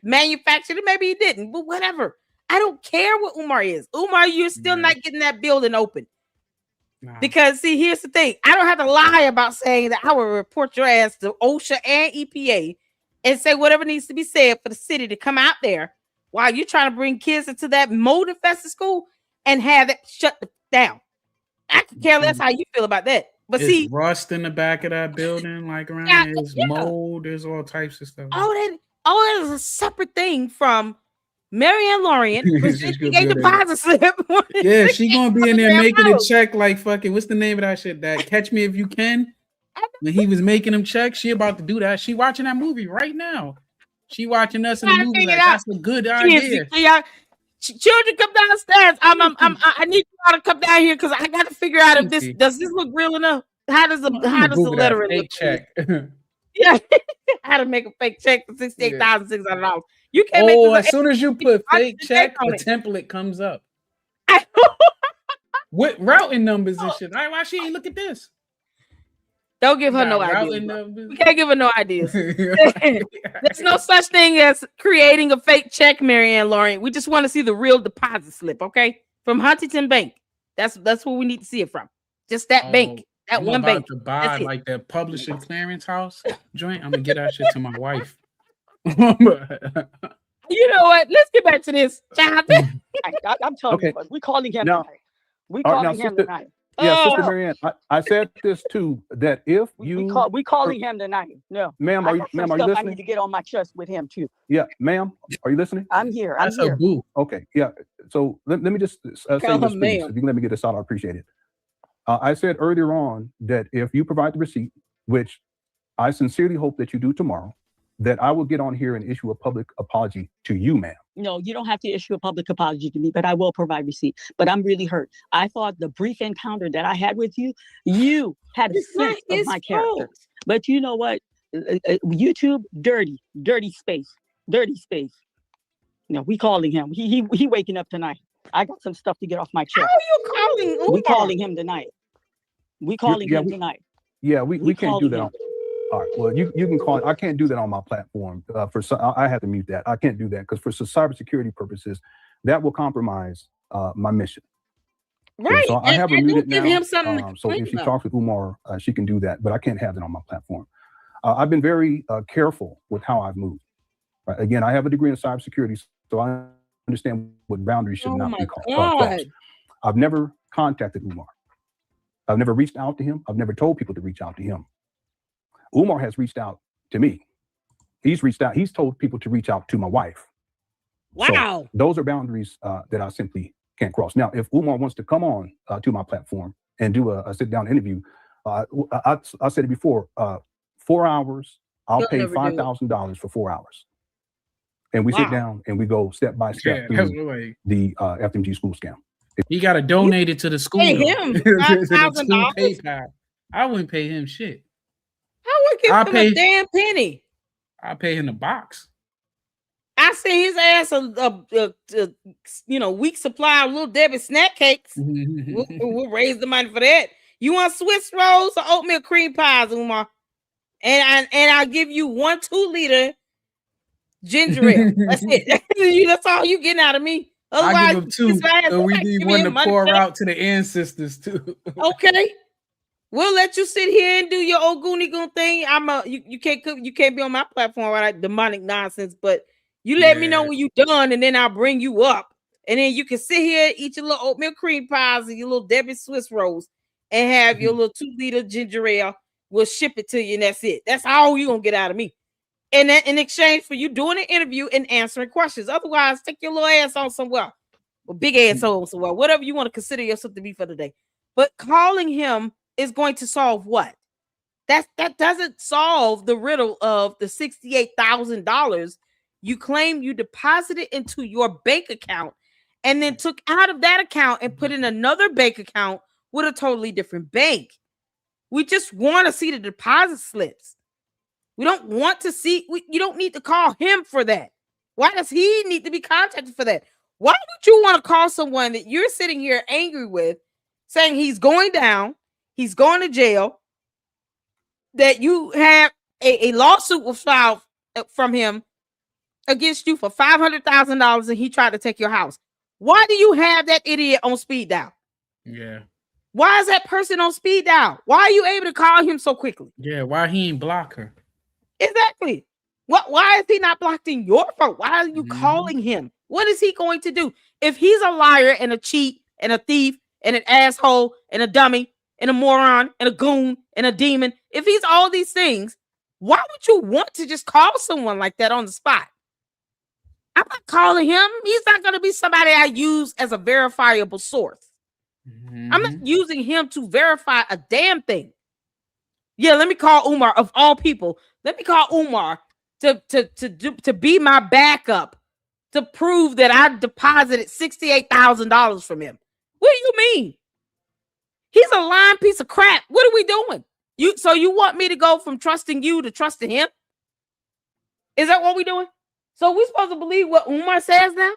manufactured it. Maybe he didn't. But whatever. I don't care what Umar is. Umar, you're still not getting that building open. Because see, here's the thing. I don't have to lie about saying that I will report your ass to OSHA and EPA and say whatever needs to be said for the city to come out there while you're trying to bring kids into that mold infested school and have it shut down. I can care less how you feel about that. But it's rust in the back of that building, like around there's mold, there's all types of stuff. All that is a separate thing from Marianne Lorient presenting a deposit slip. Yeah, she gonna be in there making a check like fucking, what's the name of that shit? That Catch Me If You Can? When he was making them checks, she about to do that. She watching that movie right now. She watching us in the movie. Like, that's a good idea. Children, come downstairs. I need you all to come down here because I got to figure out if this does this look real enough. How does the letter look? Check. Yeah, how to make a fake check for $68,600. You can't make this. As soon as you put fake check, the template comes up. With routing numbers and shit. Why she ain't look at this? Don't give her no ideas. We can't give her no ideas. There's no such thing as creating a fake check, Marianne Lorient. We just want to see the real deposit slip, okay? From Huntington Bank. That's what we need to see it from. Just that bank. That I'm one about bank. To buy like that publishing clearance house joint. I'm gonna get that shit to my wife. You know what? Let's get back to this. I'm telling you, we're calling him tonight. We're calling him tonight. Yeah, Sister Marianne, I said this too, that if you we calling him tonight. No, ma'am, are you listening? I need to get on my chest with him too. Yeah, ma'am, are you listening? I'm here. I'm here. Okay, yeah. So let me just say this, please. If you can let me get this out, I appreciate it. I said earlier on that if you provide the receipt, which I sincerely hope that you do tomorrow, that I will get on here and issue a public apology to you, ma'am. No, you don't have to issue a public apology to me, but I will provide receipt. But I'm really hurt. I thought the brief encounter that I had with you, you had a sense of my character. But you know what? YouTube, dirty space. No, we calling him. He waking up tonight. I got some stuff to get off my chest. How are you calling Umar? We calling him tonight. We calling him tonight. Yeah, we can't do that. All right. Well, you can call it. I can't do that on my platform. I have to mute that. I can't do that because for cybersecurity purposes, that will compromise my mission. Right. So I have her muted now. Him something so if she talks with Umar, she can do that, but I can't have that on my platform. I've been very careful with how I've moved. Right? Again, I have a degree in cybersecurity, so I understand what boundaries should not be crossed. I've never contacted Umar. I've never reached out to him. I've never told people to reach out to him. Umar has reached out to me. He's reached out. He's told people to reach out to my wife. Wow. So those are boundaries that I simply can't cross. Now, if Umar wants to come on to my platform and do a sit-down interview, I said it before, 4 hours, I'll pay $5,000 for 4 hours. And we sit down and we go step by step through the FMG school scam. He got to donate it to the school. Pay him $5,000. I wouldn't pay him shit. I would give him a damn penny. I pay him the box. I sent his ass a week supply of Little Debbie snack cakes. We'll raise the money for that. You want Swiss rolls or oatmeal cream pies, Umar? And I'll give you 1 2-liter ginger ale. That's it. That's all you getting out of me. Otherwise, I give him 2. So we need one to pour out to the ancestors too. Okay. We'll let you sit here and do your old Goonie Goon thing. You can't be on my platform with that demonic nonsense, but you let me know when you're done, and then I'll bring you up. And then you can sit here, eat your little oatmeal cream pies and your little Debbie Swiss rolls, and have your little 2-liter ginger ale. We'll ship it to you, and that's it. That's all you're gonna get out of me. And that in exchange for you doing an interview and answering questions. Otherwise, take your little ass on somewhere. Or big ass on somewhere. Whatever you want to consider yourself to be for the day. But calling him is going to solve what? That doesn't solve the riddle of the $68,000 you claim you deposited into your bank account and then took out of that account and put in another bank account with a totally different bank. We just want to see the deposit slips. We don't want to see, you don't need to call him for that. Why does he need to be contacted for that? Why would you want to call someone that you're sitting here angry with, saying he's going down, he's going to jail, that you have a lawsuit was filed from him against you for $500,000 and he tried to take your house? Why do you have that idiot on speed dial? Yeah. Why is that person on speed dial? Why are you able to call him so quickly? Yeah, why he ain't block her? Exactly. Why is he not blocked in your phone? Why are you calling him? What is he going to do? If he's a liar and a cheat and a thief and an asshole and a dummy and a moron and a goon and a demon, if he's all these things, why would you want to just call someone like that on the spot? I'm not calling him. He's not going to be somebody I use as a verifiable source. I'm not using him to verify a damn thing. Yeah, let me call Umar of all people. Let me call Umar to be my backup to prove that I deposited $68,000 from him. What do you mean? He's a lying piece of crap. What are we doing? So you want me to go from trusting you to trusting him? Is that what we're doing? So we're supposed to believe what Umar says now?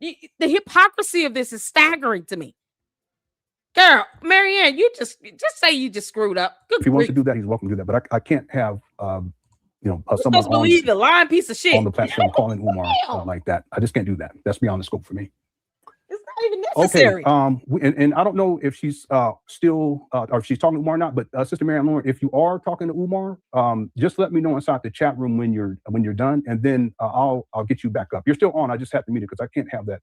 The hypocrisy of this is staggering to me. Girl, Marianne, you just say you just screwed up. Good if he wants to do that, he's welcome to do that. But I can't have someone to believe the lying piece of shit on the platform calling Umar like that. I just can't do that. That's beyond the scope for me. It's not even necessary. Okay. And I don't know if she's still or if she's talking to Umar or not. But Sister Marianne Lauren, if you are talking to Umar, just let me know inside the chat room when you're done, and then I'll get you back up. You're still on. I just have to mute it because I can't have that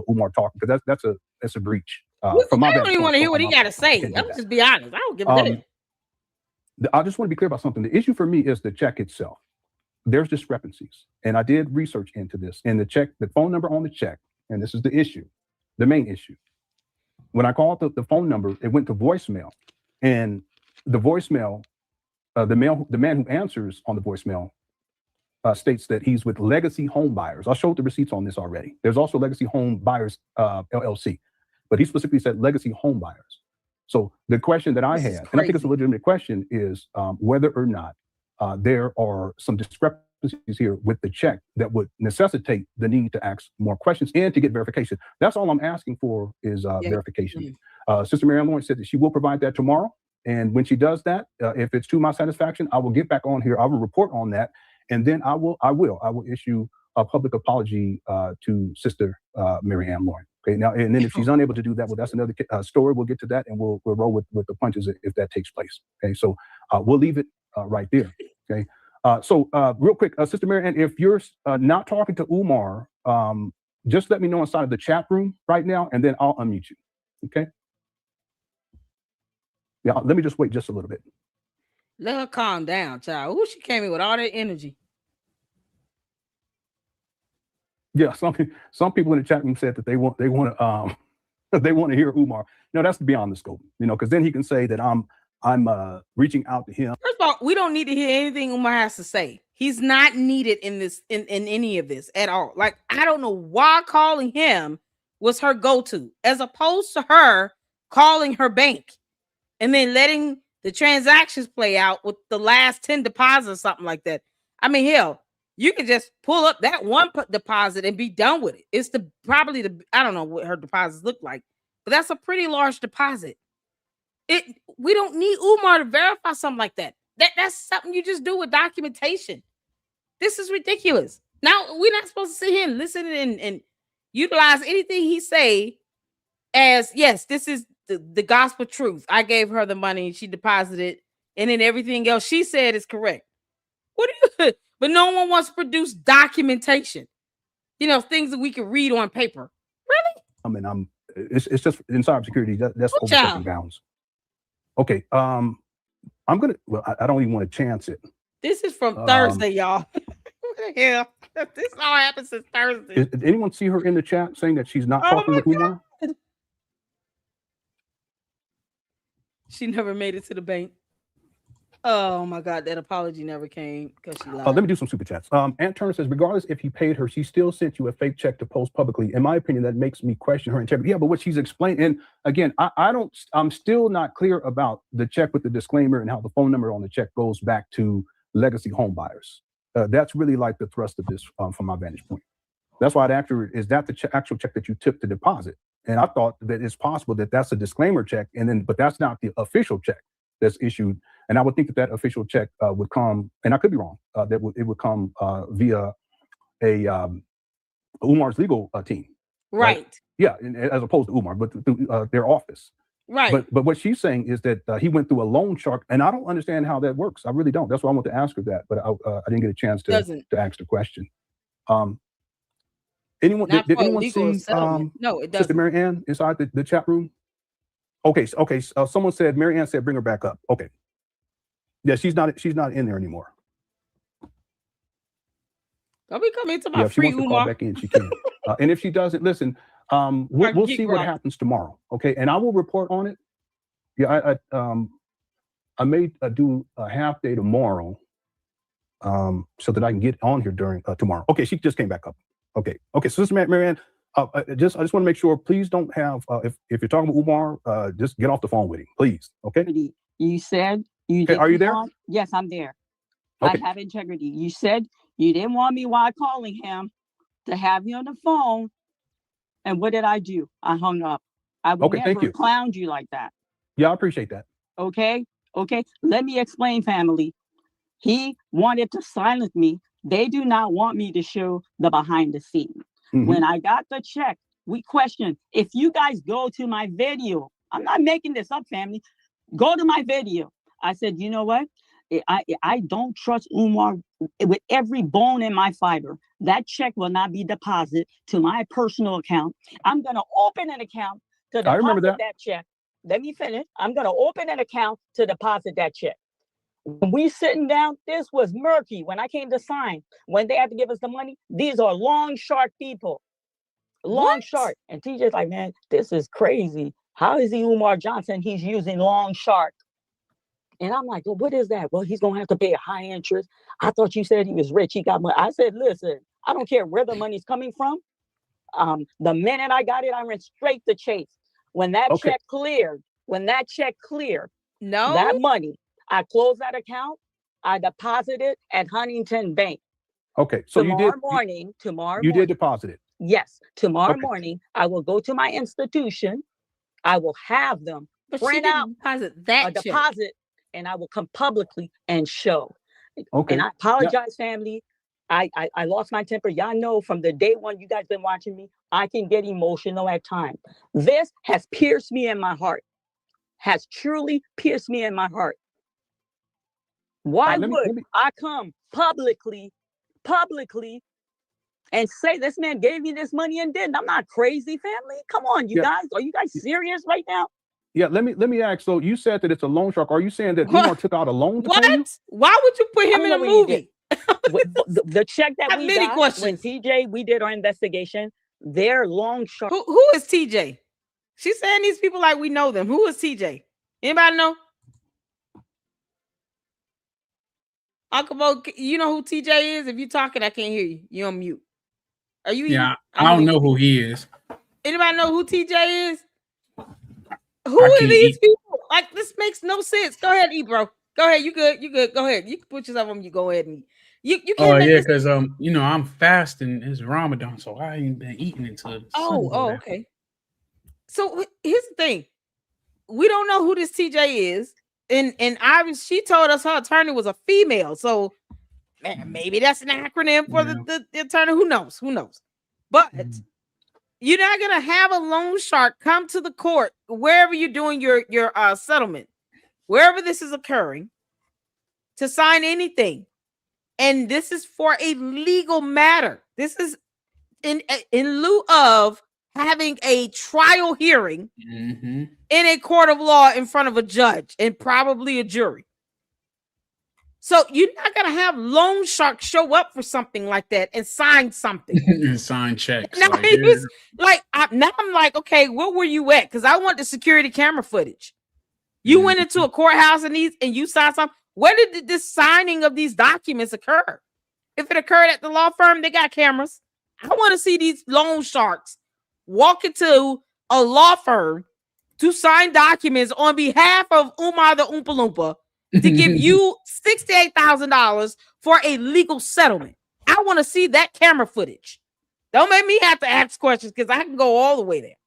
Umar talking because that's a breach. I don't even want to hear what he got to say. I'm just be honest. I don't give a damn. I just want to be clear about something. The issue for me is the check itself. There's discrepancies, and I did research into this. And the phone number on the check, and this is the issue, the main issue. When I called the phone number, it went to voicemail, and the voicemail, the man who answers on the voicemail states that he's with Legacy Home Buyers. I showed the receipts on this already. There's also Legacy Home Buyers LLC, but he specifically said Legacy Home Buyers. So the question that I had, and I think it's a legitimate question, is whether or not there are some discrepancies here with the check that would necessitate the need to ask more questions and to get verification. That's all I'm asking for is verification. Sister Marianne Lawrence said that she will provide that tomorrow. And when she does that, if it's to my satisfaction, I will get back on here. I will report on that. And then I will issue a public apology to Sister Marianne Lawrence. Okay, now, and then if she's unable to do that, well, that's another story. We'll get to that, and we'll roll with the punches if that takes place. Okay, so we'll leave it right there. Okay, so real quick, Sister Marianne, if you're not talking to Umar, just let me know inside of the chat room right now, and then I'll unmute you. Okay. Yeah, let me just wait just a little bit. Let her calm down, child. Ooh, she came in with all that energy. Yeah, some people in the chat room said that they want to hear Umar. No, that's beyond the scope, because then he can say that I'm reaching out to him. First of all, we don't need to hear anything Umar has to say. He's not needed in this in any of this at all. Like, I don't know why calling him was her go-to, as opposed to her calling her bank and then letting the transactions play out with the last 10 deposits or something like that. I mean, hell, you can just pull up that one deposit and be done with it. It's probably I don't know what her deposits look like, but that's a pretty large deposit. We don't need Umar to verify something like that. That's something you just do with documentation. This is ridiculous. Now, we're not supposed to sit here and listen and utilize anything he say as, yes, this is the gospel truth. I gave her the money, she deposited, and then everything else she said is correct. What do you? But no one wants to produce documentation. Things that we can read on paper. Really? I mean, it's just in cybersecurity. That's overstepping bounds. Okay. I'm gonna. Well, I don't even want to chance it. This is from Thursday, y'all. What the hell? This all happened since Thursday. Did anyone see her in the chat saying that she's not talking with Umar? She never made it to the bank. Oh my God, that apology never came because she lied. Let me do some super chats. Aunt Turner says, regardless if you paid her, she still sent you a fake check to post publicly. In my opinion, that makes me question her integrity. Yeah, but what she's explaining, and again, I'm still not clear about the check with the disclaimer and how the phone number on the check goes back to Legacy Home Buyers. That's really like the thrust of this from my vantage point. That's why I'd ask her, is that the actual check that you tipped to deposit? And I thought that it's possible that that's a disclaimer check, but that's not the official check that's issued. And I would think that official check would come, and I could be wrong, it would come via Umar's legal team. Right. Yeah, as opposed to Umar, but through their office. Right. But what she's saying is that he went through a loan shark, and I don't understand how that works. I really don't. That's why I want to ask her that, but I didn't get a chance to ask the question. Anyone did anyone see no, it doesn't. Sister Mary Ann inside the chat room? Okay, someone said Mary Ann said bring her back up. Okay, yeah, she's not in there anymore. Don't be coming to my if she free wants to Umar. call back in, she can. And if she doesn't, listen, we'll see what happens tomorrow. Okay, and I will report on it. Yeah, I may do a half day tomorrow, so that I can get on here during tomorrow. Okay, she just came back up. Okay, so Sister Mary Ann, I just want to make sure. Please don't have if you're talking about Umar, just get off the phone with him, please. Okay. You said you. Okay, are you there? Yes, I'm there. Okay. I have integrity. You said you didn't want me while calling him to have you on the phone, and what did I do? I hung up. I would never clown you like that. Yeah, I appreciate that. Okay. Let me explain, family. He wanted to silence me. They do not want me to show the behind the scenes. Mm-hmm. When I got the check, we questioned. If you guys go to my video, I'm not making this up, family. Go to my video. I said, you know what? I don't trust Umar with every bone in my fiber. That check will not be deposited to my personal account. I'm going to open an account to deposit that check. Let me finish. I'm going to open an account to deposit that check. When we sitting down, this was murky. When I came to sign, when they had to give us the money, these are long shark people. Long shark. And TJ's like, man, this is crazy. How is he Umar Johnson? He's using long shark. And I'm like, well, what is that? Well, he's going to have to pay a high interest. I thought you said he was rich. He got money. I said, listen, I don't care where the money's coming from. The minute I got it, I went straight to Chase. When that check cleared, that money, I closed that account. I deposited at Huntington Bank. Okay, so tomorrow morning. You did deposit it? Yes. Tomorrow morning, I will go to my institution. I will have them print out a deposit, and I will come publicly and show. Okay. And I apologize, family. I lost my temper. Y'all know from the day one you guys been watching me, I can get emotional at times. This has pierced me in my heart. Has truly pierced me in my heart. Why would I come publicly and say this man gave me this money and didn't? I'm not crazy, family. Come on, you guys. Are you guys serious right now? Yeah, let me ask. So you said that it's a loan shark. Are you saying that Umar took out a loan to pay you? Why would you put him in a movie? The check that we got when TJ, we did our investigation, they're long shark. Who is TJ? She's saying these people like we know them. Who is TJ? Anybody know? Uncle Mo, you know who TJ is? If you're talking, I can't hear you. You're on mute. Are you? Yeah, I don't know who he is. Anybody know who TJ is? Who are these people? Like, this makes no sense. Go ahead, eat, bro. Go ahead. You good? Go ahead. You can put yourself on. You go ahead and eat. You can't. Oh yeah, because I'm fasting. It's Ramadan, so I ain't been eating until. Okay. So here's the thing: we don't know who this TJ is, and she told us her attorney was a female. So maybe that's an acronym for the attorney. Who knows? But you're not gonna have a loan shark come to the court wherever you're doing your settlement, wherever this is occurring, to sign anything. And this is for a legal matter. This is in lieu of having a trial hearing in a court of law in front of a judge and probably a jury. So you're not going to have loan sharks show up for something like that and sign something. And sign checks. Now, I'm like, okay, where were you at? Because I want the security camera footage. You went into a courthouse and you signed something. Where did this signing of these documents occur? If it occurred at the law firm, they got cameras. I want to see these loan sharks walk into a law firm to sign documents on behalf of Umar the Oompa Loompa to give you $68,000 for a legal settlement. I want to see that camera footage. Don't make me have to ask questions because I can go all the way there.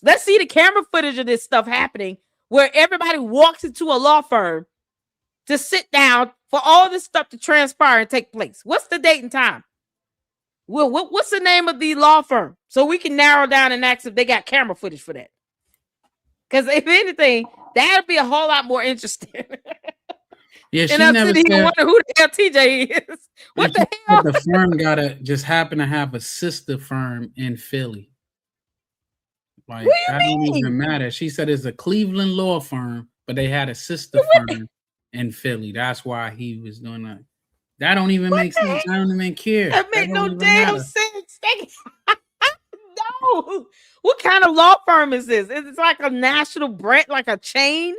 Let's see the camera footage of this stuff happening where everybody walks into a law firm to sit down for all this stuff to transpire and take place. What's the date and time? Well, what's the name of the law firm? So we can narrow down and ask if they got camera footage for that. Because if anything, that'd be a whole lot more interesting. Yeah, she and I'm never sitting here said wondering who the hell TJ is. What the hell? the firm gotta just happen to have a sister firm in Philly. Like that don't even matter. She said it's a Cleveland law firm, but they had a sister firm in Philly. That's why he was doing that. That don't even make sense. I don't even care. That make no damn sense. No. What kind of law firm is this? It's like a national brand, like a chain.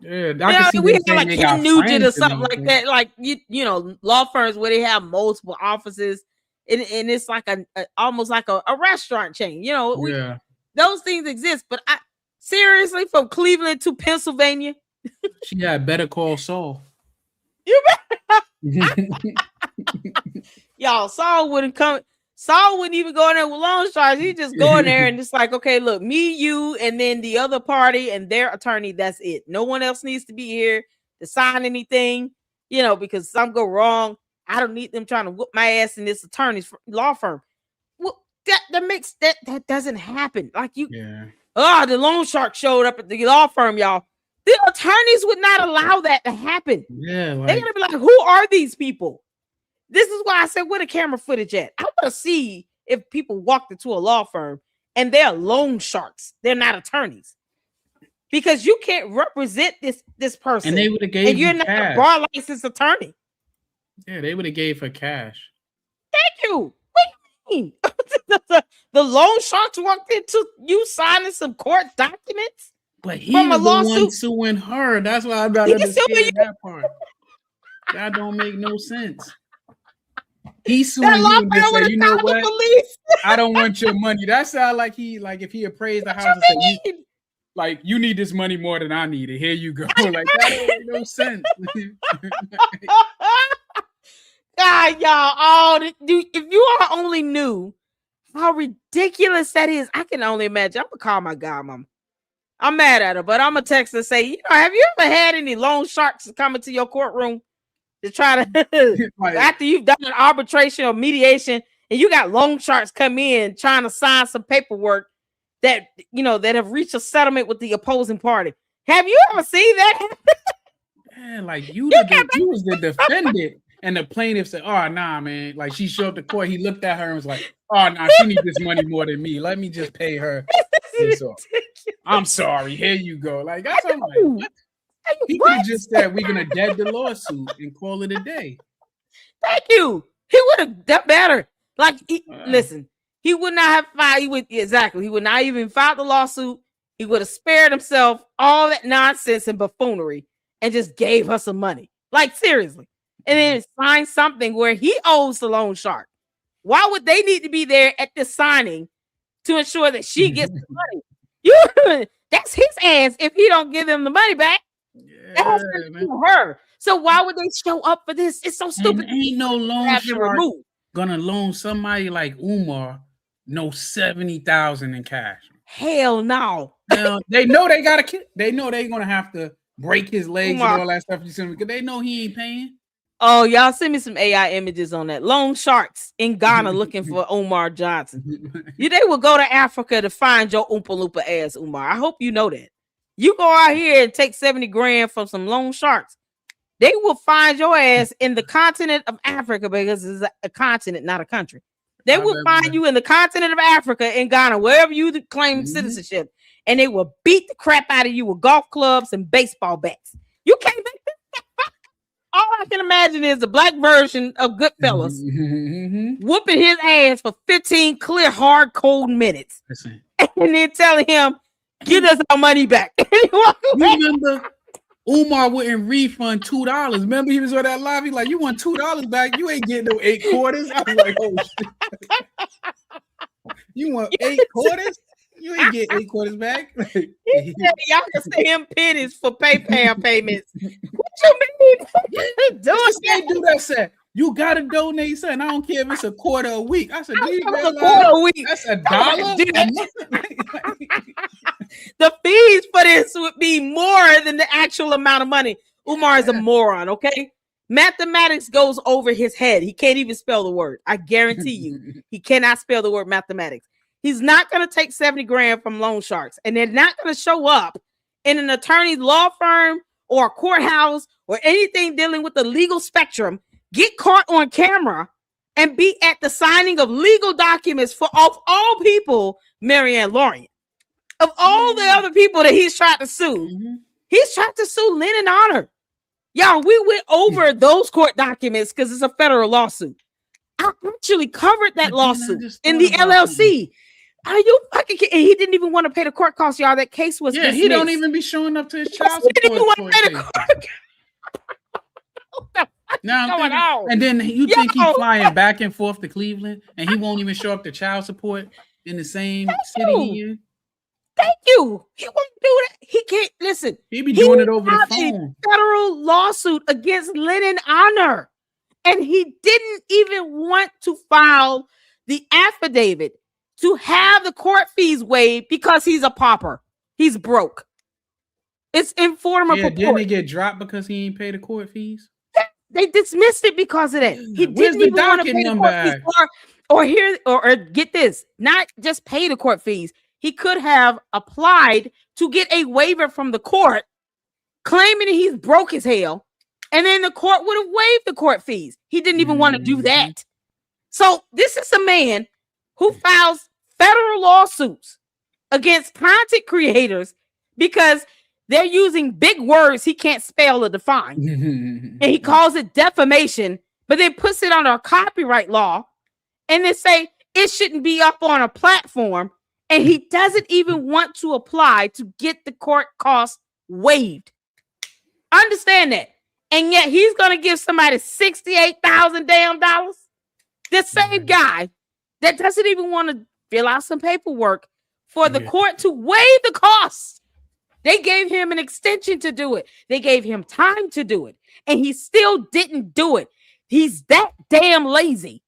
Yeah, we have like Ken Nugent or something like that. Like you know, law firms where they have multiple offices, and it's like a almost like a restaurant chain. You know, those things exist. But seriously, from Cleveland to Pennsylvania, she had Better Call Saul. You better. Y'all, Saul wouldn't come. Saul wouldn't even go in there with loan sharks. He just go in there and it's like, okay, look, me, you, and then the other party and their attorney. That's it. No one else needs to be here to sign anything, you know, because something go wrong. I don't need them trying to whoop my ass in this attorney's law firm. Well, that doesn't happen. Like the loan shark showed up at the law firm, y'all. The attorneys would not allow that to happen. Yeah, they're gonna be like, who are these people? This is why I said, where the camera footage at? I want to see if people walked into a law firm and they're loan sharks. They're not attorneys. Because you can't represent this person. And they would have gave and you're not cash. a bar licensed attorney. Yeah, they would have gave her cash. Thank you. What do you mean? the loan sharks walked into you signing some court documents? But he was the one suing her. That's why I'm not understanding that part. That don't make no sense. He's suing you and just say, you know what? I don't want your money. That sounds like if he appraised the house and said, like, you need this money more than I need it. Here you go. Like, that don't make no sense. God, y'all, if you all only knew how ridiculous that is, I can only imagine. I'm gonna call my godmom. I'm mad at her, but I'm gonna text her and say, have you ever had any loan sharks come into your courtroom to try to after you've done an arbitration or mediation and you got loan sharks come in trying to sign some paperwork that that have reached a settlement with the opposing party? Have you ever seen that? Man, like you was the defendant and the plaintiff said, oh nah, man. Like she showed up to court, he looked at her and was like, oh nah, she needs this money more than me. Let me just pay her. I'm sorry. Here you go. Like that's like, what? He could have just said we're gonna dead the lawsuit and call it a day. Thank you. He would have done better. Like, listen, he would not have filed. He would not even filed the lawsuit. He would have spared himself all that nonsense and buffoonery and just gave her some money. Like seriously, and then sign something where he owes the loan shark. Why would they need to be there at the signing to ensure that she gets the money? That's his ass if he don't give them the money back. That has to do her. So why would they show up for this? It's so stupid. And ain't no loan shark gonna loan somebody like Umar no 70,000 in cash. Hell no. They know they gotta. They know they're gonna have to break his legs and all that stuff. Because they know he ain't paying. Oh, y'all send me some AI images on that. Loan sharks in Ghana looking for Umar Johnson. They will go to Africa to find your Oompa Loompa ass, Umar. I hope you know that. You go out here and take 70 grand from some loan sharks. They will find your ass in the continent of Africa because it's a continent, not a country. They will find you in the continent of Africa in Ghana, wherever you claim citizenship, and they will beat the crap out of you with golf clubs and baseball bats. You can't make this. All I can imagine is the black version of Goodfellas whooping his ass for 15 clear, hard, cold minutes. And then telling him, get us our money back. You remember Umar wouldn't refund $2. Remember he was on that live? He like, you want $2 back? You ain't getting no 8 quarters. I was like, oh shit. You want 8 quarters? You ain't getting 8 quarters back. He said y'all can send him pennies for PayPal payments. What you mean? They do that set. You gotta donate something. I don't care if it's a quarter a week. I said, do you realize that's $1? The fees for this would be more than the actual amount of money. Umar is a moron, okay? Mathematics goes over his head. He can't even spell the word. I guarantee you, he cannot spell the word mathematics. He's not going to take 70 grand from loan sharks, and they're not going to show up in an attorney's law firm or a courthouse or anything dealing with the legal spectrum, get caught on camera, and be at the signing of legal documents for of all people, Marianne Lorient. Of all the other people that he's tried to sue, he's tried to sue Lynn and Honor. Y'all, we went over those court documents because it's a federal lawsuit. I actually covered that lawsuit in the LLC. Are you fucking kidding? And he didn't even want to pay the court costs, y'all. That case was dismissed. He don't even be showing up to his child support. Now, and then you think he's flying back and forth to Cleveland, and he won't even show up to child support in the same city he in? Thank you. He won't do that. He can't listen. He be doing it over the phone. A federal lawsuit against Lynn and Honor, and he didn't even want to file the affidavit to have the court fees waived because he's a pauper. He's broke. It's informal. Yeah, didn't he get dropped because he ain't paid the court fees? They dismissed it because of that. He didn't even want to pay the court fees, or get this, not just pay the court fees. He could have applied to get a waiver from the court, claiming that he's broke as hell, and then the court would have waived the court fees. He didn't even want to do that. So this is a man who files federal lawsuits against content creators because they're using big words he can't spell or define. And he calls it defamation, but then puts it under a copyright law and then say it shouldn't be up on a platform. And he doesn't even want to apply to get the court costs waived. Understand that. And yet he's going to give somebody $68,000 damn dollars. The same guy that doesn't even want to fill out some paperwork for the court to waive the costs. They gave him an extension to do it. They gave him time to do it. And he still didn't do it. He's that damn lazy.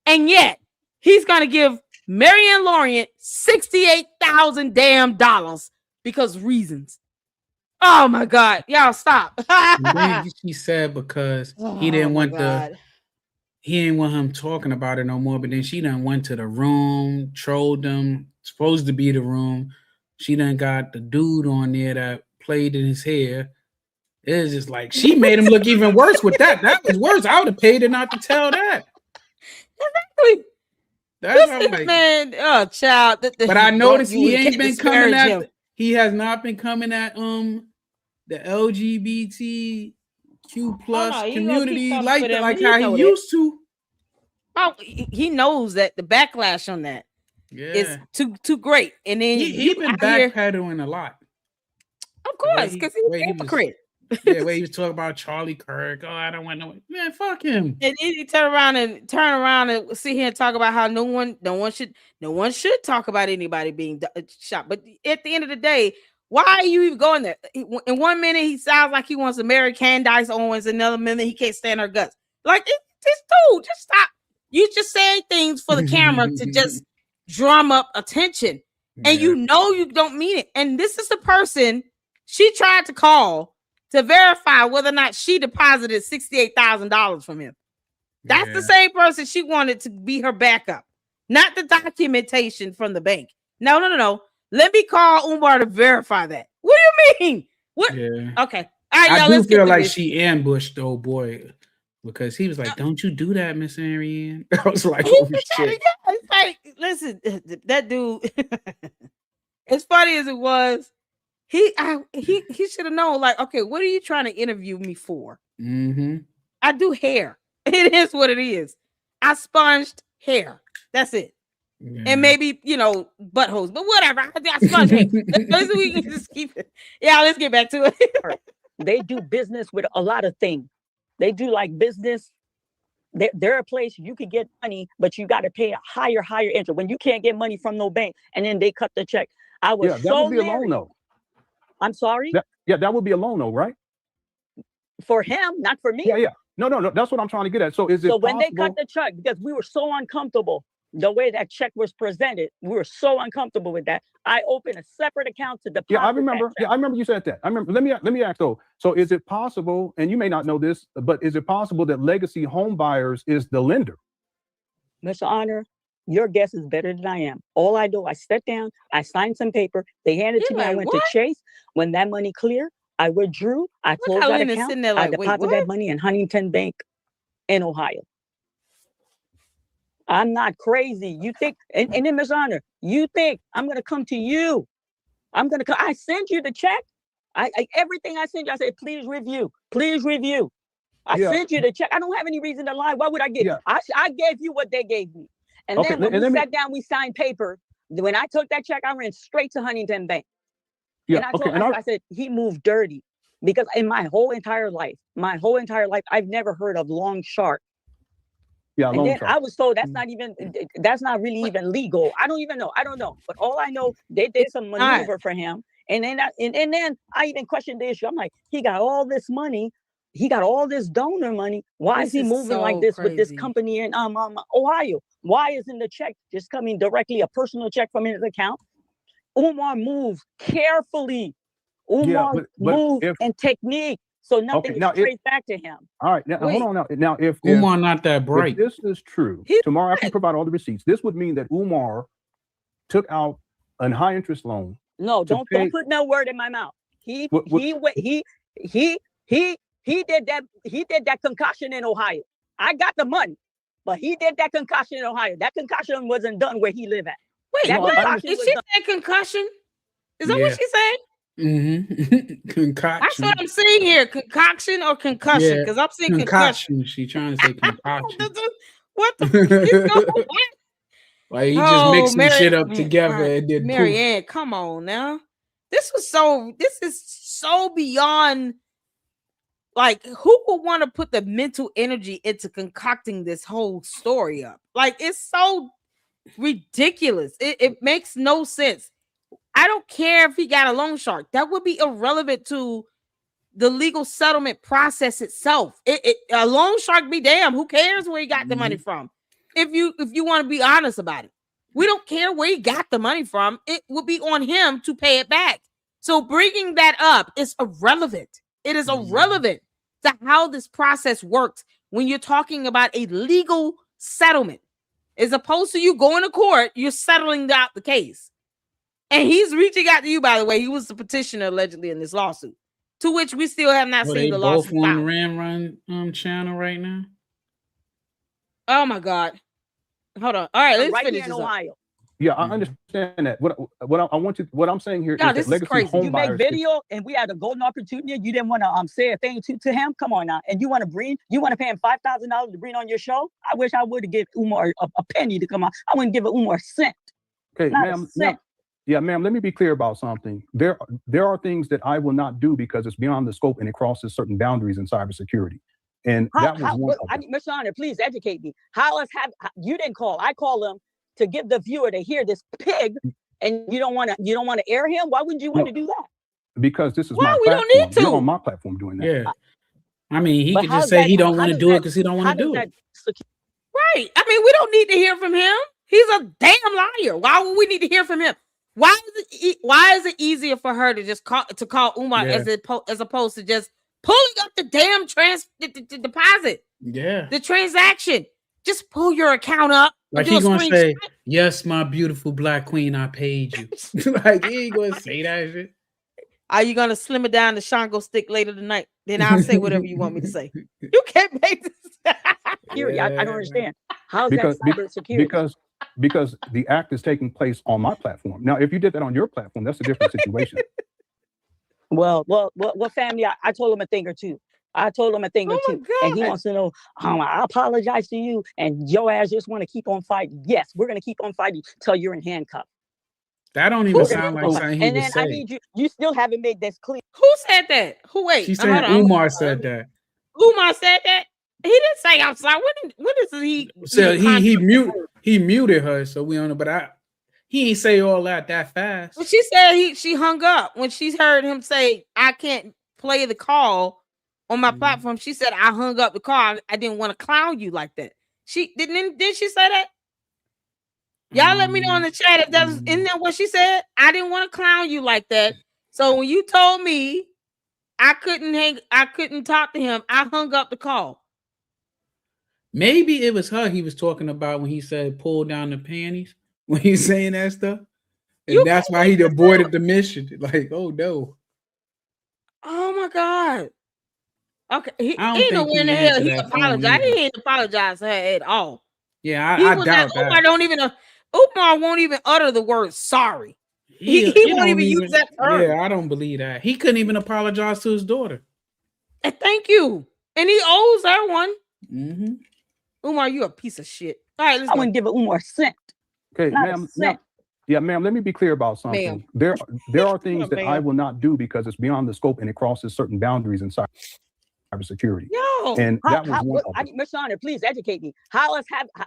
And yet he's going to give Marianne Lorient $68,000 damn dollars because reasons. Oh my God. Y'all stop. She said because he didn't want he didn't want him talking about it no more, but then she done went to the room, trolled him, supposed to be the room. She done got the dude on there that played in his hair. It's just like she made him look even worse with that. That was worse. I would have paid her not to tell that. Exactly. That's like, man, oh child. But I noticed he ain't been coming at. He has not been coming at the LGBTQ plus community like how he used to. Oh, he knows that the backlash on that is too great, and then he been backpedaling a lot. Of course, because he's a hypocrite. Where he was talking about Charlie Kirk. Oh, I don't want no man. Fuck him. And then he turn around and sit here and talk about how no one should talk about anybody being shot. But at the end of the day, why are you even going there? In 1 minute, he sounds like he wants to marry Candace Owens. Another minute, he can't stand her guts. Like this dude, just stop. You just saying things for the camera to just drum up attention, and you know you don't mean it. And this is the person she tried to call to verify whether or not she deposited $68,000 from him. That's the same person she wanted to be her backup, not the documentation from the bank. No. Let me call Umar to verify that. What do you mean? What? Yeah. Okay. All right, I do feel like she ambushed old boy because he was like, "Don't you do that, Miss Ariane?" I was like, "Oh shit!" It's like, listen, that dude. As funny as it was, he should have known. Like, okay, what are you trying to interview me for? I do hair. It is what it is. I sponged hair. That's it. And maybe, buttholes, but whatever. I sponged hair. We can just keep it. Yeah, let's get back to it. They do business with a lot of things. They do like business. They're a place you could get money, but you got to pay a higher interest when you can't get money from no bank, and then they cut the check. I was that would be a loan, though. I'm sorry? That would be a loan, though, right? For him, not for me. Yeah. No. That's what I'm trying to get at. So is it so when they cut the check, because we were so uncomfortable, the way that check was presented, we were so uncomfortable with that. I opened a separate account to deposit. Yeah, I remember. I remember you said that. I remember. Let me ask though. So is it possible, and you may not know this, but is it possible that Legacy Home Buyers is the lender? Mr. Honor, Your guess is better than I am. All I do, I sat down, I signed some paper, they handed it to me, I went to Chase. When that money cleared, I withdrew, I closed that account, I deposited that money in Huntington Bank in Ohio. I'm not crazy. You think, and then Ms. Honor, you think I'm going to come to you. I sent you the check. I everything I sent you, I said, please review. Please review. I sent you the check. I don't have any reason to lie. Why would I give? I gave you what they gave me. And then when we sat down, we signed paper. When I took that check, I ran straight to Huntington Bank. And I told I said, he moved dirty. Because in my whole entire life, I've never heard of loan shark. Yeah, and then I was told that's not really even legal. I don't even know. I don't know. But all I know, they did some maneuver for him. And then I even questioned the issue. I'm like, he got all this money. He got all this donor money. Why is he moving like this with this company in Ohio? Why isn't the check just coming directly, a personal check from his account? Umar moved carefully. Umar moved and technique. So nothing is traced back to him. All right, now hold on. Now, if Umar not that bright, if this is true, tomorrow I can provide all the receipts. This would mean that Umar took out a high interest loan. No, don't put no word in my mouth. He did that. He did that concoction in Ohio. I got the money, but he did that concoction in Ohio. That concoction wasn't done where he lived at. Wait, what? Is she saying concussion? Is that what she said? Mm-hmm. Concoction. That's what I'm saying here. Concoction or concussion? Because I'm saying concussion. She trying to say concoction. What the? Like he just mixing shit up together and then Marianne, come on now. This is so beyond. Like, who would want to put the mental energy into concocting this whole story up? Like, it's so ridiculous. It makes no sense. I don't care if he got a loan shark. That would be irrelevant to the legal settlement process itself. A loan shark be damn. Who cares where he got the money from? If you want to be honest about it, we don't care where he got the money from. It would be on him to pay it back. So bringing that up is irrelevant. It is irrelevant to how this process works when you're talking about a legal settlement. As opposed to you going to court, you're settling out the case. And he's reaching out to you, by the way. He was the petitioner allegedly in this lawsuit, to which we still have not seen the lawsuit. Both on Ram channel right now. Oh my God! Hold on. All right, let's right finish here in this Ohio. up. Yeah, I understand that. What I'm saying here is that legacy home you make video, and we had a golden opportunity. You didn't want to say a thing to him. Come on now, and you want to pay him $5,000 to bring on your show. I wish I would have given Umar a penny to come on. I wouldn't give Umar a cent. Okay, ma'am. Yeah, ma'am, let me be clear about something. There are things that I will not do because it's beyond the scope and it crosses certain boundaries in cybersecurity. And that was one of them. Mr. Honor, please educate me. You didn't call. I called them to give the viewer to hear this pig, and you don't want to air him? Why wouldn't you want to do that? Because this is my platform. Don't need to. You're on my platform doing that. Yeah. I mean, he could just say he don't want to do it because he don't want to do it. Right. I mean, we don't need to hear from him. He's a damn liar. Why would we need to hear from him? Why is it easier for her to just call Umar as opposed to just pulling up the damn the deposit? Yeah. The transaction. Just pull your account up. Like he's gonna say, "Yes, my beautiful black queen, I paid you." Like he ain't gonna say that shit. Are you gonna slim it down to Shango stick later tonight? Then I'll say whatever you want me to say. You can't make this. I don't understand. How's that cybersecurity? Because the act is taking place on my platform. Now, if you did that on your platform, that's a different situation. Well, family, I told him a thing or two. And he wants to know, I apologize to you, and your ass just want to keep on fighting. Yes, we're going to keep on fighting till you're in handcuffs. That don't even sound like something he would say. I need you still haven't made this clear. Who said that? Wait. She said Umar said that. Umar said that? He didn't say I'm sorry. When is he? So he muted her, so we don't know. But he ain't say all that fast. But she said she hung up when she heard him say I can't play the call on my platform. She said I hung up the call. I didn't want to clown you like that. She didn't she say that? Y'all let me know in the chat if that was in there what she said. I didn't want to clown you like that. So when you told me I couldn't talk to him, I hung up the call. Maybe it was her he was talking about when he said pull down the panties. When he's saying that stuff. And that's why he aborted the mission. Like, oh no. Oh my God. Okay. He I don't know think when the he hell answered he that phone apologized. He either. didn't apologize to her at all. Yeah, He I was doubt not, that. Umar don't even Umar won't even utter the word sorry. He won't even use that term. Yeah, I don't believe that. He couldn't even apologize to his daughter. And thank you. And he owes her one. Mm-hmm. Umar, you a piece of shit. All right, let's I go. wouldn't give Umar a cent. Okay, Not a ma'am. cent. Yeah, ma'am, let me be clear about something. There are things that I Ma'am. will not do because it's beyond the scope and it crosses certain boundaries in cybersecurity. Yo. And that was one of them. Mr. Honor, please educate me.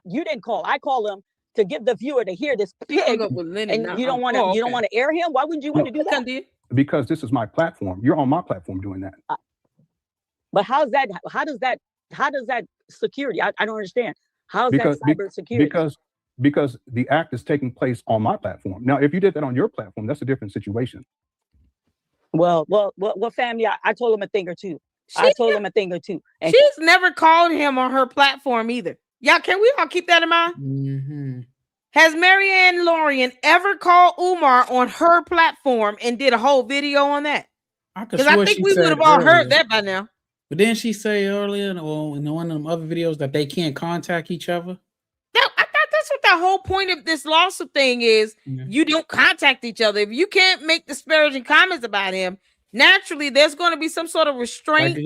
You didn't call. I call him to give the viewer to hear this pig, and you don't want to. You don't want to air him. Why wouldn't you want to do that? Because this is my platform. You're on my platform doing that. But how's that? How does that security? I don't understand. How's that cybersecurity? Because the act is taking place on my platform. Now, if you did that on your platform, that's a different situation. Well, family, I told him a thing or two. And She's never called him on her platform either. Y'all, can we all keep that in mind? Mm-hmm. Has Marianne Lorian ever called Umar on her platform and did a whole video on that? Because I think we would have all heard that by now. But didn't she say earlier in one of them other videos that they can't contact each other? I thought that's what the whole point of this lawsuit thing is. Yeah. You don't contact each other. If you can't make disparaging comments about him, naturally there's going to be some sort of restraint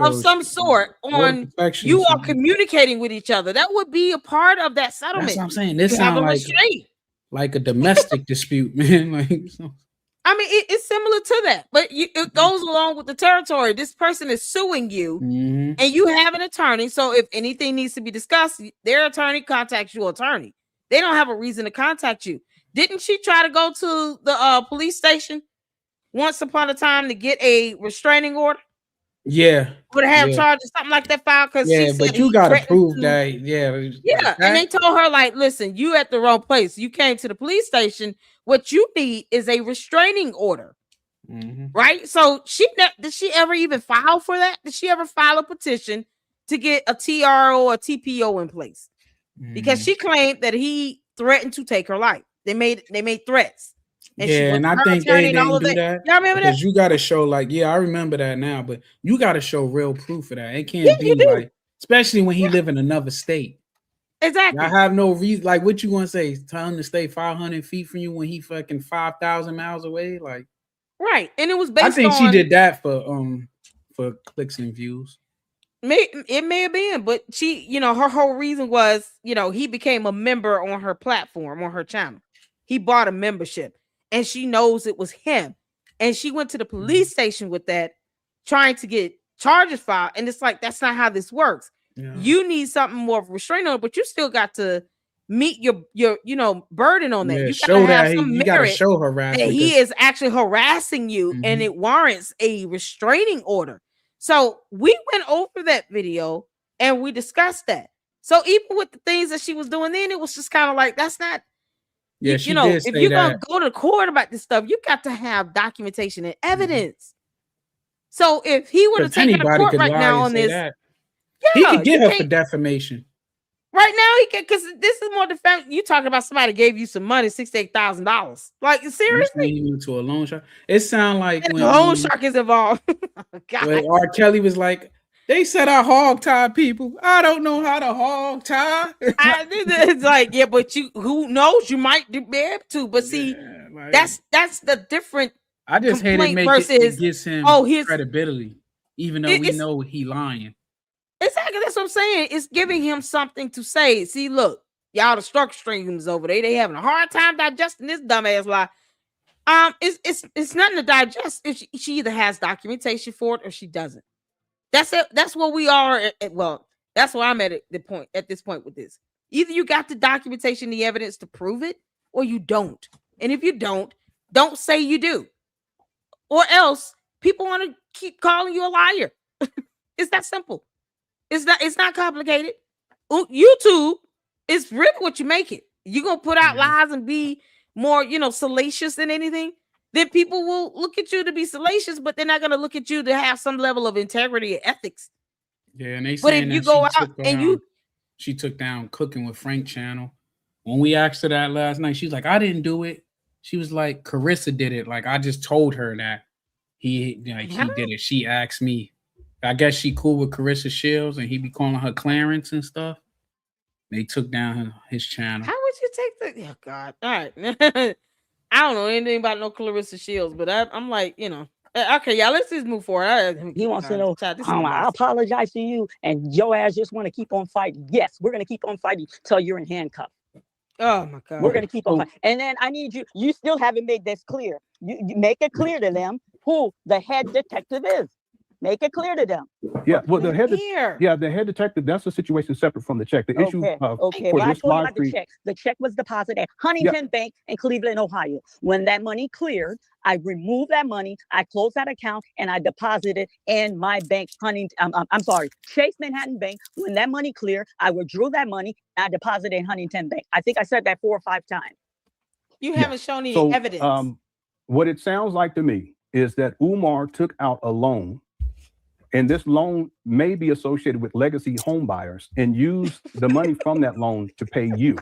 of some sort on you all communicating with each other. That would be a part of that settlement. That's what I'm saying. This sounds like a domestic dispute, man. I mean, it's similar to that, but it goes along with the territory. This person is suing you, and you have an attorney. So if anything needs to be discussed, their attorney contacts your attorney. They don't have a reason to contact you. Didn't she try to go to the police station once upon a time to get a restraining order? Yeah. Would have charges, something like that filed? Because but you got to prove that. Yeah. And they told her, like, listen, you at the wrong place. You came to the police station. What you need is a restraining order. Right? So did she ever even file for that? Did she ever file a petition to get a TRO or a TPO in place? Because she claimed that he threatened to take her life. They made threats. And and I think they didn't do that. Y'all remember because that? You got to show I remember that now, but you got to show real proof of that. It can't be like, especially when he live in another state. Exactly. I have no reason. Like, what you want to say? Tell him to stay 500 feet from you when he fucking 5,000 miles away. Like, right. And it was based on. I think she did that for clicks and views. It may have been, but she, her whole reason was, he became a member on her platform, on her channel. He bought a membership. And she knows it was him. And she went to the police station with that, trying to get charges filed. And it's like, that's not how this works. Yeah. You need something more of a restraint on it, but you still got to meet your burden on that. Yeah, you show that you got to show harassment. That he is actually harassing you, and it warrants a restraining order. So we went over that video and we discussed that. So even with the things that she was doing then, it was just kind of like, that's not. Yeah, if you're gonna go to court about this stuff, you got to have documentation and evidence. So if he would have taken a court right now on this, he could get her for defamation. Right now, he can, because this is more defense. You talking about somebody gave you some money, $68,000. Like, seriously? You to a loan shark. It sounds like when loan shark is involved. When R. Kelly was like, they said I hog tie people. I don't know how to hog tie. It's like, yeah, but who knows? You might be able to. But see, that's the different. I just hate it it gives him credibility, even though we know he lying. Exactly, that's what I'm saying. It's giving him something to say. See, look, y'all the structure streams over there. They having a hard time digesting this dumbass lie. It's nothing to digest. If she either has documentation for it or she doesn't. That's it. That's what we are. Well, that's where I'm at this point with this. Either you got the documentation, the evidence to prove it, or you don't. And if you don't say you do. Or else people want to keep calling you a liar. It's that simple. It's not complicated. YouTube is really what you make it. You're gonna put out lies and be more, salacious than anything. Then people will look at you to be salacious, but they're not going to look at you to have some level of integrity and ethics. Yeah, and they. But if you go out and She took down Cooking with Frank channel. When we asked her that last night, she's like, I didn't do it. She was like, Carissa did it. Like, I just told her that he did it. She asked me. I guess she cool with Carissa Shields, and he be calling her Clarence and stuff. They took down his channel. How would you take the? Oh God! All right, I don't know anything about no Clarissa Shields, but I'm like, okay, y'all. Let's just move forward. He wants to know. I apologize to you, and your ass just want to keep on fighting. Yes, we're gonna keep on fighting till you're in handcuffs. Oh my God! We're gonna keep on fighting, and then I need you. You still haven't made this clear. You make it clear to them who the head detective is. Make it clear to them. Yeah, well, the head detective, that's a situation separate from the check. The issue okay, for but I this told you live about the stream. check. The check was deposited at Huntington Bank in Cleveland, Ohio. When that money cleared, I removed that money, I closed that account, and I deposited in my bank, Chase Manhattan Bank. When that money cleared, I withdrew that money, and I deposited in Huntington Bank. I think I said that 4 or 5 times. You haven't shown any evidence. What it sounds like to me is that Umar took out a loan, and this loan may be associated with legacy home buyers, and used the money from that loan to pay you.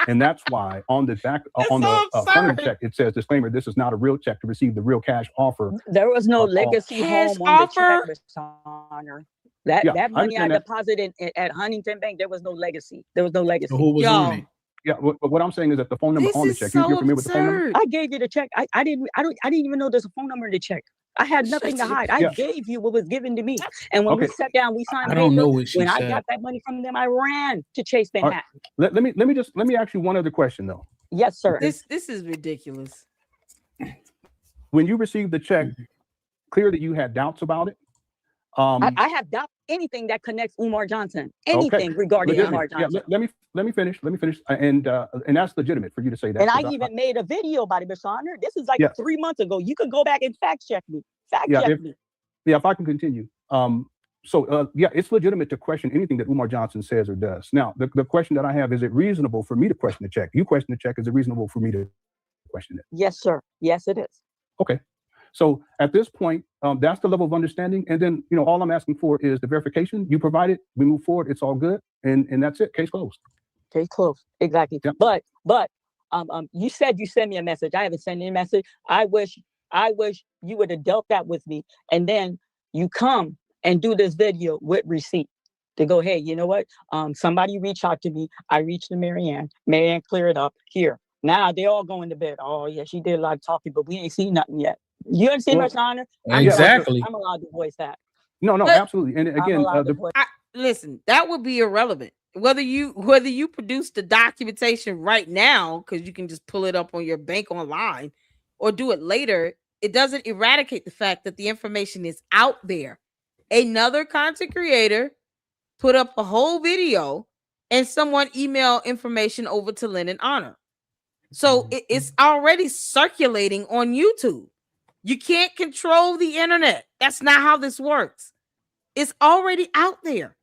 And that's why on the back, on the front of the check, it says, disclaimer, this is not a real check to receive the real cash offer. There was no legacy home on the check, Mr. Honor. That money I deposited at Huntington Bank, there was no legacy. There was no legacy. So who was on it? Yeah, but what I'm saying is that the phone number on the check, you're familiar with the phone number? I gave you the check. I didn't even know there's a phone number in the check. I had nothing to hide. I gave you what was given to me. And when we sat down, we signed. I don't know what she said. I got that money from them, I ran to Chase Manhattan. Right. Let me ask you one other question though. Yes, sir. This is ridiculous. When you received the check, clear that you had doubts about it. I have doubt anything that connects Umar Johnson. Anything regarding Umar Johnson. Yeah, let me finish. And that's legitimate for you to say that. And I even made a video about it, Mr. Honor. This is like 3 months ago. You could go back and fact check me. If I can continue. It's legitimate to question anything that Umar Johnson says or does. Now, the question that I have, is it reasonable for me to question the check? You question the check, is it reasonable for me to question it? Yes, sir. Yes, it is. Okay. So at this point, that's the level of understanding. And then, all I'm asking for is the verification. You provide it, we move forward, it's all good. And that's it. Case closed. Case closed. Exactly. Yep. But you said you sent me a message. I haven't sent any message. I wish you would have dealt that with me. And then you come and do this video with receipt to go, hey, you know what? Somebody reached out to me. I reached to Marianne. Marianne cleared it up here. Now they all going to bed. Oh yeah, she did a lot of talking, but we ain't seen nothing yet. You understand, Mr. Honor? Exactly. I'm allowed to voice that. No, absolutely. And again, listen, that would be irrelevant. Whether you produce the documentation right now, because you can just pull it up on your bank online, or do it later, it doesn't eradicate the fact that the information is out there. Another content creator put up a whole video, and someone emailed information over to Lynn and Honor. So it's already circulating on YouTube. You can't control the internet. That's not how this works. It's already out there.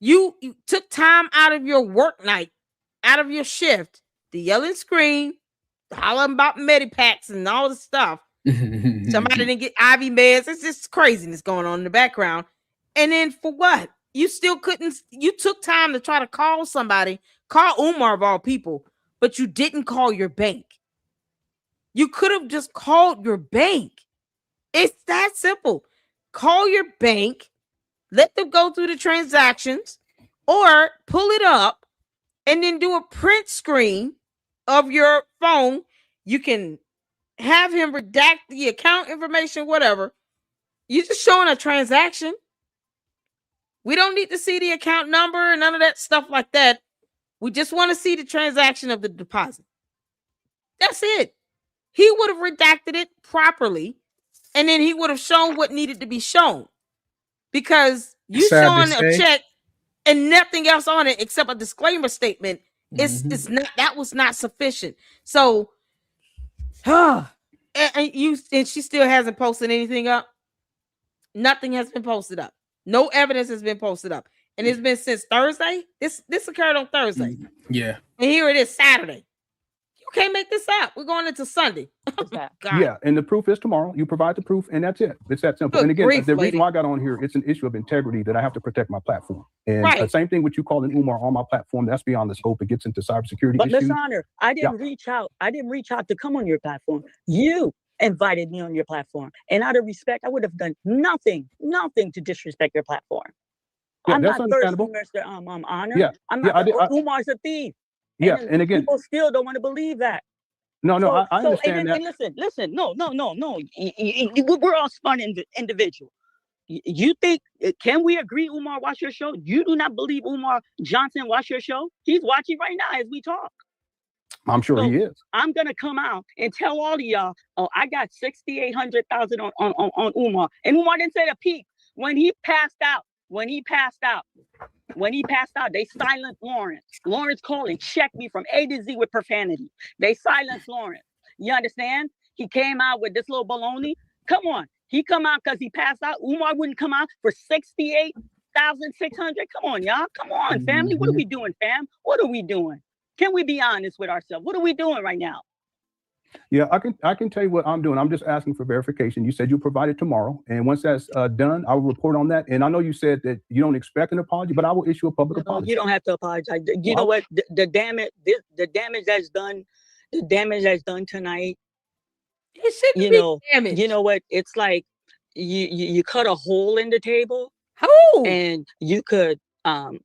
You took time out of your work night, out of your shift, to yell and scream, hollering about Medipacks and all the stuff. Somebody didn't get IV meds. It's just craziness going on in the background. And then for what? You still couldn't. You took time to try to call somebody, call Umar of all people, but you didn't call your bank. You could have just called your bank. It's that simple. Call your bank, let them go through the transactions, or pull it up and then do a print screen of your phone. You can have him redact the account information, whatever. You're just showing a transaction. We don't need to see the account number and none of that stuff like that. We just want to see the transaction of the deposit. That's it. He would have redacted it properly, and then he would have shown what needed to be shown. Because you showing a check and nothing else on it except a disclaimer statement, it's not, that was not sufficient. So, and she still hasn't posted anything up. Nothing has been posted up. No evidence has been posted up. And it's been since Thursday. This occurred on Thursday. Yeah. And here it is Saturday. You can't make this out. We're going into Sunday. God. Yeah, and the proof is tomorrow. You provide the proof, and that's it. It's that simple. Good and again, grief, the lady. reason why I got on here, it's an issue of integrity that I have to protect my platform. And Right. same thing with you calling Umar on my platform. That's beyond the scope. It gets into cybersecurity But issues. Miss Honor, I didn't reach out. I didn't reach out to come on your platform. You invited me on your platform, and out of respect, I would have done nothing to disrespect your platform. Yeah, I'm that's not understandable. thirsty, Mr. Honor. Yeah, I'm yeah, not. Umar's a thief. Yeah, and again, people still don't want to believe that. no, So, I so understand that. and listen. No. We're all smart individuals. You think, can we agree Umar watch your show? You do not believe Umar Johnson watch your show? He's watching right now as we talk. I'm sure he is. I'm gonna come out and tell all of y'all, oh, I got 6,800,000 on Umar. And Umar didn't say the peak. When he passed out, they silenced Lawrence. Lawrence called and checked me from A to Z with profanity. They silenced Lawrence. You understand? He came out with this little baloney. Come on. He come out because he passed out. Umar wouldn't come out for 68,600. Come on, y'all. Come on, family. What are we doing, fam? What are we doing? Can we be honest with ourselves? What are we doing right now? Yeah, I can tell you what I'm doing. I'm just asking for verification. You said you'll provide it tomorrow, and once that's done, I will report on that. And I know you said that you don't expect an apology, but I will issue a public apology. You don't have to apologize. You know what? The damage that's done, tonight. It shouldn't be damaged. You know what? It's like you cut a hole in the table. Oh. And you could put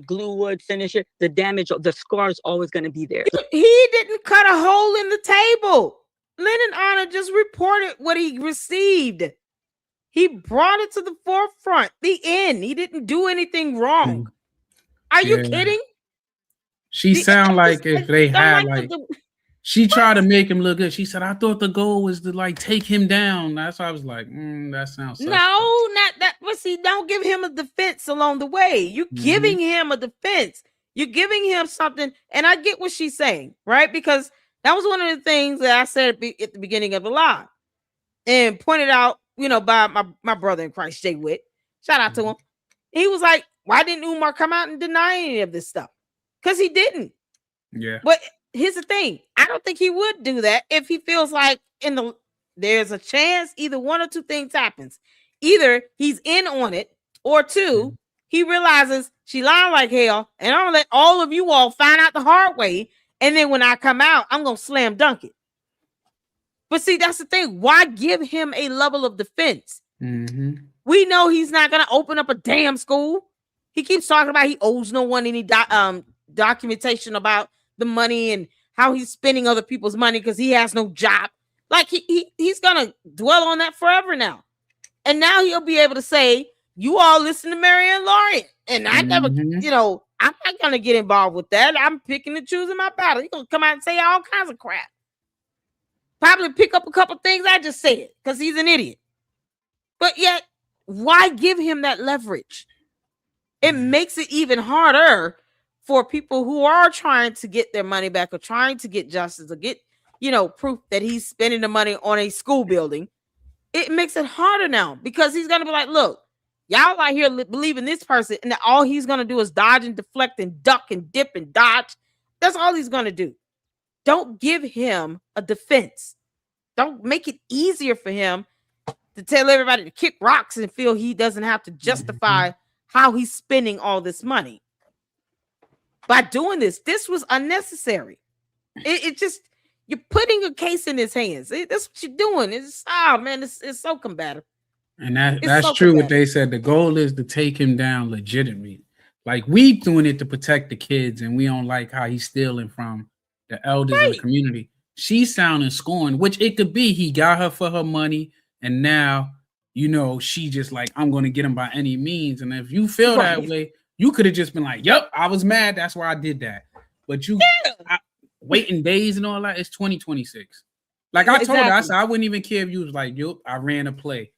glue wood, finish it. The damage, the scar is always going to be there. He didn't cut a hole in the table. Lennon Honor just reported what he received. He brought it to the forefront. The end. He didn't do anything wrong. Are you kidding? She sound like if they had she tried to make him look good. She said, I thought the goal was to like take him down. That's why I was like, that sounds suspect. No, not that. But see, don't give him a defense along the way. You're giving him a defense. You're giving him something. And I get what she's saying, right? Because that was one of the things that I said at the beginning of the live and pointed out, by my brother in Christ, Jay Witt. Shout out to him. He was like, why didn't Umar come out and deny any of this stuff? Because he didn't. Yeah. But here's the thing. I don't think he would do that if he feels like there's a chance either one or two things happens. Either he's in on it, or two, he realizes she lied like hell, and I'm gonna let all of you all find out the hard way. And then when I come out, I'm gonna slam dunk it. But see, that's the thing. Why give him a level of defense? We know he's not gonna open up a damn school. He keeps talking about he owes no one any documentation about the money and how he's spending other people's money because he has no job. Like he's gonna dwell on that forever now. And now he'll be able to say, you all listen to Marianne Lawrence. And I never, I'm not gonna get involved with that. I'm picking and choosing my battle. He's gonna come out and say all kinds of crap. Probably pick up a couple things I just said because he's an idiot. But yet, why give him that leverage? It makes it even harder for people who are trying to get their money back or trying to get justice or get, proof that he's spending the money on a school building. It makes it harder now because he's going to be like, look, y'all out here believing this person and all he's going to do is dodge and deflect and duck and dip and dodge. That's all he's going to do. Don't give him a defense. Don't make it easier for him to tell everybody to kick rocks and feel he doesn't have to justify how he's spending all this money. By doing this was unnecessary. It just, you're putting a case in his hands. That's what you're doing. It's so combative. And that's true what they said. The goal is to take him down legitimately. Like, we doing it to protect the kids, and we don't like how he's stealing from the elders of the community. She's sounding scorned, which it could be he got her for her money, and now, she just like, I'm going to get him by any means. And if you feel that way, you could have just been like, yep, I was mad. That's why I did that. But waiting days and all that, it's 2026. Like I told her, I said, I wouldn't even care if you was like, yo, I ran a play.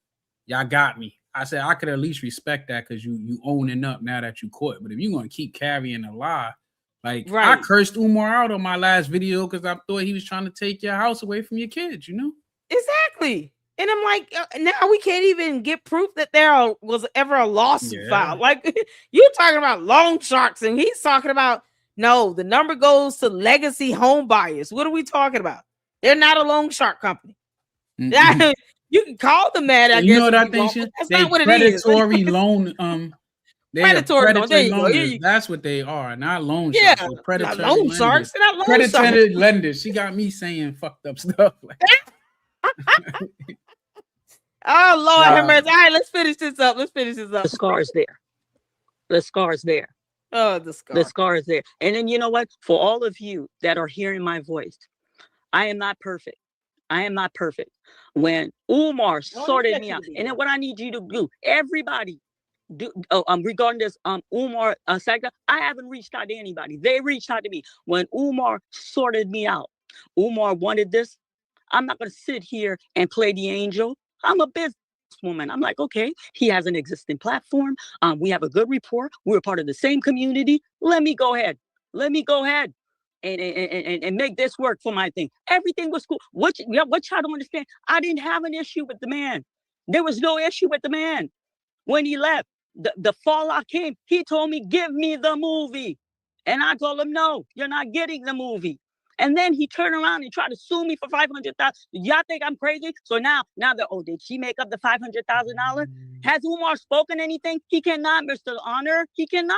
Y'all got me. I said, I could at least respect that because you owning up now that you caught. But if you're going to keep carrying a lie, like I cursed Umar out on my last video because I thought he was trying to take your house away from your kids, Exactly. And I'm like, now we can't even get proof that there was ever a lawsuit filed. Like, you're talking about loan sharks, and he's talking about No, the number goes to legacy home buyers. What are we talking about? They're not a loan shark company. Mm-hmm. You can call them that, I You guess. know what I Wrong, think? that's They not what it is. predatory loan. They are Predatory loan. There predatory you go. loaners. That's what they are, not loan Yeah, sharks. They're not predatory loan lenders. sharks. They're not loan Predatory sharks. lenders. She got me saying fucked up stuff. Oh Lord, have mercy. All right, let's finish this up. The scar is there. The scar is there. Oh, the scar. The scar is there. And then you know what? For all of you that are hearing my voice, I am not perfect. I am not perfect. When Umar sorted me out, and then what I need you to do, everybody, regarding this Umar saga, I haven't reached out to anybody. They reached out to me. When Umar sorted me out, Umar wanted this. I'm not going to sit here and play the angel. I'm a businesswoman. I'm like, okay, he has an existing platform. We have a good rapport. We're part of the same community. Let me go ahead. And make this work for my thing. Everything was cool. What y'all don't understand? I didn't have an issue with the man. There was no issue with the man. When he left, the fallout came. He told me, give me the movie. And I told him, no, you're not getting the movie. And then he turned around and tried to sue me for $500,000. Y'all think I'm crazy? So now did she make up the $500,000? Has Umar spoken anything? He cannot, Mr. Honor. He cannot.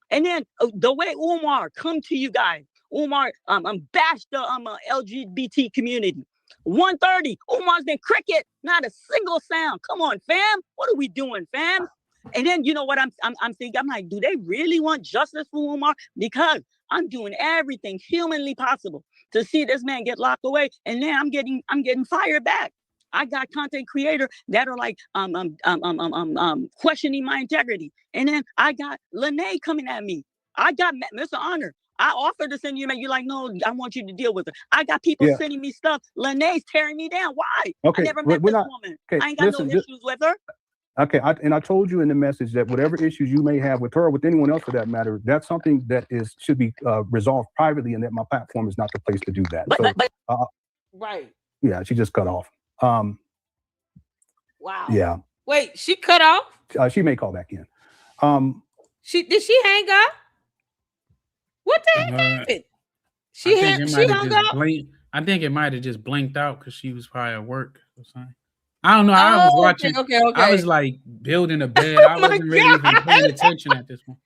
And then the way Umar come to you guys, Umar bash the LGBT community. 1:30, Umar's been cricket, not a single sound. Come on, fam. What are we doing, fam? And then you know what I'm thinking? I'm like, do they really want justice for Umar? Because I'm doing everything humanly possible to see this man get locked away, and then I'm getting fired back. I got content creators that are like questioning my integrity, and then I got Lene coming at me. I got Mr. Honor. I offered to send you, man. You're like, no, I want you to deal with it. I got people sending me stuff. Lene's tearing me down. Why? Okay, I never met this woman. Okay, I ain't got no issues with her. Okay, I told you in the message that whatever issues you may have with her or with anyone else for that matter, that's something that should be resolved privately, and that my platform is not the place to do that. Right. Yeah, she just cut off. Wow. Yeah. Wait, she cut off? She may call back in. Did she hang up? What the heck happened? She hung up. I think it might have just blinked out because she was probably at work or something. I don't know. I was watching. Okay. I was like building a bed. I wasn't really even paying attention at this point.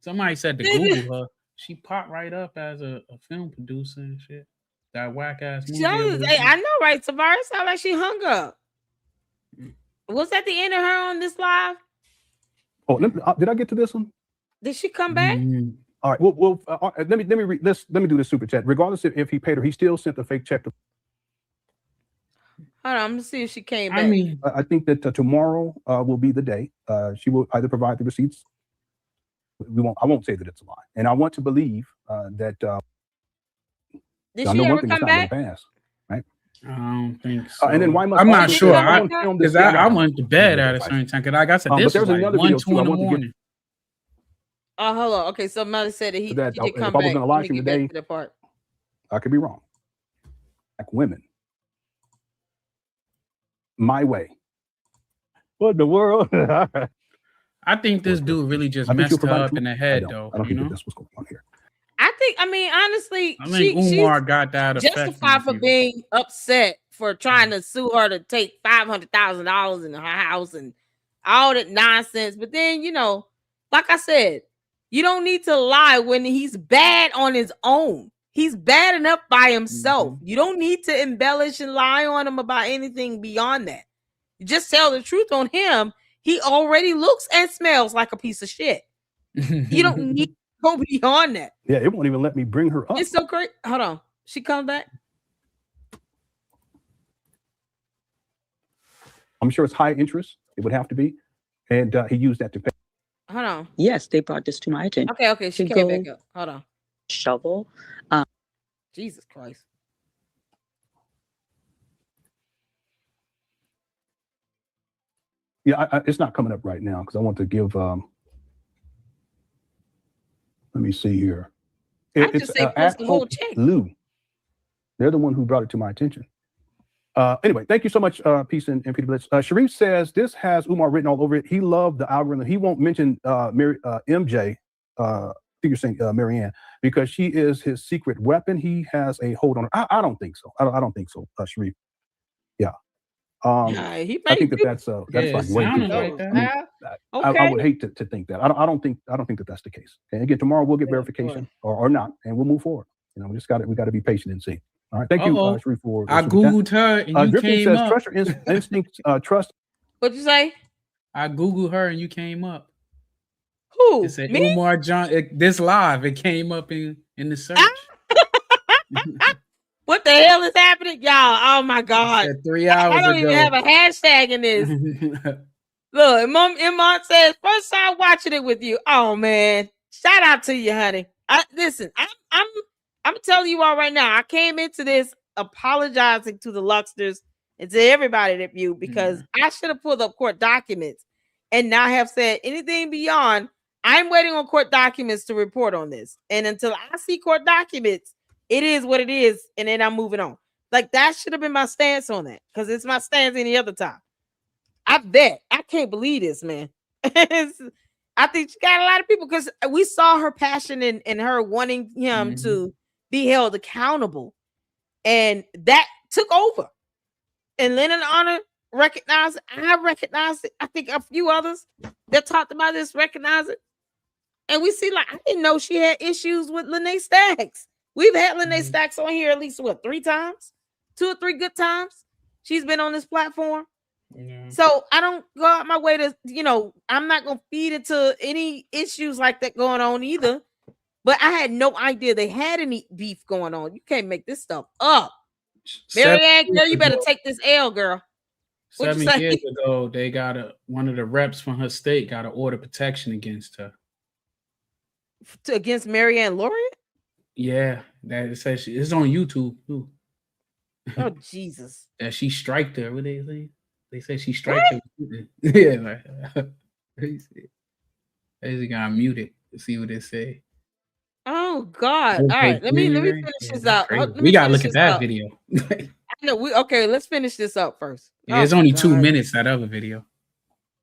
Somebody said to Google her. She popped right up as a film producer and shit. That whack ass movie. I know, right? Tavares sounded like she hung up. Was that the end of her on this live? Oh, did I get to this one? Did she come back? Mm-hmm. All right. Well, let me do the super chat. Regardless if he paid her, he still sent a fake check to. Hold on, I'm gonna see if she came back. I mean, I think that tomorrow will be the day. She will either provide the receipts. I won't say that it's a lie, and I want to believe that. Did she ever come back? Pass, right? I don't think so. And then why must I'm not sure. Because I went to bed at a certain time. Because like I said, this was like 1, 2 in the morning. Oh, hold on. Okay, somebody said that he did come back. If I was going to lie to you today, I could be wrong. Like women. My way. What in the world? I think this dude really just messed her up in the head, though. I don't think that's what's going on here. Honestly, I think Umar got that justified for being upset for trying to sue her to take $500,000 in her house and all that nonsense. But then, like I said, you don't need to lie when he's bad on his own. He's bad enough by himself. Mm-hmm. You don't need to embellish and lie on him about anything beyond that. You just tell the truth on him. He already looks and smells like a piece of shit. You don't need to go beyond that. Yeah, it won't even let me bring her up. It's so great. Hold on. She comes back. I'm sure it's high interest. It would have to be. And he used that to pay. Hold on. Yes, they brought this to my attention. Okay. She came back up. Hold on. Shovel. Jesus Christ. Yeah, it's not coming up right now because I want to give. Let me see here. I just say post the whole check. Lou. They're the one who brought it to my attention. Anyway, thank you so much, Peace and Peter Blitz. Sharif says this has Umar written all over it. He loved the algorithm. He won't mention MJ, figure saying Marianne, because she is his secret weapon. He has a hold on her. I don't think so. I don't think so, Sharif. Yeah. I think that's fine. Way too far. I would hate to think that. I don't think that that's the case. And again, tomorrow we'll get verification or not, and we'll move forward. You know, we got to be patient and see. All right, thank you, Sharif, for. I googled her and you Griffin came says, up. Trust your instincts. Trust. What'd you say? I googled her and you came up. Who? It said Me? Umar Johnson. This live, it came up in the search. What the hell is happening, y'all? Oh my God! 3 hours I don't ago. even have a hashtag in this. Look, Imam says first time watching it with you. Oh man, shout out to you, honey. Listen, I'm telling you all right now. I came into this apologizing to the Luxters and to everybody that viewed because I should have pulled up court documents and not have said anything beyond. I'm waiting on court documents to report on this, and until I see court documents, it is what it is, and then I'm moving on. Like that should have been my stance on that because it's my stance any other time. I can't believe this, man. I think she got a lot of people because we saw her passion and her wanting him to be held accountable, and that took over. And Lennon Honor recognized it. I recognized it. I think a few others that talked about this recognize it. And we see, like, I didn't know she had issues with Lene Stacks. We've had Lene Stacks on here at least, 3 times? 2 or 3 good times she's been on this platform. Yeah. So I don't go out my way to, I'm not going to feed into any issues like that going on either. But I had no idea they had any beef going on. You can't make this stuff up. Marianne, girl, you better take this L, girl. 7 years ago, they got one of the reps from her state got an order of protection against her. Against Marianne Laurent? Yeah, that it says it's on YouTube too. Oh Jesus! That she striked her. What they say? They say she striked her. Yeah, they got muted to see what they say. Oh God! All right, let me finish this out. We gotta look at that video. I know. Let's finish this up first. Yeah, it's only 2 minutes. That other video.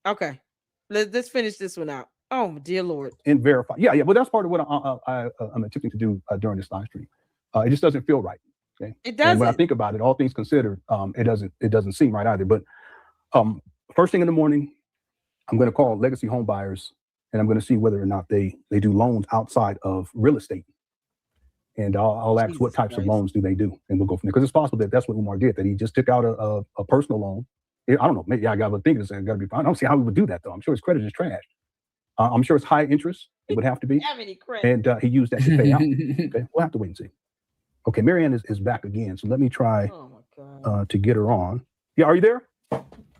Okay, let's finish this one out. Oh dear Lord! And verify. Yeah. Well, that's part of what I'm attempting to do during this live stream. It just doesn't feel right. Okay. It doesn't. And when I think about it, all things considered, it doesn't seem right either. But first thing in the morning, I'm going to call legacy home buyers, and I'm going to see whether or not they do loans outside of real estate. And I'll ask what types of loans do they do, and we'll go from there. Because it's possible that that's what Umar did, that he just took out a personal loan. I don't know. Maybe I got to think it's got to be fine. I don't see how he would do that though. I'm sure his credit is trash. I'm sure it's high interest. It would have to be. And he used that to pay out. Okay, we'll have to wait and see. Okay, Marianne is back again. So let me try to get her on. Yeah, are you there?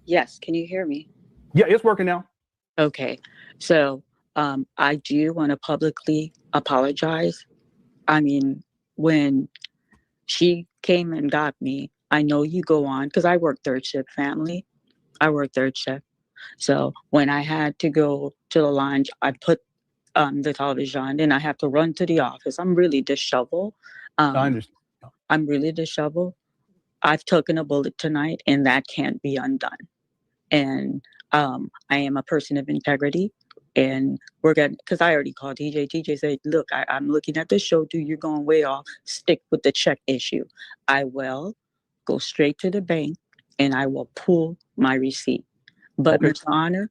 Yes. Can you hear me? Yeah, it's working now. Okay. So I do want to publicly apologize. I mean, when she came and got me, I know you go on because I work third shift family. I work third shift. So when I had to go to the lounge, I put the television on, and I have to run to the office. I'm really disheveled. I understand. I'm really disheveled. I've taken a bullet tonight, and that can't be undone. And I am a person of integrity, and we're going to, because I already called TJ. TJ said, look, I'm looking at the show, dude, you're going way off. Stick with the check issue. I will go straight to the bank, and I will pull my receipt. But Mr. Honor,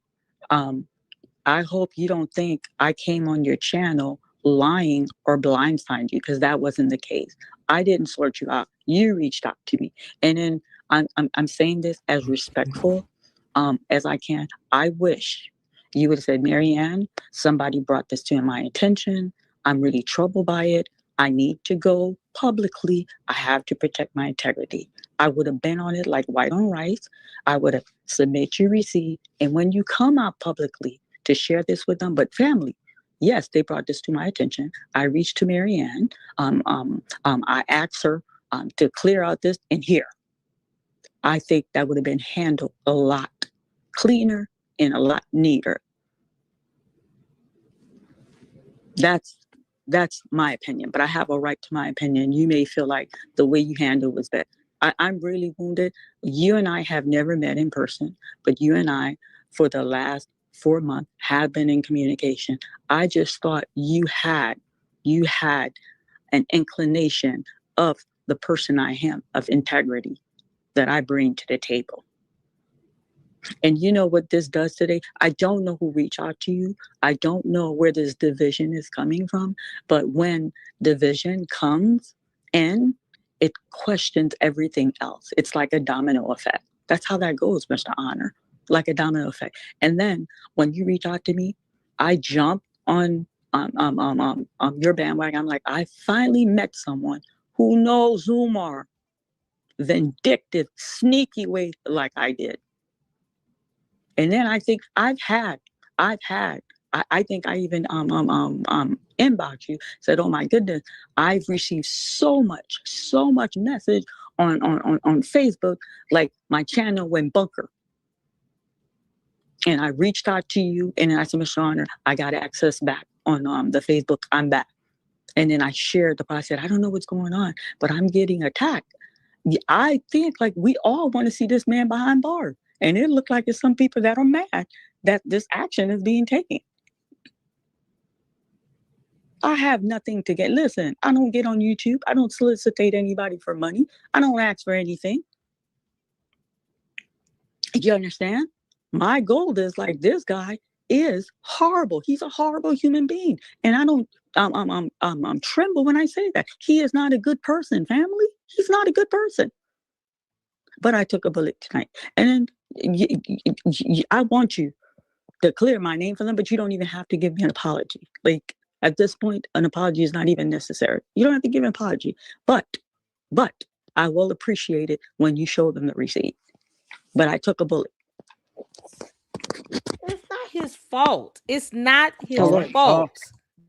I hope you don't think I came on your channel lying or blindsided you, because that wasn't the case. I didn't sort you out. You reached out to me. And then I'm saying this as respectful as I can. I wish you would have said, Marianne, somebody brought this to my attention. I'm really troubled by it. I need to go publicly. I have to protect my integrity. I would have been on it like white on rice. I would have submit your receipt. And when you come out publicly to share this with them, but family, yes, they brought this to my attention. I reached to Marianne. I asked her to clear out this and here. I think that would have been handled a lot cleaner and a lot neater. That's my opinion, but I have a right to my opinion. You may feel like the way you handled was better. I'm really wounded. You and I have never met in person, but you and I, for the last 4 months, have been in communication. I just thought you had an inclination of the person I am, of integrity that I bring to the table. And you know what this does today? I don't know who reached out to you. I don't know where this division is coming from. But when division comes in, it questions everything else. It's like a domino effect. That's how that goes, Mr. Honor, like a domino effect. And then when you reach out to me, I jump on your bandwagon. I'm like, I finally met someone who knows Umar vindictive, sneaky way like I did. And then I think I think I even inboxed you, said, oh my goodness, I've received so much message on Facebook, like my channel went bunker. And I reached out to you and I said, Mr. Honor, I got access back on the Facebook, I'm back. And then I shared the post. I said, I don't know what's going on, but I'm getting attacked. I think like we all want to see this man behind bars. And it looked like it's some people that are mad that this action is being taken. I have nothing to get. Listen, I don't get on YouTube. I don't solicitate anybody for money. I don't ask for anything. You understand? My goal is like, this guy is horrible. He's a horrible human being. And I don't, I'm tremble when I say that. He is not a good person, family. He's not a good person. But I took a bullet tonight. And I want you to clear my name for them, but you don't even have to give me an apology. Like, at this point, an apology is not even necessary. You don't have to give an apology. But I will appreciate it when you show them the receipt. But I took a bullet. It's not his fault. It's not his right. fault.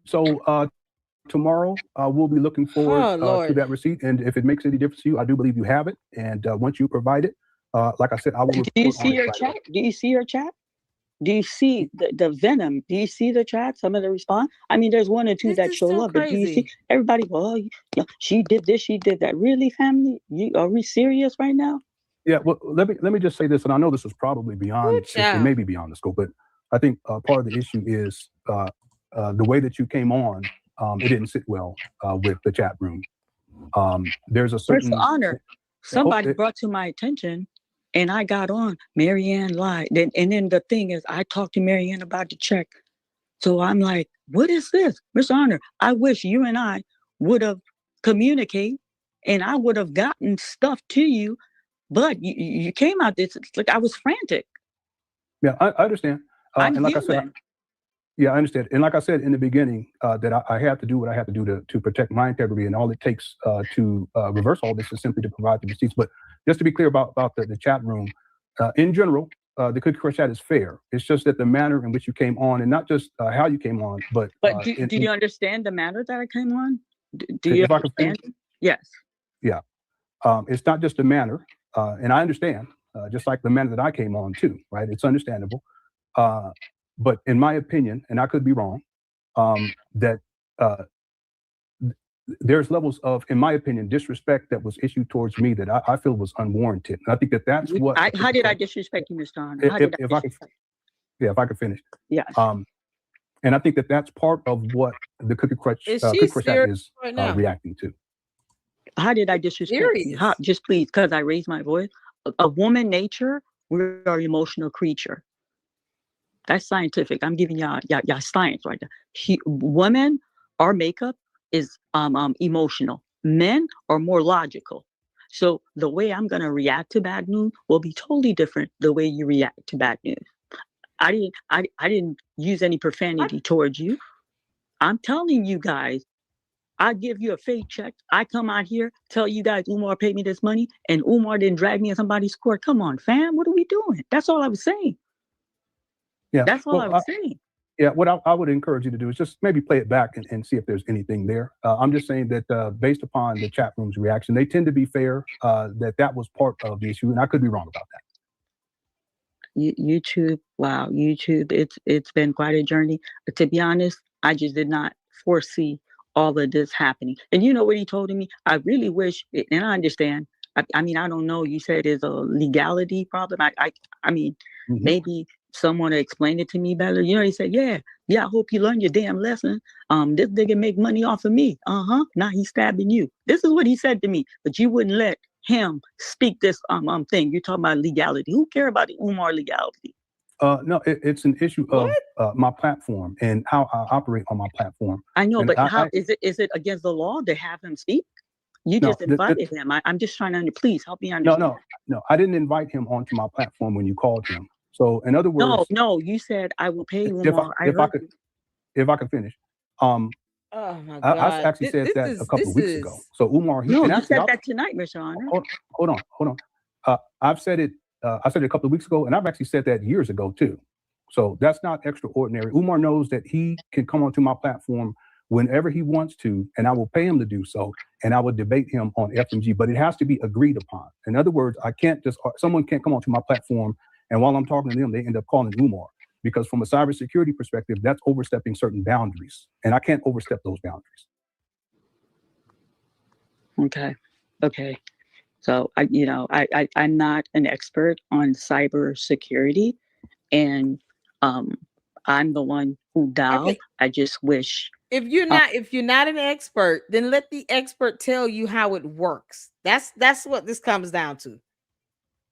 So tomorrow, we'll be looking forward to that receipt. And if it makes any difference to you, I do believe you have it. And once you provide it, like I said, I will. Do you see your chat? Do you see your chat? Do you see the venom? Do you see the chat? Some of the response? I mean, there's one or two that show up, but do you see everybody? Well, yeah, she did this, she did that. Really, family? Are we serious right now? Yeah. Well, let me just say this, and I know this is probably beyond, it may be beyond the scope, but I think part of the issue is the way that you came on. It didn't sit well with the chat room. There's a certain Mr. Honor. Somebody brought to my attention. And I got on, Marianne lied. And then the thing is, I talked to Marianne about the check. So I'm like, what is this? Mr. Honor, I wish you and I would have communicated and I would have gotten stuff to you. But you came out this, like I was frantic. Yeah, I understand. I'm and like human. I said, yeah, I understand. And like I said in the beginning, that I have to do what I have to do to protect my integrity. And all it takes to reverse all this is simply to provide the receipts. But just to be clear about the chat room, in general, the Cookie Crush chat is fair. It's just that the manner in which you came on, and not just how you came on, but do you understand the manner that I came on? Do you understand? Yes. Yeah. It's not just the manner, and I understand, just like the manner that I came on too, right? It's understandable. But in my opinion, and I could be wrong, that there's levels of, in my opinion, disrespect that was issued towards me that I feel was unwarranted. And I think that's what. How did I disrespect you, Mr. Honor? If I could finish. Yes. And I think that's part of what the Cookie Crush is reacting to. How did I disrespect you? Just please, because I raised my voice. A woman nature, we are an emotional creature. That's scientific. I'm giving y'all science right there. Women, our makeup is emotional. Men are more logical. So the way I'm going to react to bad news will be totally different the way you react to bad news. I didn't use any profanity towards you. I'm telling you guys, I give you a fake check. I come out here, tell you guys Umar paid me this money, and Umar didn't drag me in somebody's court. Come on, fam. What are we doing? That's all I was saying. Yeah, that's all I was saying. Yeah, what I would encourage you to do is just maybe play it back and see if there's anything there. I'm just saying that based upon the chat room's reaction, they tend to be fair, that was part of the issue, and I could be wrong about that. YouTube, wow, YouTube, it's been quite a journey. But to be honest, I just did not foresee all of this happening. And you know what he told me? I really wish, and I understand, I mean, I don't know. You said it's a legality problem. I mean, maybe someone explained it to me better. You know, he said, yeah, I hope you learn your damn lesson. This nigga make money off of me. Now he's stabbing you. This is what he said to me, but you wouldn't let him speak this thing. You're talking about legality. Who care about the Umar legality? No, it's an issue of my platform and how I operate on my platform. I know, and but how is it against the law to have him speak? You just invited him. I'm just trying to please help me understand. No, I didn't invite him onto my platform when you called him. So in other words, no, you said I will pay you more. If I could finish. Oh my God. I actually said that a couple of weeks ago. So Umar, you said that tonight, Mr. Honor. Hold on. I've said it. I said it a couple of weeks ago, and I've actually said that years ago too. So that's not extraordinary. Umar knows that he can come onto my platform whenever he wants to, and I will pay him to do so, and I will debate him on FMG, but it has to be agreed upon. In other words, someone can't come onto my platform, and while I'm talking to them, they end up calling Umar, because from a cybersecurity perspective, that's overstepping certain boundaries, and I can't overstep those boundaries. Okay. So I'm not an expert on cybersecurity, and I'm the one who dialed. Okay. I just wish. If you're not an expert, then let the expert tell you how it works. That's what this comes down to.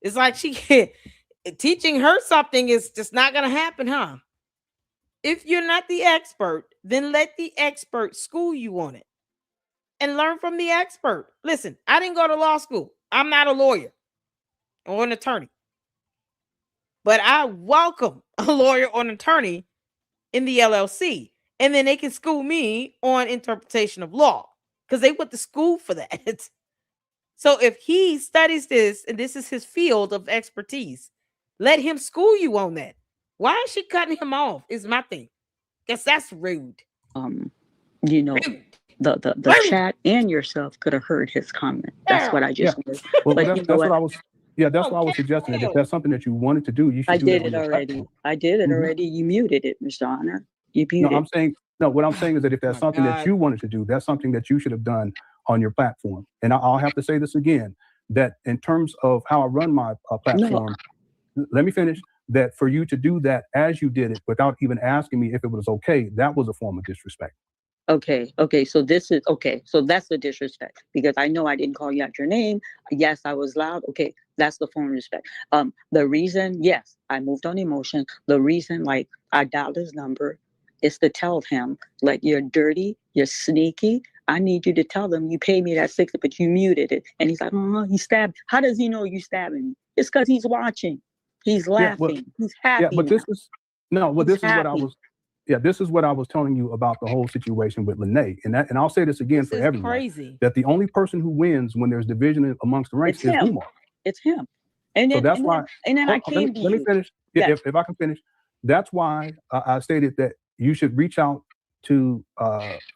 It's like teaching her something is just not gonna happen, huh? If you're not the expert, then let the expert school you on it and learn from the expert. Listen, I didn't go to law school. I'm not a lawyer or an attorney, but I welcome a lawyer or an attorney in the LLC. And then they can school me on interpretation of law because they went to school for that. So if he studies this and this is his field of expertise, let him school you on that. Why is she cutting him off? Is my thing. Guess that's rude. Rude. The chat and yourself could have heard his comment. That's what I just heard. Well, that's what I was. Yeah, that's why I was suggesting that if that's something that you wanted to do, you should. I did it already. You muted it, Mr. Honor. No, I'm saying what I'm saying is that if that's something that you wanted to do, that's something that you should have done on your platform. And I'll have to say this again, that in terms of how I run my platform, let me finish. That for you to do that as you did it without even asking me if it was okay, that was a form of disrespect. Okay. So this is okay. So that's the disrespect, because I know I didn't call you out your name. Yes, I was loud. Okay, that's the form of respect. The reason, yes, I moved on emotion. The reason, like, I dialed his number is to tell him, like, you're dirty, you're sneaky. I need you to tell them you paid me that $60, but you muted it. And he's like, he stabbed. How does he know you stabbing me? It's because he's watching. He's laughing. He's happy. Yeah, but this is this is what I was telling you about the whole situation with Lene. And I'll say this again for everyone. Crazy. That the only person who wins when there's division amongst the ranks is Umar. It's him. And then, so that's why. I came let me finish. Yeah, if I can finish. That's why I stated that you should reach out to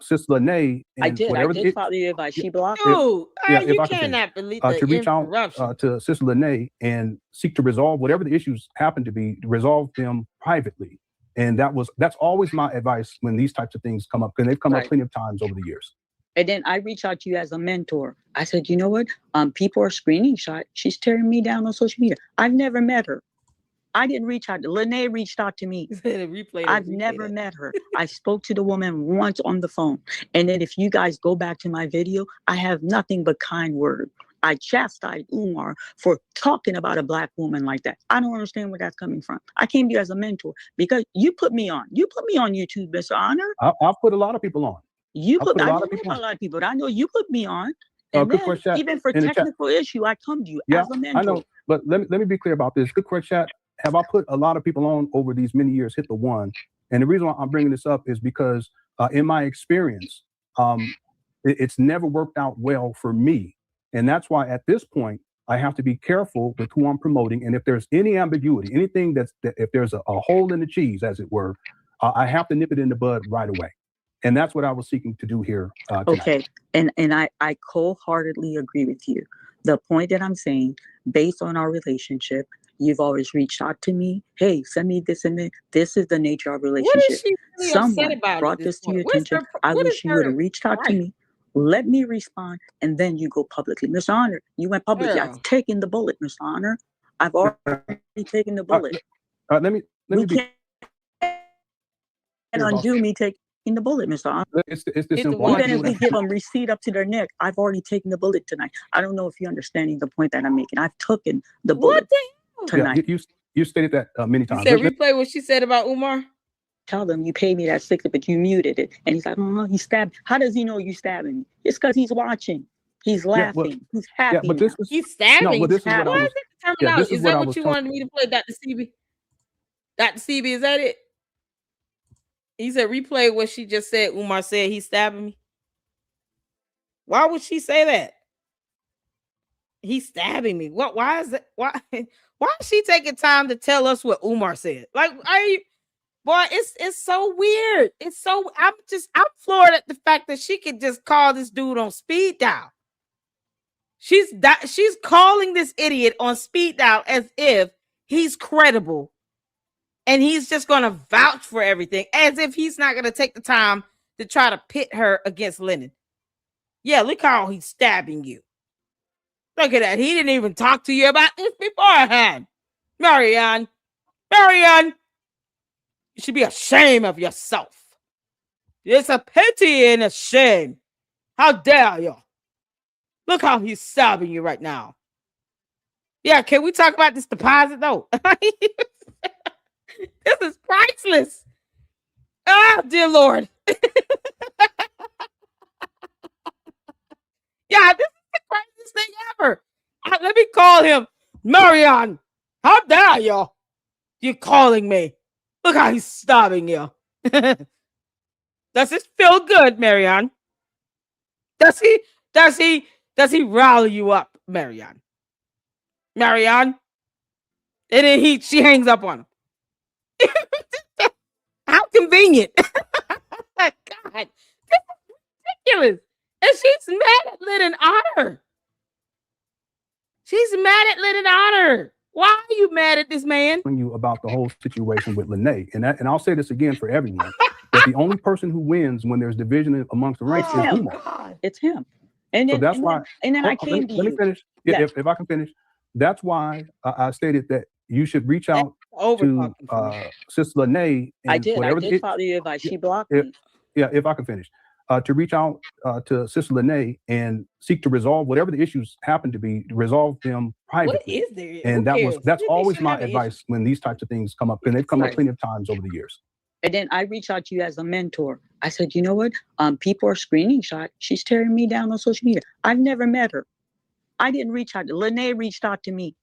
Sis Lene. I did follow your advice. She blocked me. You cannot believe that. To reach out to Sis Lene and seek to resolve whatever the issues happen to be, resolve them privately. And that's always my advice when these types of things come up, because they've come up plenty of times over the years. And then I reach out to you as a mentor. I said, you know what? People are screenshot. She's tearing me down on social media. I've never met her. I didn't reach out. Lene reached out to me. I've never met her. I spoke to the woman once on the phone. And then if you guys go back to my video, I have nothing but kind word. I chastised Umar for talking about a Black woman like that. I don't understand where that's coming from. I came to you as a mentor because you put me on. You put me on YouTube, Mr. Honor. I've put a lot of people on. I know a lot of people, but I know you put me on. And then, even for technical issue, I come to you as a mentor. I know, but let me be clear about this. Good question, chat. Have I put a lot of people on over these many years? Hit the one. And the reason why I'm bringing this up is because in my experience, it's never worked out well for me. And that's why at this point, I have to be careful with who I'm promoting. And if there's any ambiguity, anything if there's a hole in the cheese, as it were, I have to nip it in the bud right away. And that's what I was seeking to do here tonight. Okay. And I wholeheartedly agree with you. The point that I'm saying, based on our relationship, you've always reached out to me. Hey, send me this and that. This is the nature of relationship. What is she really Someone upset about brought this to your attention. I wish you would have reached out to me. Let me respond, and then you go publicly. Mr. Honor, you went publicly. Yeah. I've taken the bullet, Mr. Honor. I've already taken the bullet. Let me We be can't undo me taking the bullet, Mr. Honor. it's this Hit the simple. one. Even if we give them receipt up to their neck, I've already taken the bullet tonight. I don't know if you're understanding the point that I'm making. I've taken the bullet What the hell? tonight. Yeah, you stated that many You times. said replay what she said about Umar? Tell them you paid me that 60, but you muted it. And he's like, oh, he stabbed. How does he know you stabbing me? It's because he's watching. He's laughing. He's happy. Yeah, but this is He's stabbing. no, but this is what I Why was. is it the Yeah, terminology? this is Is what that I what was you telling- wanted me to play, Dr. CB? Dr. CB, is that it? He said replay what she just said. Umar said he's stabbing me. Why would she say that? He's stabbing me. What? Why is that? Why? Why is she taking time to tell us what Umar said? Like, boy, it's so weird. I'm floored at the fact that she could just call this dude on speed dial. She's calling this idiot on speed dial as if he's credible and he's just going to vouch for everything, as if he's not going to take the time to try to pit her against Lennon. Yeah, look how he's stabbing you. Look at that. He didn't even talk to you about this beforehand. Marianne, you should be ashamed of yourself. It's a pity and a shame. How dare you? Look how he's stabbing you right now. Yeah, can we talk about this deposit though? This is priceless. Oh, dear Lord. Yeah, this is the craziest thing ever. Let me call him. Marianne, how dare you? You're calling me. Look how he's stabbing you. Does this feel good, Marianne? Does he rally you up, Marianne? Marianne? And then she hangs up on him. How convenient. God, this is ridiculous. And she's mad at Lennon Honor. She's mad at Lennon Honor. Why are you mad at this man? You about the whole situation with Lene, and I'll say this again for everyone: that the only person who wins when there's division amongst the ranks is Umar. God. It's him. And So then, that's and why. Then, and then I came to let you. me finish. Yes. If I can finish, that's why I stated that you should reach out to Sister Lene. I did follow your advice. She blocked me. Yeah, if I can finish. To reach out to Sister Lene and seek to resolve whatever the issues happen to be, to resolve them privately. What is there? And that's always my advice when these types of things come up, and they've come up plenty of times over the years. And then I reached out to you as a mentor. I said, you know what? People are screenshot. She's tearing me down on social media. I've never met her. I didn't reach out. Lene reached out to me.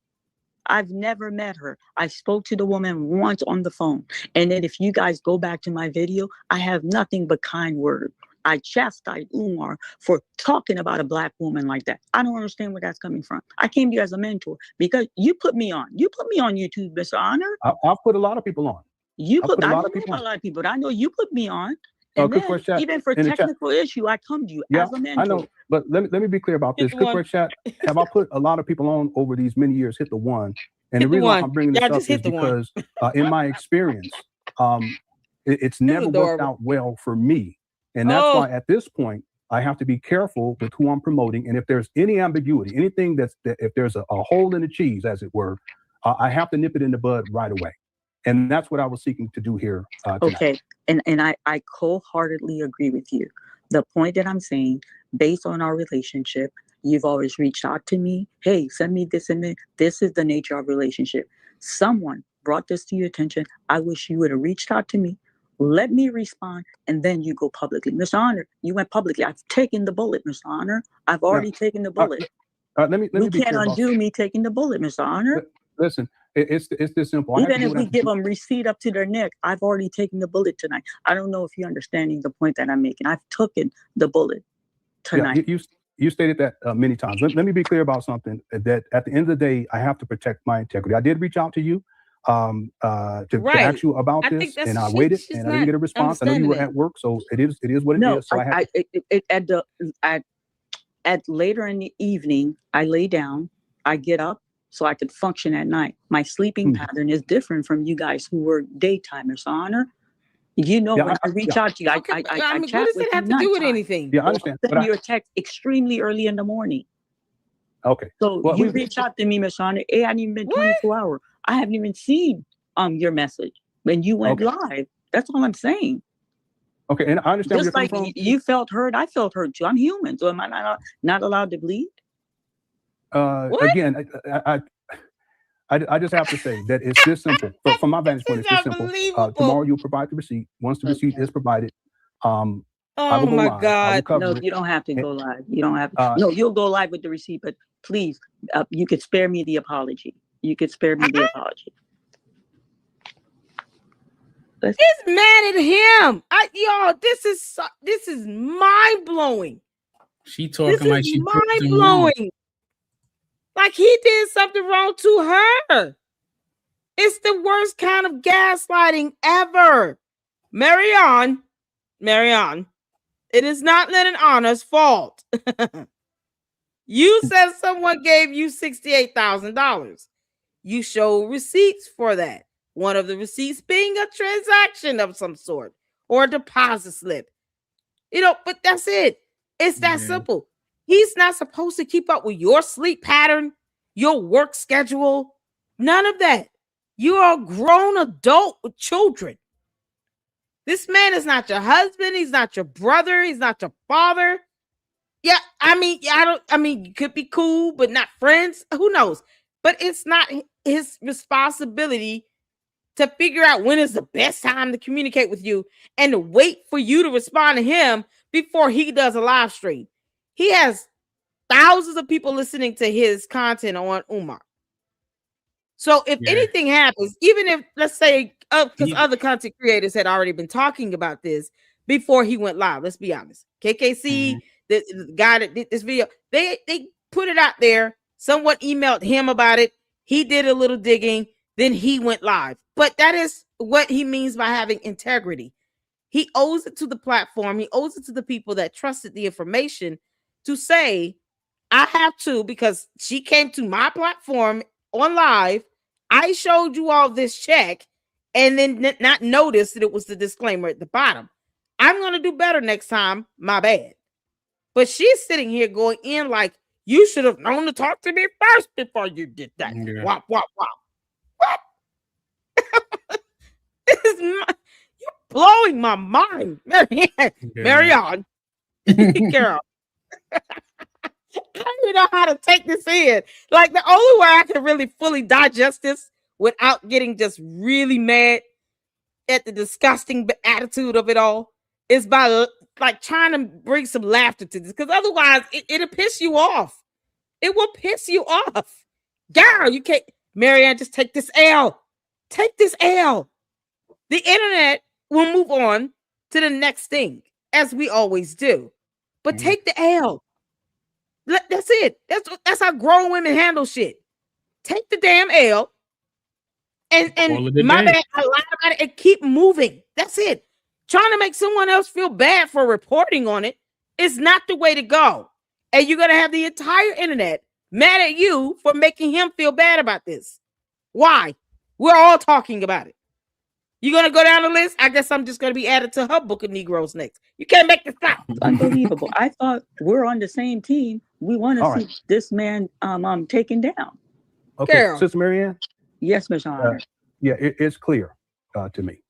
I've never met her. I spoke to the woman once on the phone. And then if you guys go back to my video, I have nothing but kind words. I chastised Umar for talking about a Black woman like that. I don't understand where that's coming from. I came to you as a mentor because you put me on. You put me on YouTube, Mr. Honor. I've put a lot of people on. I put a lot of people, but I know you put me on. And then, even for technical issue, I come to you as a mentor. I know, but let me be clear about this. Quick chat. Have I put a lot of people on over these many years? Hit the one. And the reason why I'm bringing this up is because in my experience, it's never worked out well for me. And that's why at this point, I have to be careful with who I'm promoting. And if there's any ambiguity, anything if there's a hole in the cheese, as it were, I have to nip it in the bud right away. And that's what I was seeking to do here tonight. Okay. And I wholeheartedly agree with you. The point that I'm saying, based on our relationship, you've always reached out to me. Hey, send me this and that. This is the nature of relationship. Someone brought this to your attention. I wish you would have reached out to me. Let me respond, and then you go publicly. Mr. Honor, you went publicly. I've taken the bullet, Mr. Honor. I've already taken the bullet. Let me we be can't undo me taking the bullet, Mr. Honor. Listen, it's this simple. Even if we give them receipt up to their neck, I've already taken the bullet tonight. I don't know if you're understanding the point that I'm making. I've taken the bullet tonight. Yeah, you stated that many times. Let me be clear about something, that at the end of the day, I have to protect my integrity. I did reach out to you to ask you about this, and I waited, and I didn't get a response. I know you were at work, so it is what it is. So at later in the evening, I lay down, I get up so I could function at night. My sleeping pattern is different from you guys who were daytimers, Honor. You know, Yeah, when I reach out to you, Okay, I what chat does with it you have to do with nighttime. anything? Yeah, I understand. Send But you a text extremely early in the morning. okay. So Well, you reach out to me, Miss Shonda. It hadn't even been 24 hours. I haven't even seen your message when you went live. That's all I'm saying. Okay, and I understand Just where you're like coming from. you felt hurt, I felt hurt too. I'm human, so am I not allowed to bleed? Again, I just have to say that it's this simple. From my vantage point, it's this simple. Tomorrow you'll provide the receipt. Once the receipt is provided, I will Oh go my live. I will God. cover No, it. you don't have to go live. You don't have to. No, you'll go live with the receipt, but please, you could spare me the apology. You could spare me the apology. He's mad at him. Y'all, this is mind blowing. She talking like she mind blowing. Like he did something wrong to her. It's the worst kind of gaslighting ever. Marianne, it is not Lennon Honor's fault. You said someone gave you $68,000. You show receipts for that. One of the receipts being a transaction of some sort or a deposit slip. But that's it. It's that simple. He's not supposed to keep up with your sleep pattern, your work schedule, none of that. You are a grown adult with children. This man is not your husband. He's not your brother. He's not your father. Yeah, you could be cool, but not friends. Who knows? But it's not his responsibility to figure out when is the best time to communicate with you and to wait for you to respond to him before he does a live stream. He has thousands of people listening to his content on Umar. So if anything happens, even if, let's say, because other content creators had already been talking about this before he went live, let's be honest. KKC, the guy that did this video, they put it out there. Someone emailed him about it. He did a little digging. Then he went live. But that is what he means by having integrity. He owes it to the platform. He owes it to the people that trusted the information to say, I have to, because she came to my platform on live. I showed you all this check and then not notice that it was the disclaimer at the bottom. I'm going to do better next time. My bad. But she's sitting here going in like, you should have known to talk to me first before you did that. Yeah. Wow. What? You're blowing my mind. Marianne. Girl. I don't even know how to take this in. Like, the only way I can really fully digest this without getting just really mad at the disgusting attitude of it all is by like trying to bring some laughter to this, because otherwise it'll piss you off. It will piss you off. Girl, you can't. Marianne, just take this L. Take this L. The internet will move on to the next thing, as we always do. But take the L. That's it. That's how grown women handle shit. Take the damn L. And my bad, I lied about it, and keep moving. That's it. Trying to make someone else feel bad for reporting on it is not the way to go. And you're going to have the entire internet mad at you for making him feel bad about this. Why? We're all talking about it. You're going to go down the list? I guess I'm just going to be added to her book of Negroes next. You can't make this stop. Unbelievable. I thought we're on the same team. We want to see this man taken down. Okay, Girl. Sister Marianne? Yes, Ms. Honor. Yeah, it's clear to me.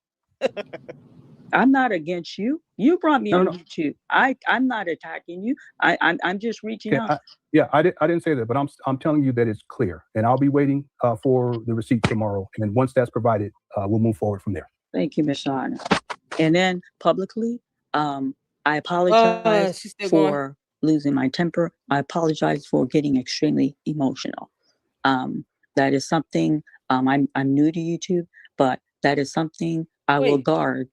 I'm not against you. You brought me on YouTube. I'm not attacking you. I'm just reaching out. I didn't say that, but I'm telling you that it's clear, and I'll be waiting for the receipt tomorrow. And once that's provided, we'll move forward from there. Thank you, Ms. Honor. And then publicly, I apologize for losing my temper. I apologize for getting extremely emotional. That is something. I'm new to YouTube, but that is something I will guard.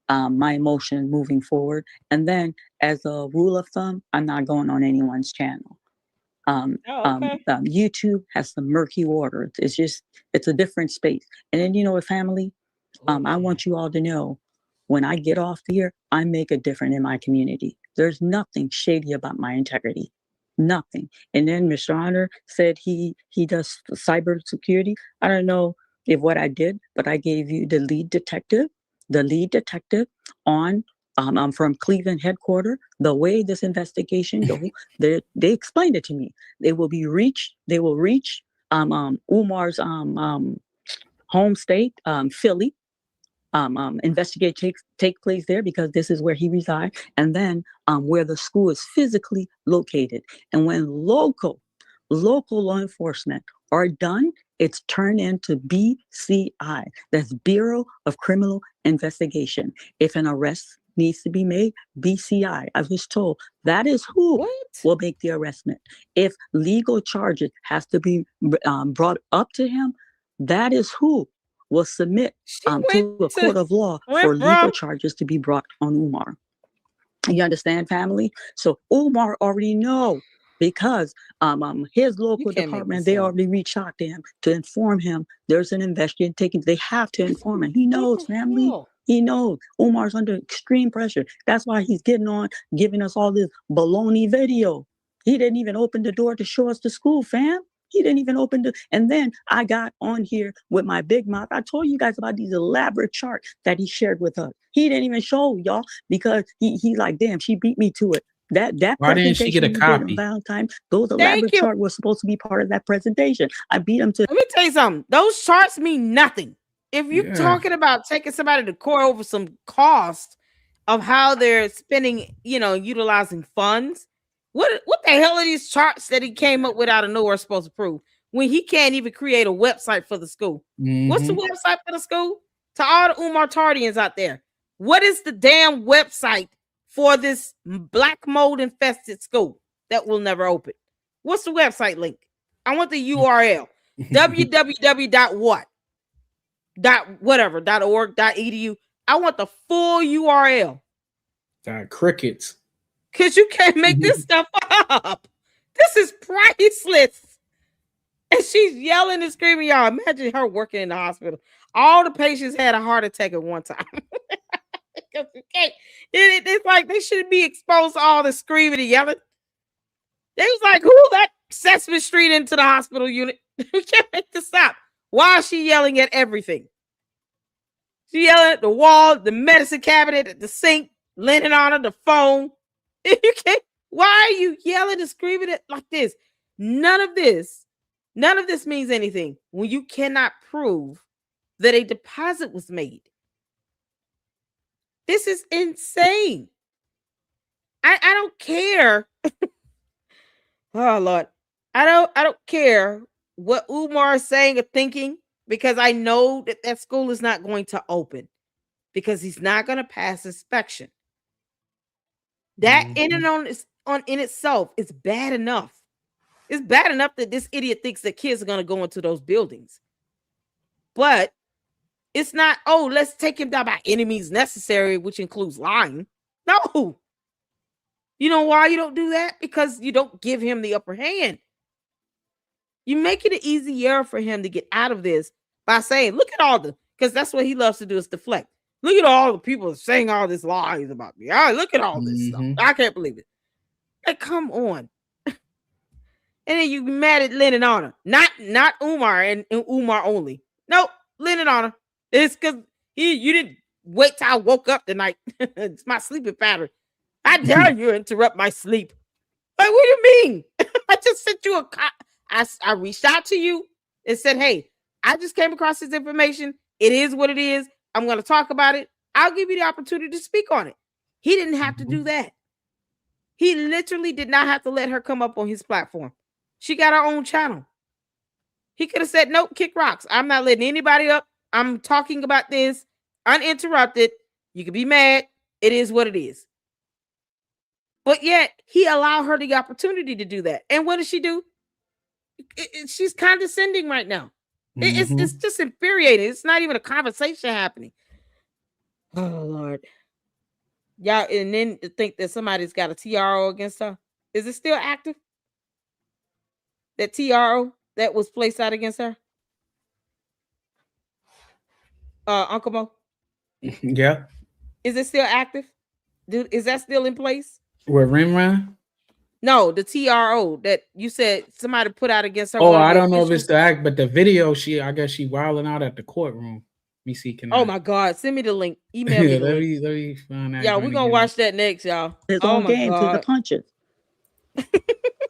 My emotion moving forward. And then as a rule of thumb, I'm not going on anyone's channel. YouTube has some murky water. It's a different space. And then, with family, I want you all to know, when I get off here, I make a difference in my community. There's nothing shady about my integrity. Nothing. And then Mr. Honor said he does cybersecurity. I don't know if what I did, but I gave you the lead detective the lead detective on from Cleveland headquarters, the way this investigation go, they explained it to me. They will reach Umar's home state, Philly. Investigate take place there because this is where he resides, and then where the school is physically located. And when local law enforcement are done, it's turned into BCI. That's Bureau of Criminal Investigation. If an arrest needs to be made, BCI. I was told that is who will make the arrestment. If legal charges has to be brought up to him, that is who will submit to a court of law for legal charges to be brought on Umar. You understand, family? So Umar already know, because his local department, they already reached out to him to inform him there's an investigation taking. They have to inform him. He knows, family. He knows Umar's under extreme pressure. That's why he's getting on, giving us all this baloney video. He didn't even open the door to show us the school, fam. He didn't even open the, and then I got on here with my big mouth. I told you guys about these elaborate charts that he shared with us. He didn't even show y'all because he like, damn, she beat me to it. That why didn't she get a copy? Valentine, those elaborate charts were supposed to be part of that presentation. I beat him to. Let me tell you something. Those charts mean nothing. If you're talking about taking somebody to court over some cost of how they're spending, utilizing funds, what the hell are these charts that he came up with out of nowhere supposed to prove when he can't even create a website for the school? What's the website for the school? To all the Umar Tardians out there, what is the damn website for this black mold infested school that will never open? What's the website link? I want the URL. www.what? .org.edu. I want the full URL. Crickets. Because you can't make this stuff up. This is priceless. And she's yelling and screaming. Y'all imagine her working in the hospital. All the patients had a heart attack at one time. It's like they shouldn't be exposed to all the screaming and yelling. They was like, who that Sesame Street into the hospital unit? We can't make this stop. Why is she yelling at everything? She yelling at the wall, the medicine cabinet, at the sink, linen on her, the phone. You can't. Why are you yelling and screaming it like this? None of this means anything when you cannot prove that a deposit was made. This is insane. I don't care. Oh Lord. I don't care what Umar is saying or thinking, because I know that school is not going to open because he's not going to pass inspection. That in itself is bad enough. It's bad enough that this idiot thinks that kids are going to go into those buildings. But it's not, let's take him down by any means necessary, which includes lying. No. You know why you don't do that? Because you don't give him the upper hand. You make it easier for him to get out of this by saying, look at all because that's what he loves to do, is deflect. Look at all the people saying all this lies about me. Look at all this stuff. I can't believe it. Like, come on. And then you mad at Lennon Honor. Not Umar and Umar only. Nope, Lennon Honor. It's because you didn't wait till I woke up tonight. It's my sleeping pattern. I dare you interrupt my sleep. Like, what do you mean? I just sent you I reached out to you and said, hey, I just came across this information. It is what it is. I'm going to talk about it. I'll give you the opportunity to speak on it. He didn't have to do that. He literally did not have to let her come up on his platform. She got her own channel. He could have said, nope, kick rocks. I'm not letting anybody up. I'm talking about this uninterrupted. You can be mad. It is what it is. But yet he allowed her the opportunity to do that. And what does she do? She's condescending right now. It's just infuriating. It's not even a conversation happening. Oh, Lord. Y'all, and then to think that somebody's got a TRO against her. Is it still active? That TRO that was placed out against her? Uncle Mo? Yeah. Is it still active? Is that still in place? Where Rimran? No, the TRO that you said somebody put out against her. Oh, I don't know if it's the act, but the video, I guess she wilding out at the courtroom. me see. Can Oh my God. Send me the link. Email me the link. let me find that. Yeah, we're going to watch that next, y'all. His Oh own my game to the God. punches.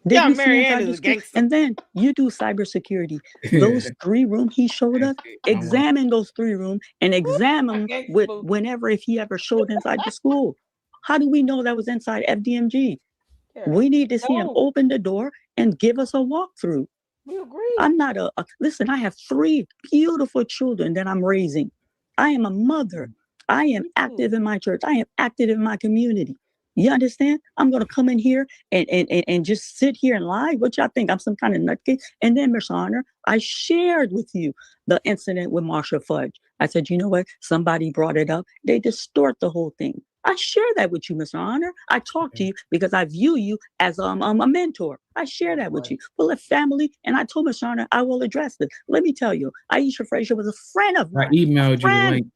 Did Yeah, you see Marianne inside is the a school? gangster. And then you do cybersecurity. Those 3 rooms he showed us, examine those 3 rooms and examine with whenever if he ever showed inside the school. How do we know that was inside FDMG? Yeah. We need to see him open the door and give us a walkthrough. We agree. I'm not listen, I have 3 beautiful children that I'm raising. I am a mother. I am active in my church. I am active in my community. You understand? I'm going to come in here and just sit here and lie. What y'all think? I'm some kind of nutcase? And then, Miss Honor, I shared with you the incident with Marsha Fudge. I said, you know what? Somebody brought it up. They distort the whole thing. I share that with you, Mr. Honor. I talk to you because I view you as a mentor. I share that with you. Well, if family, and I told Mr. Honor, I will address this. Let me tell you, Aisha Frazier was a friend of mine. I emailed you the link.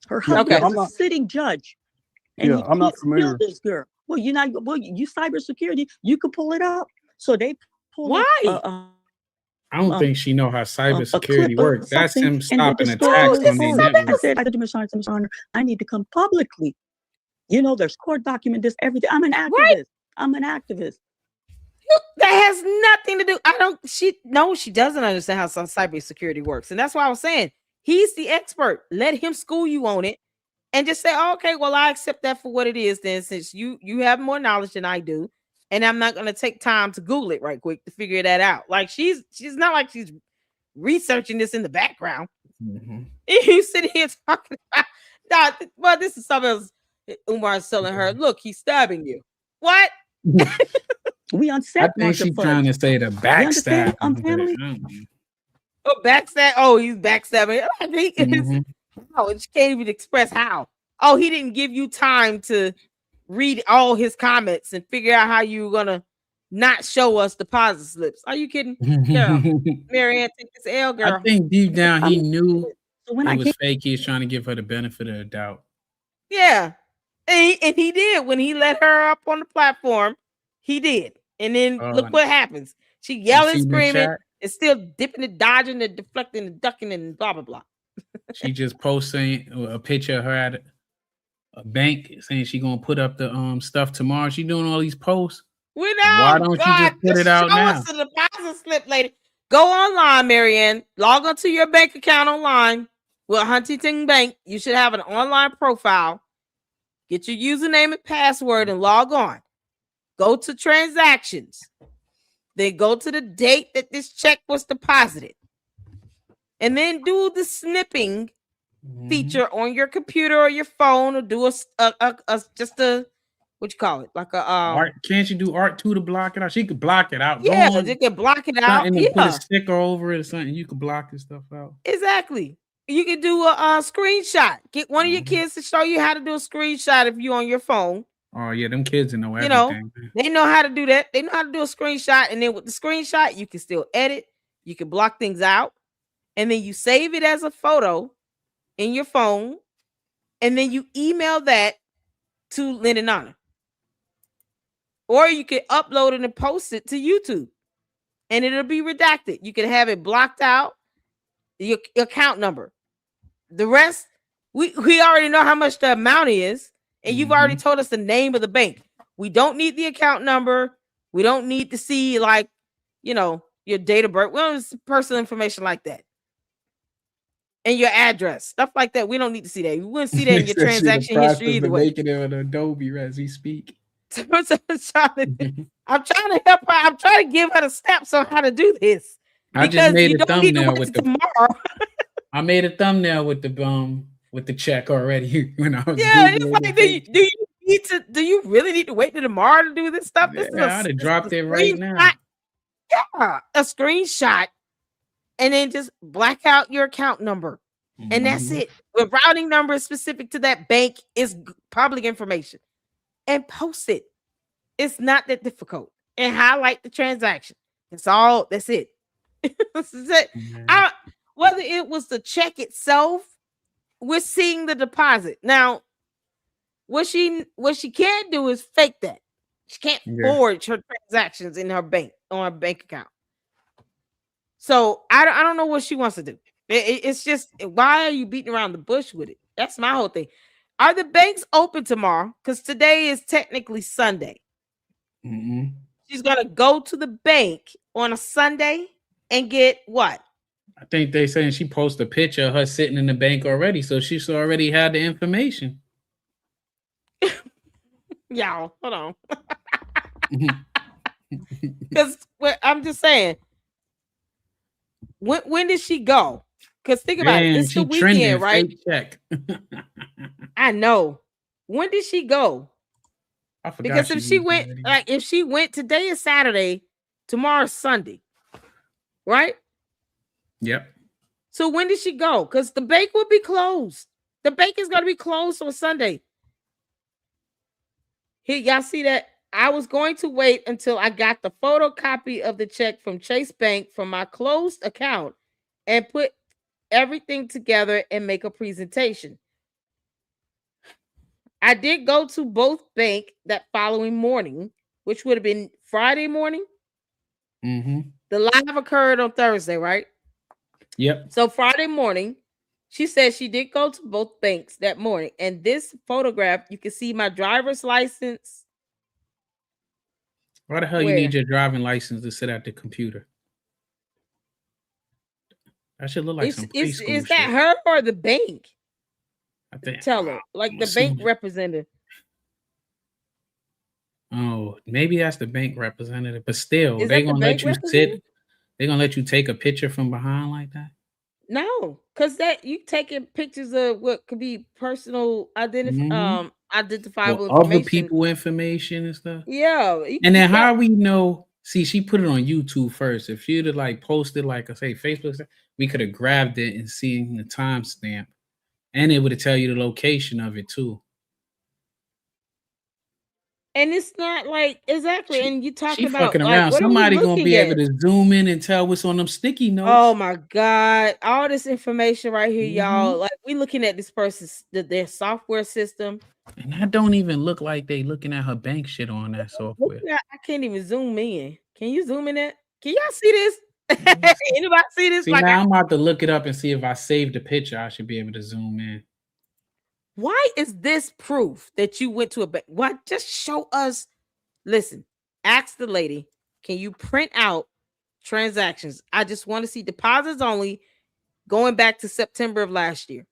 Her husband is a sitting judge. And I'm not familiar. This girl. Well, you cybersecurity, you could pull it up. So they pulled Why? I don't think she know how cybersecurity works. That's him stopping attacks on the network. I said to Mr. Honor, I need to come publicly. You know, there's court document, this, everything. I'm an activist. Right? I'm an activist. That has nothing to do. She doesn't understand how some cybersecurity works. And that's why I was saying he's the expert. Let him school you on it. And just say, oh, okay, well, I accept that for what it is then, since you have more knowledge than I do. And I'm not going to take time to Google it right quick to figure that out. Like she's not like she's researching this in the background. Mm-hmm. You sitting here talking about, well, this is something else. Umar's telling her, look, he's stabbing you. What? We on set. I think she's trying to say the backstab. Family. Oh, backstab. Oh, he's backstabbing. He is. Oh, she can't even express how. Oh, he didn't give you time to read all his comments and figure out how you were gonna not show us deposit slips. Are you kidding? Girl, Marianne, take this L, girl. I think deep down he knew it was fake. He's trying to give her the benefit of the doubt. Yeah, and he did when he let her up on the platform. He did, and then look what happens. She yelling, screaming, and still dipping and dodging and deflecting and ducking and blah blah blah. She just posting a picture of her at a bank saying she gonna put up the stuff tomorrow. She doing all these posts. Why don't you just put it out now? Show us the deposit slip, lady. Go online, Marianne. Log onto your bank account online with Huntington Bank. You should have an online profile. Get your username and password and log on. Go to transactions. Then go to the date that this check was deposited. And then do the snipping feature on your computer or your phone, or do just a what you call it, like a art. Can't you do art 2 to block it out? She could block it out. Yeah, they can block it out. And put a sticker over it or something. You could block this stuff out. Exactly. You can do a screenshot. Get one of your kids to show you how to do a screenshot if you're on your phone. Oh yeah, them kids know everything. They know how to do that. They know how to do a screenshot, and then with the screenshot, you can still edit. You can block things out. And then you save it as a photo in your phone, and then you email that to Lynn and Anna. Or you can upload it and post it to YouTube, and it'll be redacted. You can have it blocked out, your account number. The rest, we already know how much the amount is, and you've already told us the name of the bank. We don't need the account number. We don't need to see, like, your date of birth. We don't need personal information like that. And your address, stuff like that. We don't need to see that. We wouldn't see that in your transaction history either way. Making it with Adobe as we speak. I'm trying to help her. I'm trying to give her the steps on how to do this. I just made a thumbnail with tomorrow. I made a thumbnail with the check already when I was. Yeah, it's like, do you really need to wait till tomorrow to do this stuff? This I'd have dropped it right now. Yeah, a screenshot. And then just black out your account number. And that's it. The routing number is specific to that bank, is public information. And post it. It's not that difficult. And highlight the transaction. That's it. This is it. Whether it was the check itself, we're seeing the deposit. Now, what she can't do is fake that. She can't forge her transactions in her bank, on her bank account. So I don't know what she wants to do. It's just, why are you beating around the bush with it? That's my whole thing. Are the banks open tomorrow? Because today is technically Sunday. Mm-hmm. She's gonna go to the bank on a Sunday and get what? I think they saying she posted a picture of her sitting in the bank already, so she's already had the information. Y'all, hold on. Because I'm just saying, when did she go? Because think about it, it's the weekend, right? Fake check. I know. When did she go? I forgot. Because if she went, if she went, today is Saturday, tomorrow's Sunday, right? Yep. So when did she go? Because the bank will be closed. The bank is going to be closed on Sunday. Here, y'all see that? I was going to wait until I got the photocopy of the check from Chase Bank from my closed account and put everything together and make a presentation. I did go to both bank that following morning, which would have been Friday morning. Mm-hmm. The live occurred on Thursday, right? Yep. So Friday morning, she said she did go to both banks that morning. And this photograph, you can see my driver's license. Why the hell you need your driving license to sit at the computer? That should look like some preschool Is that her or the bank? I think. Tell her, like the bank representative. Oh, maybe that's the bank representative, but still, they're gonna let you sit. They're gonna let you take a picture from behind like that. No, because that you taking pictures of what could be personal identifiable information. Other people information and stuff. Yeah. And then how we know? See, she put it on YouTube first. If she'd have like posted like say Facebook, we could have grabbed it and seen the timestamp, and it would tell you the location of it too. And it's not like exactly. And you talking about fucking around. Like, somebody gonna be able to zoom in and tell what's on them sticky notes. Oh my god! All this information right here, y'all. Like we looking at this person's their software system, and that don't even look like they looking at her bank shit on that software. I can't even zoom in. Can you zoom in that? Can y'all see this? Anybody see this? See, like now I'm about to look it up and see if I saved the picture. I should be able to zoom in. Why is this proof that you went to a bank? Why? Just show us. Listen, ask the lady, can you print out transactions? I just want to see deposits only going back to September of last year.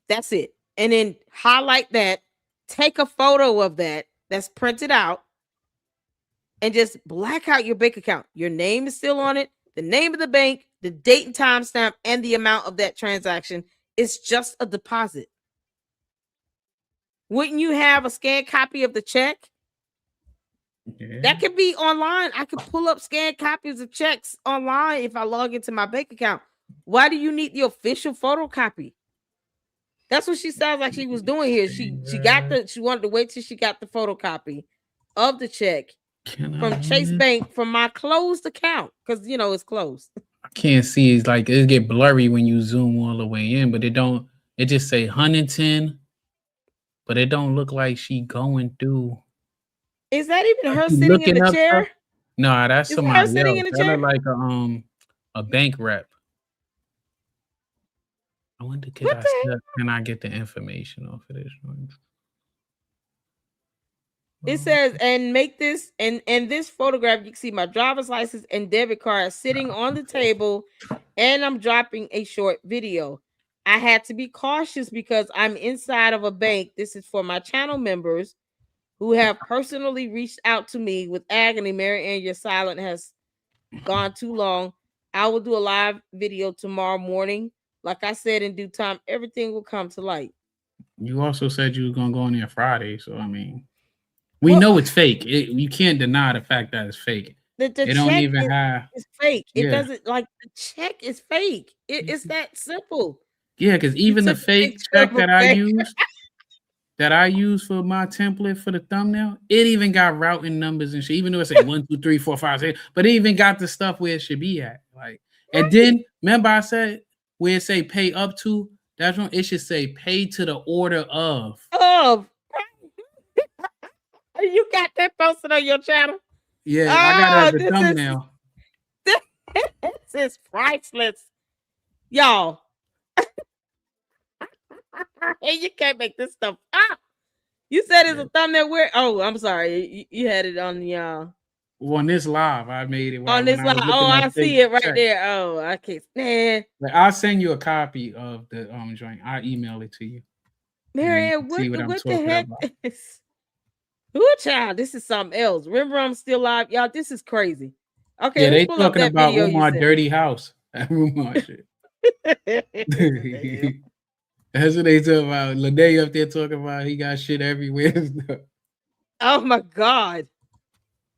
That's it. And then highlight that, take a photo of that that's printed out, and just black out your bank account. Your name is still on it, the name of the bank, the date and time stamp, and the amount of that transaction. It's just a deposit. Wouldn't you have a scanned copy of the check? Yeah. That could be online. I could pull up scanned copies of checks online if I log into my bank account. Why do you need the official photocopy? That's what she sounds like she was doing here. She wanted to wait till she got the photocopy of the check from Chase Bank from my closed account because it's closed. I can't see. It's like it get blurry when you zoom all the way in, but it don't. It just say Huntington, but it don't look like she going through. Is that even her sitting in the chair? No, that's somebody else. Sitting in the chair? Like a bank rep. I wonder can I get the information off of this one? It says, and make this and this photograph, you can see my driver's license and debit card sitting on the table, and I'm dropping a short video. I had to be cautious because I'm inside of a bank. This is for my channel members who have personally reached out to me with agony. Mary Ann, your silent has gone too long. I will do a live video tomorrow morning. Like I said, in due time, everything will come to light. You also said you were going to go on there Friday. So, I mean, we know it's fake. You can't deny the fact that it's fake. The they don't even have. It's fake. It doesn't the check is fake. It's that simple. Yeah, because even the fake check that I use for my template for the thumbnail, it even got routing numbers and shit. Even though it said 1, 2, 3, 4, 5, 6, but it even got the stuff where it should be at. Like, and then remember I said where it say pay up to, that's when it should say pay to the order of. You got that posted on your channel? Yeah, I got it as a thumbnail. This is priceless. Y'all. Hey, you can't make this stuff up. You said it's a thumbnail where? Oh, I'm sorry. You had it on the on this live. I made it on this live. Oh, I see it right there. Oh, I can't stand. I'll send you a copy of the joint. I'll email it to you. Marianne, what the heck is? Ooh, child, this is something else. Remember, I'm still live, y'all. This is crazy. Okay, yeah, let's they pull talking up that about video Umar dirty house. Umar shit. That's what they talk about. Lene up there talking about he got shit everywhere. Oh my God.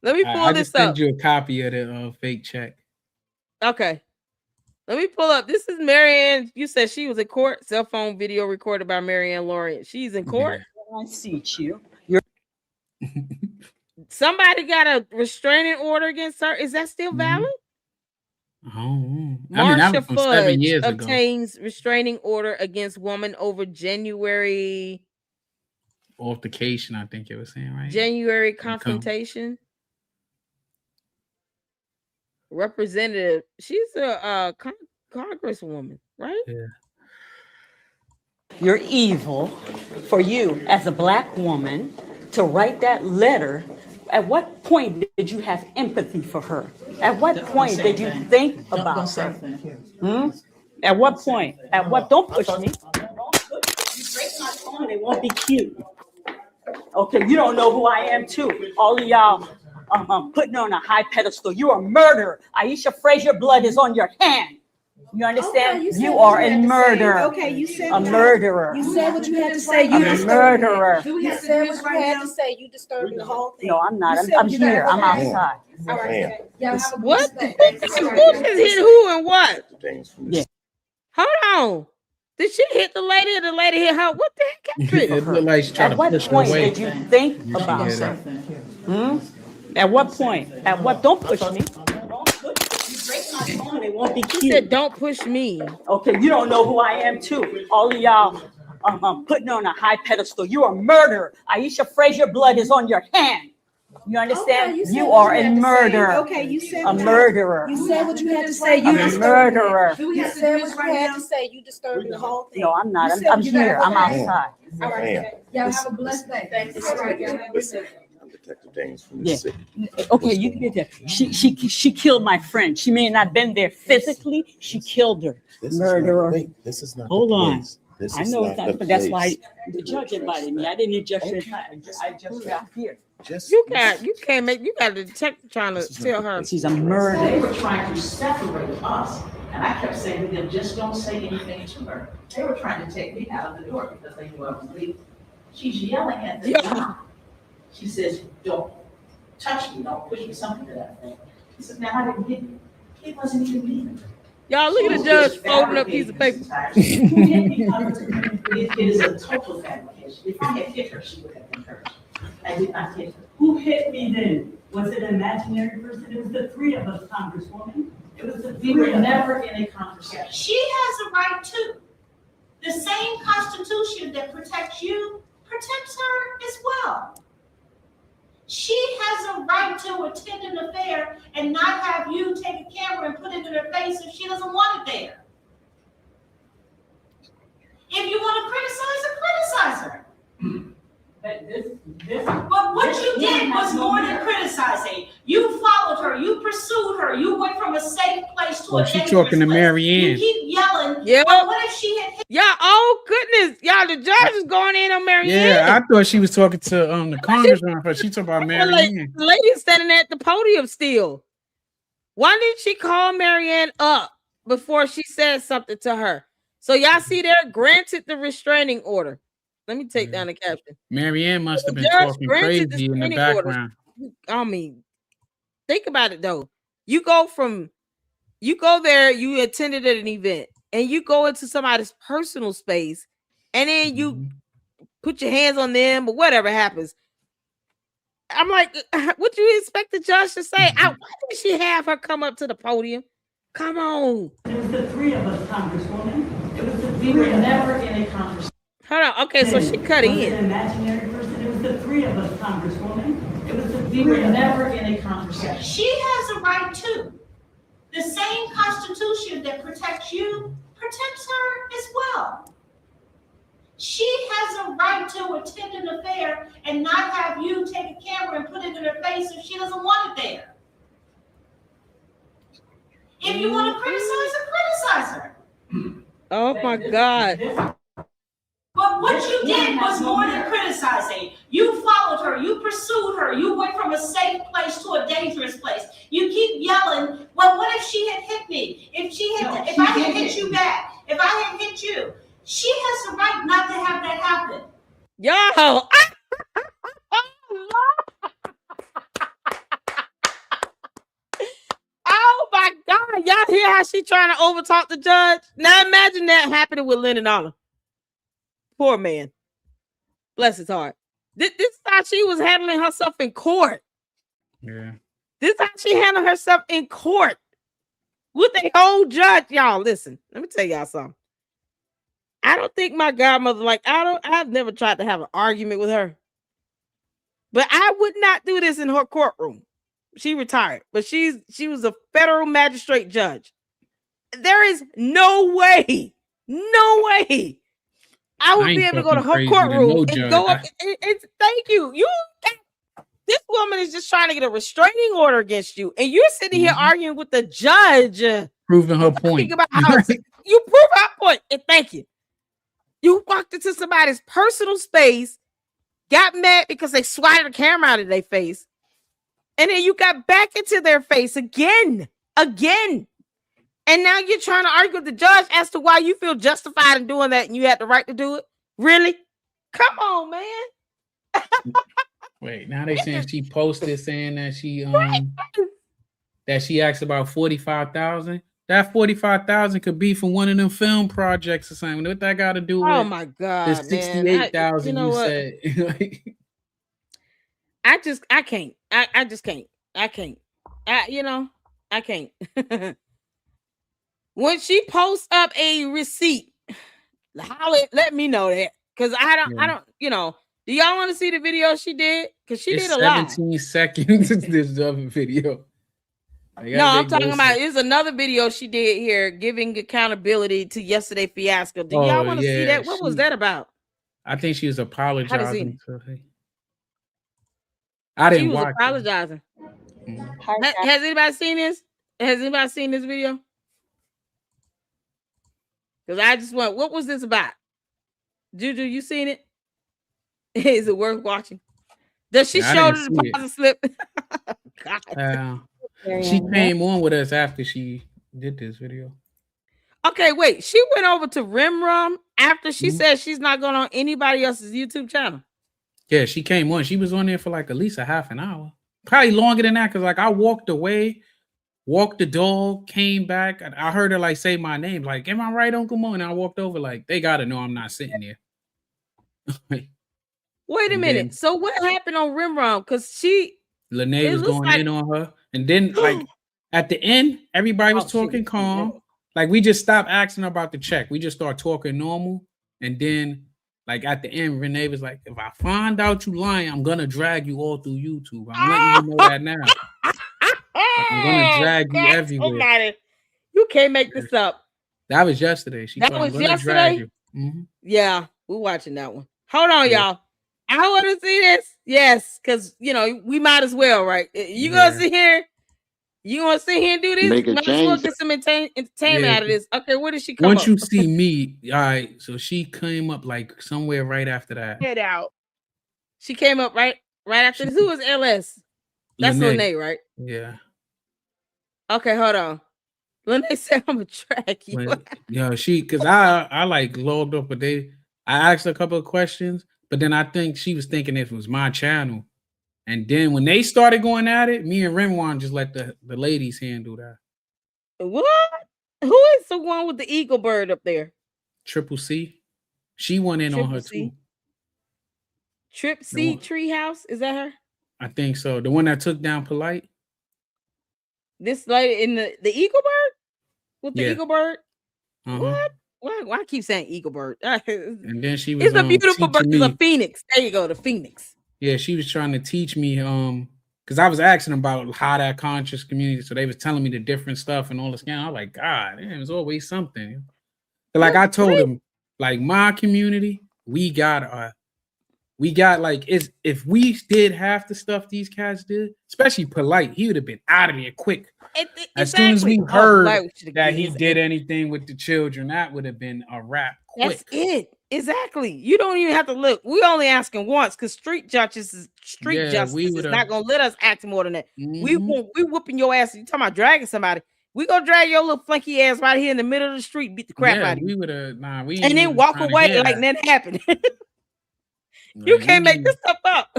Let me pull I this just send up. you a copy of the fake check. Okay. Let me pull up. This is Marianne. You said she was in court. Cell phone video recorded by Marianne Lawrence. She's in court. I see you. Somebody got a restraining order against her. Is that still valid? Oh, Marsha from 7 years ago. obtains restraining order against woman over January altercation. I think it was saying right. January confrontation. Representative. She's a congresswoman, right? Yeah. You're evil for you as a black woman to write that letter. At what point did you have empathy for her? At what point did you think about her? At what point? At what? Don't push me. You break my phone, it won't be cute. Okay, you don't know who I am too. All of y'all putting on a high pedestal. You're a murderer. Aisha Frazier blood is on your hand. You understand? Okay, you are a murderer. Okay, you said a murderer. You said what you had to say. You a murderer. You said what you had to say. You disturbing the whole thing. No, I'm not. I'm here. I'm outside. All right. What? Who hit who and what? Yeah. Hold on. Did she hit the lady or the lady hit her? What the heck happened? It looked like she tried At to what push her point away. did you think about her? At what point? At what? Don't push me. It won't be cute. She said, "Don't push me." Okay, you don't know who I am too. All of y'all putting on a high pedestal. You're a murderer. Aisha Frazier blood is on your hand. You understand? Okay, you are a murderer. Okay, you said a murderer. You said what you had to say. You a murderer. You said what you had to say. You disturbing the whole thing. No, I'm not. I'm here. I'm outside. All right. Y'all have a blessed day. Thank you. Detective Danes from the city. Okay, you can get that. She killed my friend. She may not have been there physically. She killed her. Murderer. This is not. Hold on. This I is know not it's not, the but that's place. why the judge invited me. I didn't just I just got here. You can't make. You got the detective trying to tell her she's a murderer. They were trying to separate us, and I kept saying to them, just don't say anything to her. They were trying to take me out of the door because they knew I was leaving. She's yelling at the guy. She says, "Don't touch me, don't push me," something to that thing. He said, "Now I didn't hit you. He wasn't even leaving." Y'all look at the judge folding up a piece of paper. It is a total fabrication. If I had hit her, she would have been hurt. I did not hit her. Who hit me then? Was it an imaginary person? It was the three of us, Congresswoman. It was the three. We were never in a conversation. She has a right too. The same Constitution that protects you protects her as well. She has a right to attend an affair and not have you take a camera and put it in her face if she doesn't want it there. If you want to criticize her, criticize her. But what you did was more than criticizing. You followed her, you pursued her, you went from a safe place to a dangerous place. She's talking to Marianne. You keep yelling. Yeah. Well, what if she had hit? Y'all, oh goodness, y'all, the judge is going in on Marianne. Yeah, I thought she was talking to the congressman, but she talking about Marianne. The lady standing at the podium still. Why didn't she call Marianne up before she said something to her? So y'all see there, granted the restraining order. Let me take down the caption. Marianne must have been talking crazy in the background. I mean, think about it though. You go there, you attended an event, and you go into somebody's personal space, and then you put your hands on them, but whatever happens. I'm like, what do you expect the judge to say? Why did she have her come up to the podium? Come on. It was the three of us, Congresswoman. It was we were never in a conversation. Hold on. Okay, so she cut in. Was it an imaginary person? It was the three of us, Congresswoman. It was we were never in a conversation. She has a right too. The same Constitution that protects you protects her as well. She has a right to attend an affair and not have you take a camera and put it in her face if she doesn't want it there. If you want to criticize her, criticize her. Oh my God. But what you did was more than criticizing. You followed her, you pursued her, you went from a safe place to a dangerous place. You keep yelling, well, what if she had hit me? If I had hit you back, if I had hit you, she has the right not to have that happen. Yo, oh my God, y'all hear how she trying to overtalk the judge? Now imagine that happening with Lennon Oller. Poor man. Bless his heart. This is how she was handling herself in court. Yeah. This is how she handled herself in court with a whole judge. Y'all, listen, let me tell y'all something. I don't think my godmother, I've never tried to have an argument with her. But I would not do this in her courtroom. She retired, but she was a federal magistrate judge. There is no way I would be able to go to her courtroom and go up and thank you. This woman is just trying to get a restraining order against you, and you're sitting here arguing with the judge, proving her point. About how you prove her point, and thank you. You walked into somebody's personal space, got mad because they swatted a camera out of their face, and then you got back into their face again. And now you're trying to argue with the judge as to why you feel justified in doing that and you had the right to do it? Really? Come on, man. Wait, now they saying she posted saying that she asked about 45,000. That 45,000 could be for one of them film projects or something. What that got to do with? Oh my God, the 68,000 you said. I can't. I just can't. I can't. I can't. When she posts up a receipt, let me know that, because I don't. Do y'all want to see the video she did? Because she did a lot. 17 seconds. This other video. No, I'm talking about. It's another video she did here, giving accountability to yesterday fiasco. Do y'all want to see that? What was that about? I think she was apologizing. I didn't. She was apologizing. Has anybody seen this? Has anybody seen this video? Because I just want, what was this about? Juju, you seen it? Is it worth watching? Does she show the deposit slip? God. She came on with us after she did this video. Okay, wait. She went over to Rimrum after she said she's not going on anybody else's YouTube channel. Yeah, she came on. She was on there for like at least a half an hour. Probably longer than that, because I walked away, walked the dog, came back. I heard her say my name. Like, am I right, Uncle Mo? And I walked over they got to know I'm not sitting there. Wait a minute. So what happened on Rimrum? Because Lene was going in on her. And then at the end, everybody was talking calm. We just stopped asking her about the check. We just started talking normal. And then at the end, Renee was like, if I find out you lying, I'm going to drag you all through YouTube. I'm letting you know that now. I'm going to drag you everywhere. You can't make this up. That was yesterday. That was yesterday? Yeah, we're watching that one. Hold on, y'all. I want to see this. Yes, because, we might as well, right? You going to sit here? You want to sit here and do this? Might as well get some entertainment out of this. Okay, where did she come Once up? you see me, all right, so she came up somewhere right after that. Head out. She came up right after this. Who was LS? That's Lene, right? Yeah. Okay, hold on. Lene said I'm going to track you. Because I logged up, but I asked her a couple of questions, but then I think she was thinking it was my channel. And then when they started going at it, me and Renwan just let the ladies handle that. What? Who is the one with the eagle bird up there? Triple C. She went in on her too. Trip C Treehouse? Is that her? I think so. The one that took down Polite. This lady in the eagle bird? With the eagle bird? What? Why I keep saying eagle bird? And then she was. It's a beautiful bird. It's a phoenix. There you go, the phoenix. Yeah, she was trying to teach me, because I was asking about how that conscious community. So they was telling me the different stuff and all this. I was like, God, it was always something. Like I told him, like my community, we got like if we did half the stuff these cats did, especially Polite, he would have been out of there quick. As soon as we heard that he did anything with the children, that would have been a wrap quick. That's it. Exactly. You don't even have to look. We only asking once because street justice is not gonna let us act more than that. We whooping your ass. You talking about dragging somebody? We gonna drag your little funky ass right here in the middle of the street, beat the crap out of you. We would have and then walk away like nothing happened. You can't make this stuff up.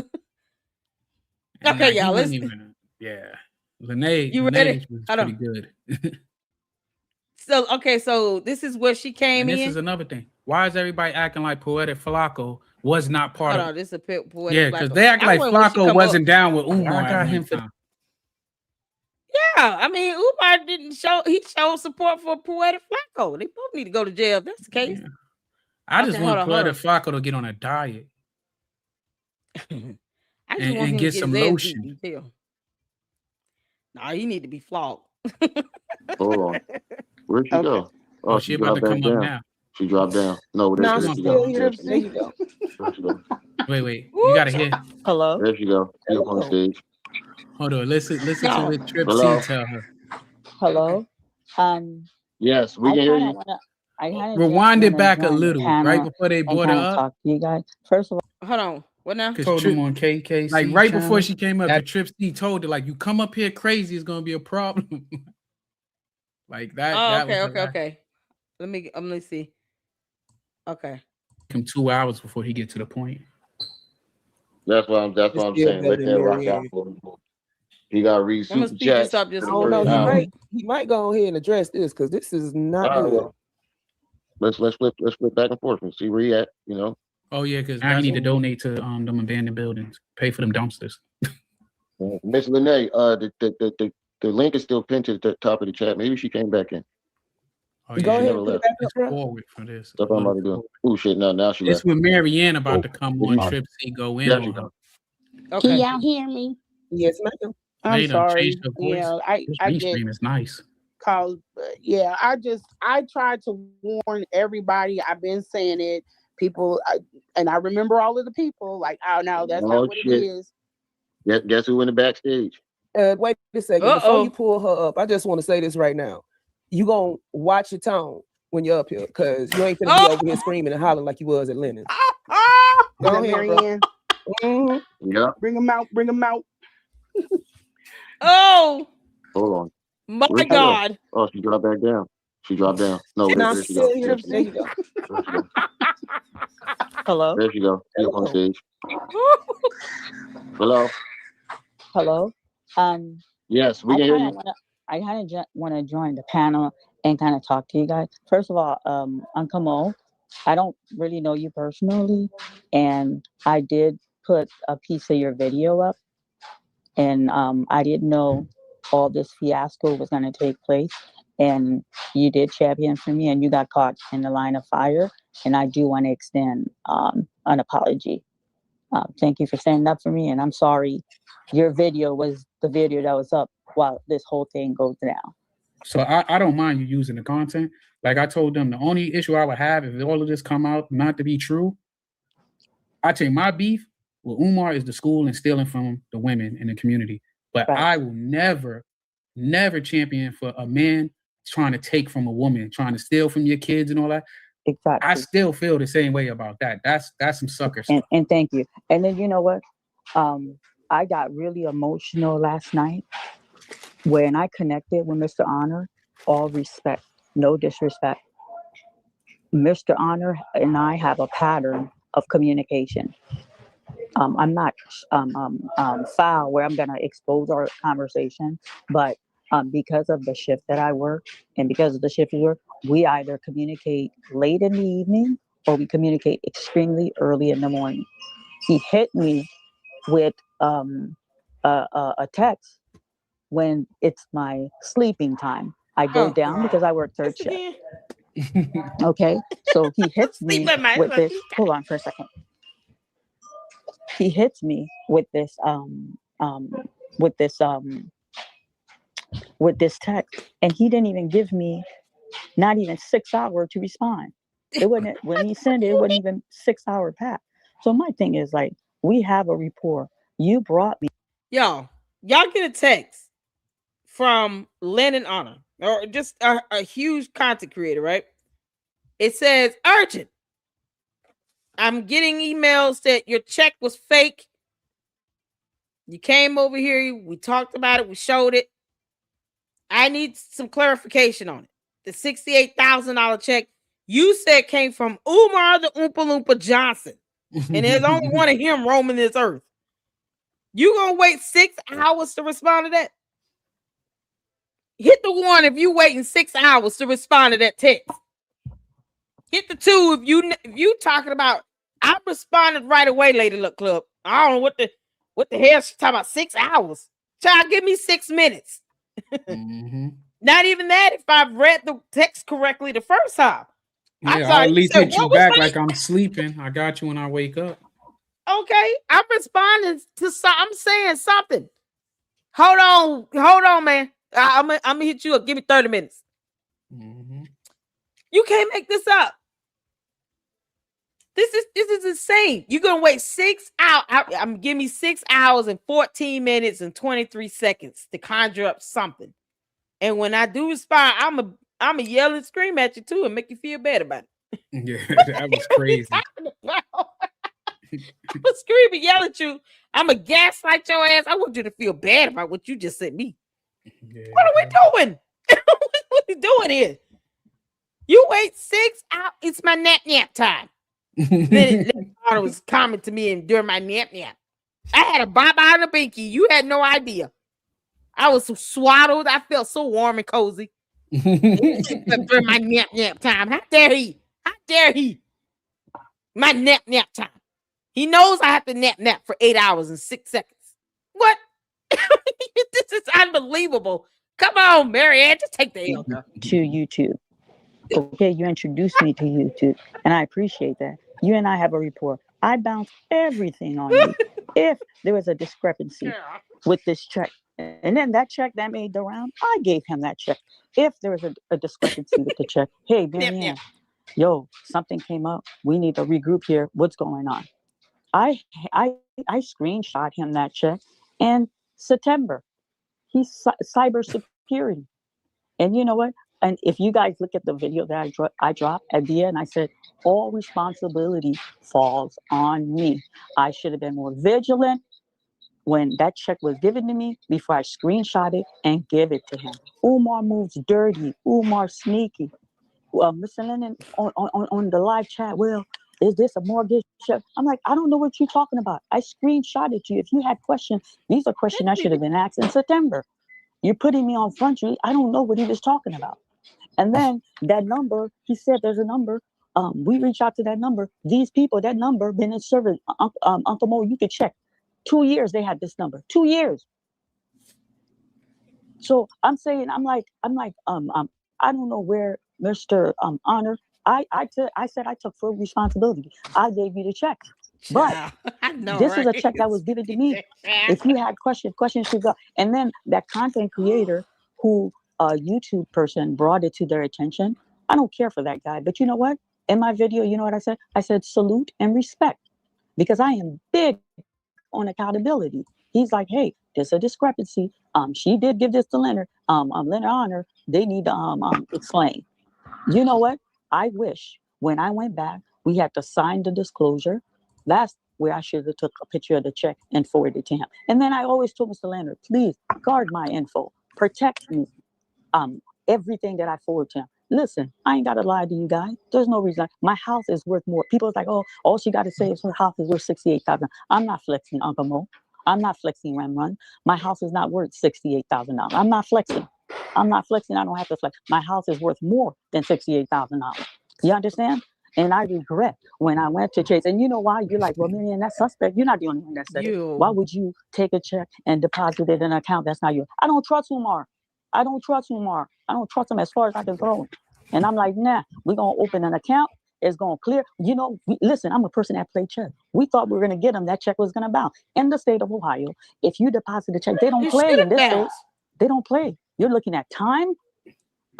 Okay, y'all. Let's. Lene, you ready? Was pretty good. So this is where she came in. This is another thing. Why is everybody acting like Poetic Flacco was not part of? This is a Poetic Flacco. Yeah, because they act like Flacco wasn't down with Umar. I got him for. Yeah, I mean Umar didn't show. He showed support for Poetic Flacco. They both need to go to jail if that's the case. Yeah. I just want Poetic Flacco to get on a diet. and get some lotion. Nah, he need to be flogged. Hold on. Where'd she go? Oh, she about to come up now. She dropped down. No, there she go. There you go. Wait. You gotta hear. Hello. There she go. She's up on stage. Hold on. Listen to what Trip C tell her. Hello. Yes, we can hear you. Rewind it back a little, right before they brought her up. Talk to you guys. First of all, hold on. What now? Told him on KK. Like right before she came up, the Trip C told her, like, you come up here crazy, it's gonna be a problem. Like that. Oh, okay. Let me see. Okay. Come 2 hours before he get to the point. That's what I'm saying. Let that rock out for him. He got to read super chats. He might go ahead and address this because this is not good. Well, let's flip back and forth and see where he at. You know. Oh yeah, because I need to donate to them abandoned buildings. Pay for them dumpsters. Miss Lene, the link is still pinned to the top of the chat. Maybe she came back in. Oh, yeah. Go ahead. Let's forward for this. That's what I'm about to do. Oh shit! Now she. It's with Marianne about to come on. Trip C go in. Okay. Can y'all hear me? Yes, ma'am. I'm sorry. Yeah, I get is nice. Cause yeah, I tried to warn everybody. I've been saying it. People, and I remember all of the people. Like, oh no, that's not what it is. Guess who in the backstage? Wait a second. Before you pull her up, I just want to say this right now. You gonna watch your tone when you're up here, because you ain't gonna be over here screaming and hollering like you was at Lennon. Go ahead, Marianne. Yeah. Bring them out. Bring them out. Oh. Hold on. My God. Oh, she dropped back down. She dropped down. No, there she go. There you go. Hello. There she go. She's on stage. Hello. Hello. Yes, we can hear you. I kind of want to join the panel and kind of talk to you guys. First of all, Uncle Mo, I don't really know you personally, and I did put a piece of your video up, and I didn't know all this fiasco was going to take place, and you did champion for me, and you got caught in the line of fire, and I do want to extend an apology. Thank you for standing up for me, and I'm sorry. Your video was the video that was up while this whole thing goes down. So I don't mind you using the content. Like I told them, the only issue I would have if all of this come out not to be true, I tell you, my beef with Umar is the school and stealing from the women in the community. But I will never champion for a man trying to take from a woman, trying to steal from your kids and all that. Exactly. I still feel the same way about that. That's some sucker stuff. And thank you. And then you know what? I got really emotional last night when I connected with Mr. Honor. All respect, no disrespect. Mr. Honor and I have a pattern of communication. I'm not foul where I'm going to expose our conversation, but because of the shift that I work and because of the shift we work, we either communicate late in the evening or we communicate extremely early in the morning. He hit me with a text when it's my sleeping time. I go down because I work third shift. Okay, so he hits me with this. Hold on for a second. He hits me with this text, and he didn't even give me Not even 6 hours to respond. It wasn't when he sent it, it wasn't even 6 hour pass. So my thing is like, we have a rapport. You brought me. Y'all get a text from Lennon Honor, or just a huge content creator, right? It says, urgent. I'm getting emails that your check was fake. You came over here, we talked about it, we showed it. I need some clarification on it. The $68,000 check you said came from Umar the Oompa Loompa Johnson. And there's only one of him roaming this earth. You gonna wait 6 hours to respond to that? Hit the 1 if you waiting 6 hours to respond to that text. Hit the 2 if you talking about I responded right away, Lady Luck Club. I don't know what the hell she's talking about 6 hours. Child, give me 6 minutes. Not even that if I've read the text correctly the first time. Yeah, I'll at least hit you back like I'm sleeping. I got you when I wake up. Okay, I'm responding to I'm saying something. Hold on, man. I'm gonna hit you up. Give me 30 minutes. You can't make this up. This is insane. You're gonna wait 6 hours. I'm give me 6 hours and 14 minutes and 23 seconds to conjure up something. And when I do respond, I'm a yell and scream at you too and make you feel bad about it. Yeah, that was crazy. I'm gonna scream and yell at you. I'm gonna gaslight your ass. I want you to feel bad about what you just sent me. Yeah. What are we doing? What are we doing here? You wait 6 hours. It's my nap time. Then it was coming to me and during my nap. I had a baba and a binky. You had no idea. I was swaddled. I felt so warm and cozy. During my nap time. How dare he? How dare he? My nap time. He knows I have to nap for 8 hours and 6 seconds. What? This is unbelievable. Come on, Marianne, just take the L. To YouTube. Okay, you introduced me to YouTube, and I appreciate that. You and I have a rapport. I bounce everything on you. If there was a discrepancy with this check, and then that check that made the round, I gave him that check. If there was a discrepancy with the check, hey, Marianne, yo, something came up. We need to regroup here. What's going on? I screenshot him that check in September. He's cybersecurity. And you know what? And if you guys look at the video that I dropped at the end, I said, all responsibility falls on me. I should have been more vigilant when that check was given to me before I screenshot it and give it to him. Umar moves dirty. Umar sneaky. Mr. Lennon on the live chat, well, is this a mortgage check? I'm like, I don't know what you're talking about. I screenshotted you. If you had questions, these are questions I should have been asked in September. You're putting me on Front Street. I don't know what he was talking about. And then that number, he said there's a number. We reach out to that number. These people, that number been in service. Uncle Mo, you could check. 2 years they had this number. 2 years. So I'm saying, I'm like, I don't know where Mr. Honor. I said I took full responsibility. I gave you the check. But this is a check that was given to me. If you had questions should go. And then that content creator who a YouTube person brought it to their attention. I don't care for that guy. But you know what? In my video, you know what I said? I said salute and respect. Because I am big on accountability. He's like, hey, there's a discrepancy. She did give this to Leonard. Leonard Honor, they need to explain. You know what? I wish when I went back, we had to sign the disclosure. That's where I should have took a picture of the check and forwarded it to him. And then I always told Mr. Leonard, please guard my info, protect me. Everything that I forward to him. Listen, I ain't got to lie to you guys. There's no reason. My house is worth more. People's like, oh, all she got to say is her house is worth $68,000. I'm not flexing, Uncle Mo. I'm not flexing, Run. My house is not worth $68,000. I'm not flexing. I don't have to flex. My house is worth more than $68,000. You understand? And I regret when I went to Chase. And you know why? You're like, well, Marianne, that's suspect. You're not the only one that said it. Why would you take a check and deposit it in an account that's not yours? I don't trust Umar. I don't trust him as far as I can throw him. And I'm like, nah, we're going to open an account. It's going to clear. You know, listen, I'm a person that played chess. We thought we were going to get him. That check was going to bounce. In the state of Ohio, if you deposit a check, they don't play in this state. They don't play. You're looking at time,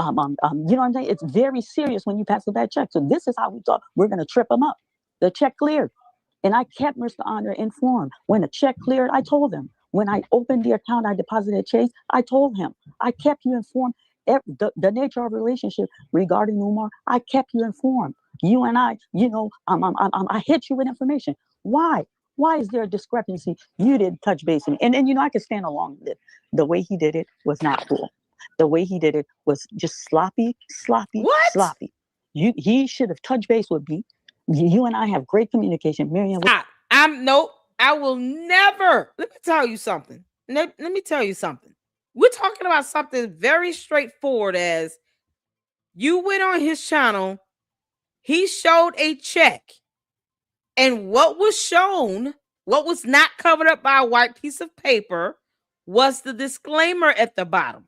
You know what I'm saying? It's very serious when you pass a bad check. So this is how we thought we're going to trip them up. The check cleared. And I kept Mr. Honor informed. When the check cleared, I told him. When I opened the account, I deposited Chase, I told him. I kept you informed. The nature of relationship regarding Umar, I kept you informed. You and I, you know, I hit you with information. Why? Why is there a discrepancy? You didn't touch base with me. And you know, I could stand along with it. The way he did it was not cool. The way he did it was just sloppy. Sloppy. He should have touched base with me. You and I have great communication. Miriam. I will never. Let me tell you something. Let me tell you something. We're talking about something very straightforward as you went on his channel. He showed a check. And what was shown, what was not covered up by a white piece of paper, was the disclaimer at the bottom.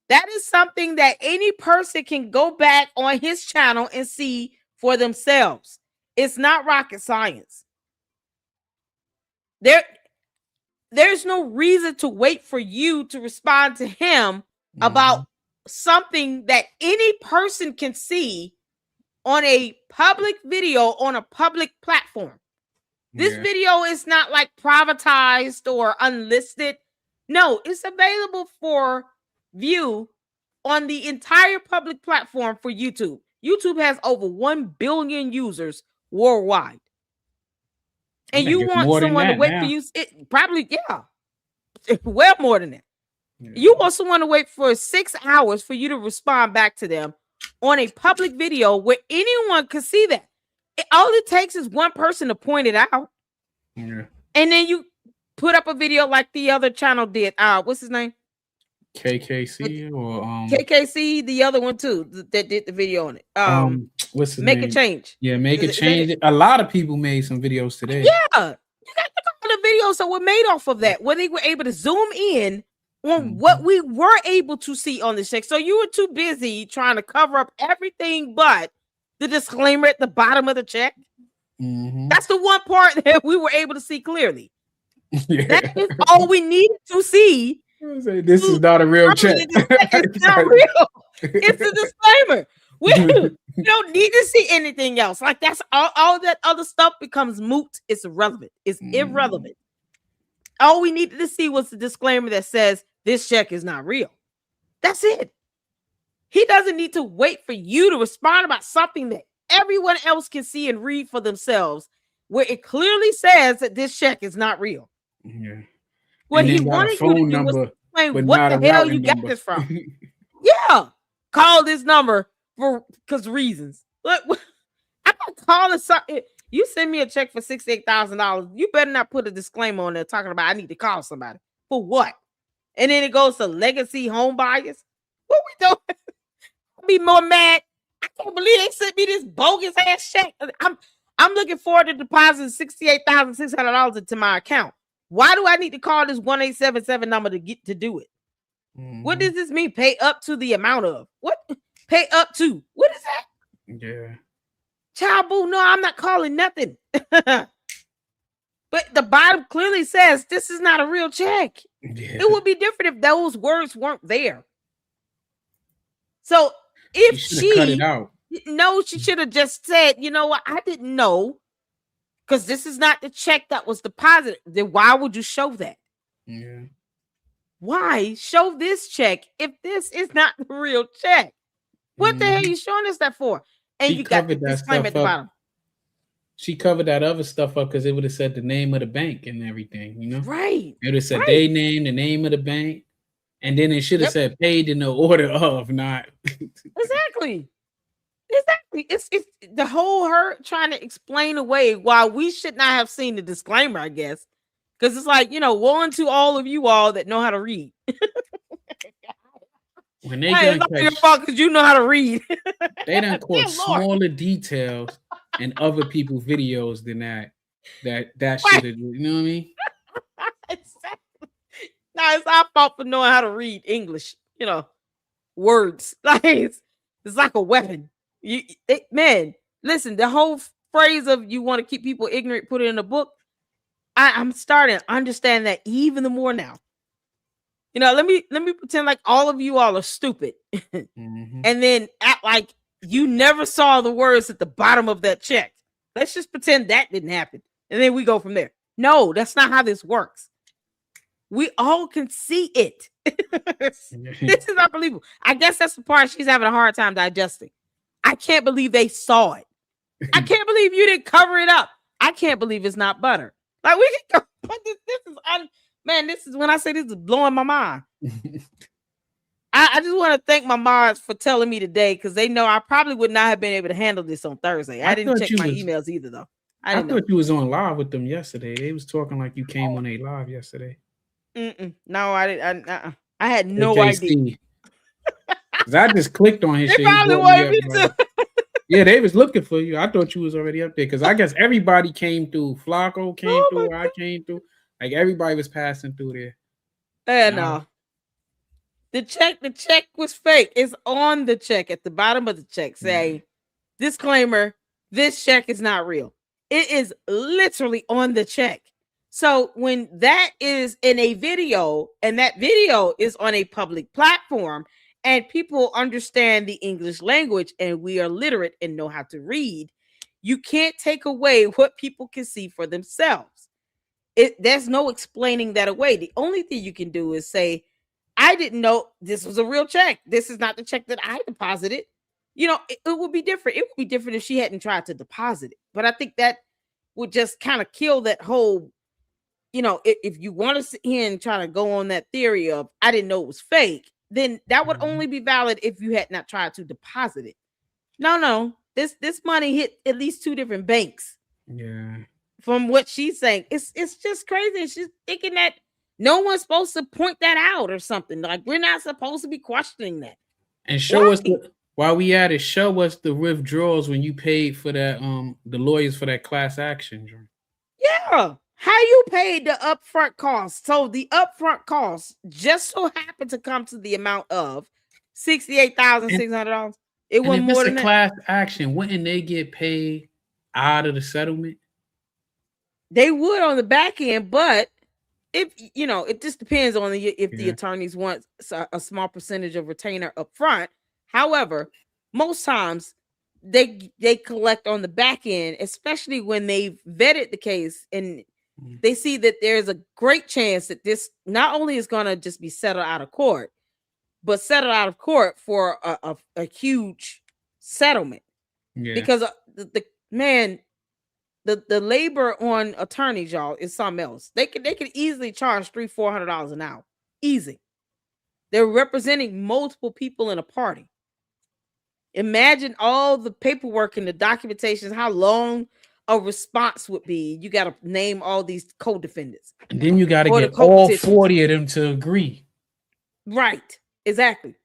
That is something that any person can go back on his channel and see for themselves. It's not rocket science. There's no reason to wait for you to respond to him about something that any person can see on a public video on a public platform. This video is not like privatized or unlisted. No, it's available for view on the entire public platform for YouTube. YouTube has over 1 billion users worldwide. And you want someone to wait for you? Probably, well more than that. Yeah. You want someone to wait for 6 hours for you to respond back to them on a public video where anyone can see that. All it takes is one person to point it out. Yeah. And then you put up a video like the other channel did. What's his name? KKC or KKC, the other one too that did the video on it. What's his Make name? a change. Yeah, make a change. A lot of people made some videos today. Yeah, you got the videos that were made off of that, where they were able to zoom in on what we were able to see on the check. So you were too busy trying to cover up everything but the disclaimer at the bottom of the check. That's the one part that we were able to see clearly. Yeah. That is all we needed to see. This is not a real check. It's not real. It's a disclaimer. We don't need to see anything else. Like that's all that other stuff becomes moot. It's irrelevant. It's irrelevant. All we needed to see was the disclaimer that says this check is not real. That's it. He doesn't need to wait for you to respond about something that everyone else can see and read for themselves, where it clearly says that this check is not real. Yeah. What he wanted you to do was explain what the hell you got this from. Yeah. Call this number because reasons. Look, I'm not calling something. You send me a check for $68,000. You better not put a disclaimer on there talking about I need to call somebody. For what? And then it goes to legacy home buyers. What we doing? I'll be more mad. I can't believe they sent me this bogus ass check. I'm looking forward to depositing $68,600 into my account. Why do I need to call this 1877 number to get to do it? What does this mean? Pay up to the amount of what? Pay up to what is that? Yeah. Child boo, no, I'm not calling nothing. But the bottom clearly says this is not a real check. Yeah. It would be different if those words weren't there. So if she cut it out. No, she should have just said, you know what? I didn't know because this is not the check that was deposited. Then why would you show that? Yeah. Why show this check if this is not the real check? What the hell are you showing us that for? And you got the disclaimer at the bottom. She covered that other stuff up because it would have said the name of the bank and everything, you know? Right. It would have said they name, the name of the bank, and then it should have said paid in the order of, not. Exactly. It's the whole her trying to explain away why we should not have seen the disclaimer, I guess. Because it's like, woe unto all of you all that know how to read. When they it's not your fault because you know how to read. They done caught smaller details in other people's videos than that should have, you know what I mean? Exactly. No, it's our fault for knowing how to read English, words. Like it's like a weapon. Man, listen, the whole phrase of you want to keep people ignorant, put it in a book. I'm starting to understand that even the more now. You know, let me pretend like all of you all are stupid, Mm-hmm. and then act like you never saw the words at the bottom of that check. Let's just pretend that didn't happen, and then we go from there. No, that's not how this works. We all can see it. This is unbelievable. I guess that's the part she's having a hard time digesting. I can't believe they saw it. I can't believe you didn't cover it up. I can't believe it's not butter. Like we can go, but this is man, this is when I say this is blowing my mind. I just want to thank my mods for telling me today, because they know I probably would not have been able to handle this on Thursday. I didn't check my emails either, though. I thought you was on live with them yesterday. They was talking like you came on a live yesterday. No, I didn't. I had no idea. Because I just clicked on his shit. Probably wanted me to. Yeah, they was looking for you. I thought you was already up there, because I guess everybody came through. Flacco came through. I came through. Like everybody was passing through there. No. The check was fake. It's on the check at the bottom of the check. Say, disclaimer, this check is not real. It is literally on the check. So when that is in a video, and that video is on a public platform, and people understand the English language, and we are literate and know how to read, you can't take away what people can see for themselves. There's no explaining that away. The only thing you can do is say, I didn't know this was a real check. This is not the check that I deposited. You know, it would be different. It would be different if she hadn't tried to deposit it. But I think that would just kind of kill that whole, you know, if you want to sit here and try to go on that theory of I didn't know it was fake, then that would only be valid if you had not tried to deposit it. No. This money hit at least 2 different banks. Yeah. From what she's saying, it's just crazy. She's thinking that no one's supposed to point that out or something. Like we're not supposed to be questioning that. And show us while we at it, show us the withdrawals when you paid for that the lawyers for that class action. Yeah. How you paid the upfront costs. So the upfront costs just so happened to come to the amount of $68,600. It wasn't more than that. Class action, wouldn't they get paid out of the settlement? They would on the back end, but if you know, it just depends on if the attorneys want a small percentage of retainer up front. However, most times they collect on the back end, especially when they've vetted the case and they see that there's a great chance that this not only is going to just be settled out of court, but settled out of court for a huge settlement. Yeah. Because the labor on attorneys, y'all, is something else. They could easily charge $300-400 an hour. Easy. They're representing multiple people in a party. Imagine all the paperwork and the documentations, how long a response would be. You got to name all these co-defendants. And then you got to get all 40 of them to agree. Right. Exactly.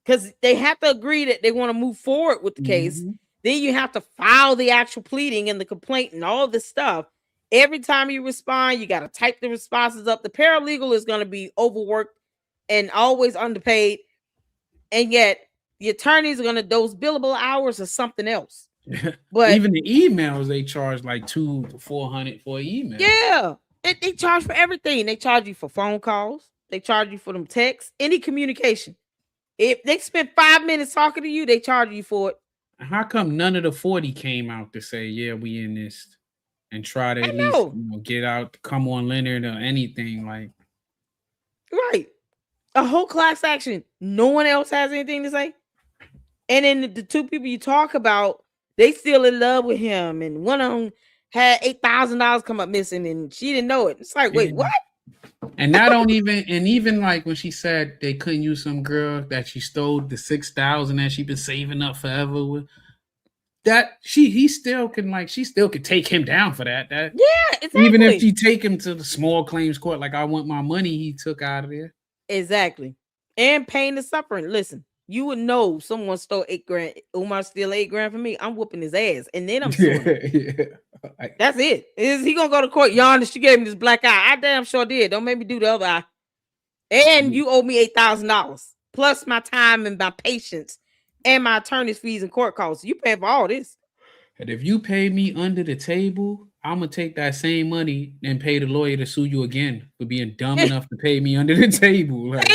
Because they have to agree that they want to move forward with the case. Then you have to file the actual pleading and the complaint and all this stuff. Every time you respond, you got to type the responses up. The paralegal is going to be overworked and always underpaid. And yet the attorneys are going to, those billable hours or something else. But even the emails, they charge like $200 to $400 for an email. Yeah. They charge for everything. They charge you for phone calls. They charge you for them texts, any communication. If they spend 5 minutes talking to you, they charge you for it. How come none of the 40 came out to say, yeah, we in this, and try to at least get out, come on Leonard or anything like? Right. A whole class action. No one else has anything to say. And then the 2 people you talk about, they still in love with him. And one of them had $8,000 come up missing and she didn't know it. It's like, wait, what? And not only even like when she said they couldn't use some girl that she stole the $6,000 that she been saving up forever with. That he still can she still could take him down for that. Yeah, exactly. Even if she take him to the small claims court, like I want my money he took out of there. Exactly. And pain and suffering. Listen, you would know someone stole $8,000. Umar steal $8,000 from me. I'm whooping his ass, and then I'm suing him. That's it. Is he gonna go to court? Your Honor, she gave me this black eye. I damn sure did. Don't make me do the other eye. And you owe me $8,000 plus my time and my patience and my attorney's fees and court costs. You pay for all this. And if you pay me under the table, I'm gonna take that same money and pay the lawyer to sue you again for being dumb enough to pay me under the table. Like,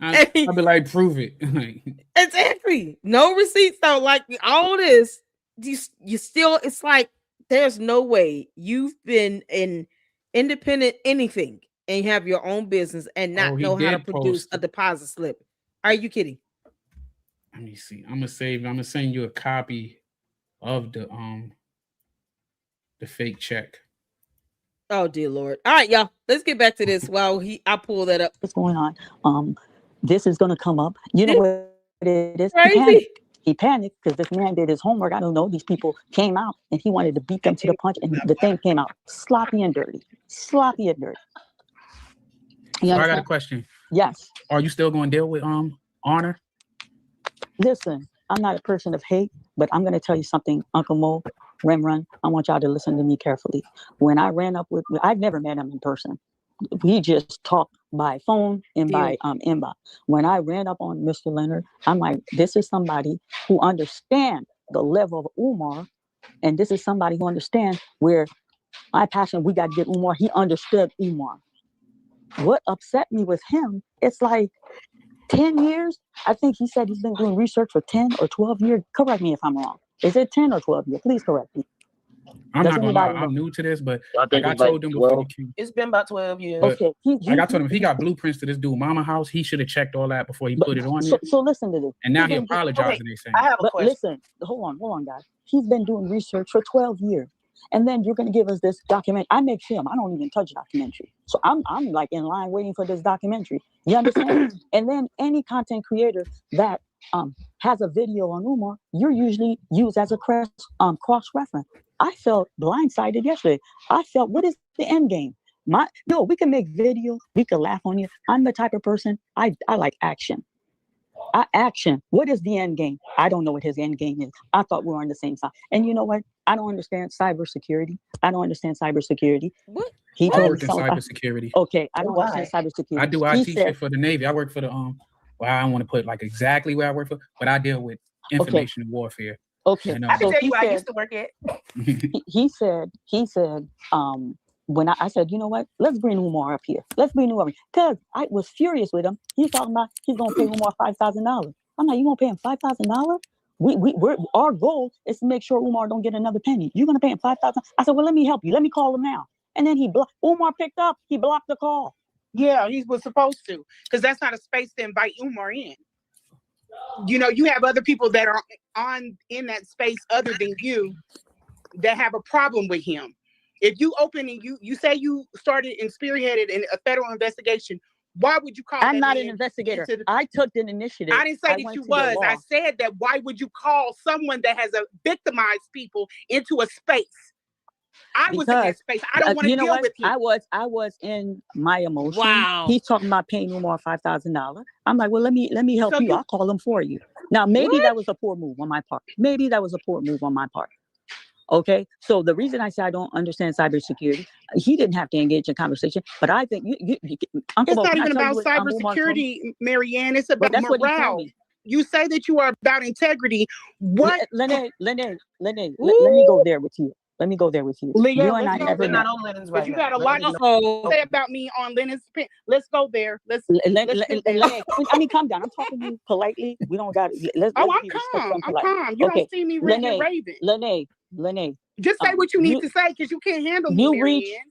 Exactly. I'll be like, prove it. Exactly. No receipts though. Like all this, you still. It's like there's no way you've been in independent anything and you have your own business and not know how to produce a deposit slip. Are you kidding? Let me see. I'm gonna send you a copy of the fake check. Oh dear Lord. All right, y'all. Let's get back to this while I pull that up. What's going on? This is gonna come up. You know what it is? Crazy. He panicked because this man did his homework. I don't know. These people came out and he wanted to beat them to the punch, and the thing came out sloppy and dirty. Sloppy and dirty. So I got a question. Yes. Are you still going to deal with Honor? Listen, I'm not a person of hate, but I'm going to tell you something, Uncle Mo, Run. I want y'all to listen to me carefully. When I ran up with, I've never met him in person. We just talked by phone and by inbox. When I ran up on Mr. Leonard, I'm like, this is somebody who understands the level of Umar, and this is somebody who understands where my passion, we got to get Umar. He understood Umar. What upset me with him, it's like 10 years. I think he said he's been doing research for 10 or 12 years. Correct me if I'm wrong. Is it 10 or 12 years? Please correct me. I'm not gonna lie, I'm new to this, but like I told him before, it's been about 12 years. Okay. Like I told him, if he got blueprints to this dude mama house, he should have checked all that before he put it on. So listen to this. And now he apologizing. They saying, I have a question. Listen, hold on, guys. He's been doing research for 12 years. And then you're going to give us this document. I make film. I don't even touch documentary. So I'm like in line waiting for this documentary. You understand? And then any content creator that has a video on Umar, you're usually used as a cross-reference. I felt blindsided yesterday. I felt, what is the end game? We can make video. We can laugh on you. I'm the type of person, I like action. Action. What is the end game? I don't know what his end game is. I thought we were on the same side. And you know what? I don't understand cybersecurity. What? I work in cybersecurity. Okay, I don't understand cybersecurity. I do IT shit for the Navy. I work for the well, I don't want to put like exactly where I work for, but I deal with information warfare. Okay. I can tell you I used to work at. He said, when I said, you know what, let's bring Umar up here. Let's bring Umar, because I was furious with him. He's talking about he's gonna pay Umar $5,000. I'm like, you gonna pay him $5,000? We're our goal is to make sure Umar don't get another penny. You're gonna pay him $5,000. I said, well, let me help you. Let me call him now. And then Umar picked up. He blocked the call. Yeah, he was supposed to, because that's not a space to invite Umar in. You know, you have other people that are in that space other than you that have a problem with him. If you open and you say you started and spearheaded a federal investigation, why would you call? I'm not an investigator. I took an initiative. I didn't say that you was. I said that why would you call someone that has victimized people into a space? I was in that space. I don't want to deal with you. I was in my emotion. Wow. He's talking about paying Umar $5,000. I'm like, well, let me help you. I'll call him for you. Now, maybe that was a poor move on my part. Okay, so the reason I say I don't understand cybersecurity, he didn't have to engage in conversation, but I think it's not even about cybersecurity, Marianne. It's about morale. You say that you are about integrity. What? Lene, let me go there with you. Let me go there with you. Leah, you and I never met. But you got a lot to say about me on Lenon's pin. Let's go there. I mean, calm down. I'm talking to you politely. We don't got it. I'm calm. I'm calm. You don't see me raving. Lene. Just say what you need to say, because you can't handle me.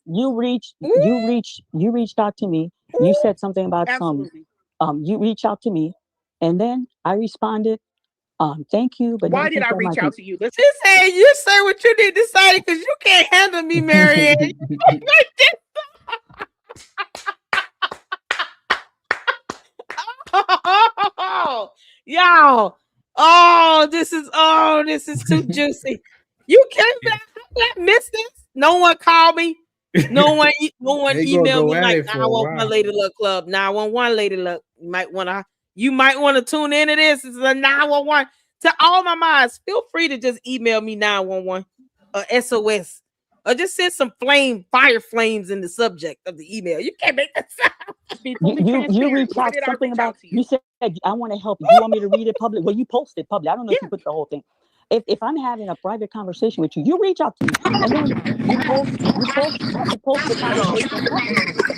You reached out to me. You said something about you reached out to me, and then I responded. Thank you. But why did I reach out to you? You say what you need to say, because you can't handle me, Marianne. Y'all. This is too juicy. You can't miss this. No one called me. No one emailed me like 911 Lady Luck Club. 911 Lady Luck. You might want to tune into this. This is a 911. To all my minds, feel free to just email me 911 or SOS, or just send some fire flames in the subject of the email. You can't make that sound. You reached out something about. You said I want to help you. You want me to read it public? Well, you posted public. I don't know if you put the whole thing. if I'm having a private conversation with you, you reach out to me, and then you post the conversation publicly.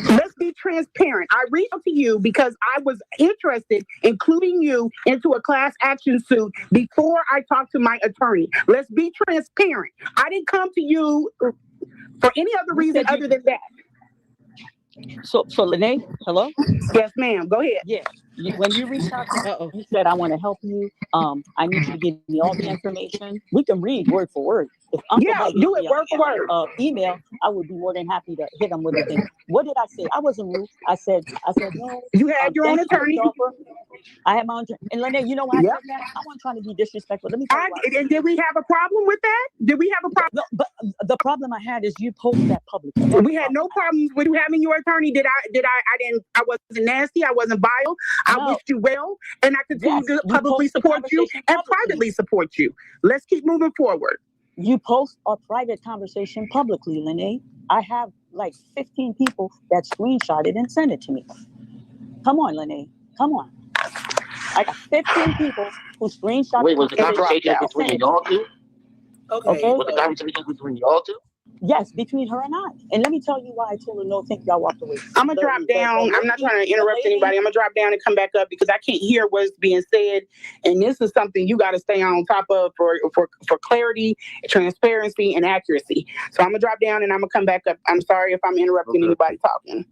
Let's be transparent. I reached out to you because I was interested in including you into a class action suit before I talked to my attorney. Let's be transparent. I didn't come to you for any other reason other than that. So Lene, hello? Yes, ma'am. Go ahead. Yeah. When you reached out to me, you said, I want to help you. I need you to give me all the information. We can read word for word. If Uncle Mike do it word for word. Email, I would be more than happy to hit him with the thing. What did I say? I wasn't rude. I said, no. You had your own attorney. I had my own attorney. And Lene, you know why I said that? I wasn't trying to be disrespectful. Let me tell you. And did we have a problem with that? Did we have a problem? No, but the problem I had is you post that publicly. We had no problems with you having your attorney. I wasn't nasty. I wasn't vile. I wished you well, and I continue to publicly support you and privately support you. Let's keep moving forward. You post a private conversation publicly, Lene. I have like 15 people that screenshot it and send it to me. Come on, Lene. Come on. I got 15 people who screenshot. Wait, was the conversation between y'all two? Okay. Was the conversation between y'all two? Yes, between her and I. And let me tell you why I told her no, thank y'all walked away. I'm going to drop down. I'm not trying to interrupt anybody. I'm going to drop down and come back up because I can't hear what's being said. And this is something you got to stay on top of for clarity, transparency, and accuracy. So I'm going to drop down and I'm going to come back up. I'm sorry if I'm interrupting anybody talking.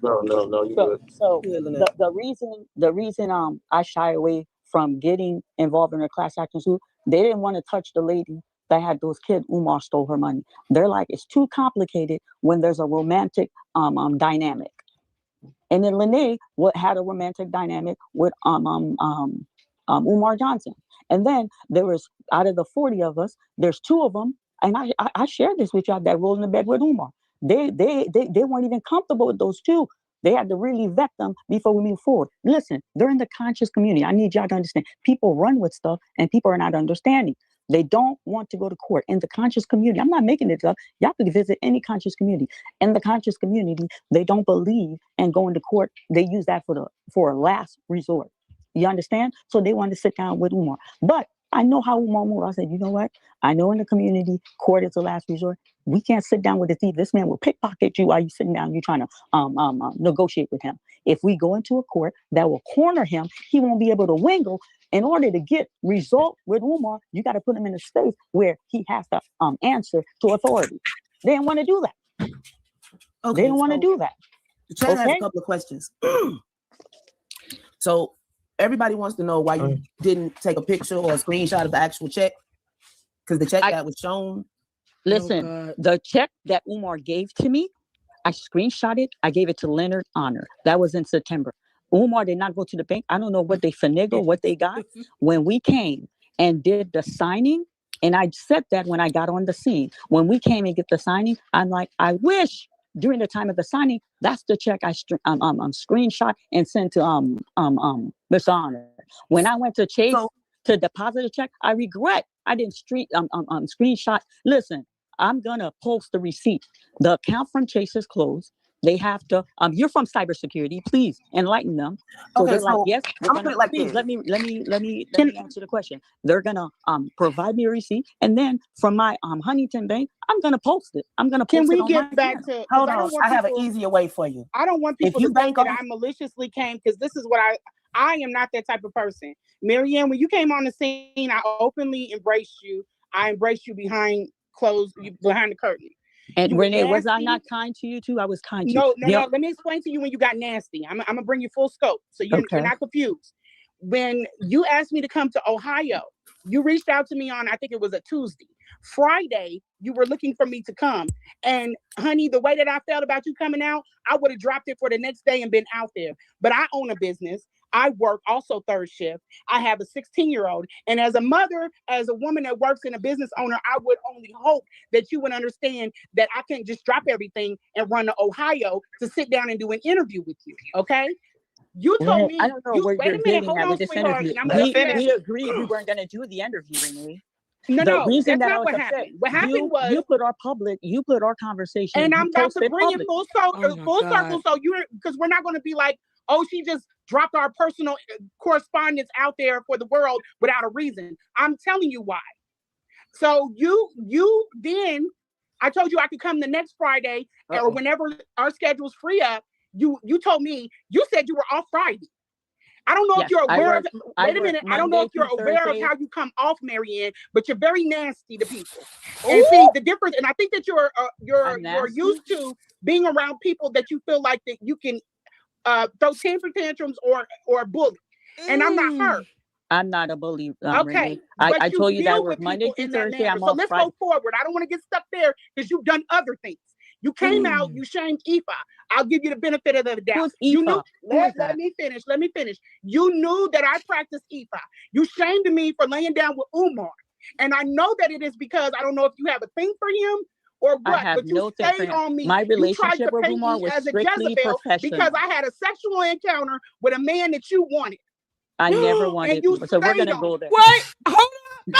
No, you're good. So the reason I shy away from getting involved in a class action suit, they didn't want to touch the lady that had those kids. Umar stole her money. They're like, it's too complicated when there's a romantic dynamic. And then Lene had a romantic dynamic with Umar Johnson. And then there was, out of the 40 of us, there's 2 of them, and I shared this with y'all, that rolled in the bed with Umar. They weren't even comfortable with those 2. They had to really vet them before we move forward. Listen, they're in the conscious community. I need y'all to understand. People run with stuff and people are not understanding. They don't want to go to court. In the conscious community, I'm not making it up. Y'all can visit any conscious community. In the conscious community, they don't believe in going to court. They use that for a last resort. You understand? So they want to sit down with Umar. But I know how Umar moved. I said, you know what? I know in the community, court is the last resort. We can't sit down with a thief. This man will pickpocket you while you're sitting down. You're trying to negotiate with him. If we go into a court that will corner him, he won't be able to wingle. In order to get result with Umar, you got to put him in a space where he has to answer to authority. They didn't want to do that. Okay, they didn't want to do that. The chat has a couple of questions. So everybody wants to know why you didn't take a picture or a screenshot of the actual check, because the check that was shown. Listen, the check that Umar gave to me, I screenshot it. I gave it to Leonard Honor. That was in September. Umar did not go to the bank. I don't know what they finagled, what they got. When we came and did the signing, and I said that when I got on the scene, when we came and get the signing, I'm like, I wish during the time of the signing, that's the check I screenshot and sent to Mr. Honor. When I went to Chase to deposit a check, I regret I didn't screenshot. Listen, I'm gonna post the receipt. The account from Chase is closed. They have to. You're from cybersecurity. Please enlighten them. So Okay, they're like, so yes. I'm gonna put it like please this. let me answer the question. They're gonna provide me a receipt, and then from my Huntington Bank, I'm gonna post it. I'm gonna post Can we it on get my back channel. to? Hold on, I have an easier way for you. I don't want If people you to think bank that on- I maliciously came, because this is what I am not that type of person. Marianne, when you came on the scene, I openly embraced you. I embraced you behind the curtain. And You were Renee, was I nasty. not kind to you too? I was kind to No, you. no. Let me explain to you when you got nasty. I'm gonna bring you full scope, so you're not confused. When you asked me to come to Ohio, you reached out to me on, I think it was a Tuesday. Friday, you were looking for me to come. And honey, the way that I felt about you coming out, I would have dropped it for the next day and been out there. But I own a business. I work also third shift. I have a 16-year-old. And as a mother, as a woman that works in a business owner, I would only hope that you would understand that I can't just drop everything and run to Ohio to sit down and do an interview with you. Okay? You told me. I don't know where wait you're a minute. getting Hold at on, with this sweetheart. interview. And I'm We agreed we weren't going to do the interview, Renee. No, reason that's that I not was what upset, happened. What happened was you put our conversation, and you I'm about to posted bring it public. full circle. So you're, because we're not going to be like, oh, she just dropped our personal correspondence out there for the world without a reason. I'm telling you why. So you then, I told you I could come the next Friday or whenever our schedules free up. You told me, you said you were off Friday. I don't know if you're aware of, wait a minute, I don't know if you're aware of how you come off, Marianne, but you're very nasty to people. And see the difference, and I think that you're used to being around people that you feel like that you can throw temper tantrums or bully. And I'm not her. I'm not a bully. Okay. I told you that was Monday through Thursday. I'm so let's go forward. I don't want to get stuck there because you've done other things. You came out, you shamed Aoife. I'll give you the benefit of the doubt. You knew, let me finish. You knew that I practiced Aoife. You shamed me for laying down with Umar. And I know that it is because I don't know if you have a thing for him or what, I have but you no stayed on me. My relationship you tried to with paint Umar me was as a strictly Jezebel professional. because I had a sexual encounter with a man that you wanted. I never wanted. So we're gonna go there. Wait, hold on.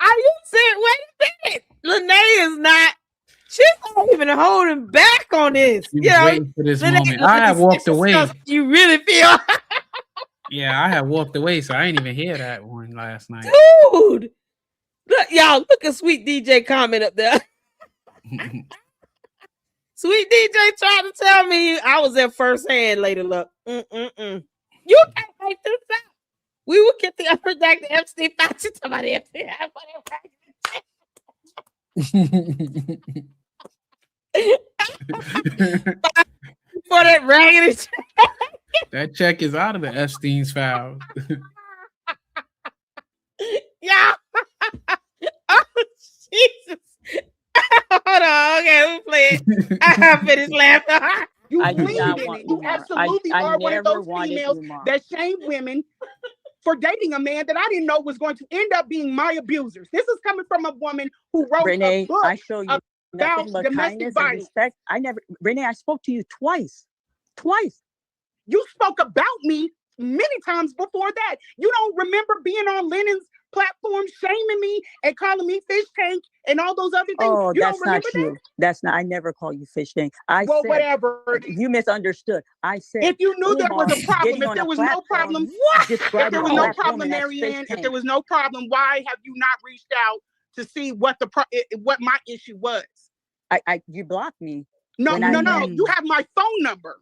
Are you serious? Wait a minute. Lene is not. She's not even holding back on this. You waiting for this moment. I had walked away. You really feel? Yeah, I had walked away, so I didn't even hear that one last night. Dude, look, y'all, look at Sweet DJ comment up there. Sweet DJ tried to tell me I was at first hand, Lady Luck. You can't make this up. We will get the unredacted Epstein file. Somebody Epstein. For that raggedy check. That check is out of the Epstein's file. Yeah. Oh, Jesus. Hold on. Okay, let me play it. I finished laughing. You absolutely are one of those females that shame women for dating a man that I didn't know was going to end up being my abusers. This is coming from a woman who wrote Renee, a book I show you about domestic violence. Renee, I spoke to you twice. You spoke about me many times before that. You don't remember being on Lennon's platform shaming me and calling me fish tank and all those other things. Oh, you that's don't not remember true. that? That's not. I never call you fish tank. Said whatever. You misunderstood. I said if you knew there was a problem, if there was no problem, if there was no problem, Marianne, if there was no problem, why have you not reached out to see what what my issue was? You blocked me. No. You have my phone number.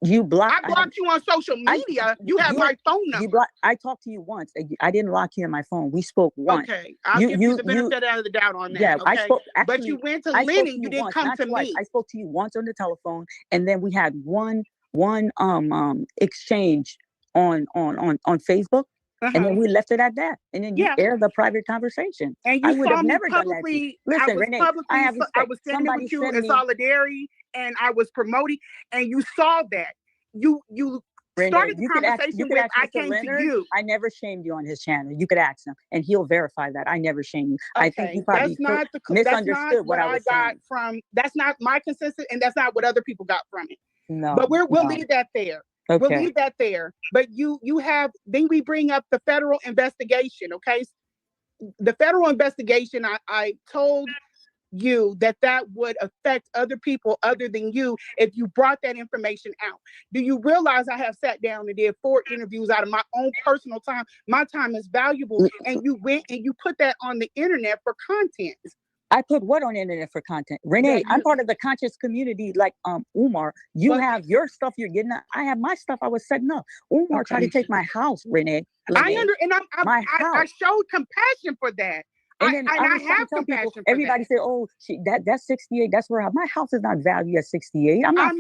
You blocked. I blocked you on social media. You have my phone number. I talked to you once. I didn't lock you in my phone. We spoke once. Okay, I'll give you the benefit out of the doubt on that. Yeah, okay? I spoke. Actually, but you went to Lennon. You didn't come to me. I spoke to you once on the telephone, and then we had one exchange on Facebook. And then we left it at that. And then you aired the private conversation. And you I would saw have me never publicly. done that. Listen, Renee, I was standing with you in solidarity, and I was promoting, and you saw that. You started the conversation with I came to you. I never shamed you on his channel. You could ask him, and he'll verify that. I never shamed you. Okay, I think you probably misunderstood what I was got from. That's not my consensus, and that's not what other people got from it. No, but we'll leave that there. Okay. We'll leave that there. But you have, then we bring up the federal investigation, okay? The federal investigation, I told you that would affect other people other than you if you brought that information out. Do you realize I have sat down and did 4 interviews out of my own personal time? My time is valuable. And you went and you put that on the internet for content. I put what on the internet for content? Renee, I'm part of the conscious community like Umar. You have your stuff you're getting. I have my stuff I was setting up. Umar tried to take my house, Renee. I showed compassion for that. And I have compassion for everybody that. Say, oh, that's 68. That's where my house is not valued at 68. I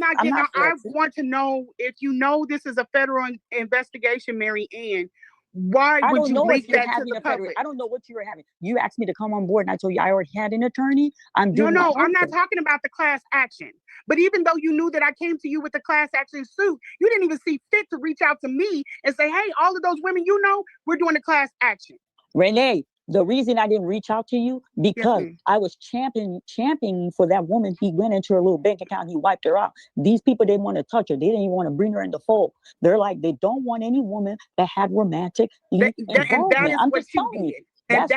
want to know if you know this is a federal investigation, Mary Ann. Why would you leak that to the public? I don't know what you were having. You asked me to come on board, and I told you I already had an attorney. I'm not talking about the class action. But even though you knew that I came to you with the class action suit, you didn't even see fit to reach out to me and say, hey, all of those women, we're doing the class action. Renee, the reason I didn't reach out to you, because I was championing for that woman. He went into her little bank account. He wiped her out. These people didn't want to touch her. They didn't even want to bring her in the fold. They're like, they don't want any woman that had romantic involvement. And that is what you did. And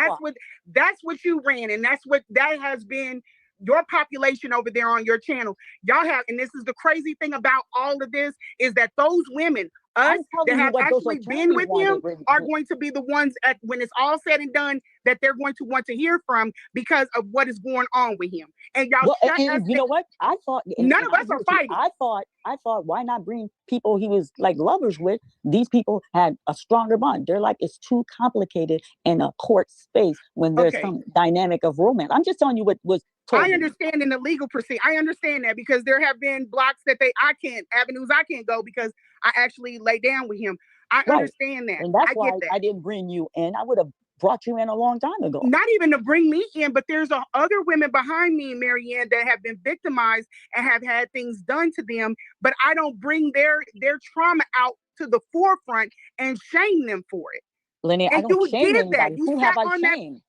that's what you ran. And that has been your population over there on your channel, y'all have, and this is the crazy thing about all of this, is that those women, us that have actually been with him, are going to be the ones at when it's all said and done that they're going to want to hear from because of what is going on with him. And y'all shut us. You know what? I thought none of us are fighting. I thought, why not bring people he was like lovers with? These people had a stronger bond. They're like, it's too complicated in a court space when there's some dynamic of romance. I'm just telling you what was told. I understand in the legal proceeding. I understand that because there have been blocks that avenues I can't go because I actually lay down with him. I understand that. And that's why get that. I didn't bring you in. I would have brought you in a long time ago. Not even to bring me in, but there's other women behind me, Marianne, that have been victimized and have had things done to them, but I don't bring their trauma out to the forefront and shame them for it. Lenny, I don't shame anybody. Who have I shamed?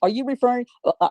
Are you referring?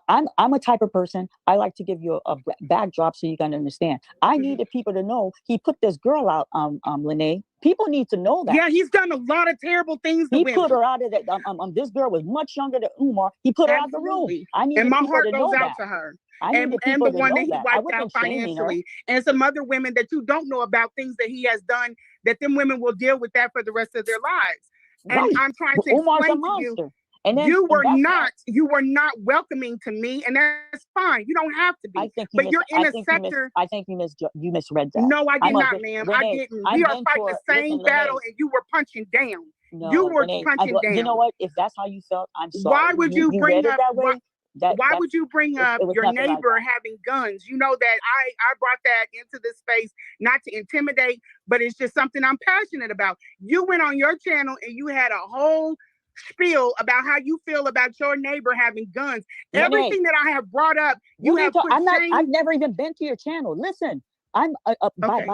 I'm a type of person. I like to give you a backdrop so you can understand. I needed people to know he put this girl out. Lene. People need to know that. Yeah, he's done a lot of terrible things. He put her out of that. This girl was much younger than Umar. He put her out the room. I need. And my heart goes out to her. And the one that he wiped out financially, and some other women that you don't know about things that he has done. That them women will deal with that for the rest of their lives. And I'm trying to explain to you. And then, you were not welcoming to me, and that's fine. You don't have to be. But you're in a sector. I think you misread that. No, I did not, ma'am. I didn't. We are fighting the same battle, and you were punching down. No, you were punching down. You know what? If that's how you felt, I'm sorry. Why would you bring up that way? Why would you bring up your neighbor having guns? You know that I brought that into this space not to intimidate, but it's just something I'm passionate about. You went on your channel and you had a whole spiel about how you feel about your neighbor having guns. Everything that I have brought up, I've never even been to your channel. Listen, I'm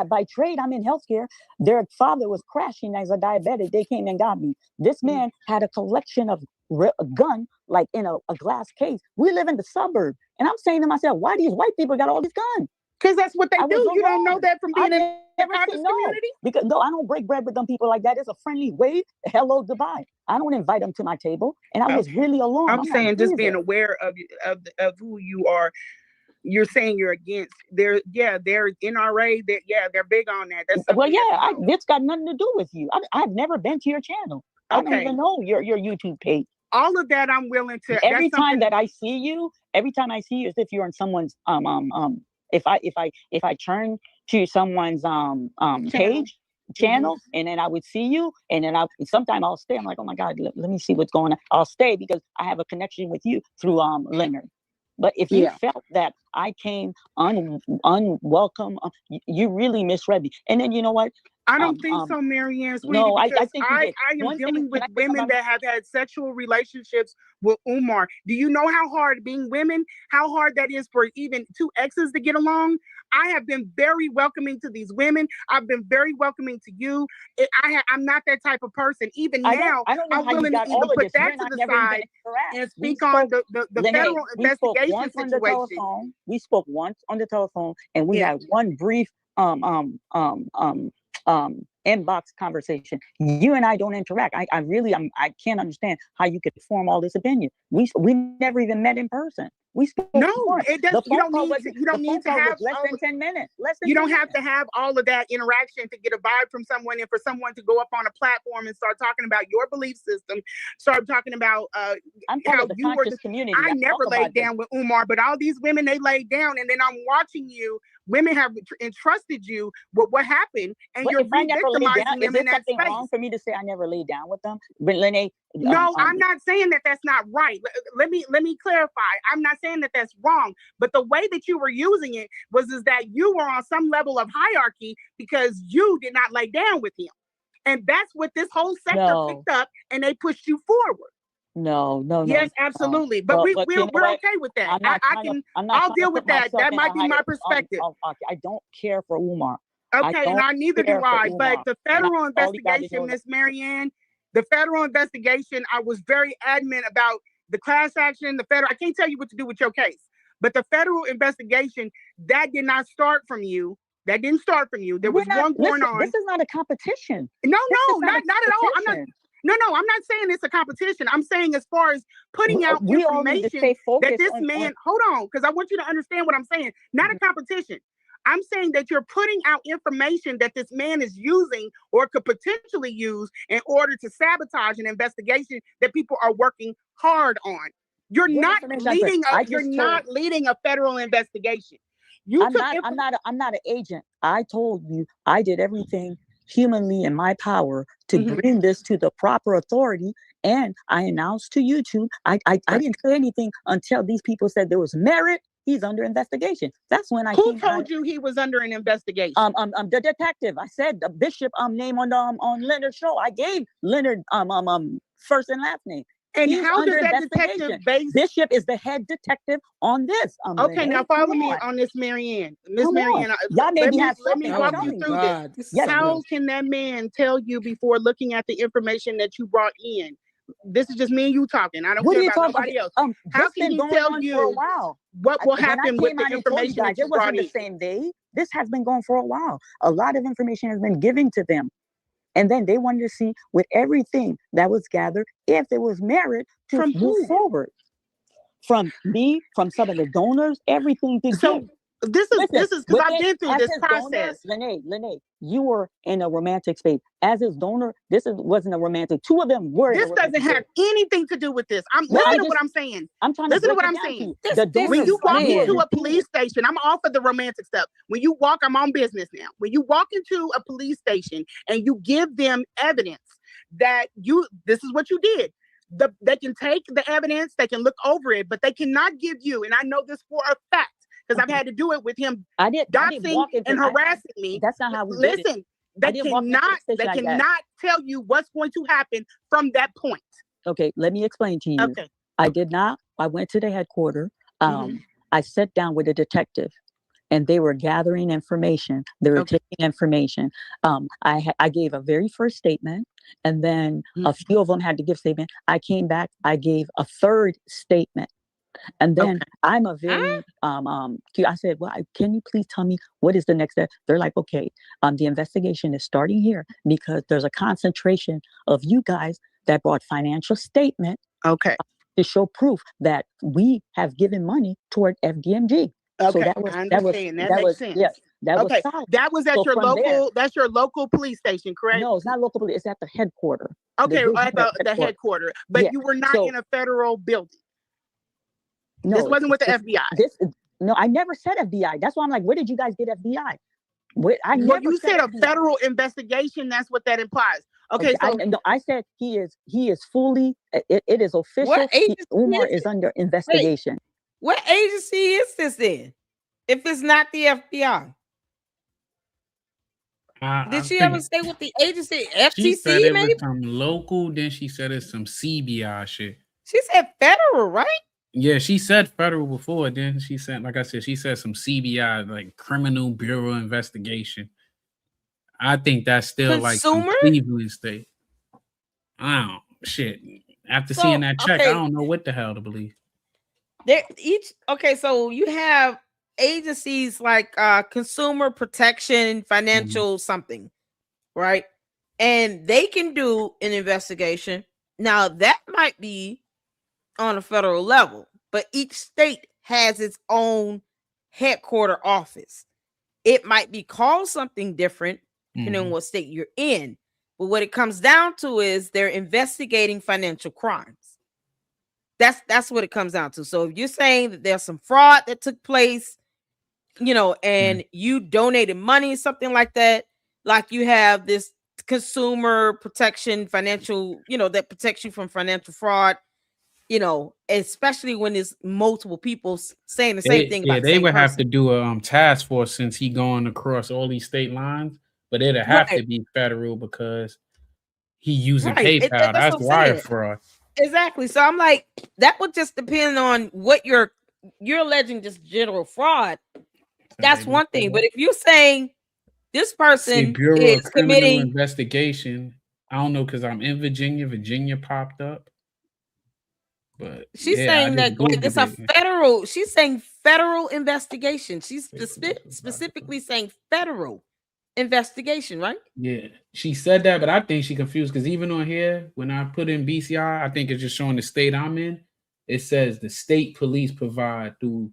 by trade. I'm in healthcare. Their father was crashing as a diabetic. They came and got me. This man had a collection of a gun, like in a glass case. We live in the suburb, and I'm saying to myself, why these white people got all these guns? Because that's what they do. You don't know that from being in the community? Because no, I don't break bread with them people like that. It's a friendly wave. Hello, goodbye. I don't invite them to my table. And I was really alone. I'm saying just being aware of who you are. You're saying you're against. They're NRA. They're big on that. It's got nothing to do with you. I've never been to your channel. I don't even know your YouTube page. All of that I'm willing to. Every time I see you, as if you're on someone's If I turn to someone's channel, and then I would see you, and then sometimes I'll stay. I'm like, oh my God, let me see what's going on. I'll stay because I have a connection with you through Leonard. But if you felt that I came unwelcome, you really misread me. And then you know what? I don't think so, Marianne. No, I think I am dealing with women that have had sexual relationships with Umar. Do you know how hard being women, how hard that is for even two exes to get along? I have been very welcoming to these women. I've been very welcoming to you. I'm not that type of person. Even now, I'm willing to even put that to the side and speak on the federal investigation situation. We spoke once on the telephone, and we had one brief inbox conversation. You and I don't interact. I can't understand how you could form all this opinion. We never even met in person. We spoke. No, it doesn't. You don't need to have less than 10 minutes. You don't have to have all of that interaction to get a vibe from someone, and for someone to go up on a platform and start talking about your belief system, start talking about how you were the community. I never laid down with Umar, but all these women, they laid down, and then I'm watching you. Women have entrusted you with what happened, and you're re-victimizing them in that space. Wrong for me to say I never laid down with them? But Lene, no, I'm not saying that that's not right. Let me clarify. I'm not saying that that's wrong, but the way that you were using it was that you were on some level of hierarchy because you did not lay down with him, and that's what this whole sector picked up, and they pushed you forward. No. Yes, absolutely. But we're okay with that. I'll deal with that. That might be my perspective. I don't care for Umar. Okay, and neither do I. But the federal investigation, Miss Marianne, the federal investigation, I was very adamant about the class action, I can't tell you what to do with your case. But the federal investigation, that did not start from you. That didn't start from you. There was one going on. This is not a competition. No, not at all. No, I'm not saying it's a competition. I'm saying as far as putting out we all need to information stay that focused this on- man, hold on, because I want you to understand what I'm saying. Not a competition. I'm saying that you're putting out information that this man is using or could potentially use in order to sabotage an investigation that people are working hard on. You're not leading a federal investigation. I'm not an agent. I told you I did everything humanly in my power to bring this to the proper authority, and I announced to YouTube. I didn't say anything until these people said there was merit. He's under investigation. That's when I. Who told you he was under an investigation? The detective. I said the bishop name on Leonard's show. I gave Leonard first and last name. And He's how does under that detective base? Bishop is the head detective on this. Okay, now follow me on this, Marianne. Miss Marianne, let me walk you through this. How can that man tell you before looking at the information that you brought in? This is just me and you talking. I don't care about nobody else. How can he tell you for a while? What will happen with the information that you brought in? It wasn't the same day. This has been going for a while. A lot of information has been given to them. And then they wanted to see with everything that was gathered, if there was merit to move forward. From me, from some of the donors, everything. This is because I've been through this process. Lene, you were in a romantic space. As his donor, wasn't a romantic. Two of them were. This doesn't have anything to do with this. Listen to what I'm saying. I'm trying listen to to what I'm saying. When you walk into a police station, I'm off of the romantic stuff. When you walk, I'm on business now. When you walk into a police station and you give them evidence that this is what you did. They can take the evidence, they can look over it, but they cannot give you, and I know this for a fact, because I've had to do it with him doxing and harassing me. That's not how we listen. They cannot tell you what's going to happen from that point. Okay, let me explain to you. Okay. I went to the headquarters. I sat down with a detective and they were gathering information. They were taking information. I gave a very first statement, and then a few of them had to give statement. I came back, I gave a third statement. And then I'm a very I said, well, can you please tell me what is the next step? They're like, okay, the investigation is starting here because there's a concentration of you guys that brought financial statement to show proof that we have given money toward FDMG. Okay, so I understand. That makes sense. Yeah, that was solid. That was at your local. That's your local police station, correct? No, it's not local police. It's at the headquarters. Okay, at the headquarters. But you were not in a federal building. No, this wasn't with the FBI. No, I never said FBI. That's why I'm like, where did you guys get FBI? You said a federal investigation. That's what that implies. Okay, so I said he is fully. It is official. Umar is under investigation. What agency is this in? If it's not the FBI, did she ever say what the agency? FTC, she said it maybe? was some local. Then she said it's some CBI shit. She said federal, right? Yeah, she said federal before. Then she said, like I said, she said some CBI, like Criminal Bureau Investigation. I think that's still like some Cleveland state. I don't know. Shit. After seeing that check, I don't know what the hell to believe. So you have agencies like Consumer Protection, Financial something, right? And they can do an investigation. Now that might be on a federal level, but each state has its own headquarter office. It might be called something different depending on what state you're in, but what it comes down to is they're investigating financial crimes. That's what it comes down to. So if you're saying that there's some fraud that took place, and you donated money, something like that, like you have this Consumer Protection Financial, that protects you from financial fraud, especially when there's multiple people saying the same thing. Yeah, they would have to do a task force since he going across all these state lines, but it'd have to be federal because he using PayPal. That's wire fraud. Exactly. So I'm like, that would just depend on what you're alleging, just general fraud. That's one thing. But if you're saying this person is committing investigation, I don't know because I'm in Virginia. Virginia popped up. But she's saying that it's a federal. She's saying federal investigation. She's specifically saying federal. investigation, right? Yeah, she said that, but I think she confused because even on here, when I put in BCI, I think it's just showing the state I'm in. It says the state police provide through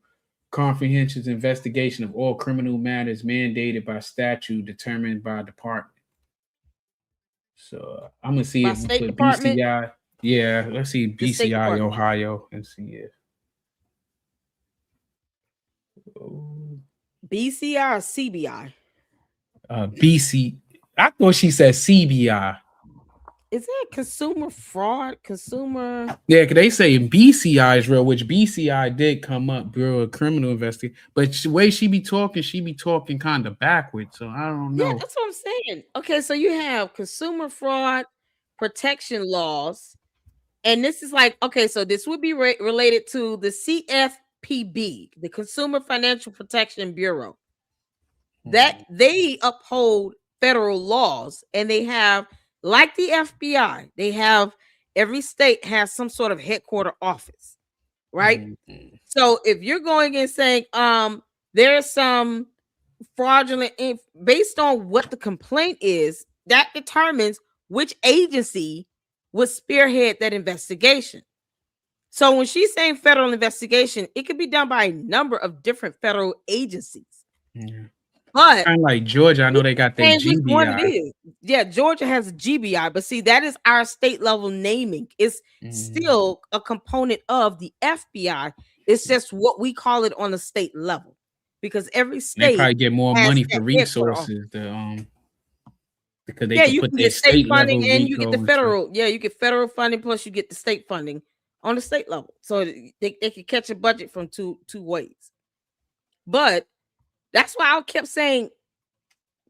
comprehensive investigation of all criminal matters mandated by statute determined by department. So I'm gonna see By if we State put Department? BCI. Yeah, let's see The State BCI Department. Ohio and see if. BCI or CBI? BC. I thought she said CBI. Is that consumer fraud? Consumer. Yeah, because they say BCI is real, which BCI did come up, Bureau of Criminal Investigation. But the way she be talking kind of backwards. So I don't know. Yeah, that's what I'm saying. Okay, so you have consumer fraud protection laws. And this is like, okay, so this would be related to the CFPB, the Consumer Financial Protection Bureau. That they uphold federal laws, and they have, like the FBI, they have, every state has some sort of headquarter office, right? So if you're going and saying there's some fraudulent based on what the complaint is, that determines which agency would spearhead that investigation. So when she's saying federal investigation, it could be done by a number of different federal agencies. But kind of like Georgia, I know they got their which one it GBI. is. Yeah, Georgia has a GBI, but see, that is our state level naming. It's still a component of the FBI. It's just what we call it on the state level, because every state They probably get more has money that for headquarter resources. Because they yeah, can you put can their get state state funding level and you get RICO the and stuff. federal. Yeah, you get federal funding plus you get the state funding on the state level. So they can catch a budget from two ways. But that's why I kept saying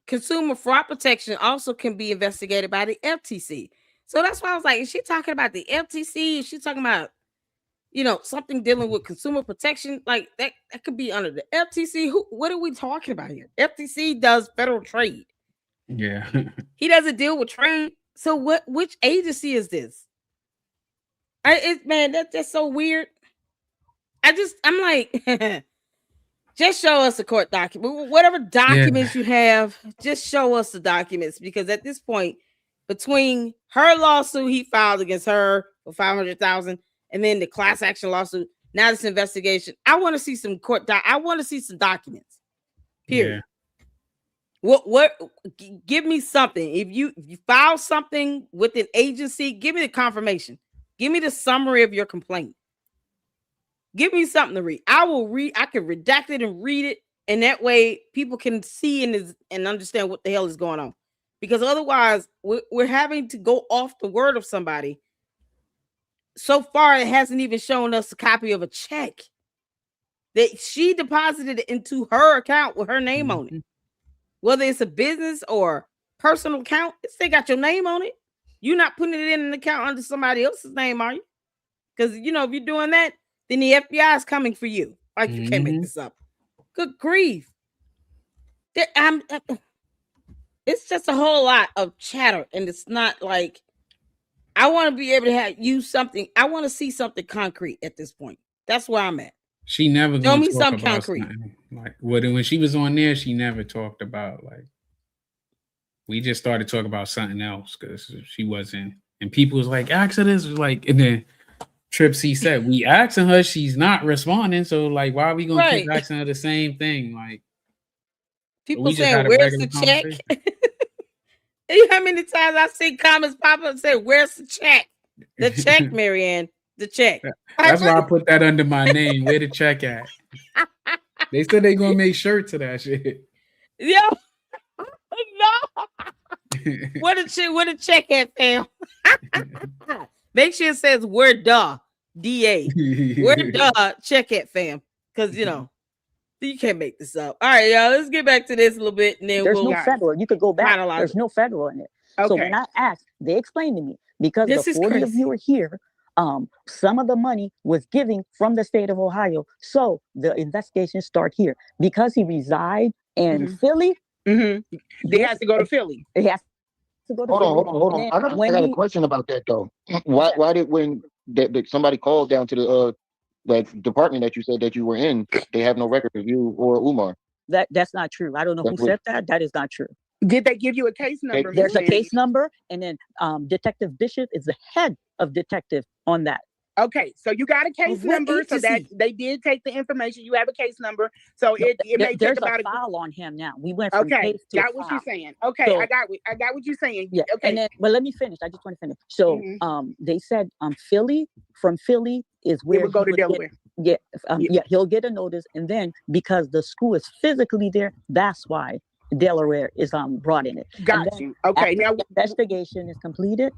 consumer fraud protection also can be investigated by the FTC. So that's why I was like, is she talking about the FTC? Is she talking about, something dealing with consumer protection? Like that could be under the FTC. What are we talking about here? FTC does federal trade. Yeah. He doesn't deal with trade. So which agency is this? Man, that's just so weird. I'm like, just show us the court document. Whatever documents you have, just show us the documents. Because at this point, between her lawsuit he filed against her for $500,000 and then the class action lawsuit, now this investigation, I want to see some I want to see some documents. Period. Yeah. What give me something. If you file something with an agency, give me the confirmation. Give me the summary of your complaint. Give me something to read. I will read. I can redact it and read it, and that way people can see and understand what the hell is going on. Because otherwise, we're having to go off the word of somebody. So far, it hasn't even shown us a copy of a check that she deposited into her account with her name on it. Whether it's a business or personal account, it still got your name on it. You're not putting it in an account under somebody else's name, are you? Because, if you're doing that, then the FBI is coming for you. Like, you can't make this up. Good grief. It's just a whole lot of chatter, and it's not like, I want to be able to use something. I want to see something concrete at this point. That's where I'm at. She never Show gonna me talk something about concrete. something. Like when she was on there, she never talked about like. We just started talking about something else because she wasn't, and people was like, "Ask her this," like, and then Tripsy said, "We asking her, she's not responding. So like, why are we gonna keep asking her the same thing?" Like, people saying, "Where's the check?" You know how many times I see comments pop up and say, "Where's the check?" The check, Marianne. The check. That's why I put that under my name. Where the check at? They said they gonna make shirts of that shit. Yo, no. Where the check at, fam? Make sure it says where the DA. Where the check at, fam? Because you can't make this up. All right, y'all. Let's get back to this a little bit, and then there's no federal. You could go back. There's no federal in it. Okay. So when I asked, they explained to me because this the 40 of you are here. Some of the money was given from the state of Ohio, so the investigation start here because he reside in Philly. They have to go to Philly. He has to go to Philly. Hold on. I got a question about that though. Why did when somebody called down to the like department that you said that you were in, they have no record of you or Umar? That's not true. I don't know who said that. That is not true. Did they give you a case number? There's a Miss case number, and then Detective Bishop is the head of detective on that. Okay, so you got a case number, so that they did take the information. You have a case number, so it may There's take about a file on him now. We went from okay, case to got a what file. you're saying. Okay, So, I got what you're saying. Yeah. Okay, And then, but let me finish. I just want to finish. So, they said Philly is where it would go to he would Delaware. yeah, he'll get a notice, and then because the school is physically there, that's why Delaware is brought in it. Got And then you. Okay, after now the investigation is completed,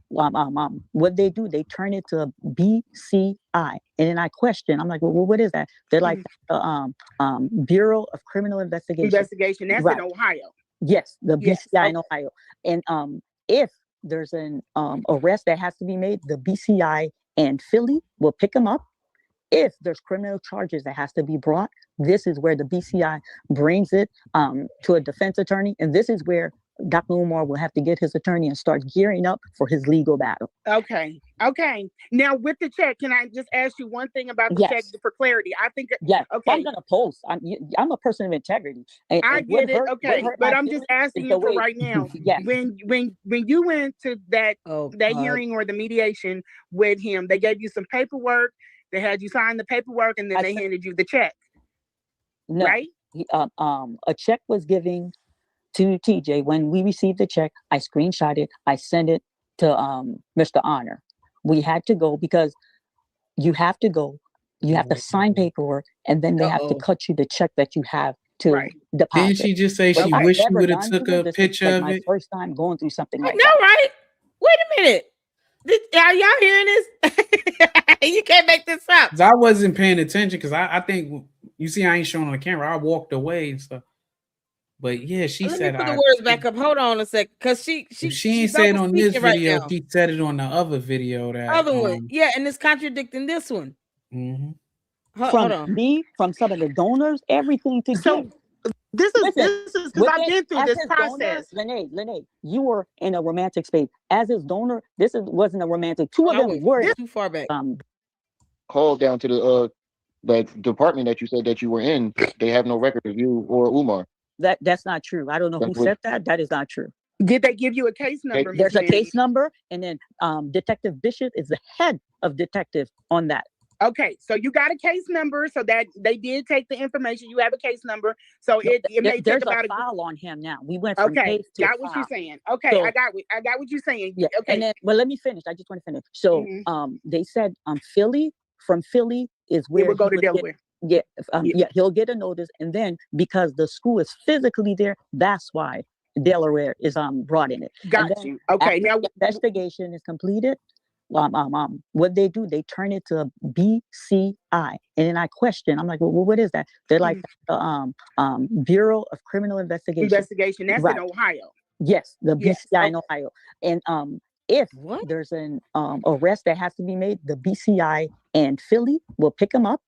what they do, they turn it to a BCI, and then I question. I'm like, well, what is that? They're like Bureau of Criminal Investigation. Investigation. That's Right. in Ohio. Yes, the Yes, BCI in Ohio. And if there's an arrest that has to be made, the BCI and Philly will pick them up. If there's criminal charges that has to be brought, this is where the BCI brings it to a defense attorney, and this is where Dr. Umar will have to get his attorney and start gearing up for his legal battle. Okay. Okay. Now with the check, can I just ask you one thing about the check Yes. for clarity? I think Yeah, okay. I'm gonna post. I'm a person of integrity. And I and what get it. hurt- what Okay, hurt but my I'm just feelings is asking the you for way- right now. Yes. When you went to that hearing or the mediation with him, they gave you some paperwork. They had you sign the paperwork, and then they handed you the check. No, right? A check was given to TJ. When we received the check, I screenshot it. I sent it to Mr. Honor. We had to go because you have to go. You have to sign paperwork, and then they have to cut you the check that you have to deposit. Didn't she just say she I've wished she never would have gone took through a this. This is picture like of my it? first time going through something I like know, that. right? Wait a minute. Are y'all hearing this? You can't make this up. 'Cause I wasn't paying attention because I think you see I ain't showing on the camera. I walked away and stuff. But yeah, she Let said me put the words back up. Hold on a sec, because she ain't said on this speaking right video. now. She said it on the other video that Other one, yeah, and it's contradicting this one. Hold on. From some of the donors, everything to give. This is because I've been through this process. Lene, you were in a romantic space. As his donor, wasn't a romantic. Two of them were too far back. Call down to the that department that you said that you were in. They have no record of you or Umar. That's not true. I don't know who said that. That is not true. Did they give you a case number? Ms. There's a Mary? case number, and then Detective Bishop is the head of detective on that. Okay, so you got a case number, so that they did take the information. You have a case number, so it may There's take about a file on him now. We went from okay, case to got a what file. you're saying. Okay, So- I got what you're saying. Yeah. Okay, And then, well, let me finish. I just want to finish. So, they said Philly is where it would go he to would get- Delaware. Yeah, he'll get a notice, and then because the school is physically there, that's why Delaware is brought in it. Got And then you. Okay, after now the investigation is completed, what they do, they turn it to a BCI, and then I question. I'm like, well, what is that? They're like Bureau of Criminal Investigation. Investigation. That's Right. in Ohio. Yes, the Yes, BCI in Ohio. And if there's an arrest that has to be made, the BCI and Philly will pick them up.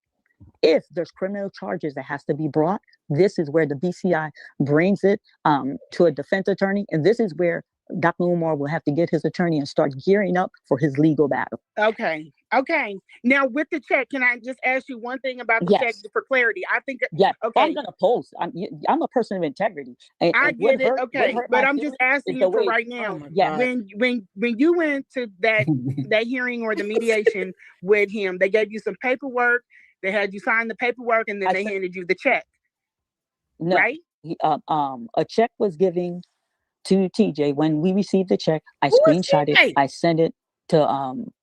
If there's criminal charges that has to be brought, this is where the BCI brings it to a defense attorney, and this is where Dr. Umar will have to get his attorney and start gearing up for his legal battle. Okay. Okay. Now with the check, can I just ask you one thing about the check Yes. for clarity? I think Yeah, okay. I'm gonna post. I'm a person of integrity. And I and what get it. hurt- what Okay, hurt but my I'm just feelings asking is you the for way- right now. Yeah. When you went to that hearing or the mediation with him, they gave you some paperwork. They had you sign the paperwork, and then they handed you the check. No, Right? A check was given to TJ. When we received the check, I Who is screenshot it. TJ? I sent it to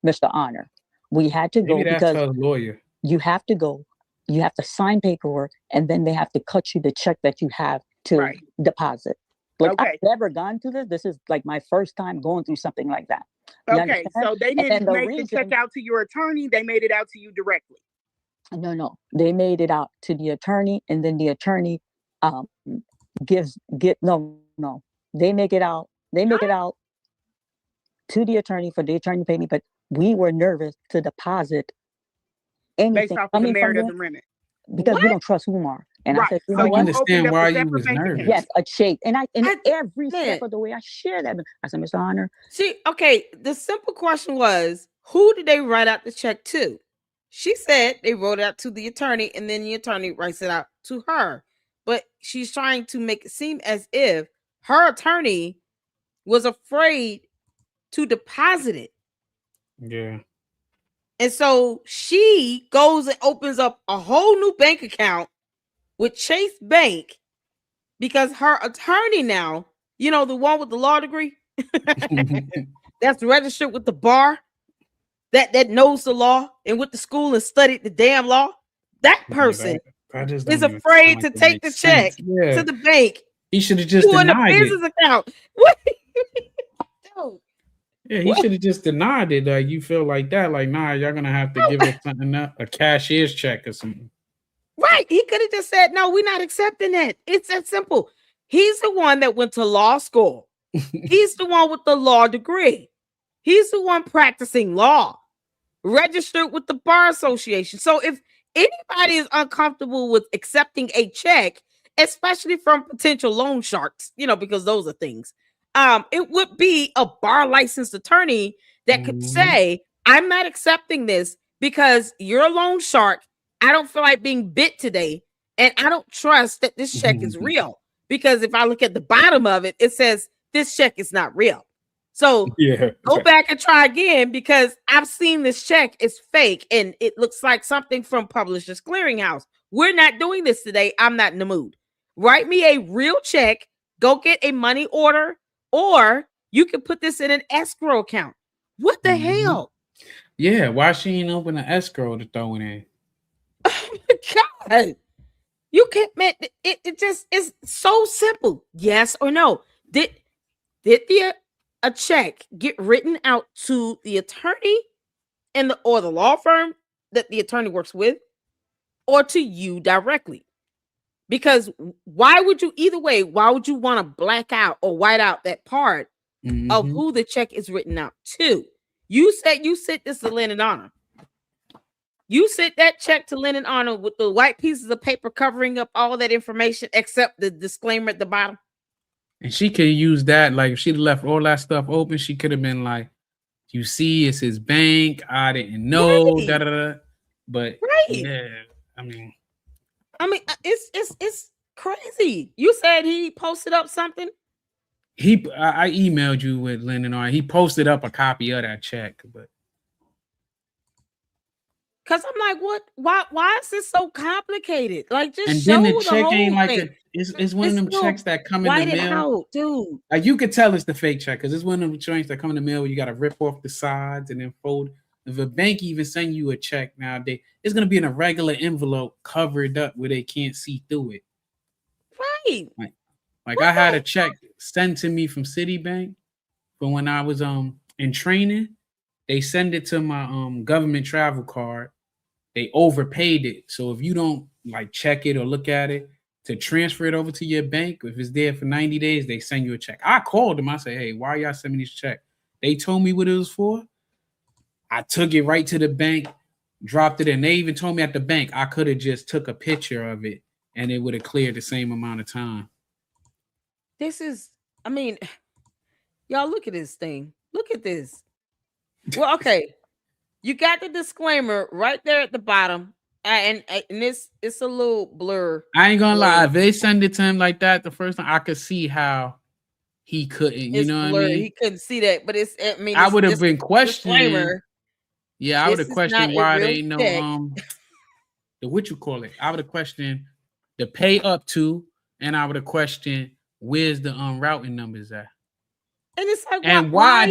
Mr. Honor. We had to go Maybe that's because her lawyer. you have to go. You have to sign paperwork, and then they have to cut you the check that you have to deposit. Like I've never gone through this. This is like my first time going through something like that. You Okay, understand? so they And then didn't the make the reason- check out to your attorney. They made it out to you directly. No, they made it out to the attorney, and then the attorney they make it out to the attorney for the attorney to pay me, but we were nervous to deposit anything Based off of the coming merit from of them the remit. because we don't trust Umar. And I Right. said, you So know you what? opened understand up a why you was separate bank nervous. account. Yes, a shake. And every man. step of the way I share that. I said, Mr. Honor, See, okay, the simple question was, who did they write out the check to? She said they wrote it out to the attorney, and then the attorney writes it out to her. But she's trying to make it seem as if her attorney was afraid to deposit it. Yeah. And so she goes and opens up a whole new bank account with Chase Bank because her attorney now, you know, the one with the law degree that's registered with the bar, that knows the law and went to school and studied the damn law, that person that just is don't even afraid sound to like it take the makes check sense. Yeah. to the bank. He should have just doing the denied it. business account. What? Dude. Yeah, he should have just denied it. Like, you feel like that, like, nah, y'all gonna have to give us something up, a cashier's check or something. Right. He could have just said, no, we're not accepting that. It's that simple. He's the one that went to law school. He's the one with the law degree. He's the one practicing law, registered with the Bar Association. So if anybody is uncomfortable with accepting a check, especially from potential loan sharks, you know, because those are things, it would be a bar licensed attorney that could say, I'm not accepting this because you're a loan shark. I don't feel like being bit today. And I don't trust that this check is real. Because if I look at the bottom of it, it says this check is not real. So go back and try again because I've seen this check is fake and it looks like something from Publishers Clearinghouse. We're not doing this today. I'm not in the mood. Write me a real check. Go get a money order, or you can put this in an escrow account. What the hell? Yeah, why she ain't open an escrow to throw it in? Oh my God. You can't, man. It just is so simple. Yes or no? Did a check get written out to the attorney or the law firm that the attorney works with, or to you directly? Because why would you, either way, why would you want to black out or white out that part of who the check is written out to? You said you sent this to Lynn Honor. You sent that check to Lynn Honor with the white pieces of paper covering up all that information except the disclaimer at the bottom. And she could have used that, like, if she'd left all that stuff open, she could have been like, you see, it's his bank. I didn't know. Right. Da, da, da. But yeah, I mean, it's crazy. You said he posted up something. I emailed you with Lyndon on. He posted up a copy of that check, but because I'm like, what? Why is this so complicated? Like, just and show then the check whole ain't like thing. it's one of them checks that come in the mail. Out, dude. Like, you could tell it's the fake check because it's one of them checks that come in the mail where you got to rip off the sides and then fold. If a bank even send you a check nowadays, it's gonna be in a regular envelope covered up where they can't see through it. Right. Like I had a check sent to me from Citibank, but when I was in training, they send it to my government travel card. They overpaid it. So if you don't like check it or look at it to transfer it over to your bank, if it's there for 90 days, they send you a check. I called them. I said, hey, why y'all send me this check? They told me what it was for. I took it right to the bank, dropped it in. They even told me at the bank I could have just took a picture of it and it would have cleared the same amount of time. This is, I mean, y'all look at this thing. Look at this. Well, okay. You got the disclaimer right there at the bottom. And it's a little blur. I ain't gonna lie. If they send it to him like that the first time, I could see how he couldn't. You know what I mean? He couldn't see that, but I would have been questioning. Yeah, I would have This is questioned not a why real they know check. the what you call it. I would have questioned the pay up to, and I would have questioned where's the routing numbers at. And it's like, and why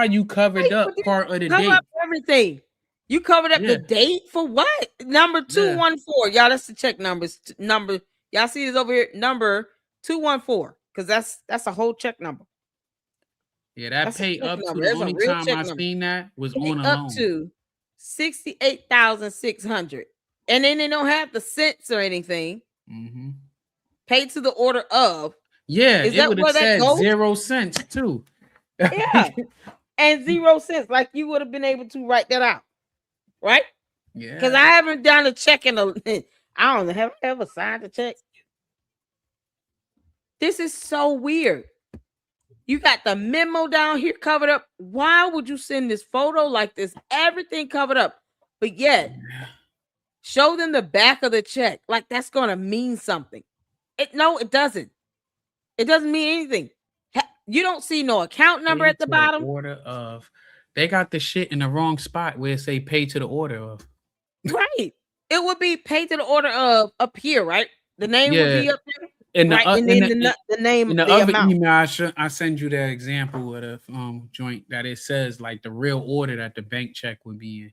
you covered up part of the cover date? Up everything. You covered up the date for what? Number 214. Y'all, that's the check numbers. Number, y'all see this over here? Number 214. Because that's a whole check number. Yeah, that pay up to the only time I seen that was on a loan. Up to 68,600. And then they don't have the cents or anything. Mm-hmm. Paid to the order of. Yeah, Is it would have said goes? 0 cents too. Yeah. And 0 cents. Like you would have been able to write that out. Right? Yeah. Because I haven't done a check in I don't know. Have I ever signed a check? This is so weird. You got the memo down here covered up. Why would you send this photo like this? Everything covered up. But yet, show them the back of the check. Like that's going to mean something. No, it doesn't. It doesn't mean anything. You don't see no account number Pay at the to bottom. order of. They got the shit in the wrong spot where it say pay to the order of. Right. It would be paid to the order of up here, right? The name would be up there. And right, and then the name, in the the other amount. email, I send you that example of the joint that it says like the real order that the bank check would be in.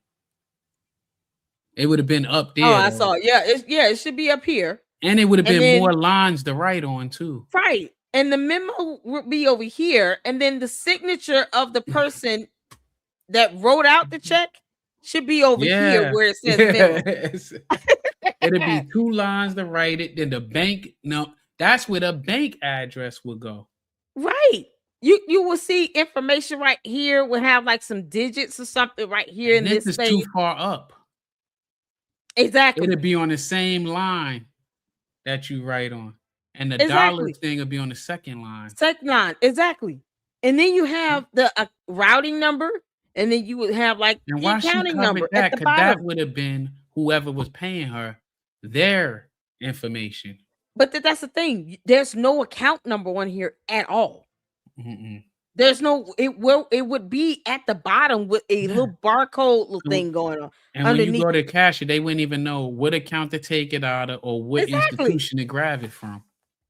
It would have been up there. Oh, I saw it. Yeah, it should be up here. And it would have been more lines to write on too. Right. And the memo would be over here, and then the signature of the person that wrote out the check should be over here where it says memo. It'd be 2 lines to write it. Then the bank, no, that's where the bank address would go. Right. You will see information right here. We'll have like some digits or something right here in this is space. too far up. Exactly. It'll be on the same line that you write on. And the dollar thing will be on the second line. Second line, exactly. And then you have the routing number, and then you would have like and the why accounting she number that? at the Because bottom. that would have been whoever was paying her their information. But that's the thing. There's no account number on here at all. Mm-mm. There's no. It would be at the bottom with a little barcode little thing going on. And underneath. when you go to cashier, they wouldn't even know what account to take it out of or what institution to grab it from.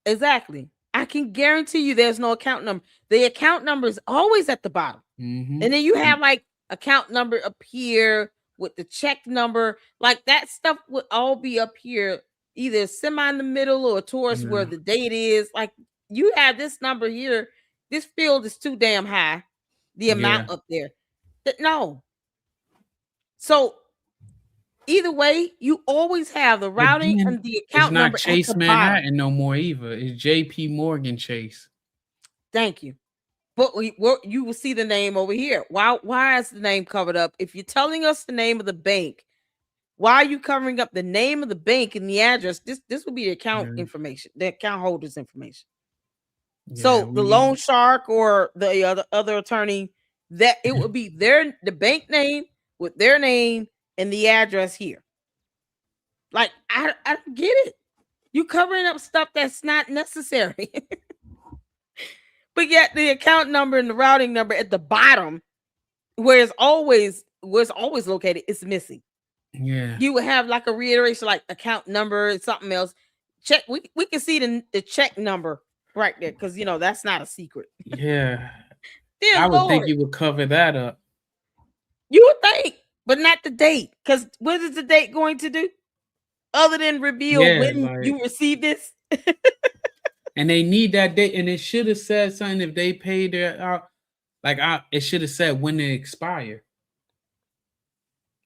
Exactly. I can guarantee you there's no account number. The account number is always at the bottom. Mm-hmm. And then you have like account number up here with the check number. Like that stuff would all be up here, either semi in the middle or towards where the date is. Like you have this number here. This field is too damn high. The amount up there. No. So either way, you always have the routing and the account number. It's not Chase Manhattan no more either. It's JP Morgan Chase. Thank you. But you will see the name over here. Why is the name covered up? If you're telling us the name of the bank, why are you covering up the name of the bank and the address? This will be the account information, the account holder's information. So the loan shark or the other attorney, that it would be the bank name with their name and the address here. Like I don't get it. You covering up stuff that's not necessary. But yet the account number and the routing number at the bottom, where it's always located, is missing. Yeah. You would have like a reiteration, like account number and something else. Check. We can see the check number right there because that's not a secret. Yeah. Dear I would think Lord. you would cover that up. You would think, but not the date. Because what is the date going to do? Other than reveal when you receive this. And they need that date, and it should have said something if they paid their it should have said when they expire.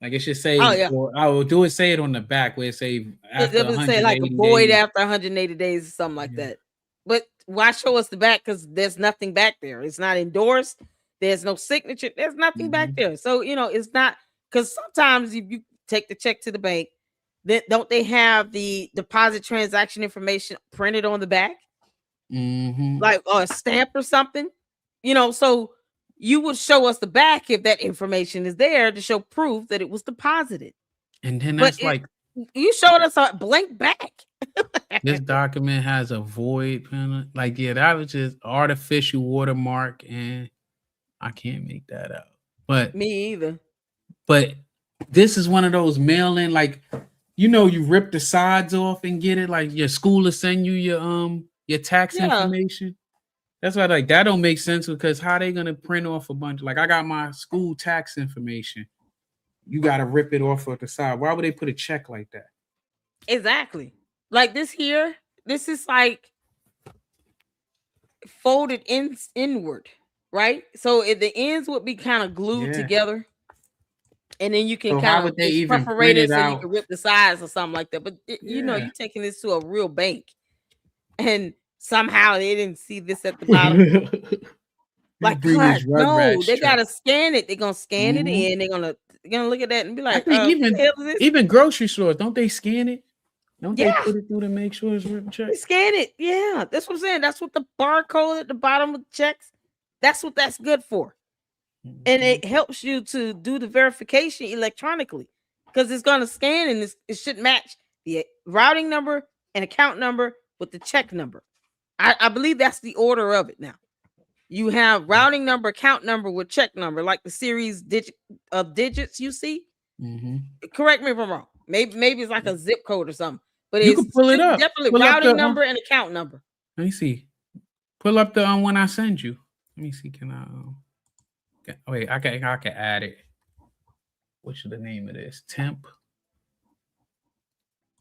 Like it should say, or I will do it. Say it on the back where it say after It would say like void days. after 180 days or something like that. But why show us the back? Because there's nothing back there. It's not endorsed. There's no signature. There's nothing back there. So it's not, because sometimes if you take the check to the bank, then don't they have the deposit transaction information printed on the back? Mm-hmm. Like a stamp or something, so you would show us the back if that information is there to show proof that it was deposited. And then that's you showed us a blank back. This document has a void pen. That was just artificial watermark, and I can't make that out. But me either. But this is one of those mail-in, you rip the sides off and get it. Like your school will send you your tax information. That's why that don't make sense, because how they gonna print off a bunch? Like I got my school tax information. You gotta rip it off at the side. Why would they put a check like that? Exactly. Like this here, this is like folded inward, right? So the ends would be kind of glued together. And then you can kind of perforate it so you can rip the sides or something like that. But you're taking this to a real bank, and somehow they didn't see this at the bottom. Like, God, no, they gotta scan it. They're gonna scan it in. They're gonna look at that and be like, even grocery stores, don't they scan it? Don't they put it through to make sure it's written check? Scan it. Yeah, that's what I'm saying. That's what the barcode at the bottom of the checks. That's what that's good for. And it helps you to do the verification electronically, because it's going to scan and it should match the routing number and account number with the check number. I believe that's the order of it now. You have routing number, account number with check number, like the series of digits you see. Mm-hmm. Correct me if I'm wrong. Maybe it's like a zip code or something. But You it's can pull it up. definitely Pull up routing the, number and account number. Let me see. Pull up the one I send you. Let me see. Can I? Wait, I can add it. What's the name of this? Temp.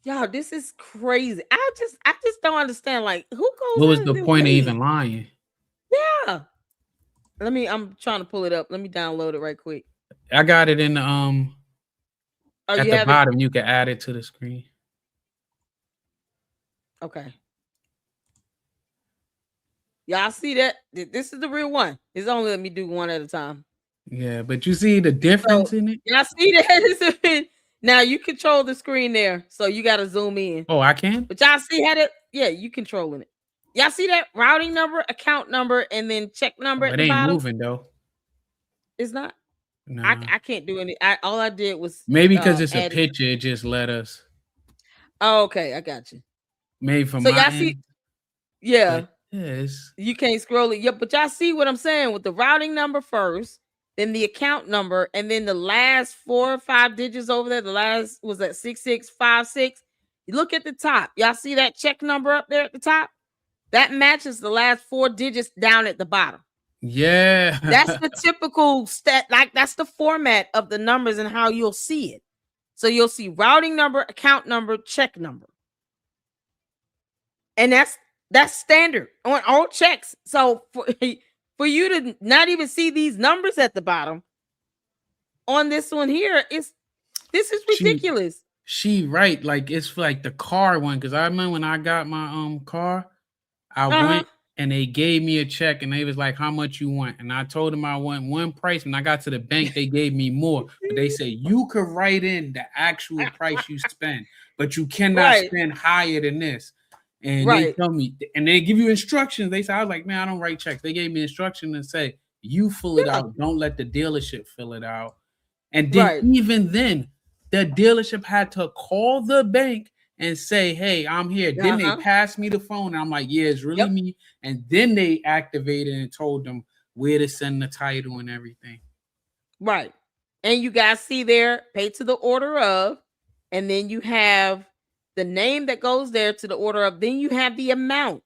Y'all, this is crazy. I just don't understand. Like, who goes? What was the point of even lying? Yeah. I'm trying to pull it up. Let me download it right quick. I got it in the at the bottom. You can add it to the screen. Okay. Y'all see that? This is the real one. It's only let me do one at a time. Yeah, but you see the difference in it? Y'all see that? Now you control the screen there, so you got to zoom in. Oh, I can? But y'all see how that? Yeah, you controlling it. Y'all see that routing number, account number, and then check number at the bottom? It ain't moving though. It's not. No. I can't do any. All I did was maybe because it's a picture. It just let us. Oh, okay, I got you. Maybe from so my y'all end, see. Yeah. Yes. You can't scroll it. Yeah, but y'all see what I'm saying with the routing number first, then the account number, and then the last 4 or 5 digits over there. The last was that 6656. You look at the top. Y'all see that check number up there at the top? That matches the last 4 digits down at the bottom. Yeah. That's the typical stat. Like that's the format of the numbers and how you'll see it. So you'll see routing number, account number, check number. And that's standard on all checks. So for you to not even see these numbers at the bottom on this one here, this is ridiculous. She right, like it's like the car one, because I remember when I got my car, I went and they gave me a check and they was like, how much you want? And I told them I want one price. When I got to the bank, they gave me more. But they said you could write in the actual price you spend, but you cannot spend higher than this. And they tell me, and they give you instructions. They say, I was like, man, I don't write checks. They gave me instructions and say, you fill it out. Don't let the dealership fill it out. And then even then, the dealership had to call the bank and say, hey, I'm here. Then they passed me the phone. And I'm like, yeah, it's really me. And then they activated and told them where to send the title and everything. Right. And you guys see there, pay to the order of, and then you have the name that goes there to the order of, then you have the amount.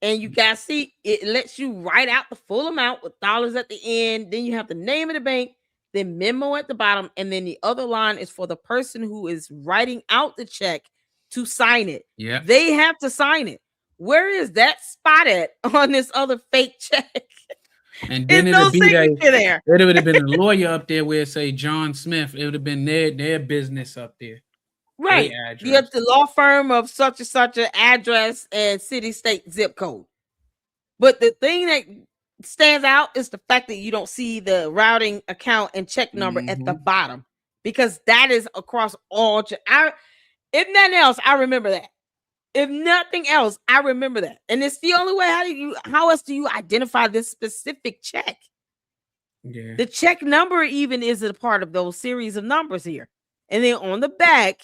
And you guys see, it lets you write out the full amount with dollars at the end. Then you have the name of the bank, then memo at the bottom, and then the other line is for the person who is writing out the check to sign it. Yeah. They have to sign it. Where is that spot at on this other fake check? And then it would be there. It would have been a lawyer up there where it say John Smith. It would have been their business up there. Right. You have the law firm of such and such an address and city, state, zip code. But the thing that stands out is the fact that you don't see the routing account and check number at the bottom, because that is across all. If nothing else, I remember that. If nothing else, I remember that. And it's the only way. How else do you identify this specific check? Yeah. The check number even is a part of those series of numbers here. And then on the back,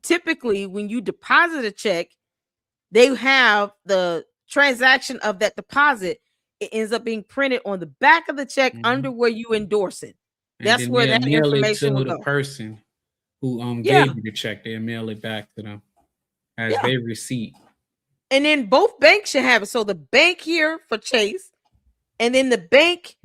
typically when you deposit a check, they have the transaction of that deposit. It ends up being printed on the back of the check under where you endorse it. That's where that information will go. The person who gave you the check, they'll mail it back to them as their receipt. And then both banks should have it. So the bank here for Chase, and then the bank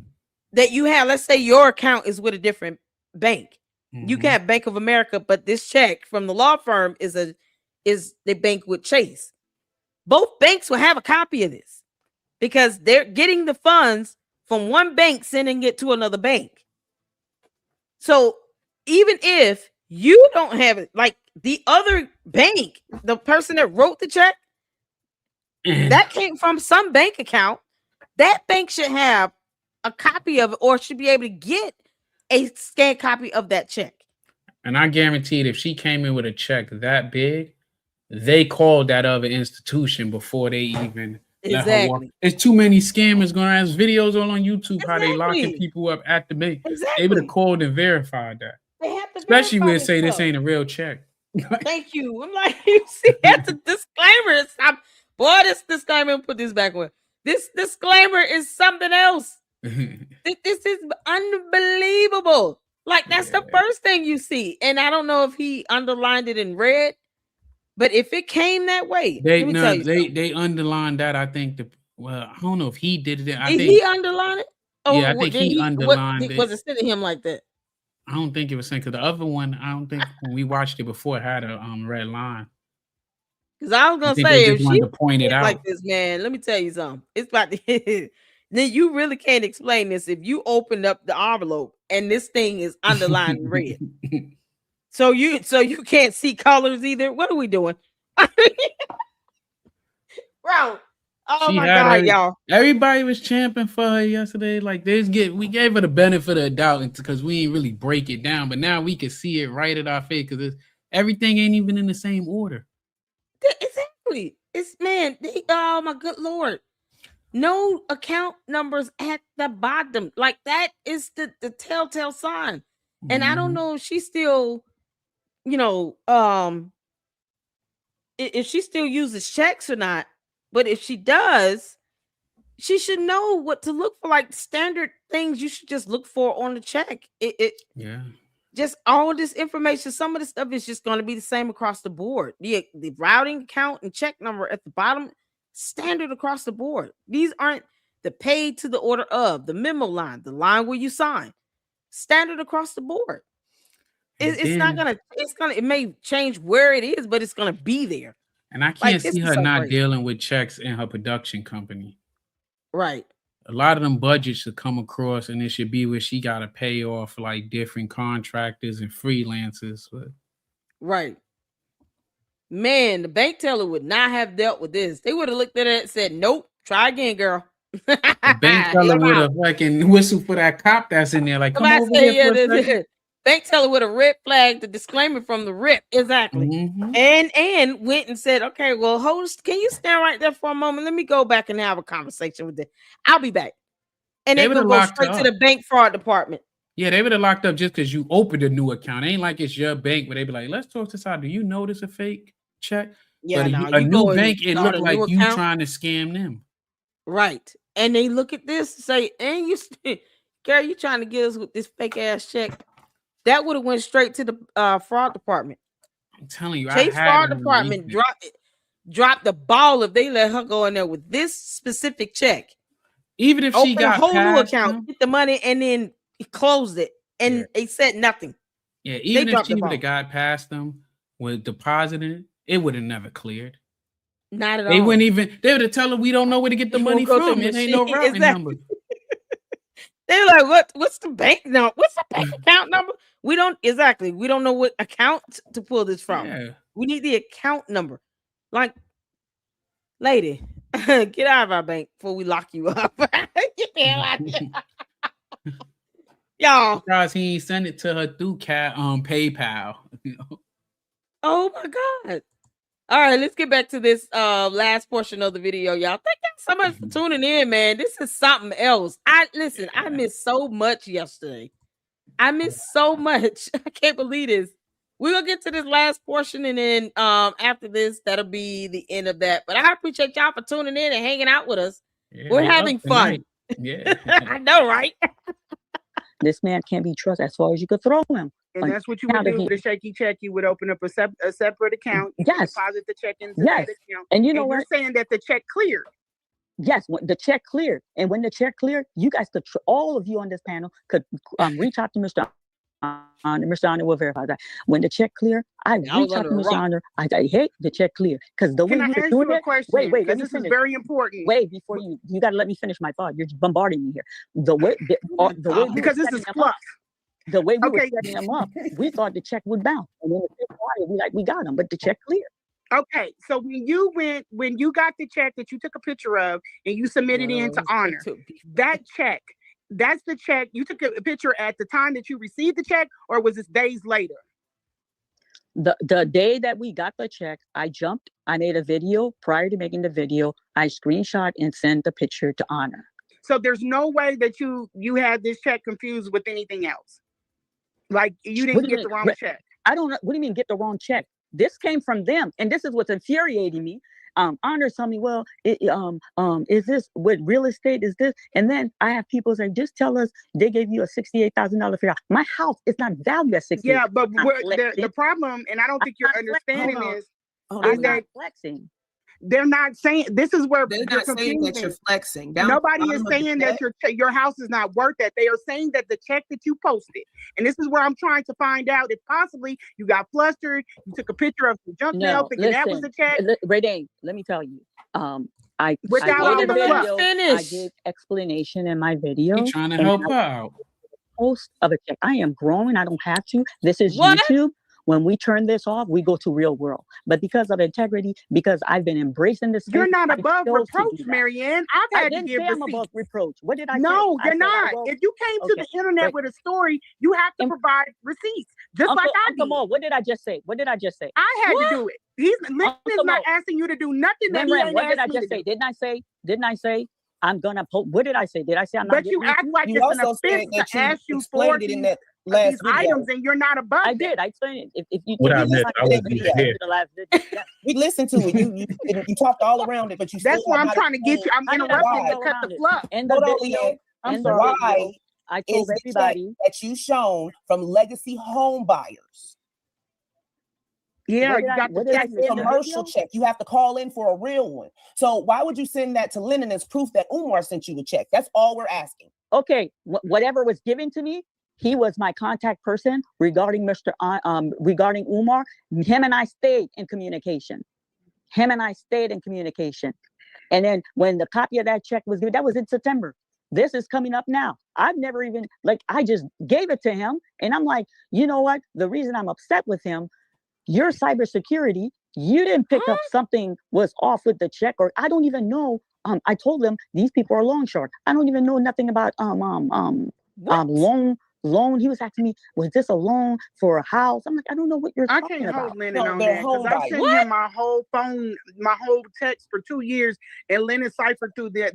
that you have, let's say your account is with a different bank. You can have Bank of America, but this check from the law firm is the bank with Chase. Both banks will have a copy of this because they're getting the funds from one bank, sending it to another bank. So even if you don't have it, like the other bank, the person that wrote the check, that came from some bank account, that bank should have a copy of it or should be able to get a scanned copy of that check. And I guaranteed if she came in with a check that big, they called that other institution before they even let her walk. There's too many scammers going around. There's videos all on YouTube how they locking people up at the bank. They would have called and verified that. They have to especially when say this ain't a real check. Thank you. I'm like, you see, that's a disclaimer. Boy, this disclaimer, put this back on. This disclaimer is something else. This is unbelievable. Like, that's the first thing you see. And I don't know if he underlined it in red, but if it came that way, let me tell you something. They underlined that. I think I don't know if he did it. Did he underline it? Yeah, I think he underlined it. Was it sent to him like that? I don't think it was sent, because the other one, I don't think when we watched it before, it had a red line. Because I was gonna say, if she point it out like this, man, let me tell you something. It's about to then you really can't explain this if you opened up the envelope and this thing is underlined in red. So you can't see colors either. What are we doing? Bro. Oh my God, y'all. Everybody was champing for her yesterday. Like, we gave her the benefit of the doubt because we ain't really break it down, but now we can see it right at our face because everything ain't even in the same order. Exactly. Oh my good Lord. No account numbers at the bottom. Like, that is the telltale sign. And I don't know if she still, if she still uses checks or not, but if she does, she should know what to look for, like standard things you should just look for on the check. Just all this information. Some of the stuff is just going to be the same across the board. The routing account and check number at the bottom, standard across the board. These aren't the paid to the order of, the memo line, the line where you sign. Standard across the board. It may change where it is, but it's gonna be there. And I can't see her not dealing with checks in her production company. Right. A lot of them budgets should come across, and it should be where she got to pay off like different contractors and freelancers. Right. Man, the bank teller would not have dealt with this. They would have looked at it and said, "Nope, try again, girl." The bank teller would have fucking whistled for that cop that's in there. Like, come over here for a second. Bank teller would have red flagged the disclaimer from the rip. Exactly. And went and said, okay, well, host, can you stand right there for a moment? Let me go back and have a conversation with them. I'll be back. And they would go straight to the bank fraud department. Yeah, they would have locked up just because you opened a new account. It ain't like it's your bank, but they'd be like, let's talk this out. Do you know this a fake check? Yeah, but a new bank, it looked like you trying to scam them. Right. And they look at this and say, and Gary, you trying to get us with this fake ass check? That would have went straight to the fraud department. I'm telling you, Chase fraud department dropped the ball if they let her go in there with this specific check. Even if she got a whole new account, get the money, and then closed it, and they said nothing. Yeah, even if she would have got past them with depositing, it would have never cleared. Not at all. They wouldn't even. They would have tell her we don't know where to get the money from. It ain't no routing number. They're like, what's the bank number? What's the bank account number? We don't know what account to pull this from. Yeah. We need the account number. Like, lady, get out of our bank before we lock you up. Get the hell out of here. Y'all. Because he sent it to her through PayPal. Oh my God. All right, let's get back to this last portion of the video, y'all. Thank you so much for tuning in, man. This is something else. I missed so much yesterday. I missed so much. I can't believe this. We're gonna get to this last portion, and then after this, that'll be the end of that. But I appreciate y'all for tuning in and hanging out with us. Yeah, we're having fun. Yeah. I know, right? This man can't be trusted as far as you could throw him. And that's what you would do with a shaky check. You would open up a separate account. Yes. Deposit the check into that account. And you know what? You're saying that the check cleared. Yes, the check cleared. And when the check cleared, you guys could, all of you on this panel could reach out to Mr. Mr. Honor will verify that. When the check cleared, I reach out to Mr. Honor. I say, hey, the check cleared. Because the way you were doing it, wait, let me finish. Is very important. Wait, before you got to let me finish my thought. You're just bombarding me here. The way because this is fluff. The way we were setting them up, we thought the check would bounce. And then the fifth party, we got them, but the check cleared. Okay, so when you got the check that you took a picture of and you submitted in to Honor, that check, that's the check you took a picture at the time that you received the check, or was this days later? The day that we got the check, I made a video. Prior to making the video, I screenshot and sent the picture to Honor. So there's no way that you had this check confused with anything else. Like you didn't get the wrong check. I don't know. What do you mean get the wrong check? This came from them. And this is what's infuriating me. Honors tell me, well, is this with real estate? Is this? And then I have people say, just tell us they gave you a $68,000 figure. My house is not valued at $68,000. Yeah, but the problem, and I don't think you're understanding is that flexing. They're not saying this is where they're not saying that you're flexing. Nobody is saying that your house is not worth that. They are saying that the check that you posted, and this is where I'm trying to find out if possibly you got flustered, you took a picture of the junk mail thinking that was the check. Radane, let me tell you. I gave explanation in my video. You're trying to help out. Post of a check. I am grown. I don't have to. This is YouTube. When we turn this off, we go to real world. But because of integrity, because I've been embracing this, you're not above reproach, Marianne. I've had to give receipts. I'm above reproach. What did I say? No, you're not. If you came to the internet with a story, you have to provide receipts, just like I did. What did I just say? What did I just say? I had to do it. Lynn's not asking you to do nothing that he ain't what did I asking you just to say? do. Didn't I say? I'm gonna post. What did I say? Did I say I'm not? But you act like you it's an also said offense that to you ask you explained for it in that last these video. items, and you're not above. I did. I explained it. If you What I missed, I wasn't video. here. the last video. Yeah. We listened to it. You talked all around it, but you. That's still why I'm not trying to get you. I'm interrupting to cut the fluff. And the video. And why I told everybody that you shown from legacy home buyers. Yeah, you got the commercial check. You have to call in for a real one. So why would you send that to Lennon as proof that Umar sent you a check? That's all we're asking. Okay, whatever was given to me, he was my contact person regarding regarding Umar. Him and I stayed in communication. And then when the copy of that check was given, that was in September. This is coming up now. I've never even, I just gave it to him. And I'm like, you know what? The reason I'm upset with him, your cybersecurity, you didn't pick up something was off with the check, or I don't even know. I told them these people are loan shark. I don't even know nothing about loan. He was asking me, was this a loan for a house? I'm like, I don't know what you're talking about. I can't hold Lennon on that because I sent him my whole phone, my whole text for 2 years, and Lennon ciphered through that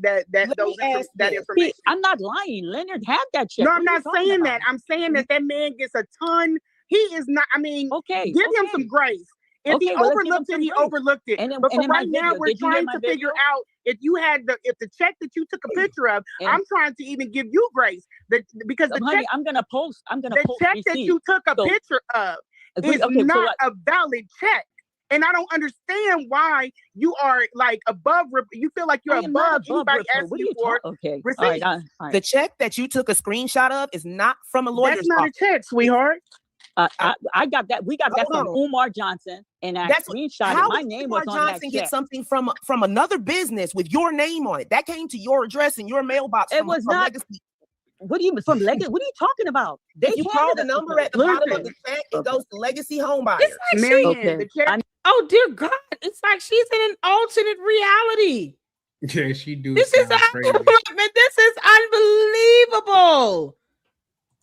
information. I'm not lying. Leonard had that check. No, I'm not saying that. I'm saying that man gets a ton. He is not. I mean, give him some grace. If he overlooked it, he overlooked it. But for right now, we're trying to figure out if the check that you took a picture of. I'm trying to even give you grace because the check I'm gonna post. The check that you took a picture of is not a valid check. And I don't understand why you are above. You feel like you're above anybody asking you for receipts. The check that you took a screenshot of is not from a lawyer's office. That's not a check, sweetheart. I got that. We got that from Umar Johnson, and I screenshot it. My name was on that check. Umar Johnson get something from another business with your name on it? That came to your address in your mailbox. It was not. Legacy. What do you mean from Legacy? What are you talking about? If you call the number at the bottom of the check, it goes to Legacy Home Buyers. It's like oh dear God! It's like she's in an alternate reality. Yeah, she do. This is unbelievable.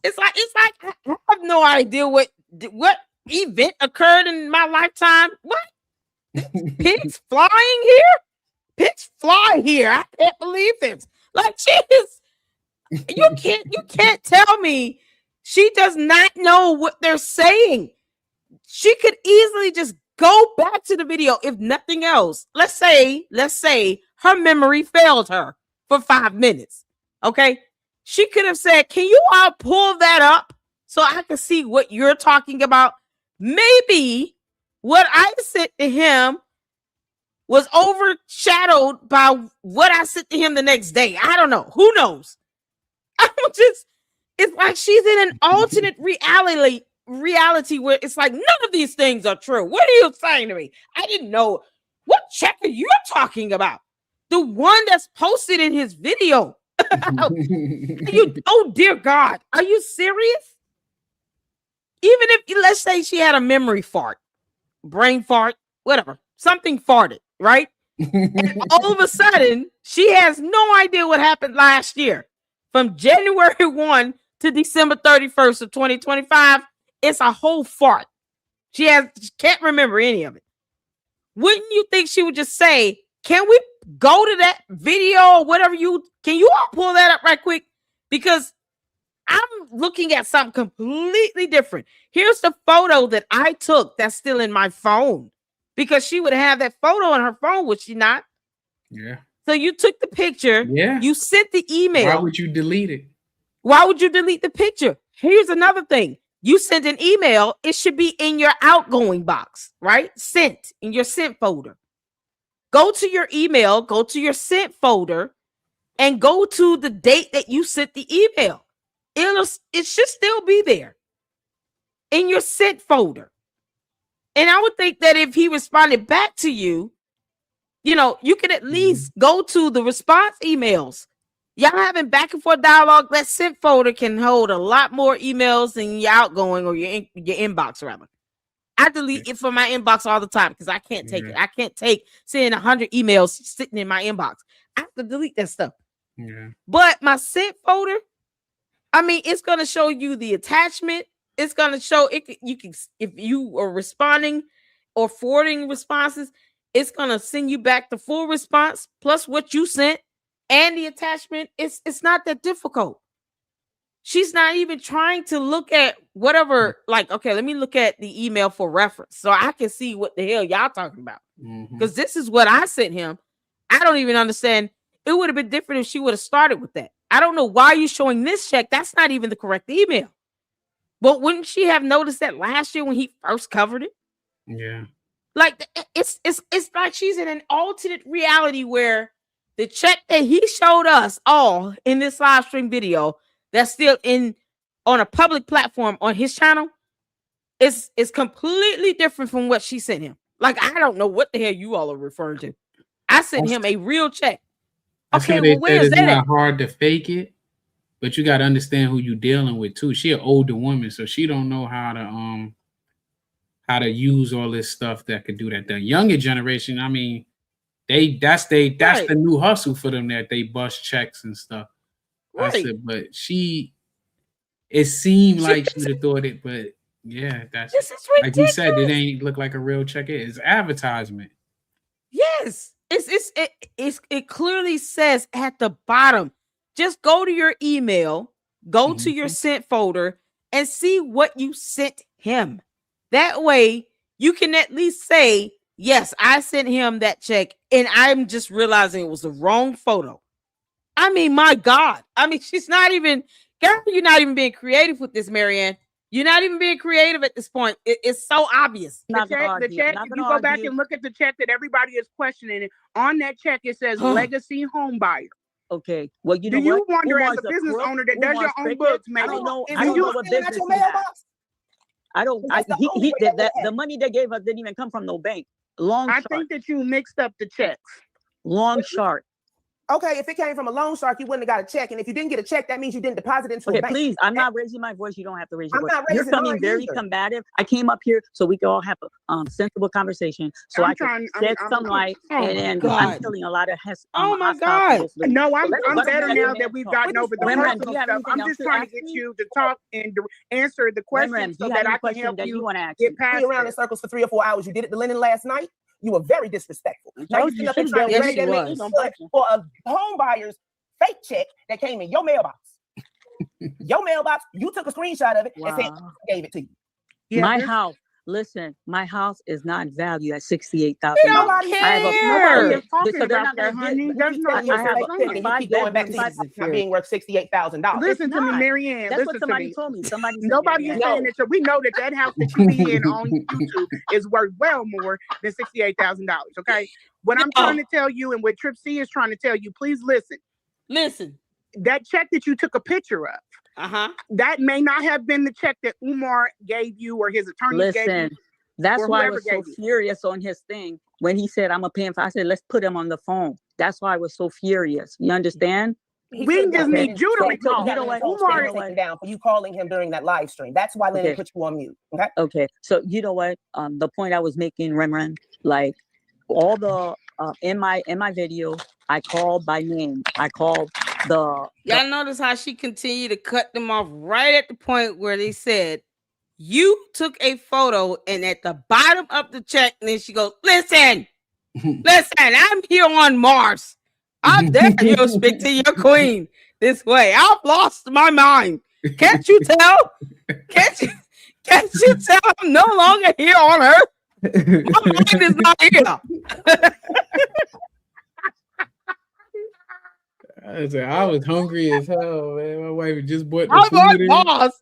It's like I have no idea what event occurred in my lifetime. What? Pigs flying here? Pigs fly here. I can't believe this. Like you can't tell me she does not know what they're saying. She could easily just go back to the video if nothing else. Let's say her memory failed her for 5 minutes. Okay? She could have said, can you all pull that up so I can see what you're talking about? Maybe what I said to him was overshadowed by what I said to him the next day. I don't know. Who knows? It's like she's in an alternate reality where it's like none of these things are true. What are you saying to me? I didn't know. What check are you talking about? The one that's posted in his video. Oh dear God, are you serious? Even if, let's say she had a memory fart, brain fart, whatever, something farted, right? And all of a sudden, she has no idea what happened last year. From January 1 to December 31st of 2025, it's a whole fart. She can't remember any of it. Wouldn't you think she would just say, can we go to that video or whatever can you all pull that up right quick? Because I'm looking at something completely different. Here's the photo that I took that's still in my phone. because she would have that photo on her phone, would she not? Yeah. So you took the picture. Yeah. You sent the email. Why would you delete it? Why would you delete the picture? Here's another thing. You sent an email. It should be in your outgoing box, right? Sent in your sent folder. Go to your email, go to your sent folder, and go to the date that you sent the email. It should still be there in your sent folder. And I would think that if he responded back to you, you can at least go to the response emails. Y'all having back and forth dialogue. That sent folder can hold a lot more emails than your outgoing or your inbox, rather. I delete it from my inbox all the time because I can't take it. I can't take seeing 100 emails sitting in my inbox. I have to delete that stuff. Yeah. But my sent folder, I mean, it's going to show you the attachment. It's going to show it. You can, if you are responding or forwarding responses, it's going to send you back the full response plus what you sent and the attachment. It's not that difficult. She's not even trying to look at whatever, like, okay, let me look at the email for reference so I can see what the hell y'all talking about. Because this is what I sent him. I don't even understand. It would have been different if she would have started with that. I don't know why you're showing this check. That's not even the correct email. But wouldn't she have noticed that last year when he first covered it? Yeah. Like, it's like she's in an alternate reality where the check that he showed us all in this live stream video that's still on a public platform on his channel is completely different from what she sent him. Like, I don't know what the hell you all are referring to. I sent him a real check. That's Okay, why they well, where said is it's that not at? hard to fake it, but you got to understand who you're dealing with too. She an older woman, so she don't know how to use all this stuff that could do that. The younger generation, I mean, that's the new hustle for them, that they bust checks and stuff. Right. I said, but it seemed like she would have thought it, but yeah, This is like you said, it ridiculous. ain't look like a real check. It's advertisement. Yes, it clearly says at the bottom. Just go to your email, go to your sent folder, and see what you sent him. That way, you can at least say, yes, I sent him that check, and I'm just realizing it was the wrong photo. I mean, my God. I mean, she's not even, girl, you're not even being creative with this, Marianne. You're not even being creative at this point. It's so obvious. The check, if you go back and look at the check that everybody is questioning, on that check, it says legacy home buyer. Okay. Well, you know Do you what? wonder as Umar's a business crook. owner that does your Umar's own crooked. books, maybe? I don't know. Do I don't you know what business he has. I don't. He did that. The money they gave us didn't even come from no bank. I think that you mixed up the checks. Long short. Okay, if it came from a loan shark, you wouldn't have got a check. And if you didn't get a check, that means you didn't deposit into a Okay, bank. please. I'm not raising my voice. You don't have to raise your voice. not You're raising coming mine very either. combative. I came up here so we can all have a sensible conversation, so I can shed some light. And I'm feeling a lot of God. No, I'm better now that we've gotten over the Remrem, personal stuff. I'm just trying to get you to talk and answer the questions so that I can help you get past you around in circles for 3 or 4 hours. You did it to Lennon last night. You were very disrespectful. Now you sitting up and trying to drag that man for a home buyer's fake check that came in your mailbox. Your mailbox, you took a screenshot of it and said I gave it to you. My house. Listen, my house is not valued at $68,000. Nobody cares. Because they're not going honey. to I have a 5 going back to not being worth $68,000. Listen to me, Marianne. That's listen what somebody told me. Somebody said Nobody is saying that. We know that house that you be in on YouTube is worth well more than $68,000. Okay. What I'm trying to tell you and what Trip C is trying to tell you, please listen. Listen. That check that you took a picture of. That may not have been the check that Umar gave you or his attorney gave you. That's why I was so furious on his thing when he said, I'm a paying for. I said, let's put him on the phone. That's why I was so furious. You understand? We just need you to recall. You know what? Umar taken down for you calling him during that live stream. That's why Lennon put you on mute. Okay. Okay. So you know what? The point I was making, Remren, like all the in my video, I called by name. I called y'all notice how she continued to cut them off right at the point where they said you took a photo, and at the bottom of the check, and then she goes, listen, I'm here on Mars. I'm there. You speak to your queen this way. I've lost my mind. Can't you tell? Can't you tell I'm no longer here on Earth? My mind is not here. I was hungry as hell, man. My wife just bought the I'm food in. boss.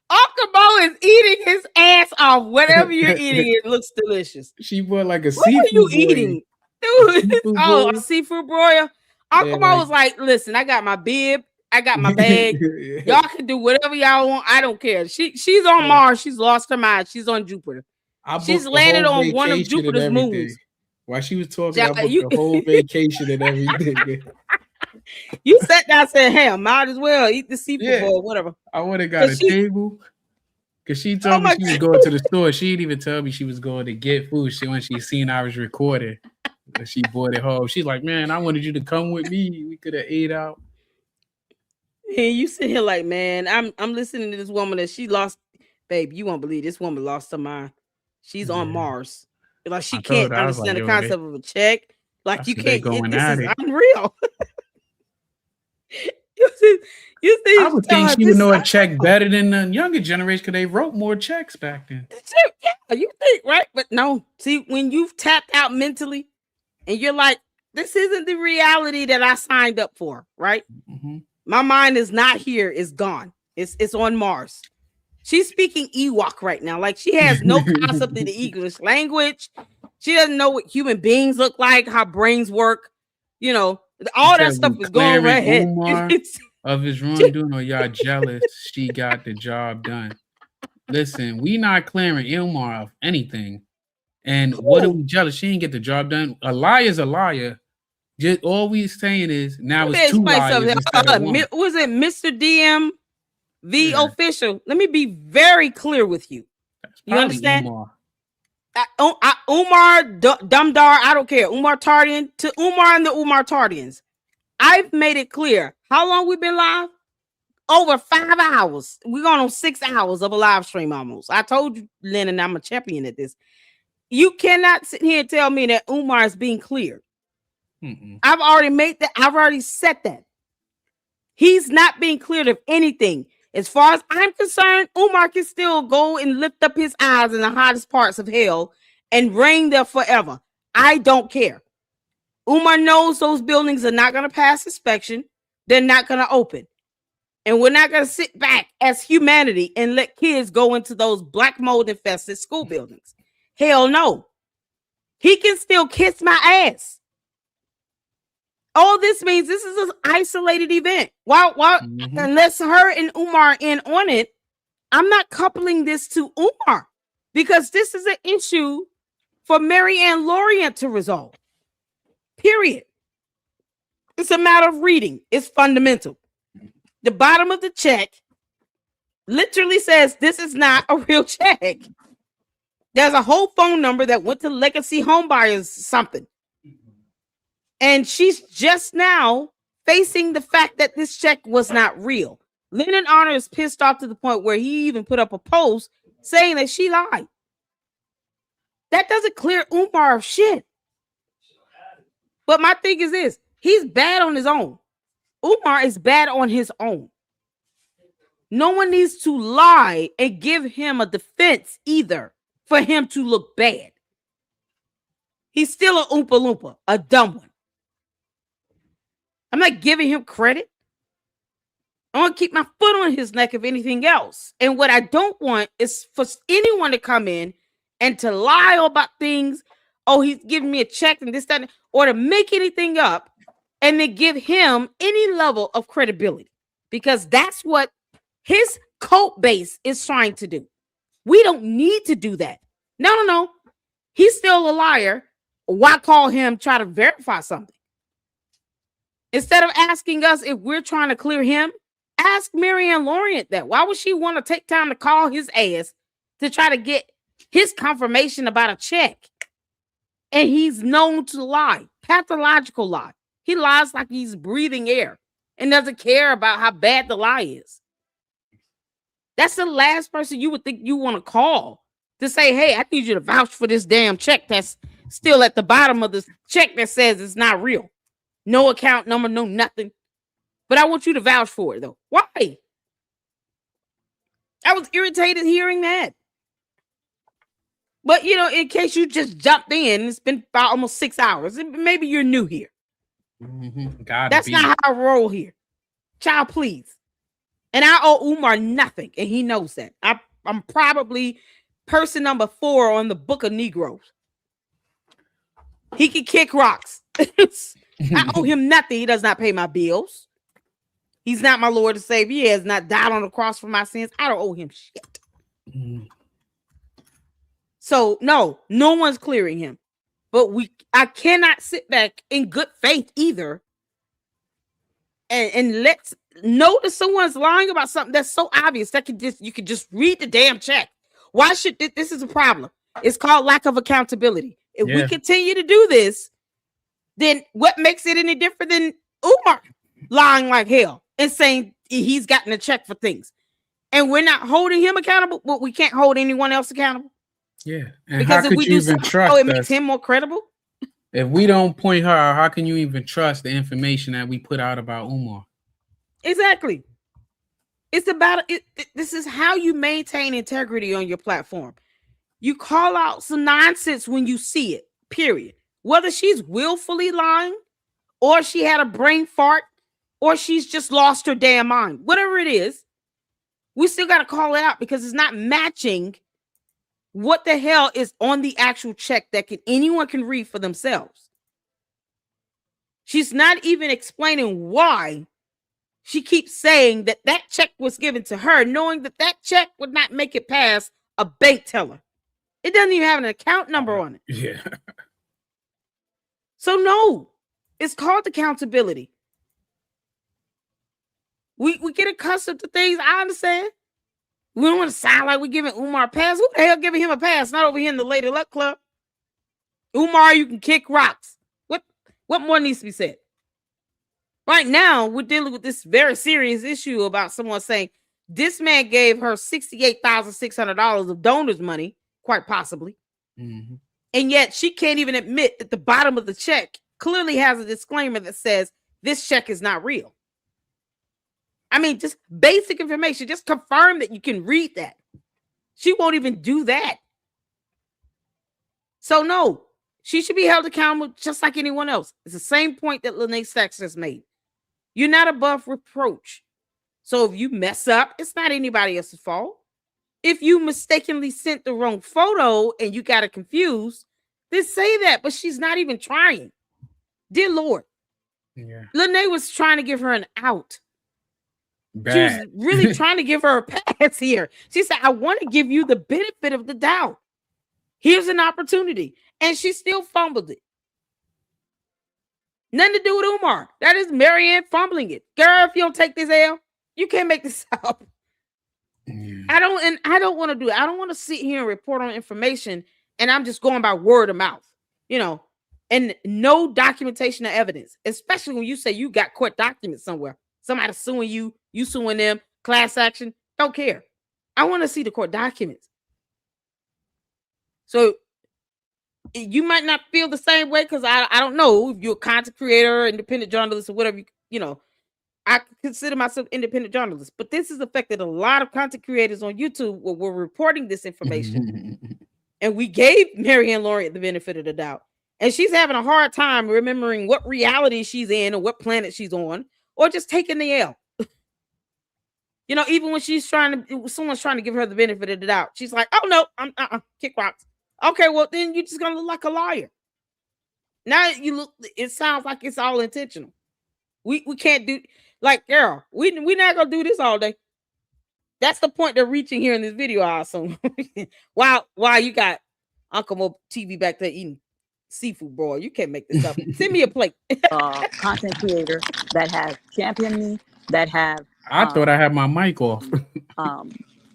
Uncle Mo is eating his ass off. Whatever you're eating, it looks delicious. She bought like a What are seafood you boy. eating? Dude, Seafood oh, boy. a seafood broiler. Uncle Mo was like, listen, I got my bib, I got my bag. Y'all can do whatever y'all want. I don't care. She's on Mars. She's lost her mind. She's on Jupiter. She's landed on one of Jupiter's moons. While she was talking, I booked the whole vacation and everything. You sat down and said, hey, I might as well eat the seafood bowl, whatever. I would have got a table. Because she told me she was going to the store. She didn't even tell me she was going to get food. When she seen I was recording, she brought it home. She's like, man, I wanted you to come with me. We could have ate out. And you sit here like, man, I'm listening to this woman that she lost. Babe, you won't believe this woman lost her mind. She's on Mars. Like she can't understand the concept of a check. Like you can't. This is unreal. You see, I would think she would know a check better than the younger generation because they wrote more checks back then. Yeah, you think, right? But no. See, when you've tapped out mentally and you're like, this isn't the reality that I signed up for, right? Mm-hmm. My mind is not here, it's gone. It's on Mars. She's speaking Ewok right now. Like she has no concept of the English language. She doesn't know what human beings look like, how brains work. You know, all that stuff is going over her head. Of his wrongdoing, or y'all jealous she got the job done. Listen, we not clearing Umar of anything. And what are we jealous? She didn't get the job done. A liar is a liar. Just all we saying is now it's two liars instead of one. Was it Mr. DMV official? Let me be very clear with you. You understand? Umar. Umar Dumdar, I don't care. Umar Tardian to Umar and the Umar Tardians. I've made it clear. How long we've been live? Over 5 hours. We're going on 6 hours of a live stream almost. I told you, Lennon, I'm a champion at this. You cannot sit here and tell me that Umar is being cleared. I've already made that. I've already said that. He's not being cleared of anything. As far as I'm concerned, Umar can still go and lift up his eyes in the hottest parts of hell and reign there forever. I don't care. Umar knows those buildings are not going to pass inspection. They're not going to open. And we're not going to sit back as humanity and let kids go into those black mold infested school buildings. Hell no. He can still kiss my ass. All this means this is an isolated event. Unless her and Umar in on it, I'm not coupling this to Umar because this is an issue for Marianne Lorient to resolve. Period. It's a matter of reading. It's fundamental. The bottom of the check literally says this is not a real check. There's a whole phone number that went to Legacy Homebuyers something. And she's just now facing the fact that this check was not real. Lennon Honor is pissed off to the point where he even put up a post saying that she lied. That doesn't clear Umar of shit. But my thing is this. He's bad on his own. Umar is bad on his own. No one needs to lie and give him a defense either for him to look bad. He's still a Oompa Loompa, a dumb one. I'm not giving him credit. I want to keep my foot on his neck if anything else. And what I don't want is for anyone to come in and to lie about things. Oh, he's giving me a check and this, that, or to make anything up and to give him any level of credibility. Because that's what his cult base is trying to do. We don't need to do that. No. He's still a liar. Why call him try to verify something? Instead of asking us if we're trying to clear him, ask Marianne Lorient that. Why would she want to take time to call his ass to try to get his confirmation about a check? And he's known to lie, pathological lie. He lies like he's breathing air and doesn't care about how bad the lie is. That's the last person you would think you want to call to say, hey, I need you to vouch for this damn check that's still at the bottom of the check that says it's not real. No account number, no nothing. But I want you to vouch for it, though. Why? I was irritated hearing that. But in case you just jumped in, it's been about almost 6 hours. Maybe you're new here. That's not how I roll here. Child, please. And I owe Umar nothing, and he knows that. I'm probably person number 4 on the book of Negroes. He can kick rocks. I owe him nothing. He does not pay my bills. He's not my Lord and Savior. He has not died on the cross for my sins. I don't owe him shit. So no one's clearing him. But I cannot sit back in good faith either and let's know that someone's lying about something that's so obvious that you could just read the damn check. Why should this is a problem? It's called lack of accountability. If we continue to do this, then what makes it any different than Umar lying like hell and saying he's gotten a check for things? And we're not holding him accountable, but we can't hold anyone else accountable. Yeah. And because how if could we you do even something, trust it makes him more credible. If we don't point her out, how can you even trust the information that we put out about Umar? Exactly. It's about it. This is how you maintain integrity on your platform. You call out some nonsense when you see it, period. Whether she's willfully lying or she had a brain fart or she's just lost her damn mind, whatever it is, we still got to call it out because it's not matching what the hell is on the actual check that anyone can read for themselves. She's not even explaining why she keeps saying that check was given to her, knowing that check would not make it past a bank teller. It doesn't even have an account number on it. Yeah. So no, it's called accountability. We get accustomed to things. I understand. We don't want to sound like we're giving Umar a pass. Who the hell giving him a pass? Not over here in the Lady Luck Club. Umar, you can kick rocks. What more needs to be said? Right now, we're dealing with this very serious issue about someone saying this man gave her $68,600 of donors' money, quite possibly. Mm-hmm. And yet she can't even admit that the bottom of the check clearly has a disclaimer that says this check is not real. I mean, just basic information. Just confirm that you can read that. She won't even do that. So no, she should be held accountable just like anyone else. It's the same point that Lene Sachs has made. You're not above reproach. So if you mess up, it's not anybody else's fault. If you mistakenly sent the wrong photo and you got it confused, then say that. But she's not even trying. Dear Lord. Yeah. Lene was trying to give her an out. Bad. She was really trying to give her a pass here. She said, I want to give you the benefit of the doubt. Here's an opportunity. And she still fumbled it. Nothing to do with Umar. That is Marianne fumbling it. Girl, if you don't take this L, you can't make this up. I don't want to do it. I don't want to sit here and report on information and I'm just going by word of mouth, and no documentation or evidence, especially when you say you got court documents somewhere. Somebody suing you, you suing them, class action, don't care. I want to see the court documents. So you might not feel the same way because I don't know if you're a content creator, independent journalist, or whatever, I consider myself independent journalist, but this has affected a lot of content creators on YouTube where we're reporting this information. And we gave Marianne Lawrence the benefit of the doubt. And she's having a hard time remembering what reality she's in or what planet she's on, or just taking the L. Even when someone's trying to give her the benefit of the doubt, she's like, oh no, I'm kick rocks. Okay, well then you're just gonna look like a liar. Now it sounds like it's all intentional. We can't do like, girl, we're not gonna do this all day. That's the point they're reaching here in this video, I assume. While you got Uncle Mo TV back there eating seafood, bro. You can't make this up. Send me a plate. Content creator that have championed me, that have I thought I had my mic off.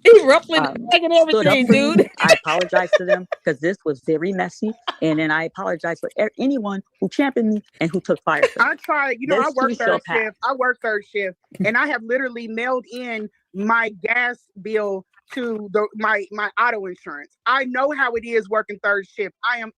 He ruffling and everything, dude. I apologize to them because this was very messy, and then I apologize for anyone who championed me and who took fire. I tried, I work third shift. I work third shift, and I have literally mailed in my gas bill to my auto insurance. I know how it is working third shift. I'm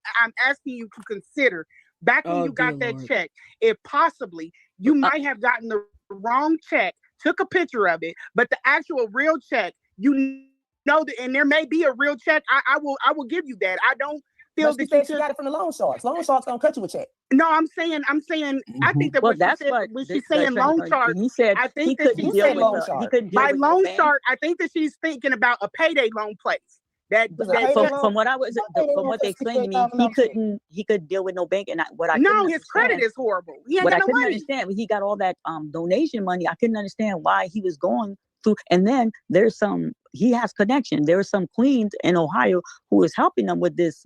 asking you to consider back when you got that check, if possibly you might have gotten the wrong check, took a picture of it, but the actual real check, you know that, and there may be a real check. I will give you that. I don't feel But that she got it from the loan sharks. Loan sharks don't cut you a check. No, I'm saying, I think that when she's saying loan shark, he said I think he that couldn't she's deal saying with he couldn't deal by with loan the bank. shark. I think that she's thinking about a payday loan place. From what they explained to me, he couldn't deal with no bank, and his credit is horrible. He ain't what got I no couldn't money. understand, he got all that donation money. I couldn't understand why he was going through. And then he has connection. There are some queens in Ohio who is helping them with these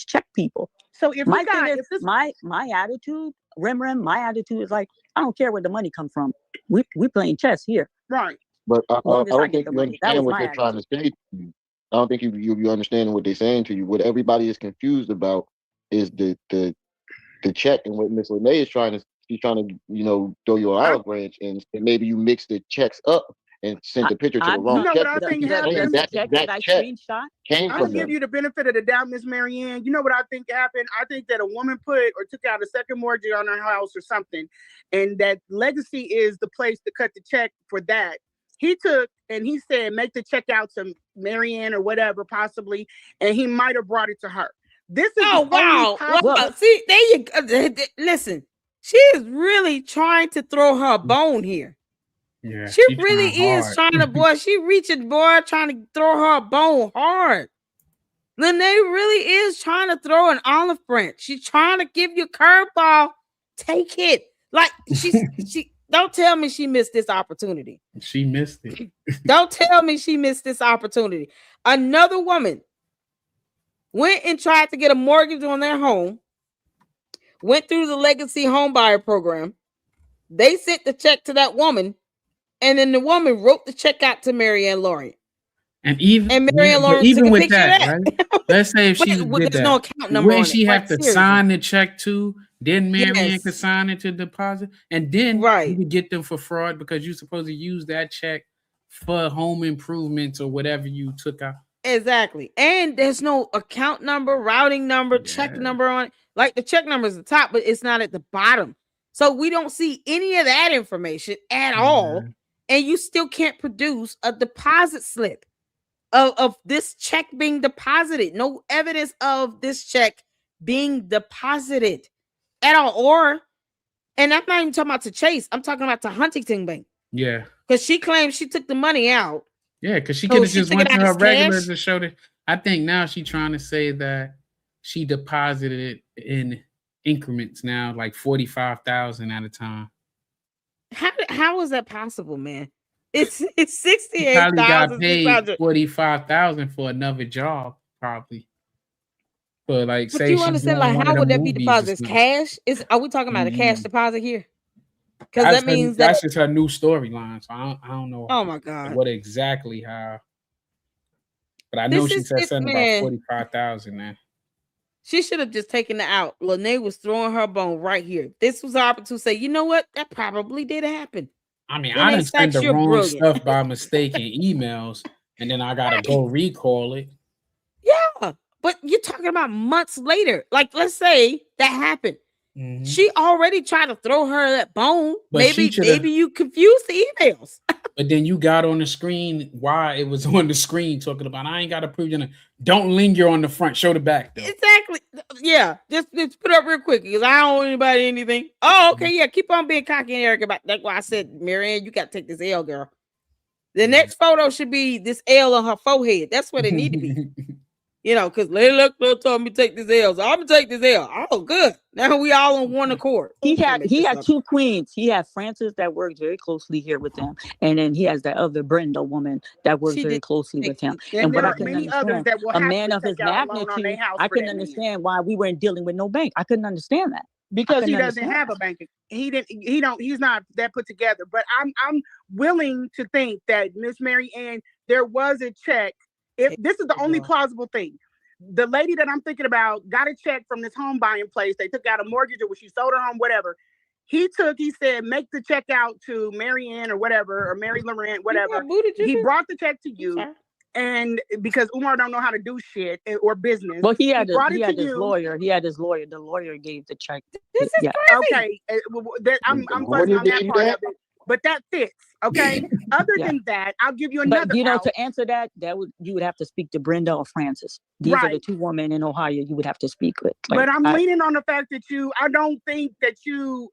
check people. So if my attitude, my attitude is like, I don't care where the money comes from. We playing chess here, right? But I don't think you money. understand what they're trying to say to you. I don't think you understand what they're saying to you. What everybody is confused about is the check, and what Miss Lene is she's trying to throw you an olive branch, and maybe you mix the checks up and send the picture to the wrong check. What I think happened? That check came I'll from give them. you the benefit of the doubt, Miss Marianne. You know what I think happened? I think that a woman took out a second mortgage on her house or something, and that Legacy is the place to cut the check for that. He took and he said, make the check out to Marianne or whatever, possibly, and he might have brought it to her. This is wow. See, there you go. Listen, she is really trying to throw her bone here. Yeah, she really is trying to, boy. She reaching, boy, trying to throw her a bone hard. Lene really is trying to throw an olive branch. She's trying to give you a curveball. Take it. Like she. Don't tell me she missed this opportunity. She missed it. Don't tell me she missed this opportunity. Another woman went and tried to get a mortgage on their home, went through the Legacy Home Buyer Program. They sent the check to that woman, and then the woman wrote the check out to Marianne Lawrence. And Marianne Lawrence even with that, right? Let's say if she did that, no account number when on she it. have to sign the check too, then Marianne could Yes. sign it to deposit, and then you could get them for fraud because you're supposed to use that check for home improvements or whatever you took out. Exactly. And there's no account number, routing number, check number on it. Like the check number is at the top, but it's not at the bottom. So we don't see any of that information at all. And you still can't produce a deposit slip of this check being deposited. No evidence of this check being deposited at all. And I'm not even talking about to Chase. I'm talking about to Huntington Bank. Yeah. Because she claims she took the money out. Yeah, because she could have just went to her regular cash? to show that. I think now she's trying to say that she deposited it in increments now, like 45,000 at a time. How is that possible, man? It's She 68,000. probably got paid 45,000 for another job, probably. For like, But say you she's understand, doing like, one how of would the that be movies or deposited? something. Cash? Are we talking about a cash deposit here? Because that means that's just her new storyline. So I don't know. Oh my God. What exactly how? But I know she said something about 45,000 now. She should have just taken it out. Lene was throwing her bone right here. This was her opportunity to say, you know what? That probably did happen. I mean, Then I they done sent the you're wrong brilliant. stuff by mistake in emails, and then I gotta go recall it. Yeah, but you're talking about months later. Like, let's say that happened. She already tried to throw her that bone. But she shoulda- maybe you confused the emails. But then you got on the screen why it was on the screen talking about I ain't got to prove you. Don't linger on the front. Show the back though. Exactly. Yeah. Just put it up real quick because I don't owe anybody anything. Oh, okay. Yeah. Keep on being cocky and arrogant about. That's why I said, Marianne, you got to take this L, girl. The next photo should be this L on her forehead. That's what it need to be. You know, because Layla told me to take this L, so I'm gonna take this L. Oh, good. Now we all on one accord. He had two queens. He had Frances that works very closely here with him, and then he has that other Brenda woman that works very closely with him. And what there I are can many others understand, that will a have man to of his take out a loan on their magnitude, house I for can that man. understand why we weren't dealing with no bank. I couldn't understand that Because he couldn't doesn't understand have a bank. He's not that put together. But I'm willing to think that Miss Mary Ann, there was a check. If this is the only plausible thing. The lady that I'm thinking about got a check from this home buying place. They took out a mortgage or when she sold her home, whatever. He said, make the check out to Mary Ann or whatever, or Mary Laurent, whatever. He brought the check to you. And because Umar don't know how to do shit or business. Well, he had his you. lawyer. He had his lawyer. The lawyer gave the check. This is crazy. Okay. I'm on that part of it. but that fits. Okay. Other than that, I'll give you another. But you know, out. to answer that, you would have to speak to Brenda or Francis. These are the two women in Ohio you would have to speak with. Like, but I'm leaning on the fact that I don't think that you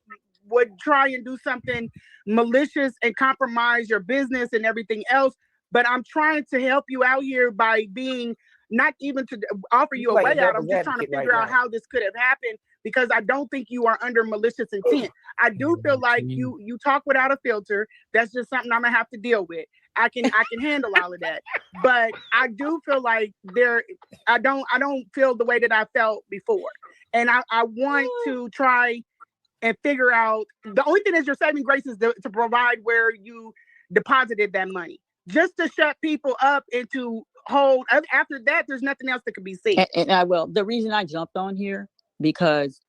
would try and do something malicious and compromise your business and everything else. But I'm trying to help you out here by being not even to offer you a way out. I'm just trying to figure out how this could have happened, because I don't think you are under malicious intent. I do feel like you talk without a filter. That's just something I'm gonna have to deal with. I can handle all of that. But I do feel like I don't feel the way that I felt before. And I want to try and figure out, the only thing is your saving grace is to provide where you deposited that money. Just to shut people up and to hold. After that, there's nothing else that could be said. And I will. The reason I jumped on here because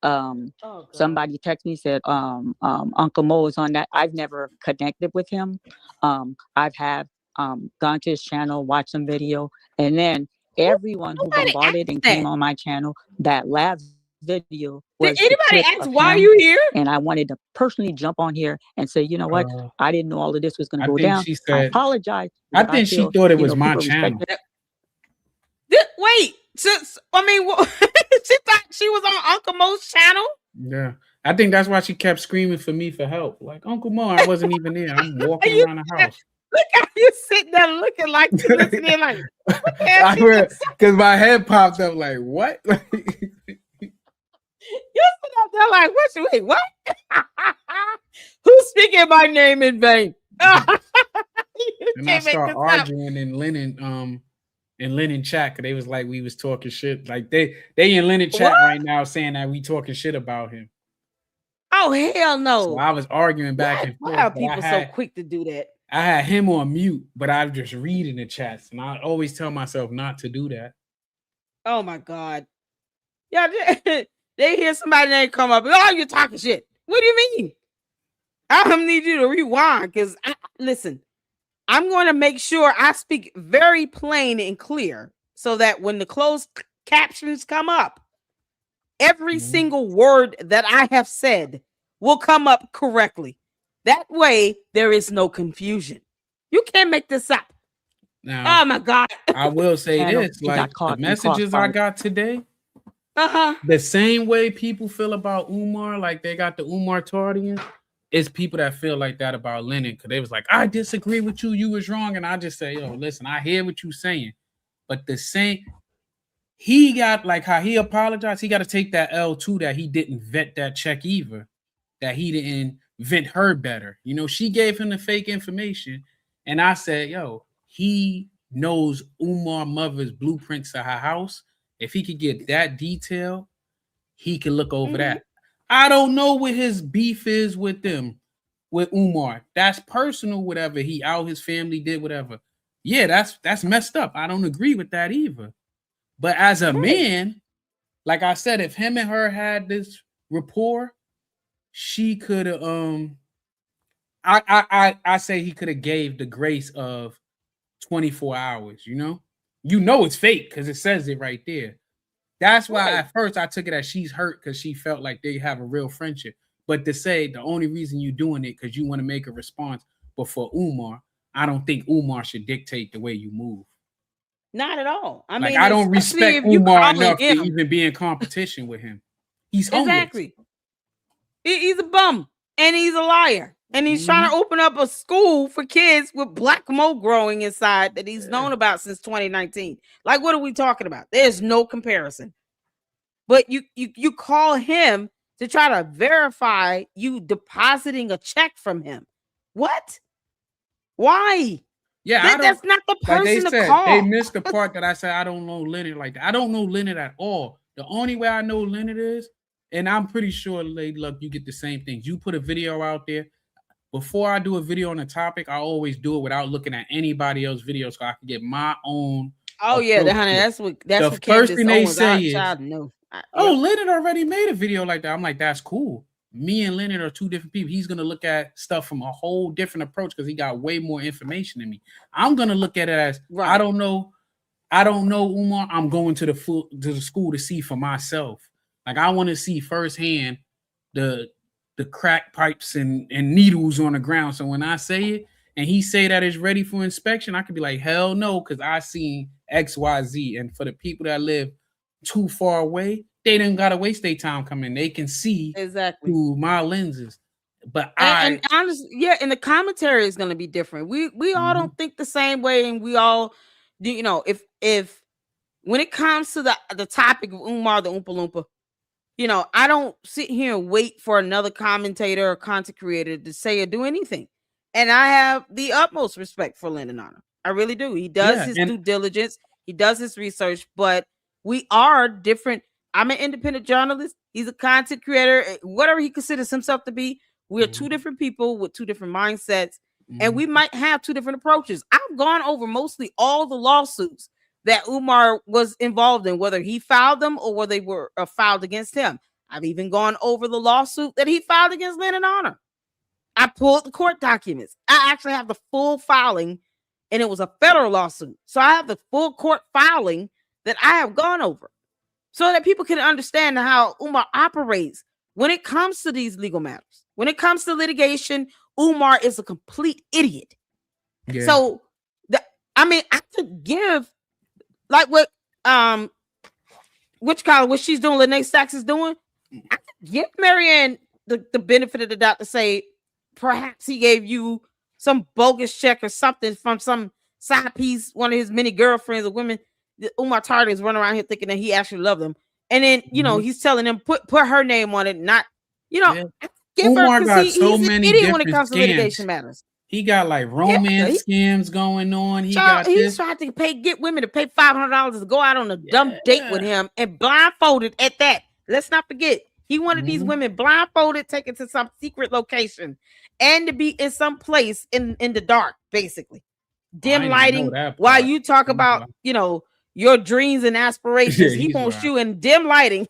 somebody texted me, said Uncle Mo is on that. I've never connected with him. I've gone to his channel, watched some video, and then everyone who bombarded and came on my channel, that last video was. Did anybody ask why are you here? And I wanted to personally jump on here and say, you know what? I didn't know all of this was going to go down. She said, I apologize. I think she thought it was my channel. Wait, she thought she was on Uncle Mo's channel? Yeah. I think that's why she kept screaming for me for help. Like, Uncle Mo, I wasn't even there. I'm walking around the house. Look how you sitting there looking like you listening like, because my head popped up like, what? You sit up there like, what? Who's speaking my name in vain? And I start arguing in Lennon chat, because they was like, we was talking shit. Like they in Lennon chat right now saying that we talking shit about him. Oh, hell no. So I was arguing back and forth. Why are people so quick to do that? I had him on mute, but I'm just reading the chats, and I always tell myself not to do that. Oh my God. Yeah, they hear somebody name come up. Oh, you're talking shit. What do you mean? I need you to rewind, because listen, I'm going to make sure I speak very plain and clear so that when the closed captions come up, every single word that I have said will come up correctly. That way, there is no confusion. You can't make this up. Now, oh my God. I will say this, like the messages I got today, Uh-huh. The same way people feel about Umar, like they got the Umar Tardian, is people that feel like that about Lennon, because they was like, I disagree with you, you was wrong. And I just say, yo, listen, I hear what you saying. But the same, he got, like how he apologized, he got to take that L too, that he didn't vet that check either, that he didn't vet her better. You know, she gave him the fake information. And I said, yo, he knows Umar mother's blueprints to her house. If he could get that detail, he can look over that. I don't know what his beef is with them, with Umar. That's personal, whatever. He out, his family did whatever. Yeah, that's messed up. I don't agree with that either. But as a man, like I said, if him and her had this rapport, she could have I say he could have gave the grace of 24 hours, you know? You know it's fake because it says it right there. That's why at first I took it as she's hurt because she felt like they have a real friendship. But to say the only reason you're doing it because you want to make a response, but for Umar, I don't think Umar should dictate the way you move. Not at all. I like, mean, I don't respect Umar enough to even be in competition with him. He's homeless. Exactly. He's a bum and he's a liar. And he's trying to open up a school for kids with black mold growing inside that he's known about since 2019. Like, what are we talking about? There's no comparison. But you call him to try to verify you depositing a check from him. What? Why? Yeah, that's not the person like to call. They missed the part that I said I don't know Leonard like that. I don't know Leonard at all. The only way I know Leonard is, and I'm pretty sure, Lady Luck, you get the same thing. You put a video out there. Before I do a video on a topic, I always do it without looking at anybody else's video, so I can get my own. Oh yeah, honey, that's what the first thing they say is, no. "Oh, Leonard already made a video like that." I'm like, "That's cool." Me and Leonard are two different people. He's gonna look at stuff from a whole different approach because he got way more information than me. I'm gonna look at it as I don't know Umar. I'm going to the school to see for myself. Like I want to see firsthand the the crack pipes and needles on the ground. So when I say it and he say that it's ready for inspection, I could be like, hell no, because I seen XYZ. And for the people that live too far away, they didn't gotta waste their time coming. They can see exactly through my lenses. But and honestly, yeah, and the commentary is going to be different. We all don't think the same way, and we all, you know, if when it comes to the topic of Umar the Oompa Loompa, you know, I don't sit here and wait for another commentator or content creator to say or do anything. And I have the utmost respect for Lyndon Honor. I really do. He does his due diligence. He does his research, but we are different. I'm an independent journalist. He's a content creator. Whatever he considers himself to be, we're two different people with two different mindsets, and we might have two different approaches. I've gone over mostly all the lawsuits that Umar was involved in, whether he filed them or whether they were filed against him. I've even gone over the lawsuit that he filed against Lyndon Honor. I pulled the court documents. I actually have the full filing, and it was a federal lawsuit. So I have the full court filing that I have gone over so that people can understand how Umar operates when it comes to these legal matters. When it comes to litigation, Umar is a complete idiot. Yeah. So, I could give like what what she's doing, Lene Sachs is doing. I could give Marianne the benefit of the doubt to say perhaps he gave you some bogus check or something from some side piece, one of his many girlfriends or women. Umar Tardy is running around here thinking that he actually loved them, and then you know he's telling them put her name on it, not give Umar her got he's so an many idiot when it comes scams. to litigation matters. He got like romance scams going on. He's tried to get women to pay $500 to go out on a dumb date with him and blindfolded at that. Let's not forget, he wanted these women blindfolded, taken to some secret location, and to be in some place in the dark, basically. Dim lighting. While you talk about, you know, your dreams and aspirations, he wants you in dim lighting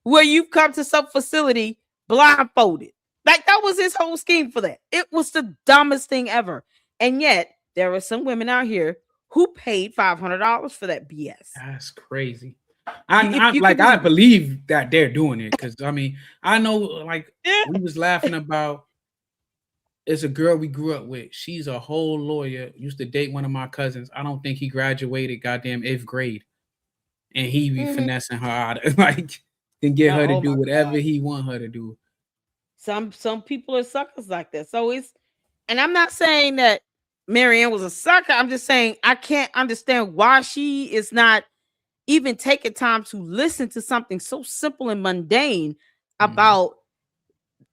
where you've come to some facility blindfolded. Like that was his whole scheme for that. It was the dumbest thing ever. And yet there are some women out here who paid $500 for that BS. That's crazy. I believe that they're doing it because I mean I know like we was laughing about. It's a girl we grew up with. She's a whole lawyer. Used to date one of my cousins. I don't think he graduated goddamn 8th grade, and he be finessing her out of like and get her to do whatever he want her to do. Some people are suckers like that. So and I'm not saying that Marianne was a sucker. I'm just saying I can't understand why she is not even taking time to listen to something so simple and mundane about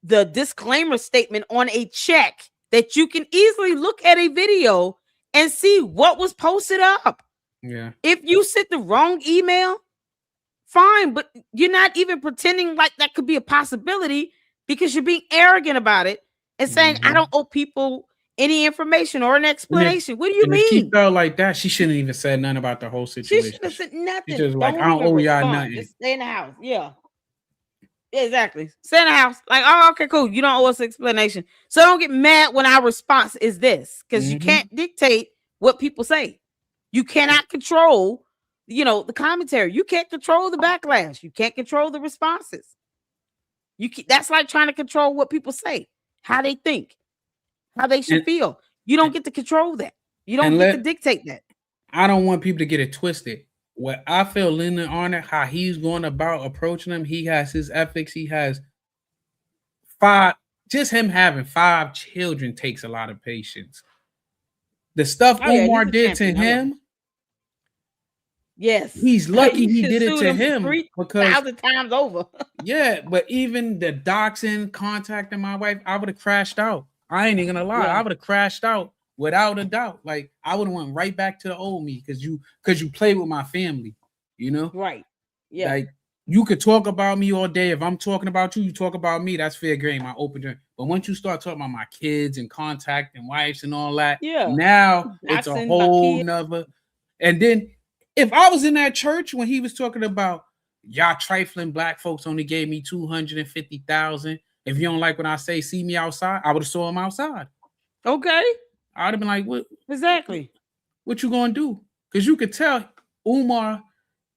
the disclaimer statement on a check that you can easily look at a video and see what was posted up. Yeah. If you sent the wrong email, fine, but you're not even pretending like that could be a possibility because you're being arrogant about it and saying, I don't owe people any information or an explanation. What do you mean? If she felt like that, she shouldn't even said nothing about the whole situation. She should have said nothing. She's just like, I don't owe y'all nothing. Just stay in the house. Yeah. Exactly. Stay in the house. Like, oh, okay, cool. You don't owe us an explanation. So don't get mad when our response is this, because you can't dictate what people say. You cannot control, the commentary. You can't control the backlash. You can't control the responses. That's like trying to control what people say, how they think, how they should feel. You don't get to control that. You don't get to dictate that. I don't want people to get it twisted. What I feel Lyndon Honor, how he's going about approaching them, he has his ethics. He has just him having 5 children takes a lot of patience. The stuff Umar did to him, yes, he's lucky he did it to him 3,000 times over. Yeah, but even the doxing, contacting my wife, I would have crashed out. I ain't even gonna lie, I would have crashed out. Without a doubt, like I would have went right back to the old me because you play with my family, right? Yeah, like you could talk about me all day. If I'm talking about you, you talk about me. That's fair game. I open door. But once you start talking about my kids and contact and wives and all that, now it's a whole nother. And then if I was in that church when he was talking about y'all trifling black folks only gave me 250,000. If you don't like what I say, see me outside. I would have saw him outside. Okay. I'd have been like, what? Exactly. What you gonna do? Because you could tell Umar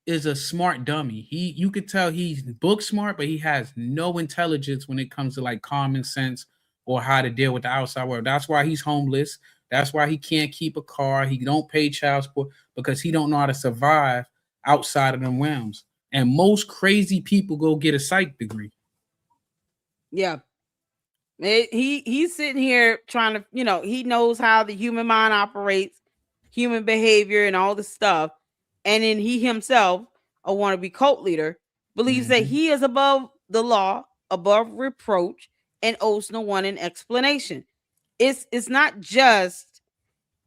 is a smart dummy. You could tell he's book smart, but he has no intelligence when it comes to like common sense or how to deal with the outside world. That's why he's homeless. That's why he can't keep a car. He don't pay child support because he don't know how to survive outside of them realms. And most crazy people go get a psych degree. Yeah. He's sitting here trying to, he knows how the human mind operates, human behavior and all this stuff. And then he himself, a wannabe cult leader, believes that he is above the law, above reproach, and owes no one an explanation. It's not just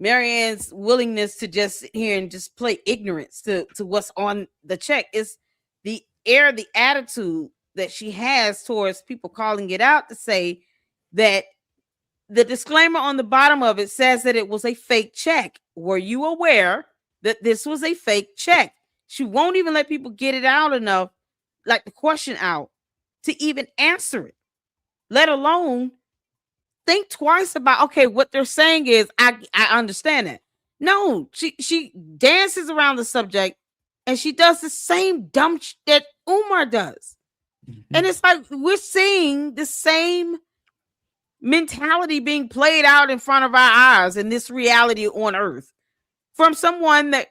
Marianne's willingness to just sit here and just play ignorance to what's on the check. It's the attitude that she has towards people calling it out to say that the disclaimer on the bottom of it says that it was a fake check. Were you aware that this was a fake check? She won't even let people get it out enough, like the question out, to even answer it, let alone think twice about, okay, what they're saying is, I understand that. No, she dances around the subject and she does the same dumb shit that Umar does. And it's like we're seeing the same mentality being played out in front of our eyes in this reality on earth from someone that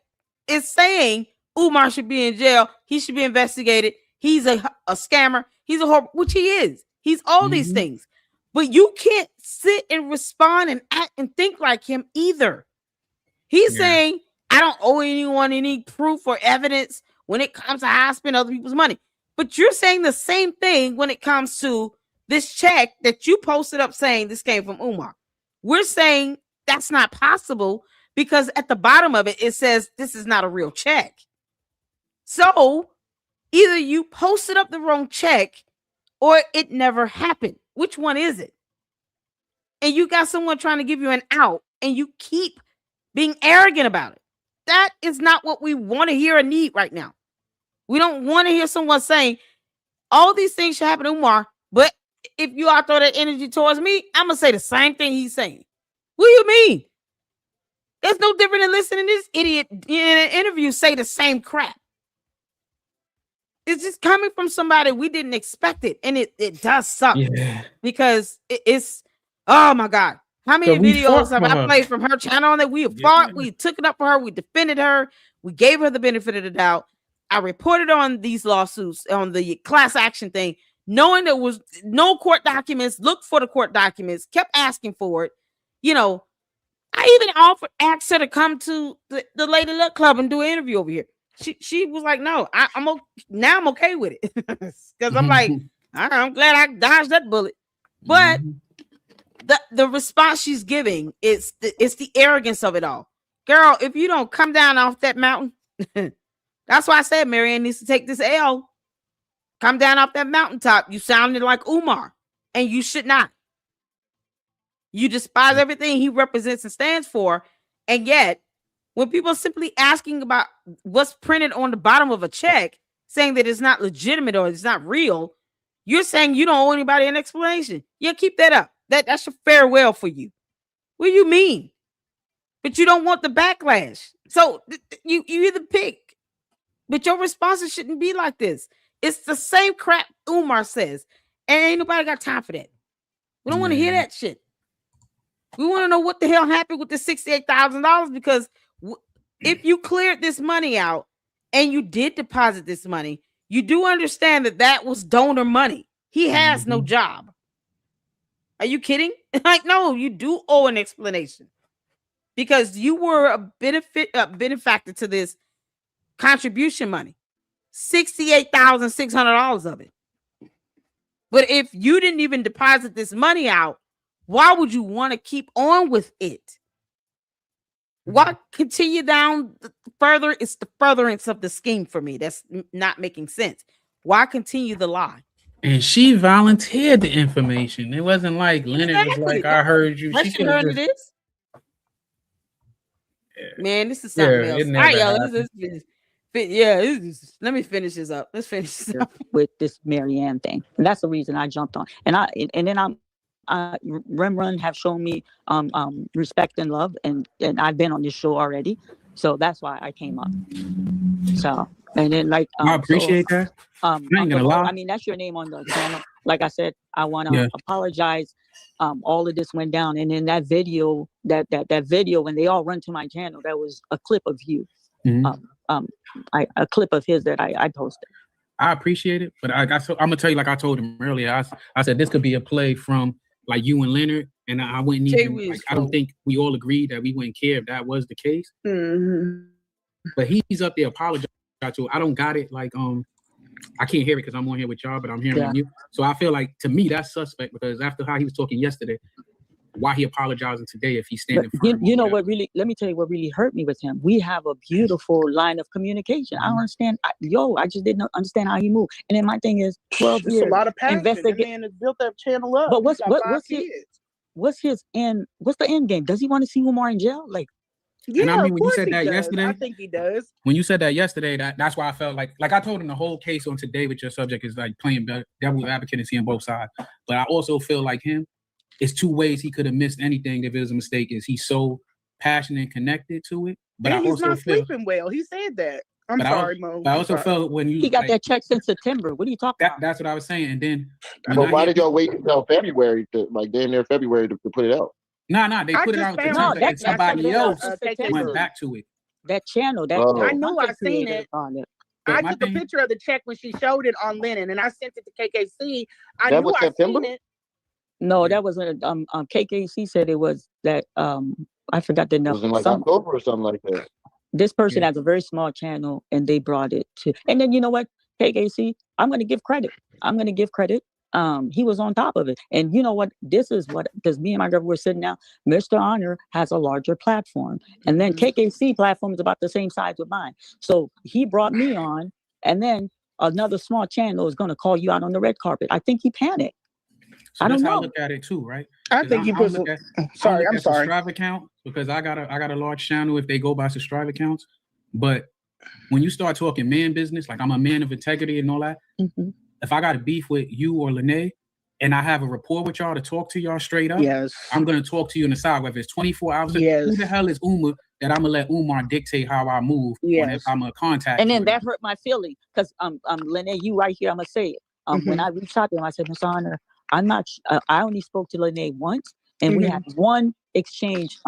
is saying Umar should be in jail. He should be investigated. He's a scammer. He's a horrible, which he is. He's all these things. But you can't sit and respond and act and think like him either. He's saying, I don't owe anyone any proof or evidence when it comes to how I spend other people's money. But you're saying the same thing when it comes to this check that you posted up saying this came from Umar. We're saying that's not possible because at the bottom of it, it says this is not a real check. So either you posted up the wrong check or it never happened. Which one is it? And you got someone trying to give you an out and you keep being arrogant about it. That is not what we want to hear or need right now. We don't want to hear someone saying all these things should happen to Umar, but if you all throw that energy towards me, I'm going to say the same thing he's saying. What do you mean? It's no different than listening to this idiot in an interview say the same crap. It's just coming from somebody we didn't expect it. And it does suck because it's, oh my God. How many videos have I played from her channel that we have fought? We took it up for her. We defended her. We gave her the benefit of the doubt. I reported on these lawsuits, on the class action thing, knowing there was no court documents, looked for the court documents, kept asking for it. I even asked her to come to the Lady Luck Club and do an interview over here. She was like, no, I'm okay with it. Because I'm like, I'm glad I dodged that bullet. But the response she's giving is it's the arrogance of it all. Girl, if you don't come down off that mountain, that's why I said Marianne needs to take this L. Come down off that mountaintop. You sounded like Umar, and you should not. You despise everything he represents and stands for, and yet when people are simply asking about what's printed on the bottom of a check, saying that it's not legitimate or it's not real, you're saying you don't owe anybody an explanation. Yeah, keep that up. That's a farewell for you. What do you mean? But you don't want the backlash. So you either pick, but your responses shouldn't be like this. It's the same crap Umar says, and ain't nobody got time for that. We don't want to hear that shit. We want to know what the hell happened with the $68,000 because if you cleared this money out and you did deposit this money, you do understand that was donor money. He has no job. Are you kidding? Like, no, you do owe an explanation because you were a benefactor to this contribution money, $68,600 of it. But if you didn't even deposit this money out, why would you want to keep on with it? Why continue down further? It's the furtherance of the scheme for me. That's not making sense. Why continue the lie? And she volunteered the information. It wasn't like Leonard was like, I heard you. She heard of this. Man, this is something else. All right, y'all. Let me finish this up. Let's finish this up. With this Marianne thing. And that's the reason I jumped on. And then Run have shown me respect and love, and I've been on this show already, so that's why I came up. So And then like I appreciate that. I ain't gonna lie. I mean, that's your name on the channel. Like I said, I want to apologize. All of this went down, and in that video, that video when they all run to my channel, that was a clip of you. Mm-hmm. A clip of his that I posted. I appreciate it, but I'm gonna tell you, like I told him earlier, I said this could be a play from like you and Leonard, and I wouldn't even. Like, I don't think we all agreed that we wouldn't care if that was the case. Mm-hmm. But he's up there apologizing to. I don't got it. Like I can't hear it because I'm on here with y'all, but I'm hearing you. So I feel like to me that's suspect because after how he was talking yesterday, why he apologizing today if he's standing firm? You know what really? Let me tell you what really hurt me with him. We have a beautiful line of communication. I don't understand. I just didn't understand how he moved. And then my thing is, 12 years. It's a lot of passion. That man has built that channel up. But what's his end? What's the end game? Does he want to see Umar in jail? Like, yeah, and I mean, of when you course said he that does. yesterday, I think he does. When you said that yesterday, that's why I felt like I told him the whole case on today with your subject is like playing devil's advocate and seeing both sides. But I also feel like him. It's two ways he could have missed anything if it was a mistake. Is he's so passionate and connected to it, but and I he's also not feel, sleeping well. He said that. I'm sorry, Mo. But I also felt when he got that check since September. What are you talking about? That's what I was saying. And then, but why did y'all wait until February to February to put it out? No, they put it out and somebody else went back to it. That channel, I knew I seen it. I took a picture of the check when she showed it on Lennon, and I sent it to KKC. I knew I seen it. No, that wasn't. KKC said it was that. I forgot the number. It was in like October or something like that. This person has a very small channel, and they brought it to. And then you know what, KKC, I'm going to give credit. He was on top of it, and you know what? This is what because me and my girl were sitting down. Mr. Honor has a larger platform, and then KKC platform is about the same size with mine. So he brought me on, and then another small channel is going to call you out on the red carpet. I think he panicked. So that's how I look at it too, right? I think he put. Sorry, I'm sorry. Subscribe account because I got a large channel if they go by subscribe accounts. But when you start talking man business, like I'm a man of integrity and all that. Mm-hmm. If I got a beef with you or Lene, and I have a rapport with y'all to talk to y'all straight up, yes, I'm gonna talk to you on the side. Whether it's 24 hours, yes. Who the hell is Umar that I'm gonna let Umar dictate how I move? Yes. Or if I'm gonna contact. And then that hurt my feeling because Lene, you right here. I'm gonna say it. When I reached out to him, I said, Mr. Honor, I'm not. I only spoke to Lene once, and we had one exchange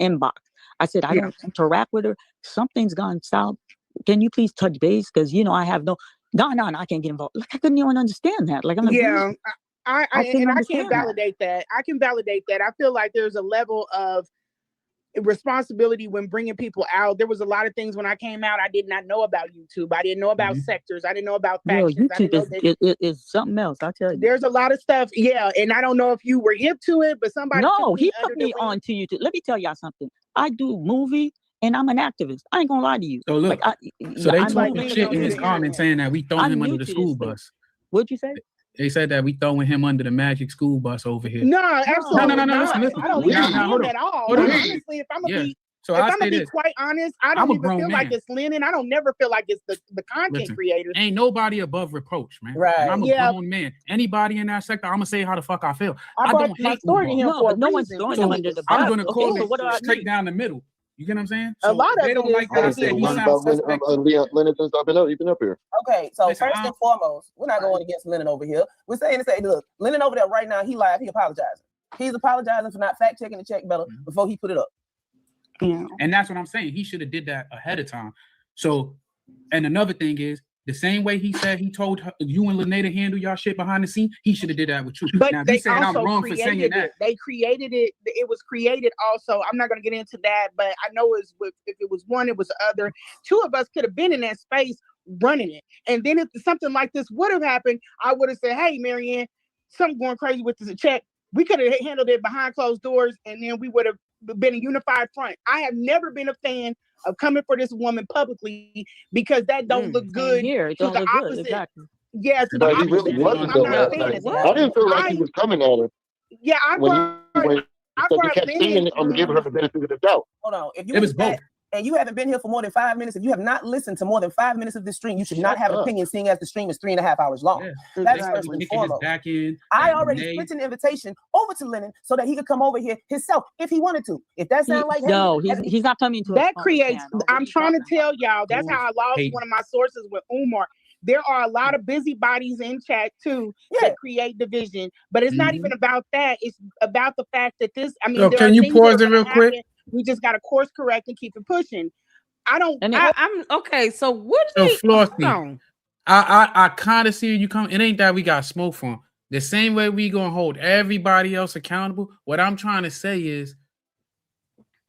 inbox. I said I don't interact with her. Something's gone south. Can you please touch base? Because I have no, I can't get involved. Like I couldn't even understand that. Like I'm like, I can't validate that. I can validate that. I feel like there's a level of responsibility when bringing people out. There was a lot of things when I came out I did not know about YouTube. I didn't know about sectors. I didn't know about factions. YouTube is something else. I'll tell you. There's a lot of stuff. Yeah, and I don't know if you were hip to it, but somebody. No, he put me on to YouTube. Let me tell y'all something. I do movie. And I'm an activist. I ain't gonna lie to you. So look, so they talking shit in his comment saying that we throwing him under the school bus. What'd you say? They said that we throwing him under the magic school bus over here. No, absolutely no. Listen. I don't believe at all. Honestly, if I'm gonna be quite honest, I don't even feel like it's Lennon. I don't never feel like it's the content creators. Ain't nobody above reproach, man. Right. I'm a grown man. Anybody in that sector, I'm gonna say how the fuck I feel. I don't hate story to him for no one's throwing him under the bus. I'm gonna call it straight down the middle. You get what I'm saying? So a lot of they don't like that. I said he sounds suspect. Lennon since I've been up here. Okay, so first and foremost, we're not going against Lennon over here. We're saying look, Lennon over there right now, he lied, he apologizing. He's apologizing for not fact checking the check better before he put it up. Yeah. And that's what I'm saying. He should have did that ahead of time. So, and another thing is, the same way he said he told you and Lene to handle y'all shit behind the scene, he should have did that with you. But now, they saying I'm wrong for saying that. They created it. It was created also. I'm not going to get into that, but I know if it was one, it was the other. Two of us could have been in that space running it. And then if something like this would have happened, I would have said, hey, Marianne, something going crazy with this check. We could have handled it behind closed doors, and then we would have been a unified front. I have never been a fan of coming for this woman publicly because that don't look good. Here, to the opposite. Good, exactly. Yeah, to the opposite. He really wasn't though. I didn't feel like he was coming at her. Yeah, I kept saying I'm giving her the benefit of the doubt. Hold on. If you it was both. and you haven't been here for more than 5 minutes, if you have not listened to more than 5 minutes of this stream, you should not have an opinion, seeing as the stream is 3.5 hours long. Yeah. That's first and foremost. Back in, I already split an invitation over to Lennon so that he could come over here himself if he wanted to. If that sounds like no, he's not coming to that creates. I'm trying to tell y'all. That's how I lost one of my sources with Umar. There are a lot of busybodies in chat too that create division, but it's not even about that. It's about the fact that this. I mean, can you pause it real quick? We just got to course correct and keep it pushing. I'm okay. So what? So Flossie, I kind of see you come. It ain't that we got smoke from. The same way we gonna hold everybody else accountable. What I'm trying to say is,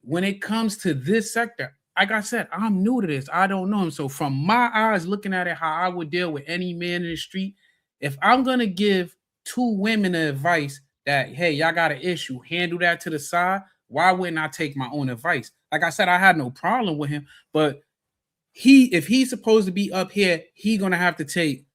when it comes to this sector, like I said, I'm new to this. I don't know him. So from my eyes, looking at it, how I would deal with any man in the street, if I'm gonna give two women advice that, hey, y'all got an issue, handle that to the side. Why wouldn't I take my own advice? Like I said, I had no problem with him, but if he's supposed to be up here, he gonna have to take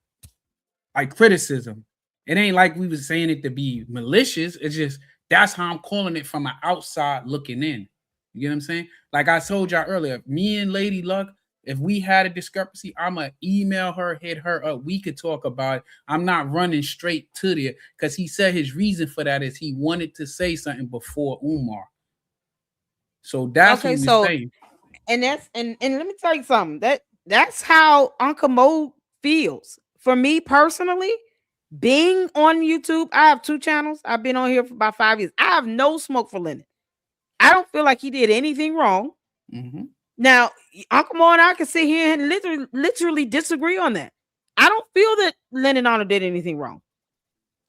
like criticism. It ain't like we was saying it to be malicious. It's just that's how I'm calling it from an outside looking in. You get what I'm saying? Like I told y'all earlier, me and Lady Luck, if we had a discrepancy, I'ma email her, hit her up. We could talk about it. I'm not running straight to there because he said his reason for that is he wanted to say something before Umar. So that's what he's saying. And that's and let me tell you something. That's how Uncle Mo feels. For me personally, being on YouTube, I have 2 channels. I've been on here for about 5 years. I have no smoke for Lennon. I don't feel like he did anything wrong. Now, Uncle Mo and I can sit here and literally disagree on that. I don't feel that Lennon Honor did anything wrong.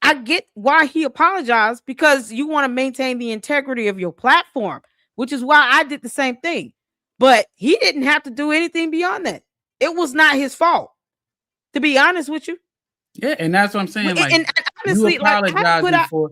I get why he apologized because you want to maintain the integrity of your platform, which is why I did the same thing. But he didn't have to do anything beyond that. It was not his fault, to be honest with you. Yeah, and that's what I'm saying. Like, and honestly, you apologizing for.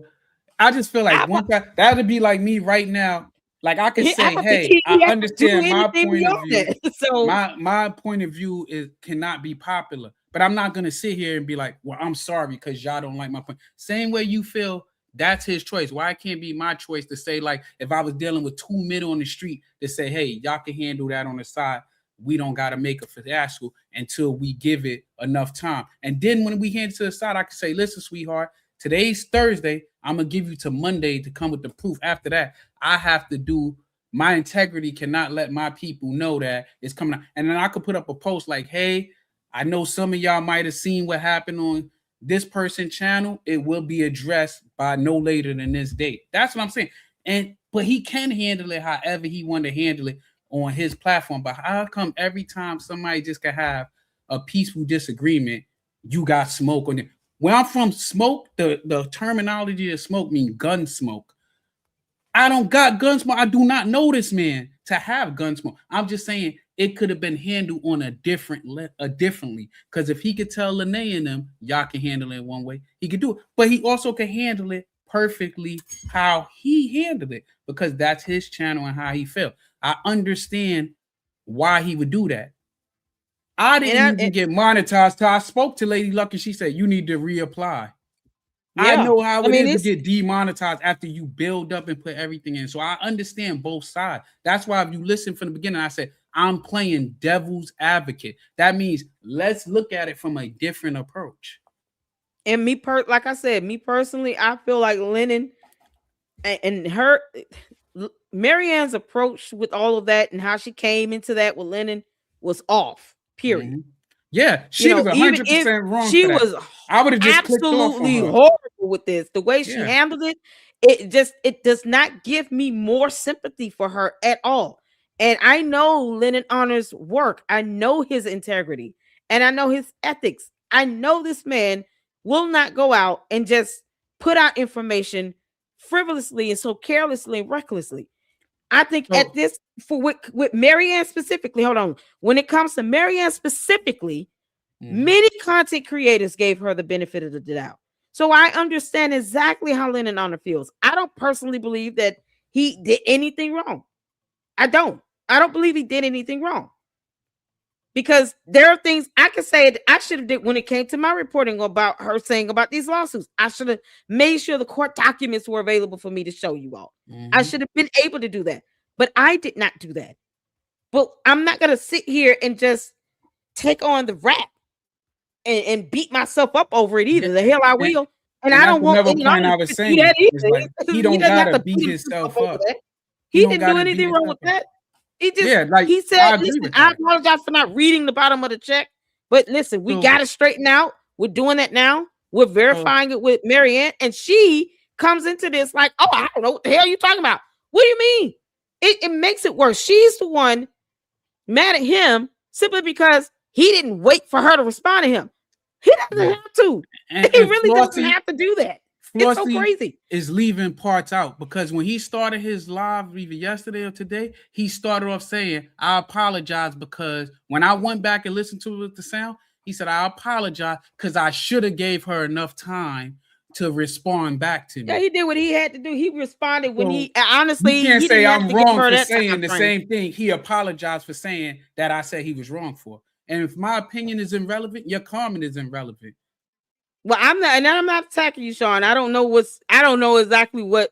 I just feel like that would be like me right now. Like I could say, hey, I understand my point of view. So my point of view cannot be popular, but I'm not gonna sit here and be like, well, I'm sorry because y'all don't like my point. Same way you feel, that's his choice. Why it can't be my choice to say, like, if I was dealing with 2 men on the street to say, hey, y'all can handle that on the side. We don't got to make a fiasco until we give it enough time. And then when we hand it to the side, I can say, listen, sweetheart, today's Thursday. I'm going to give you to Monday to come with the proof. After that, I have to do my integrity cannot let my people know that it's coming out. And then I could put up a post like, hey, I know some of y'all might have seen what happened on this person's channel. It will be addressed by no later than this date. That's what I'm saying. But he can handle it however he want to handle it on his platform. But how come every time somebody just can have a peaceful disagreement, you got smoke on it? Where I'm from, smoke, the terminology of smoke means gun smoke. I don't got gun smoke. I do not know this man to have gun smoke. I'm just saying it could have been handled on a differently. Because if he could tell Lene and them, y'all can handle it one way, he could do it. But he also can handle it perfectly how he handled it because that's his channel and how he felt. I understand why he would do that. I didn't even get monetized till I spoke to Lady Luck and she said, you need to reapply. Yeah. I know how it is to get demonetized after you build up and put everything in. So I understand both sides. That's why if you listen from the beginning, I said, I'm playing devil's advocate. That means let's look at it from a different approach. And like I said, me personally, I feel like Lennon and her, Marianne's approach with all of that and how she came into that with Lennon was off, period. Mm-hmm. Yeah, she was 100% wrong. She was I would have just absolutely horrible with this. The way she handled it, it does not give me more sympathy for her at all. And I know Lennon Honor's work. I know his integrity and I know his ethics. I know this man will not go out and just put out information frivolously and so carelessly and recklessly. I think at this with Marianne specifically, hold on. When it comes to Marianne specifically, many content creators gave her the benefit of the doubt. So I understand exactly how Lennon Honor feels. I don't personally believe that he did anything wrong. I don't believe he did anything wrong. Because there are things I could say that I should have did when it came to my reporting about her saying about these lawsuits. I should have made sure the court documents were available for me to show you all. I should have been able to do that, but I did not do that. But I'm not gonna sit here and just take on the rap and beat myself up over it either. The hell I will. And I don't want another point I was saying. Like, he don't gotta beat himself up. He didn't do anything wrong with that. He just he said, listen, I apologize for not reading the bottom of the check. But listen, we got to straighten out. We're doing that now. We're verifying it with Marianne, and she comes into this like, oh, I don't know what the hell you talking about. What do you mean? It makes it worse. She's the one mad at him simply because he didn't wait for her to respond to him. He doesn't have to. He really doesn't have to do that. It's so crazy. Is leaving parts out because when he started his live either yesterday or today, he started off saying, I apologize because when I went back and listened to the sound, he said, I apologize because I should have gave her enough time to respond back to me. Yeah, he did what he had to do. He responded when he honestly you can't he say I'm wrong for saying saying the same thing. He apologized for saying that I said he was wrong for. And if my opinion is irrelevant, your comment is irrelevant. Well, I'm not attacking you, Sean. I don't know exactly what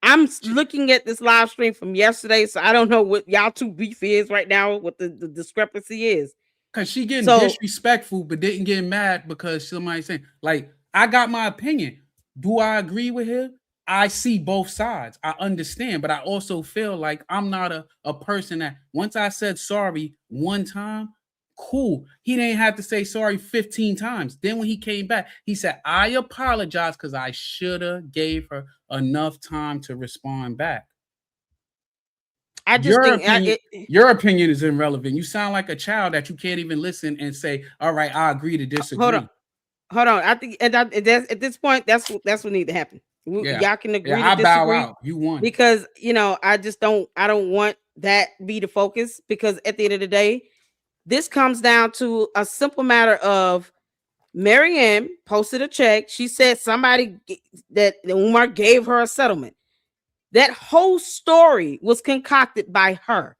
I'm looking at this live stream from yesterday, so I don't know what y'all two beef is right now, what the discrepancy is. Because she getting disrespectful, but didn't get mad because somebody saying, like, I got my opinion. Do I agree with him? I see both sides. I understand, but I also feel like I'm not a person that once I said sorry one time, cool. He didn't have to say sorry 15 times. Then when he came back, he said, I apologize because I should have gave her enough time to respond back. I just your opinion is irrelevant. You sound like a child that you can't even listen and say, all right, I agree to disagree. Hold on. I think at this point, that's what needs to happen. Y'all can agree to disagree. I bow out. You won. Because, I don't want that be the focus because at the end of the day, this comes down to a simple matter of Marianne posted a check. She said somebody that Umar gave her a settlement. That whole story was concocted by her.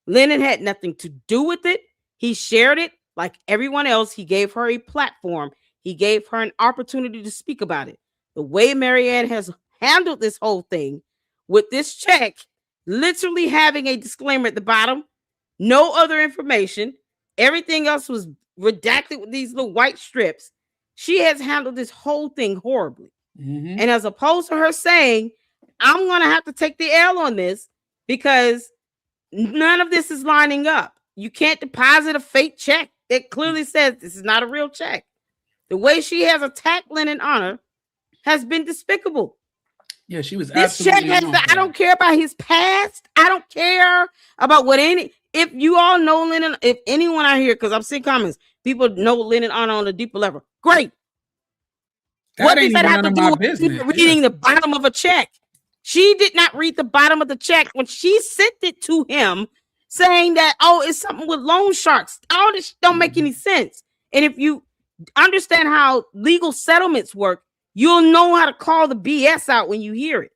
Lennon had nothing to do with it. He shared it like everyone else. He gave her a platform. He gave her an opportunity to speak about it. The way Marianne has handled this whole thing with this check, literally having a disclaimer at the bottom, no other information. Everything else was redacted with these little white strips. She has handled this whole thing horribly. Mm-hmm. And as opposed to her saying, I'm going to have to take the L on this because none of this is lining up. You can't deposit a fake check that clearly says this is not a real check. The way she has attacked Lennon Honor has been despicable. Yeah, she was this check has to, I don't care about his past. I don't care about if you all know Lennon, if anyone out here, because I'm seeing comments, people know Lennon Honor on a deeper level. Great. What does that have to do with reading the bottom of a check? She did not read the bottom of the check when she sent it to him saying that, it's something with loan sharks. All this don't make any sense. And if you understand how legal settlements work, you'll know how to call the BS out when you hear it.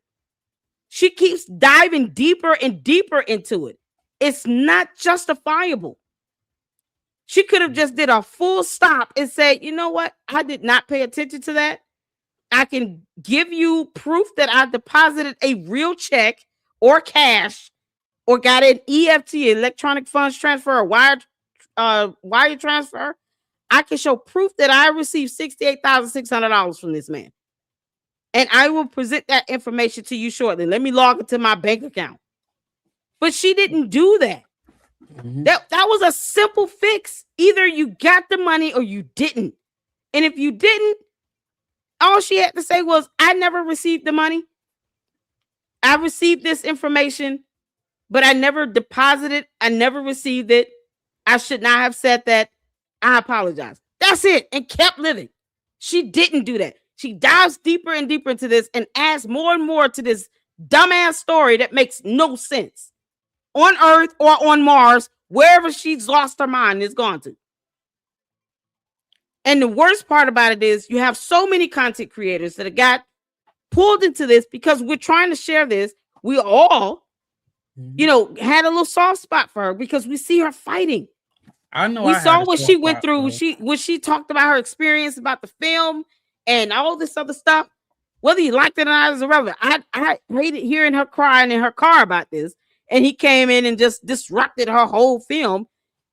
She keeps diving deeper and deeper into it. It's not justifiable. She could have just did a full stop and said, you know what? I did not pay attention to that. I can give you proof that I deposited a real check or cash or got an EFT, electronic funds transfer, or wire transfer. I can show proof that I received $68,600 from this man. And I will present that information to you shortly. Let me log into my bank account. But she didn't do that. Mm-hmm. That was a simple fix. Either you got the money or you didn't. And if you didn't, all she had to say was, I never received the money. I received this information, but I never deposited. I never received it. I should not have said that. I apologize. That's it. And kept living. She didn't do that. She dives deeper and deeper into this and adds more and more to this dumbass story that makes no sense. On Earth or on Mars, wherever she's lost her mind and is gone to. And the worst part about it is you have so many content creators that have got pulled into this because we're trying to share this. We all, had a little soft spot for her because we see her fighting. I know. We saw what she went through. When she talked about her experience about the film and all this other stuff. Whether you liked it or not is irrelevant. I hated hearing her crying in her car about this. and he came in and just disrupted her whole film,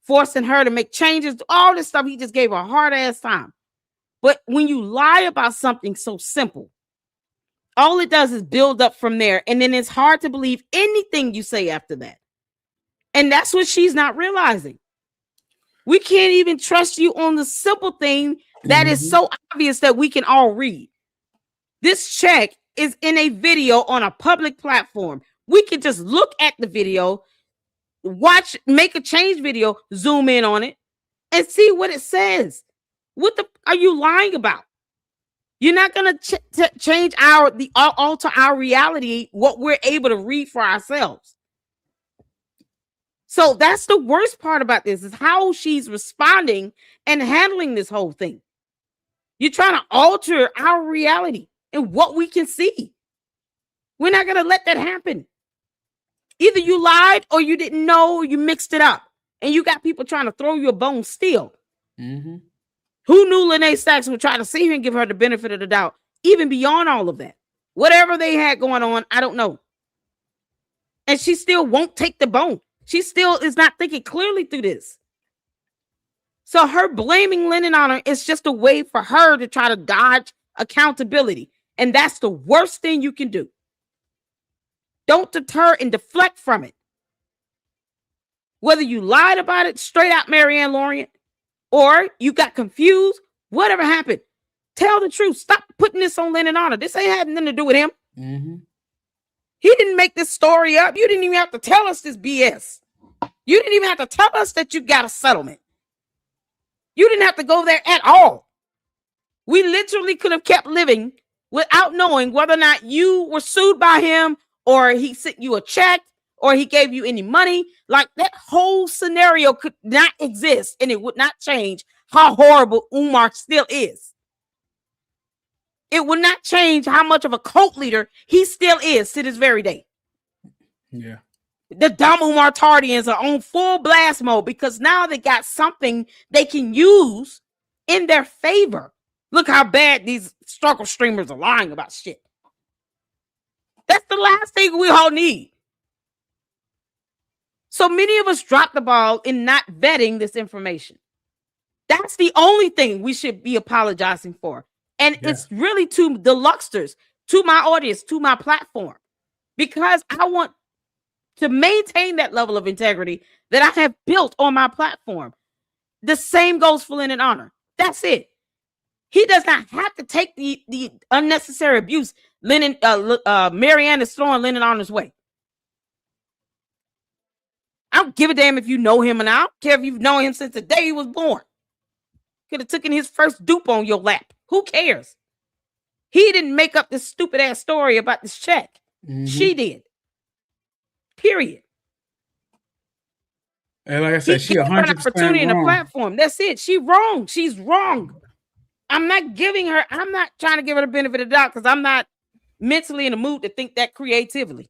forcing her to make changes, all this stuff. He just gave her a hard ass time. But when you lie about something so simple, all it does is build up from there. And then it's hard to believe anything you say after that. And that's what she's not realizing. We can't even trust you on the simple thing that is so obvious that we can all read. This check is in a video on a public platform. We can just look at the video, watch, make a change video, zoom in on it, and see what it says. What the are you lying about? You're not going to change alter our reality, what we're able to read for ourselves. So that's the worst part about this, is how she's responding and handling this whole thing. You're trying to alter our reality and what we can see. We're not going to let that happen. Either you lied or you didn't know, or you mixed it up. And you got people trying to throw you a bone still. Mm-hmm. Who knew Lene Sachs would try to see her and give her the benefit of the doubt, even beyond all of that? Whatever they had going on, I don't know. And she still won't take the bone. She still is not thinking clearly through this. So her blaming Lennon on her is just a way for her to try to dodge accountability. And that's the worst thing you can do. Don't deter and deflect from it. Whether you lied about it straight out, Marianne Lorient, or you got confused, whatever happened, tell the truth. Stop putting this on Lennon Honor. This ain't had nothing to do with him. Mm-hmm. He didn't make this story up. You didn't even have to tell us this BS. You didn't even have to tell us that you got a settlement. You didn't have to go there at all. We literally could have kept living without knowing whether or not you were sued by him, or he sent you a check, or he gave you any money. Like, that whole scenario could not exist, and it would not change how horrible Umar still is. It would not change how much of a cult leader he still is to this very day. Yeah. The dumb Umar Tardians are on full blast mode because now they got something they can use in their favor. Look how bad these struggle streamers are lying about shit. That's the last thing we all need. So many of us drop the ball in not vetting this information. That's the only thing we should be apologizing for. And it's really to the Luxters, to my audience, to my platform, because I want to maintain that level of integrity that I have built on my platform. The same goes for Lennon Honor. That's it. He does not have to take the unnecessary abuse Marianne is throwing Lennon Honor's way. I don't give a damn if you know him, and I don't care if you've known him since the day he was born. Could have taken his first dupe on your lap. Who cares? He didn't make up this stupid ass story about this check. Mm-hmm. She did. Period. And like I said, she 100% opportunity in a platform. That's it. She's wrong. She's wrong. I'm not trying to give her the benefit of the doubt because I'm not mentally in the mood to think that creatively.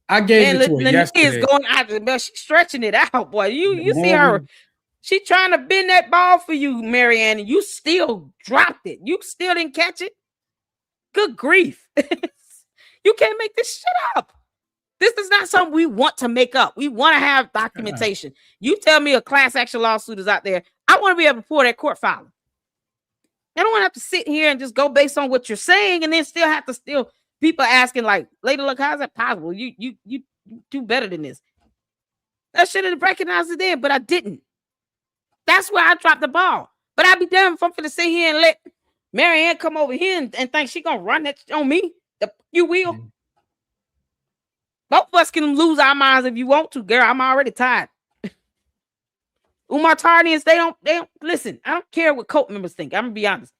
I gave it to her yesterday. Is going out, but she's stretching it out, boy. You see her. She trying to bend that ball for you, Marianne, and you still dropped it. You still didn't catch it. Good grief. You can't make this shit up. This is not something we want to make up. We want to have documentation. You tell me a class action lawsuit is out there. I want to be able to pull that court filing. I don't want to have to sit here and just go based on what you're saying and then still have to people asking like, Lady Luck, how is that possible? You do better than this. I should have recognized it then, but I didn't. That's where I dropped the ball. But I'd be damned if I'm going to sit here and let Marianne come over here and think she's going to run that on me. You will. Mm-hmm. Both of us can lose our minds if you want to, girl. I'm already tired. Umar Tardians, they don't listen. I don't care what cult members think. I'm going to be honest.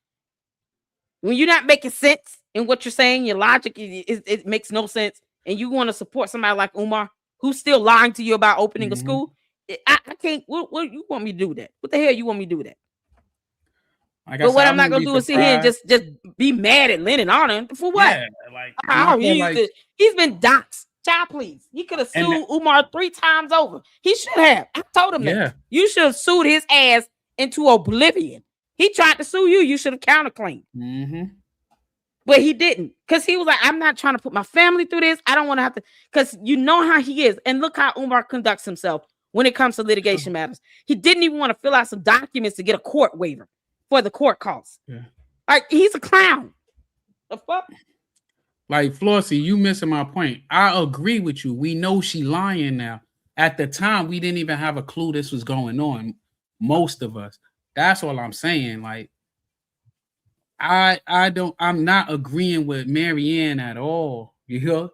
When you're not making sense in what you're saying, your logic, it makes no sense, and you want to support somebody like Umar, who's still lying to you about opening a school, I can't. What you want me to do with that? What the hell you want me to do with that? But what I'm not gonna do is sit here and just be mad at Lennon Honor for what? Yeah, he's been doxxed. Child, please. He could have sued Umar 3 times over. He should have. I told him that. You should have sued his ass into oblivion. He tried to sue you. You should have counterclaimed. Mm-hmm. But he didn't, because he was like, I'm not trying to put my family through this. I don't want to have to, because you know how he is. And look how Umar conducts himself when it comes to litigation matters. He didn't even want to fill out some documents to get a court waiver for the court costs. Yeah. Like, he's a clown. The fuck? Like, Flossie, you missing my point. I agree with you. We know she lying now. At the time, we didn't even have a clue this was going on. Most of us. That's all I'm saying. Like, I'm not agreeing with Marianne at all. You know?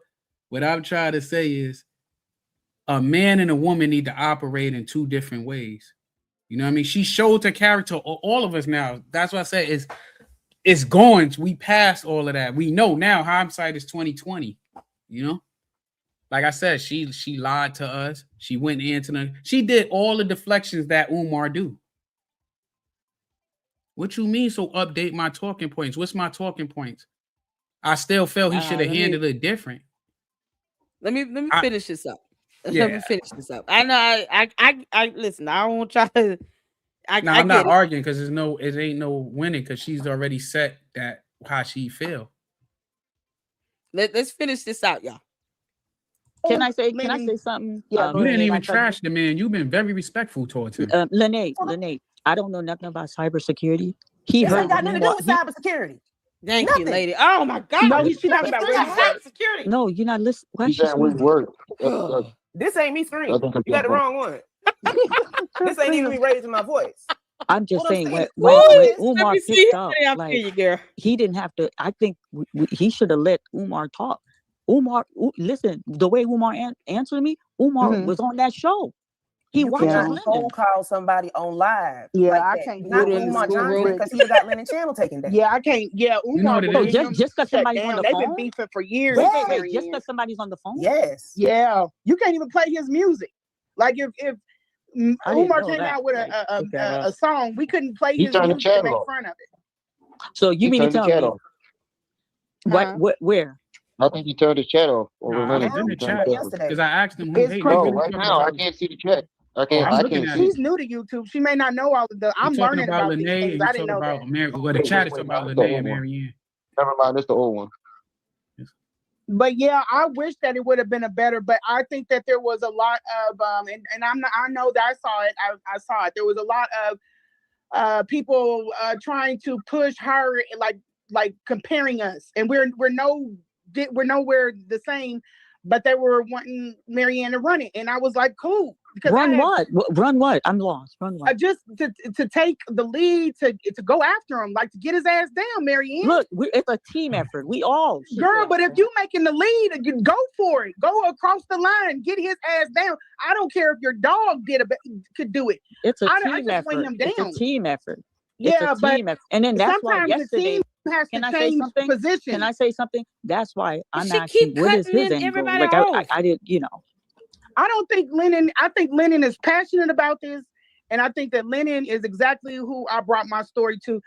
What I'm trying to say is a man and a woman need to operate in two different ways. You know what I mean? She showed her character, all of us now. That's what I said it's gone. We passed all of that. We know now hindsight is 2020. You know? Like I said, she lied to us. She went into the, she did all the deflections that Umar do. What you mean? So update my talking points. What's my talking points? I still felt he should have handled it different. Let me finish this up. Yeah. Let me finish this up. I know I listen, I don't try to I'm not arguing because it ain't no winning because she's already set that how she feel. Let's finish this out, y'all. Can I say something? Yeah, you didn't even trash the man. You've been very respectful towards him. Lene, I don't know nothing about cybersecurity. He This heard ain't got nothing to do with cybersecurity. Thank you, lady. Oh my God. No, she's talking about cybersecurity. No, you're not listening. Why He's she saying which word. This ain't me screaming. I think You got the wrong one. This ain't even me raising my voice. I'm just What I'm saying saying when is- Umar Let me see picked how up, they like, feel you, girl. he didn't have to. I think he should have let Umar talk. Listen, the way Umar answered me, Umar was on that show. He You watches cannot Lennon. phone call somebody on live. Yeah, like I that. can't Not do it. Umar Johnson because he got Lennon channel taken down. Yeah, I can't. Yeah, You know Umar what it will is? get So him just because shut somebody's on down. the They've phone? been beefing for years. Wait, just because somebody's on the phone? Yes. Yeah, you can't even play his music. Like if I didn't Umar know came that. out with Like, look that a up. song, we couldn't play He his turned the music to channel make off. fun of it. So you He mean to turned the tell chat me off. where? I think he turned his chat off over Nah, I Lennon. was in the He turned chat the chat off. because I asked him who It's hated. crazy. No, right now I can't see the chat. I can't. I'm I looking can't at see. it. She's new to YouTube. She may not know all of the. You're I'm talking learning about about these Lene things. and I you didn't talking know about that. America. Well, the chat is talking about That's the Lene old and one. Marianne. Never mind. That's the old one. But yeah, I wish that it would have been a better. But I think that there was a lot of and I'm not. I know that I saw it. I saw it. There was a lot of people trying to push her like comparing us, and we're nowhere the same. But they were wanting Marianne to run it, and I was like, cool. Because Run what? Run what? I'm lost. Run what? Just to take the lead, to go after him, like to get his ass down, Marianne. Look, it's a team effort. We all should Girl, go but if after you making the lead, you go for it. Go across the line, get his ass down. I don't care if your dog could do it. It's a I team just want effort. him down. It's a team effort. Yeah, it's a but team effort. And then that's why sometimes the yesterday. team has Can to I say change something? position. Can I say something? That's why I'm She asking, keep what is cutting his in angle? everybody Like off. I did, you know. I don't think Lennon. I think Lennon is passionate about this, and I think that Lennon is exactly who I brought my story to.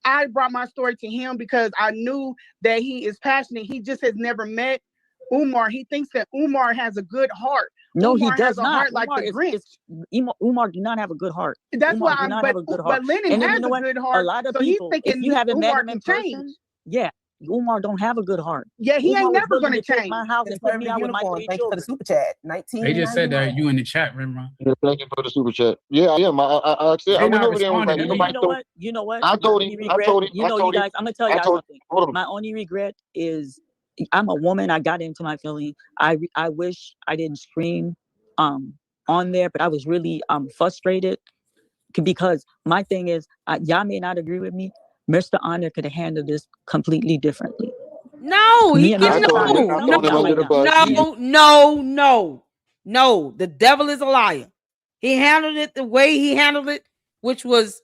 I brought my story to him because I knew that he is passionate. He just has never met Umar. He thinks that Umar has a good heart. No, Umar he does has a not. heart like Umar the Grinch. Umar do not have a good heart. That's Umar why do I'm. not have a good heart. But Lennon And then has you know a what? good A heart. lot of so people, he's if thinking you haven't met Umar him in can person, change. yeah, Umar don't have a good heart. Yeah, he Umar ain't was never willing gonna to take change. my house and put me out with my three Thank you for the children. super chat. They just said that you in the chat, Rimron. Yeah, thank you for the super chat. Yeah, I am. I They went not over there and was responding like, to And me. nobody you know what? I told My him. only I regret, told him. you know, you guys, I'm gonna tell y'all something. Hold on. My only regret is I'm a woman. I got into my feeling. I wish I didn't scream on there, but I was really frustrated because my thing is, y'all may not agree with me. Mr. Honor could have handled this completely differently. No, he Me and can Mr. Honor, no. The devil is a liar. He handled it the way he handled it, which was,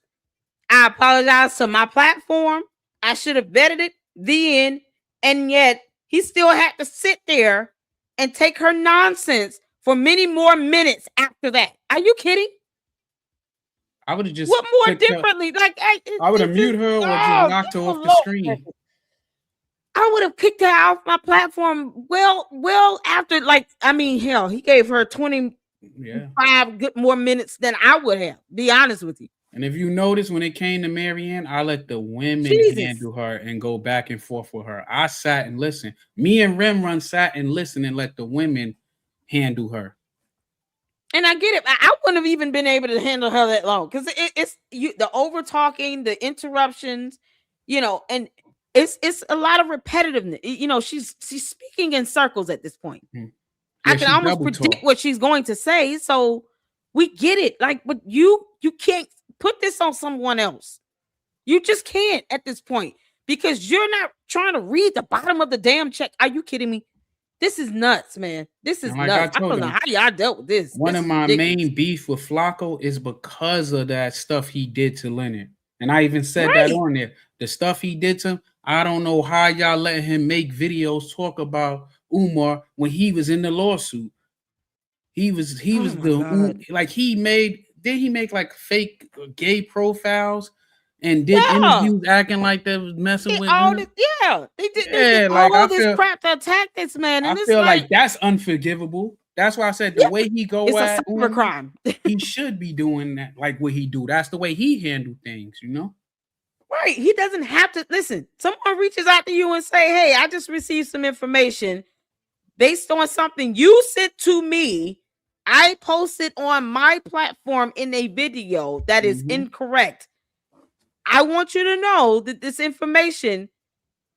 I apologize to my platform. I should have vetted it. The end. And yet he still had to sit there and take her nonsense for many more minutes after that. Are you kidding? I would have just what more differently? I would have muted her or just knocked her off the screen. I would have kicked her off my platform well after, hell, he gave her 25 good more minutes than I would have, be honest with you. And if you notice, when it came to Marianne, I let the women handle her and go back and forth with her. I sat and listened. Me and Remrun sat and listened and let the women handle her. And I get it. I wouldn't have even been able to handle her that long because it's the over talking, the interruptions, and it's a lot of repetitiveness. She's speaking in circles at this point. Yeah, I can almost predict what she's going to say, so we get it. Like, but you can't put this on someone else. You just can't at this point because you're not trying to read the bottom of the damn check. Are you kidding me? This is nuts, man. This is nuts. I don't know how y'all dealt with this. One of my main beef with Flacco is because of that stuff he did to Leonard. And I even said that on there. The stuff he did to him, I don't know how y'all let him make videos talk about Umar when he was in the lawsuit. He was he made like fake gay profiles and did interviews acting like they was messing with him. They did all this crap to attack this man. And I feel like that's unforgivable. That's why I said the way he go it's a cyber crime. He should be doing that, like what he do. That's the way he handle things, Right. He doesn't have to listen. Someone reaches out to you and say, "Hey, I just received some information based on something you sent to me. I posted on my platform in a video that is incorrect. I want you to know that this information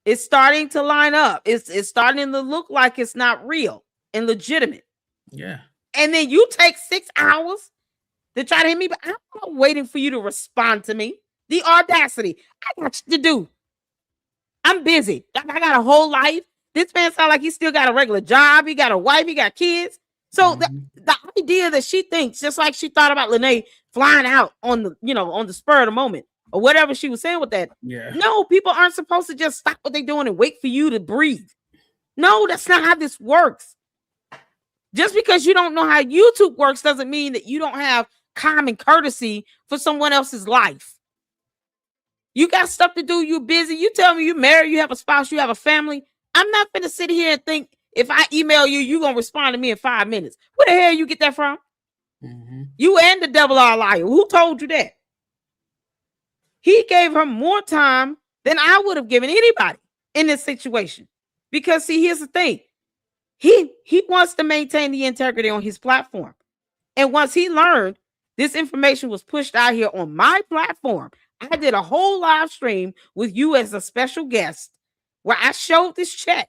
is starting to line up. It's starting to look like it's not real and legitimate." Yeah. And then you take 6 hours to try to hit me, but I'm not waiting for you to respond to me. The audacity. I got shit to do. I'm busy. I got a whole life. This man sounds like he still got a regular job. He got a wife. He got kids. So the idea that she thinks, just like she thought about Lene flying out on the spur of the moment or whatever she was saying with that. Yeah. No, people aren't supposed to just stop what they're doing and wait for you to breathe. No, that's not how this works. Just because you don't know how YouTube works doesn't mean that you don't have common courtesy for someone else's life. You got stuff to do. You're busy. You tell me you're married, you have a spouse, you have a family. I'm not going to sit here and think if I email you, you're going to respond to me in 5 minutes. Where the hell you get that from? You and the devil are a liar. Who told you that? He gave her more time than I would have given anybody in this situation. Because see, here's the thing. He wants to maintain the integrity on his platform. And once he learned this information was pushed out here on my platform, I did a whole live stream with you as a special guest where I showed this check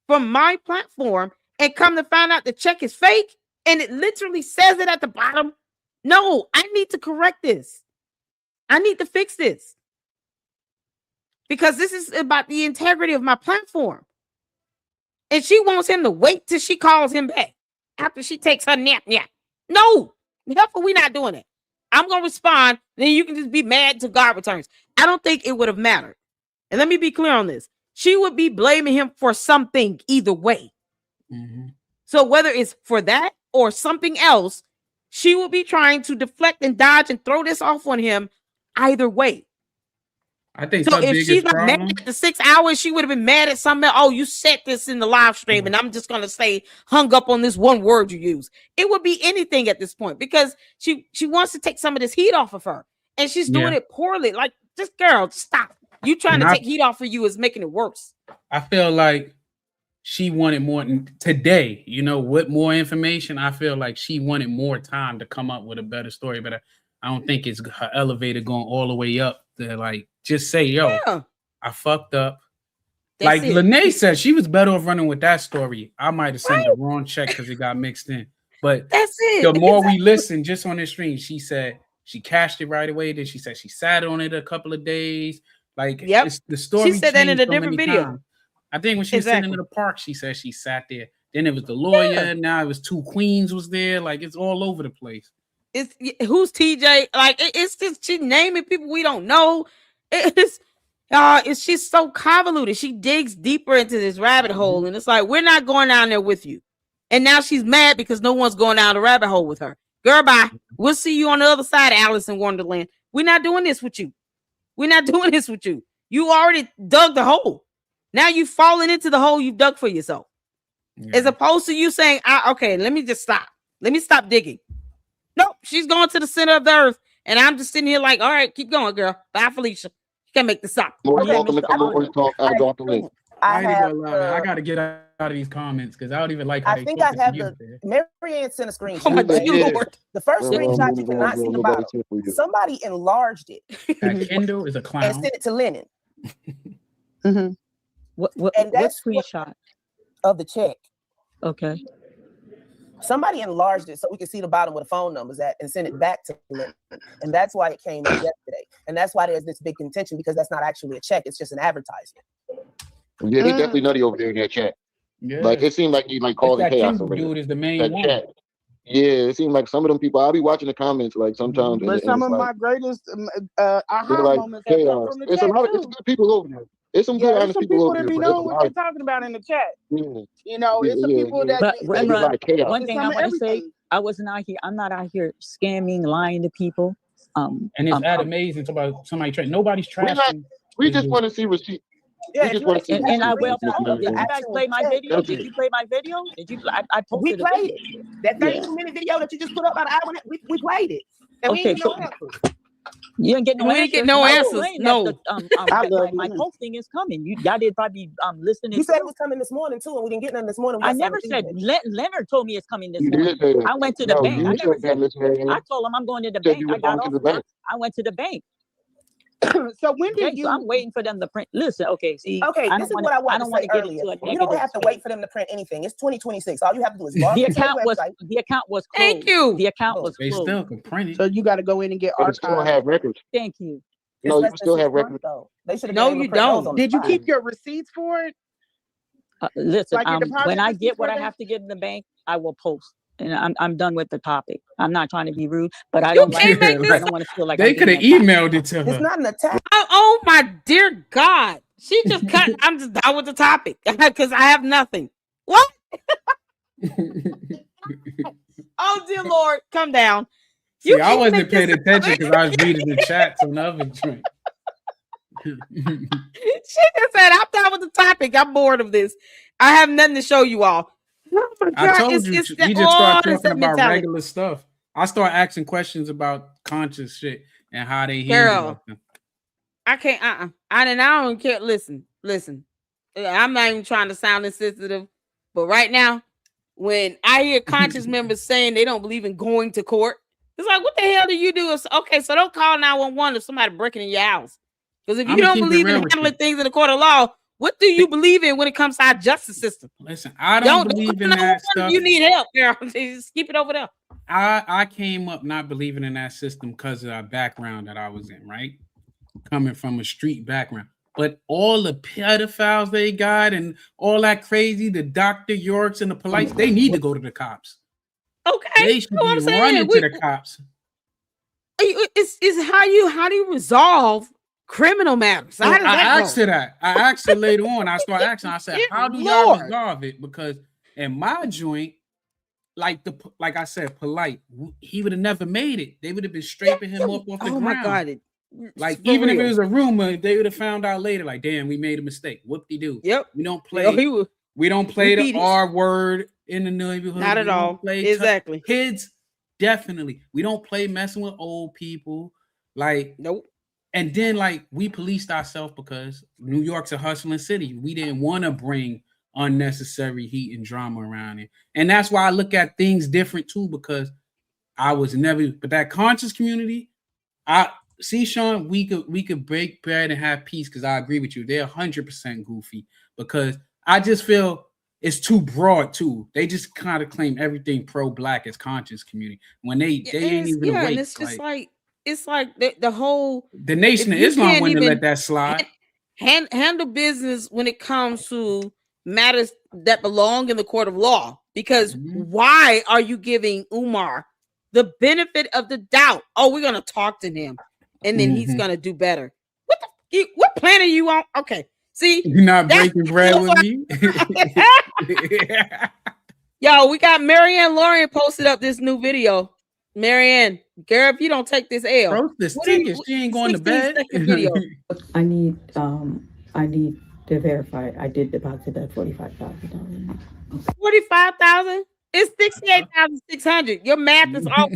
from my platform and come to find out the check is fake. And it literally says it at the bottom. No, I need to correct this. I need to fix this. Because this is about the integrity of my platform. And she wants him to wait till she calls him back after she takes her nap. No, hell, we not doing it. I'm going to respond. Then you can just be mad until God returns. I don't think it would have mattered. And let me be clear on this. She would be blaming him for something either way. So whether it's for that or something else, she will be trying to deflect and dodge and throw this off on him either way. I think so. If she's not mad at the 6 hours, she would have been mad at something else. Oh, you said this in the live stream, and I'm just gonna say hung up on this one word you use. It would be anything at this point because she wants to take some of this heat off of her, and she's doing it poorly. Like, just girl, stop. You trying to take heat off of you is making it worse. I feel like she wanted more today. With more information, I feel like she wanted more time to come up with a better story. But I don't think it's her elevator going all the way up to like just say, yo, I fucked up. That's like Lene said, she was better off running with that story. I might have sent the wrong check because it got mixed in. But that's it. The more we listen just on this stream, she said she cashed it right away. Then she said she sat on it a couple of days. Like, it's the story. She said that in a different video. Times. I think when she was sitting in the park, she said she sat there. Then it was the lawyer. Now it was two queens was there. Like, it's all over the place. It's who's TJ? Like, it's just she naming people we don't know. It's just so convoluted. She digs deeper into this rabbit hole, and it's like, we're not going down there with you. And now she's mad because no one's going down the rabbit hole with her. Girl, bye. We'll see you on the other side of Alice in Wonderland. We're not doing this with you. We're not doing this with you. You already dug the hole. Now you've fallen into the hole you've dug for yourself. As opposed to you saying, okay, let me just stop. Let me stop digging. Nope, she's going to the center of the earth And I'm just sitting here like, all right, keep going, girl. Bye, Felicia. You can't make this up. More Okay, talking, Mr. more talk. I'll drop the link. I gotta get out of these comments because I don't even like how I they think I talking have to you. the Marianne sent a screenshot. Oh my dear Lord. The first Well, screenshot you move on, cannot see bro. the Nobody bottom. check for you. Somebody enlarged it That Kendall is a and clown. sent it to Lennon. What And that's screenshot of the check. Okay. Somebody enlarged it so we could see the bottom where the phone number's at and send it back to Lennon. And that's why it came in yesterday. And that's why there's this big contention, because that's not actually a check. It's just an advertisement. Yeah, he definitely nutty over there in that chat. Yeah. Like it seemed like he like causing that chaos Kendall over there. dude is the main That one. chat. Yeah, it seemed like some of them people. I'll be watching the comments like sometimes, But and some it's of like, my greatest they're aha like moments have come chaos. from the It's a chat lot of too. it's good people over there. It's some good Yeah, it's honest some people people over that there, be but it's a knowing what lot they're of talking about in the chat. yeah, You know, it's some people that But there's a lot of chaos. one thing I some of want to say, everything. I wasn't out here. I'm not out here scamming, lying to people. And it's amazing about somebody trashing. Nobody's We're not. trashing. We just want to see receipt. Yeah, We just want to see And I receipts. will post. Did you guys play my video? That's Did it. you play my video? Did you? I We posted a played video. it. That 32-minute video that you just put up about an hour, we played it. And we Okay, ain't so no answers. you didn't get no We answers. didn't get no I was answers. saying No. that my posting is coming. Y'all did probably listening. You said it was coming this morning too, and we didn't get none this morning. I never said Leonard told me it's coming this You morning. did say that. I went to the No, bank. you I never said that, Miss Marianne. I told him I'm going to the You said bank. you I were got going to off the work. bank. I went to the bank. So when did So I'm waiting for them to print. Listen, okay, see, Okay, I this don't is wanna- what I I want don't to want say to get earlier. into a You don't negative have to space. wait for them to print anything. It's 2026. All you have to do is log The into their account was website. the account was closed. Thank you. The account was They closed. still can print it. So you got to go in and get But it still don't archived. have records. Thank you. It's No, less you than still 6 have months, records. though. They should have No, been able you to print those don't. on the Did you spot. keep your receipts for it? Listen, Like your deposit when I receipts get what for I that? have to get in the bank, I will post. And I'm done with the topic. I'm not trying to be rude, but I You don't like. can't make I this. don't want to feel like They I'm could have being attacked. emailed it to It's her. not an attack. Oh my dear God. She just cut. I'm just done with the topic because I have nothing. What? Oh dear Lord, come down. See, I can't wasn't make paying this attention because I was reading the chats on the other joint. She just said, I'm done with the topic. I'm bored of this. I have nothing to show you all. Oh my I God, told it's, you, it's we that, just start that's talking that about mentality. regular stuff. I start asking questions about conscious shit and how they hear Girl, about them. I can't. I don't care. Listen. I'm not even trying to sound insensitive, but right now, when I hear conscious members saying they don't believe in going to court, it's like, what the hell do you do? Okay, so don't call 911 if somebody breaking in your house. Because if you I'ma don't keep it believe in real with handling you. things in the court of law, what do you believe in when it comes to our justice system? Listen, I don't believe call in that 911 stuff. if you need help, girl. Just keep it over there. I came up not believing in that system because of our background that I was in, right? Coming from a street background. But all the pedophiles they got and all that crazy, the Dr. Yorks and the police, they need to go to the cops. Okay. They should That's what be I'm saying. running to the cops. It's how do you resolve criminal matters? So How does I that asked go? her that. I asked her later on. I started asking. I said, Good "How do y'all Lord. resolve it?" Because in my joint, like I said, polite. He would have never made it. They would have been scraping him up off the ground. Oh my God. Like For even if real. it was a rumor, they would have found out later. Like, damn, we made a mistake. Whoop-de-doo. Yep. We don't play. Yeah, we don't play the beat it. R word in the neighborhood. Not We at don't all. play Exactly. kids. Definitely, we don't play messing with old people. Like, nope. And then, like, we policed ourselves because New York's a hustling city. We didn't want to bring unnecessary heat and drama around it. And that's why I look at things different too, because I was never, but that conscious community, I see, Sean, we could break bread and have peace because I agree with you. They're 100% goofy because I just feel it's too broad too. They just kind of claim everything pro-black as conscious community when they ain't even awake. And it's just like it's like the whole the Nation of Islam wouldn't let that slide. Handle business when it comes to matters that belong in the court of law. Because why are you giving Umar the benefit of the doubt? Oh, we're gonna talk to him, and then he's gonna do better. What plan are you on? Okay, see, you're not breaking bread with me. Yo, we got Marianne Lorian posted up this new video. Marianne, girl, if you don't take this L, bro, this ticket, she ain't going to bed. Video. I need to verify. I did deposit that $45,000. 45,000. It's 68,600. Your math is off.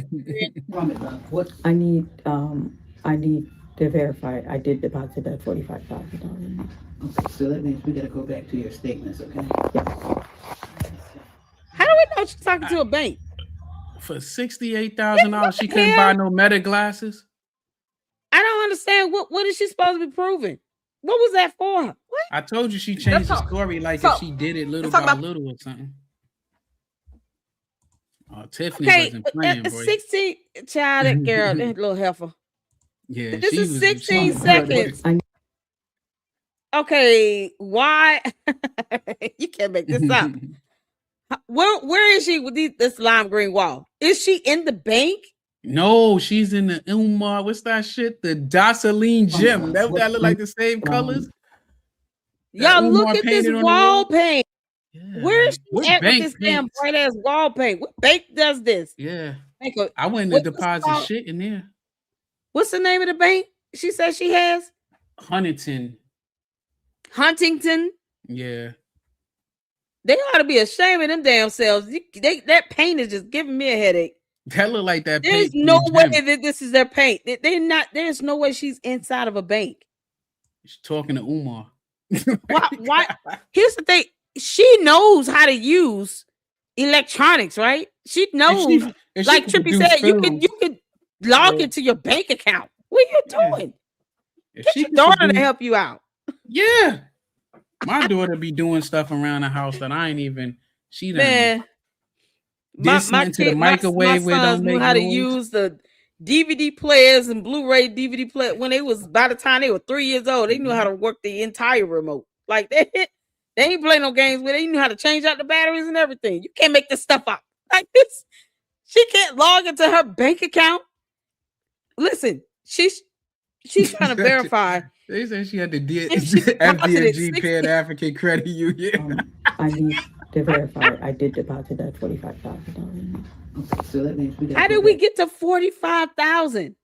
What I need to verify. I did deposit that $45,000. Okay, so that means we gotta go back to your statements, okay? How do we know she's talking to a bank? For $68,000, she couldn't buy no Meta glasses. I don't understand. What is she supposed to be proving? What was that for? What? I told you she changed the story like if she did it little by little or something. Oh, Tiffany wasn't playing, boy. 16 child, that girl, that little heifer. Yeah, this is 16 seconds. Okay, why? You can't make this up. Where is she with this lime green wall? Is she in the bank? No, she's in the Umar. What's that shit? The Jocelyn gym. That look like the same colors. Y'all look at this wall paint. Yeah, Where is she at with bank this damn paints? bright ass wall paint? What bank does this? Yeah, Bank I went to deposit shit in there. What's the name of the bank she says she has? Huntington. Yeah. They ought to be ashamed of them damn selves. That paint is just giving me a headache. That look like that. There's no way that this is their paint. They're not. There's no way she's inside of a bank. She's talking to Umar. Why? Here's the thing. She knows how to use electronics, right? She knows. If like Trippy said, you could log into your bank account. What are you doing? Get your daughter to help you out. Yeah. My daughter be doing stuff around the house that I ain't even. She done. Man, my into the microwave where sons don't knew make how to noise. use the DVD players and Blu-ray DVD player when they was by the time they were 3 years old. They knew how to work the entire remote. Like they ain't play no games with it. They knew how to change out the batteries and everything. You can't make this stuff up like this. She can't log into her bank account. Listen, she's trying to verify. They said she had the deposited FDNG Pan African Credit Union. I need to verify. I did deposit that $45,000. Okay, so that means we gotta How go did we back. get to 45,000?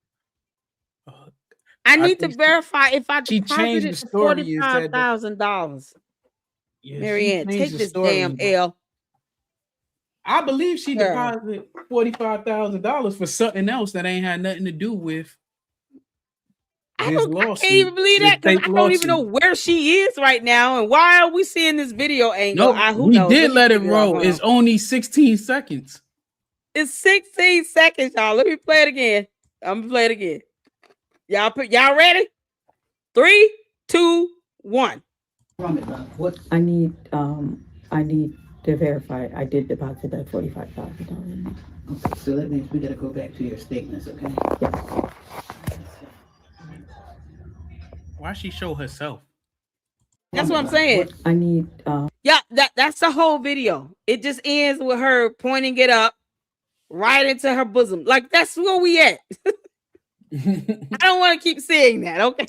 I need to verify if I she changed deposited the story and said that- $45,000. Yeah, Marianne, she take changed the this story. damn L. I believe she Girl. deposited $45,000 for something else that ain't had nothing to do with. I can't even believe that because I don't even know where she is right now. And why are we seeing this video angle? No, Who we knows? did let it figure out, roll. huh? It's only 16 seconds. It's 16 seconds, y'all. Let me play it again. I'm gonna play it again. Y'all ready? 3, 2, 1. What? I need to verify. I did deposit that $45,000. Okay, so that means we gotta go back to your statements, okay? Why she show herself? That's what I'm saying. I need Yeah, that's the whole video. It just ends with her pointing it up right into her bosom. Like that's where we at. I don't want to keep saying that, okay?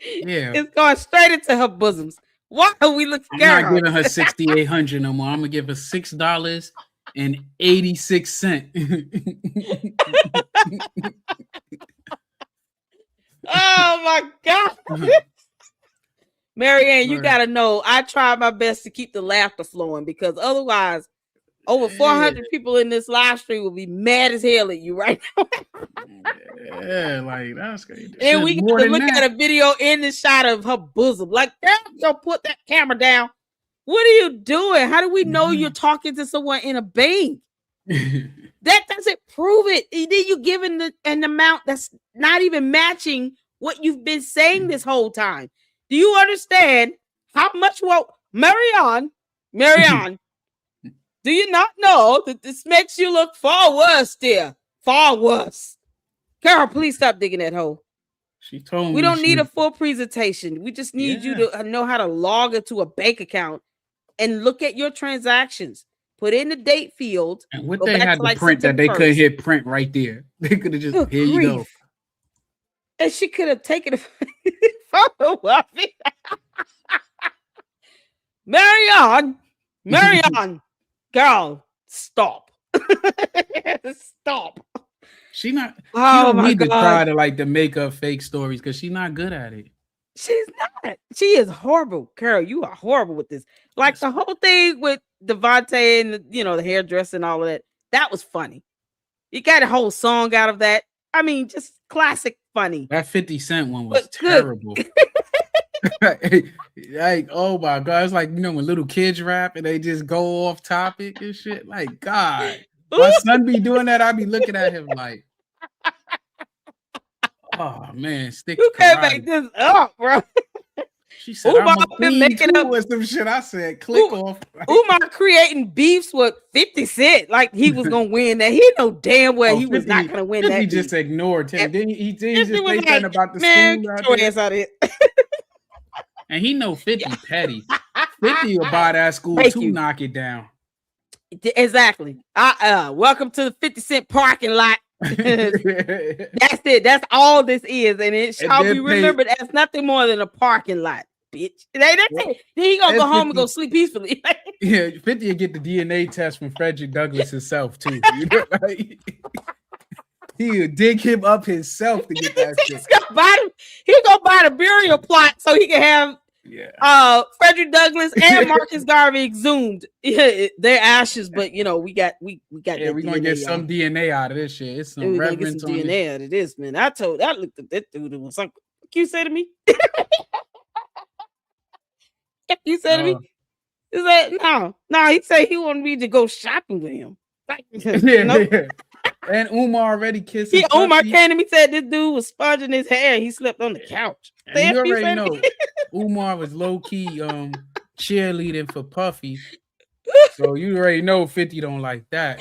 Yeah. It's going straight into her bosoms. Why are we looking I'm at not giving her $6,800 no more. I'm gonna give her $6.86. Oh my God. Marianne, you gotta know I tried my best to keep the laughter flowing because otherwise over 400 people in this live stream will be mad as hell at you right now. Yeah, like that's crazy. And we got to look at a video in the shot of her bosom. Like, girl, put that camera down. What are you doing? How do we know you're talking to someone in a bank? That doesn't prove it. Then you're giving an amount that's not even matching what you've been saying this whole time. Do you understand how much? Well, Marianne, do you not know that this makes you look far worse, dear? Far worse. Carol, please stop digging that hole. She told me we don't need a full presentation. We just need you to know how to log into a bank account and look at your transactions. Put in the date field. And what they had to print that they couldn't hit print right there. They could have just here you go. And she could have taken a photo of it. Marianne, girl, stop. Stop. She not. Oh, she don't my need to God. try to like to make up fake stories because she's not good at it. She's not. She is horrible. Carol, you are horrible with this. Like the whole thing with Devontae and the hairdresser and all of that. That was funny. You got a whole song out of that. I mean, just classic funny. That 50 Cent one was terrible. Like, oh my God. It's like, when little kids rap and they just go off topic and shit. Like, God. My son be doing that. I be looking at him like, oh man, stick You can't make this up, bro. She said, Umar I'm a been making up with some shit. I said, click off. Umar creating beefs with 50 Cent like he was gonna win that. He know damn well he was not gonna win that. He just ignored him. Didn't he just say was something about the man, school get out your there? ass out of here. And he know 50 petty. 50 will buy that school Thank to you. knock it down. Exactly. Welcome to the 50 Cent parking lot. That's it. That's all this is, and it shall be remembered as nothing more than a parking lot, bitch. That's it. Then he gonna go home and go sleep peacefully. Yeah, 50 will get the DNA test from Frederick Douglass himself too. He'll dig him up himself to get that shit. He gonna buy the burial plot so he can have Frederick Douglass and Marcus Garvey exhumed. Their ashes, but we got we're gonna get some DNA out of this shit. It's some reverence on DNA out of this, man. I looked at that dude and was like, what you say to me? You said to me? He said, no, he said he wanted me to go shopping with him. Yeah. And Umar already kissed him. Umar came to me, said this dude was sponging his hair. He slept on the couch. And you already know Umar was low-key cheerleading for Puffy. So you already know 50 don't like that.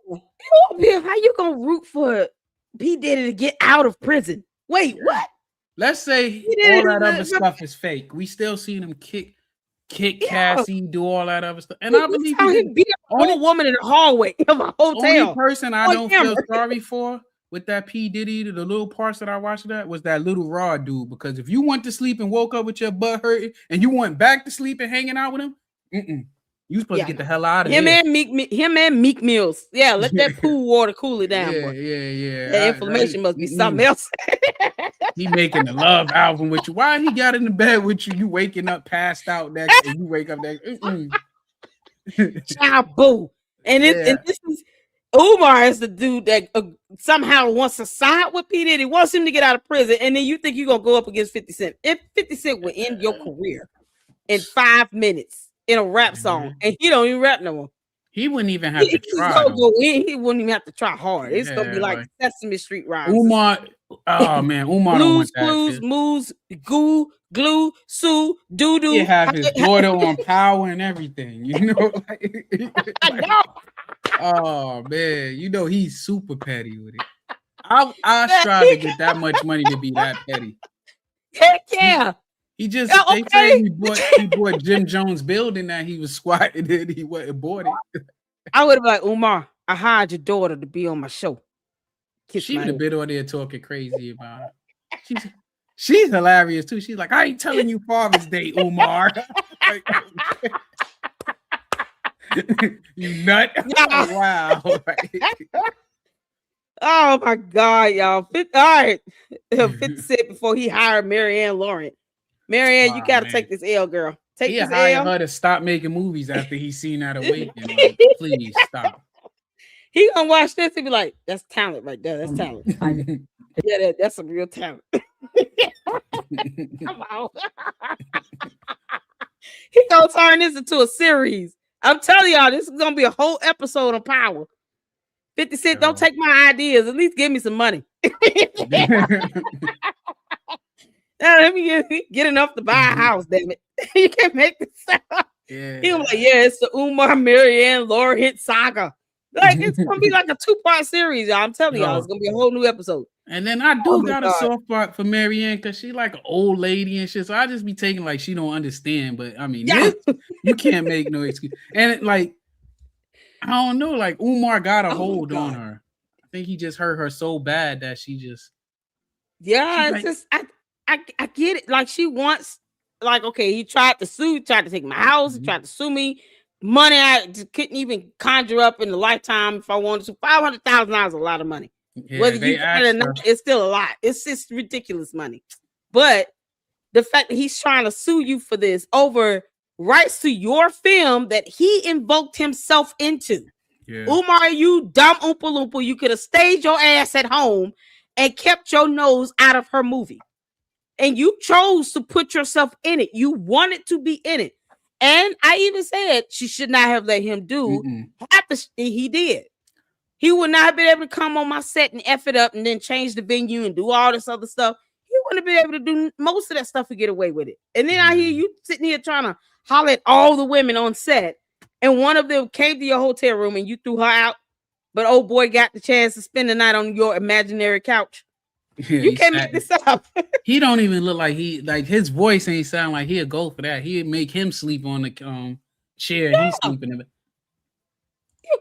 How you gonna root for P. Diddy to get out of prison? Wait, what? Let's say all that other stuff is fake. We still seen him kick Cassie, do all that other stuff. And I believe he beat up a whole woman in the hallway of a hotel. Only person I don't feel sorry for with that P. Diddy, the little parts that I watched of that was that little Raw dude. Because if you went to sleep and woke up with your butt hurting and you went back to sleep and hanging out with him, you supposed to get the hell out of him there. Him and Meek Mills. Yeah, let that pool water cool it down. Yeah. That inflammation must be something else. He making the love album with you. Why he got in the bed with you? You waking up passed out next, and you wake up next. Child boo. And this is Umar is the dude that somehow wants to side with P. Diddy, wants him to get out of prison, and then you think you're gonna go up against 50 Cent. If 50 Cent will end your career in 5 minutes in a rap song, and he don't even rap no more. He wouldn't even have to try. He wouldn't even have to try hard. It's gonna be like Sesame Street rhymes. Umar, oh man, Umar Blues, clues, moves, goo, glue, sue, doo doo. He have his daughter on Power and everything. I know. Oh man, he's super petty with it. I strive to get that much money to be that petty. Heck yeah. He just they say he bought Jim Jones' building that he was squatting in. He went and bought it. I would have been like, Umar, I hired your daughter to be on my show. She would have been on there talking crazy about it. She's hilarious too. She's like, I ain't telling you Father's Day, Umar. You nut. Wow. Oh my God, y'all. All right. 50 Cent before he hired Marianne Lawrence. Marianne, you gotta take this L, girl. Take this L. Her to stop making movies after he seen that Awakening. Please stop. He gonna watch this and be like, "That's talent right there. That's talent." Yeah, that's some real talent. Come on. He gonna turn this into a series. I'm telling y'all, this is gonna be a whole episode on Power. 50 Cent, don't take my ideas. At least give me some money. Let me get enough to buy a house, damn it. You can't make this up. Yeah. He was like, yeah, it's the Umar, Marianne, Laura hit saga. Like, it's gonna be like a 2-part series, y'all. I'm telling y'all, it's gonna be a whole new episode. And then I do got a soft part for Marianne because she like an old lady and shit. So I just be taking like she don't understand. But I mean, you can't make no excuse. And I don't know, like Umar got a hold on her. I think he just hurt her so bad that she just I get it. Like she wants, like, okay, he tried to take my house, he tried to sue me. Money I couldn't even conjure up in the lifetime if I wanted to. $500,000 is a lot of money. Yeah, whether you get it or not, it's still a lot. It's just ridiculous money. But the fact that he's trying to sue you for this over rights to your film that he invoked himself into. Yeah. Umar, you dumb Oompa Loompa, you could have stayed your ass at home and kept your nose out of her movie. And you chose to put yourself in it. You wanted to be in it. And I even said she should not have let him do half the shit he did. He would not have been able to come on my set and F it up and then change the venue and do all this other stuff. He wouldn't have been able to do most of that stuff and get away with it. And then I hear you sitting here trying to holler at all the women on set, and one of them came to your hotel room and you threw her out, but old boy got the chance to spend the night on your imaginary couch. Yeah, you can't make this up. He don't even look like his voice ain't sound like he'll go for that. He'd make him sleep on the chair. Yeah. He's sleeping in it.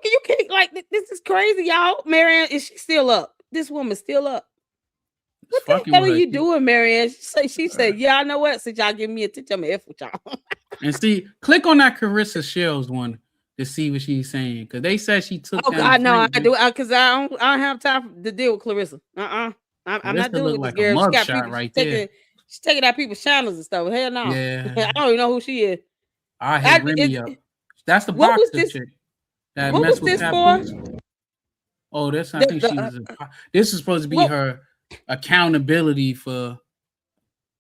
You can't, like, this is crazy, y'all. Marianne, is she still up? This woman's still up. What the hell are you doing, Marianne? She said, yeah, I know what. Since y'all give me attention, I'm gonna F with y'all. And see, click on that Carissa Shields one to see what she's saying. Because they said she took God, no, I do. Because I don't have time to deal with Clarissa. I'm not dealing with this girl. She got people right she's taking out people's channels and stuff. Hell no. Yeah. I don't even know who she is. I hate Remy up. That's the what was boxer this? chick. That What was this for? Oh, this I think she was. This is supposed to be her accountability for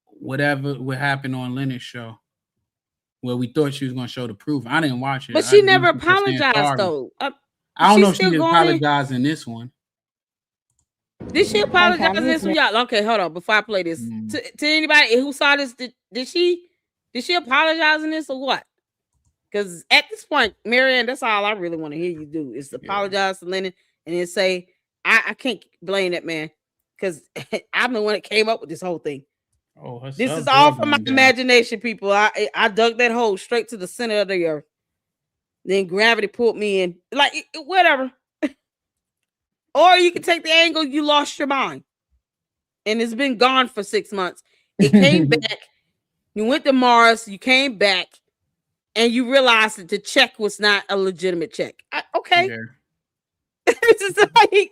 whatever would happen on Leonard's show, where we thought she was going to show the proof. I didn't watch it, but she never apologized though. I don't know if she did apologize in this one. Did she apologize in this one, y'all? Okay, hold on. Before I play this, to anybody who saw this, did she apologize in this or what? Because at this point, Marianne, that's all I really want to hear you do is apologize to Lennon and then say, I can't blame that man because I'm the one that came up with this whole thing. Oh, this is all from my imagination, people. I dug that hole straight to the center of the earth. Then gravity pulled me in. Like, whatever. Or you can take the angle, you lost your mind. And it's been gone for 6 months. It came back. You went to Mars, you came back. And you realized that the check was not a legitimate check. Okay. Yeah. This is like,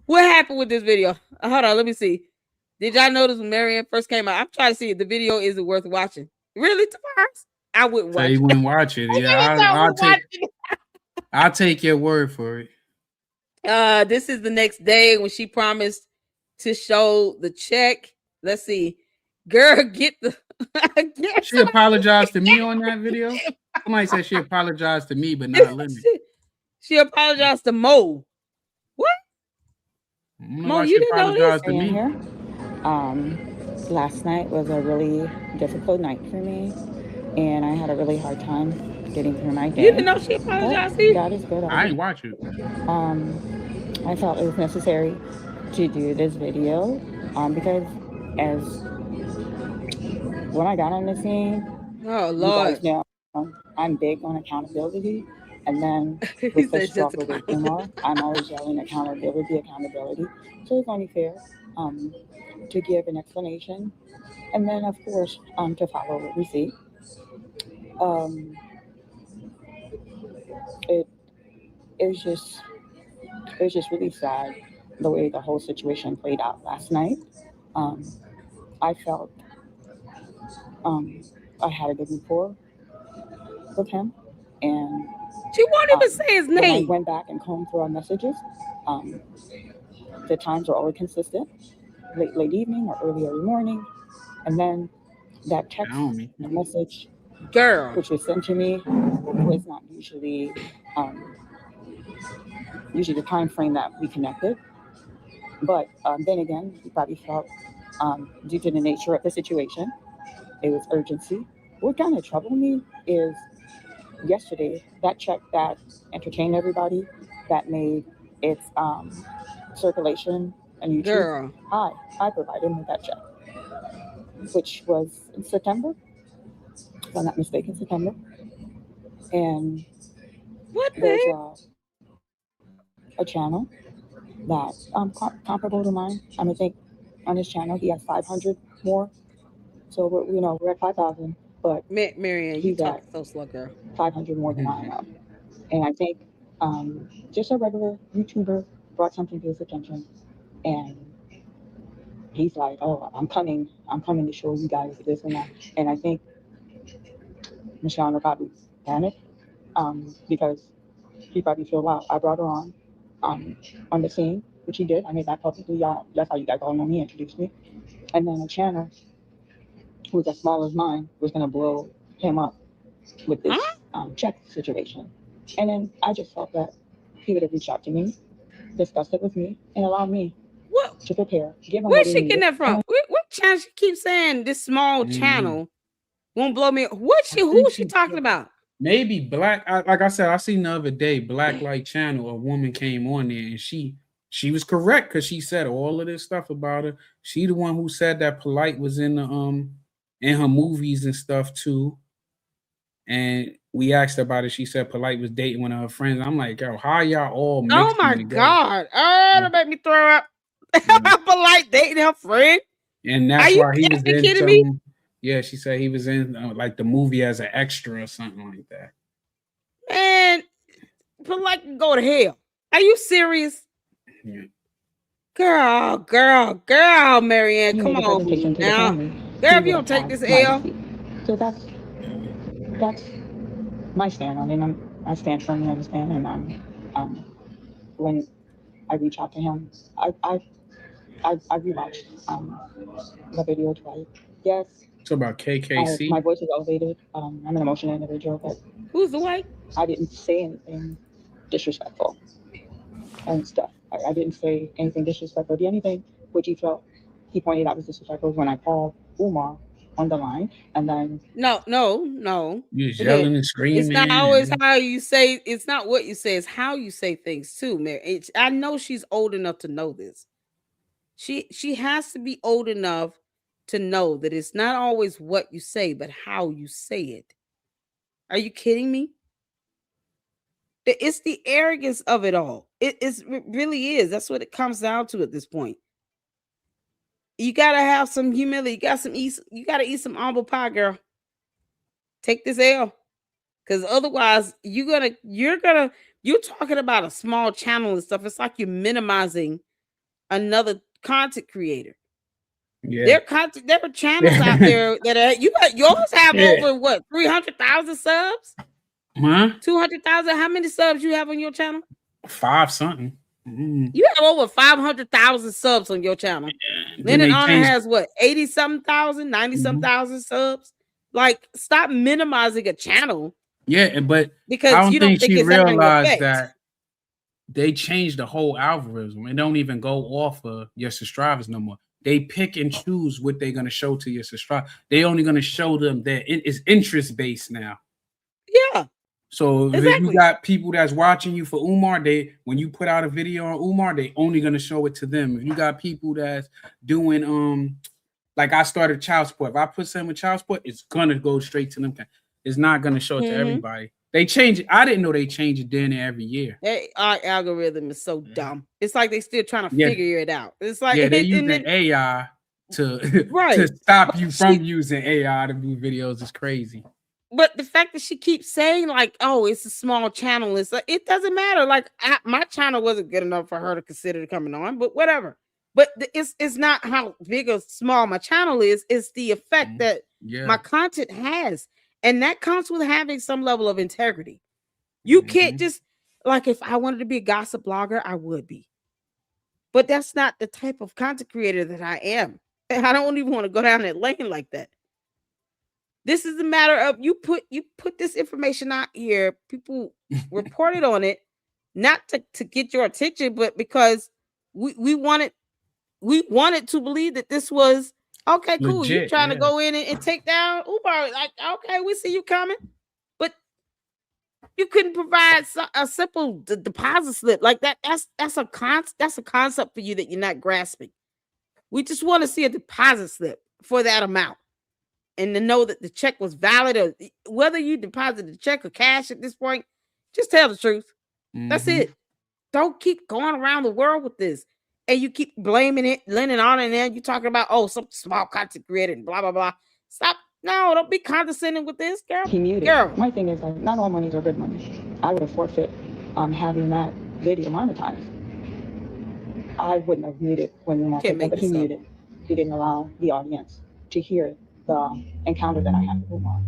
what happened with this video? Hold on, let me see. Did y'all notice when Marianne first came out? I'm trying to see if the video isn't worth watching. Really, Tavares? I wouldn't watch it. You wouldn't watch it. Yeah, I'll take your word for it. This is the next day when she promised to show the check. Let's see. Girl, get the she apologized to me on that video. Somebody said she apologized to me, but not Lenny. She apologized to Mo. What? Mo, you didn't apologize to me. Here. Last night was a really difficult night for me, and I had a really hard time getting through my day. You didn't know she apologized to you? God is good. I ain't watch it. I felt it was necessary to do this video because when I got on the scene, oh Lord, you guys know, I'm big on accountability, and then with the struggle with Umar, I'm always yelling accountability. So it's only fair to give an explanation, and then of course to follow what we see. It was just really sad the way the whole situation played out last night. I felt I had a good rapport with him, and she won't even say his name. I went back and combed through our messages. The times were always consistent, late evening or early morning, and then that text message, girl, which was sent to me, was not usually the time frame that we connected. But then again, he probably felt due to the nature of the situation, it was urgency. What kind of troubled me is yesterday, that check that entertained everybody, that made its circulation on YouTube. Girl. I provided him with that check, which was in September, if I'm not mistaken, September. And there's a channel that comparable to mine. I think on his channel he has 500 more. So we're at 5,000, but Marianne, you talk so slow, girl. 500 more than I am. And I think just a regular YouTuber brought something to his attention, and he's like, "Oh, I'm coming to show you guys this and that." And I think Michelle will probably panic because he probably feel, wow, I brought her on the scene, which he did. I made that publicly, y'all. That's how you guys all know me, introduced me. And then a channel who's as small as mine was going to blow him up with this check situation. And then I just felt that he would have reached out to me, discussed it with me, and allowed me to prepare, give him Where's what he she getting needed. that from? What channel she keeps saying this small channel won't blow me? Who is she talking about? Maybe Black. Like I said, I seen the other day, Black Light Channel. A woman came on there and she was correct because she said all of this stuff about her. She the one who said that Polite was in the in her movies and stuff too. And we asked her about it. She said Polite was dating one of her friends. I'm like, yo, how y'all all mixed Oh my together? God! Oh, that make me throw up. Polite dating her friend. And that's why he was in kidding me? Yeah, she said he was in like the movie as an extra or something like that. Man, Polite can go to hell. Are you serious? Yeah. Girl, Marianne, come on now. Girl, if you don't take this L. So that's my stand on it. I stand firmly on the stand, and when I reach out to him, I rewatched the video twice. Yes. It's about KKC. My voice is elevated. I'm an emotional individual, but who's the white? I didn't say anything disrespectful and stuff. I didn't say anything disrespectful. The only thing which he felt he pointed out was disrespectful when I called Umar on the line, and then no. You was yelling and screaming. It's not always how you say. It's not what you say. It's how you say things too, Mary. I know she's old enough to know this. She has to be old enough to know that it's not always what you say, but how you say it. Are you kidding me? It's the arrogance of it all. It really is. That's what it comes down to at this point. You gotta have some humility. You gotta eat some humble pie, girl. Take this L, because otherwise you're talking about a small channel and stuff. It's like you're minimizing another content creator. Yeah. There are channels out there that yours have over what 300,000 subs. 200,000. How many subs you have on your channel? 5 something. You have over 500,000 subs on your channel. Leonard Honor has what 80-something thousand, 90-something thousand subs. Like, stop minimizing a channel. Yeah, but because I don't you don't think think she it's having an realized effect. that they changed the whole algorithm. It don't even go off of your subscribers no more. They pick and choose what they're gonna show to your subscribers. They only gonna show them that it's interest based now. Yeah. So if you got people that's watching you for Umar, when you put out a video on Umar, they only gonna show it to them. If you got people that's doing like I started child support. If I put something with child support, it's gonna go straight to them. It's not gonna show it to everybody. They change it. I didn't know they change it then and every year. Our algorithm is so dumb. It's like they still trying to figure it out. It's like they're using AI to stop you from using AI to do videos. Is crazy. But the fact that she keeps saying like, "Oh, it's a small channel," it's like, it doesn't matter. Like my channel wasn't good enough for her to consider coming on, but whatever. But it's not how big or small my channel is. It's the effect that my content has, and that comes with having some level of integrity. You can't just like, if I wanted to be a gossip blogger, I would be. But that's not the type of content creator that I am. I don't even want to go down that lane like that. This is a matter of you put this information out here. People reported on it, not to get your attention, but because we wanted to believe that this was okay. Cool. Legit, you trying to go in and take down Umar? Like, okay, we see you coming, but you couldn't provide a simple deposit slip like that. That's a concept for you that you're not grasping. We just want to see a deposit slip for that amount. And to know that the check was valid, or whether you deposited the check or cash at this point, just tell the truth. That's it. Don't keep going around the world with this. And you keep blaming it, leaning on it, and then you're talking about, some small content creator and blah, blah, blah. Stop. No, don't be condescending with this, girl. Girl. My thing is, like, not all monies are good money. I would have forfeit having that video monetized. I wouldn't have muted when I said that, but he muted. He didn't allow the audience to hear the encounter that I had with Umar.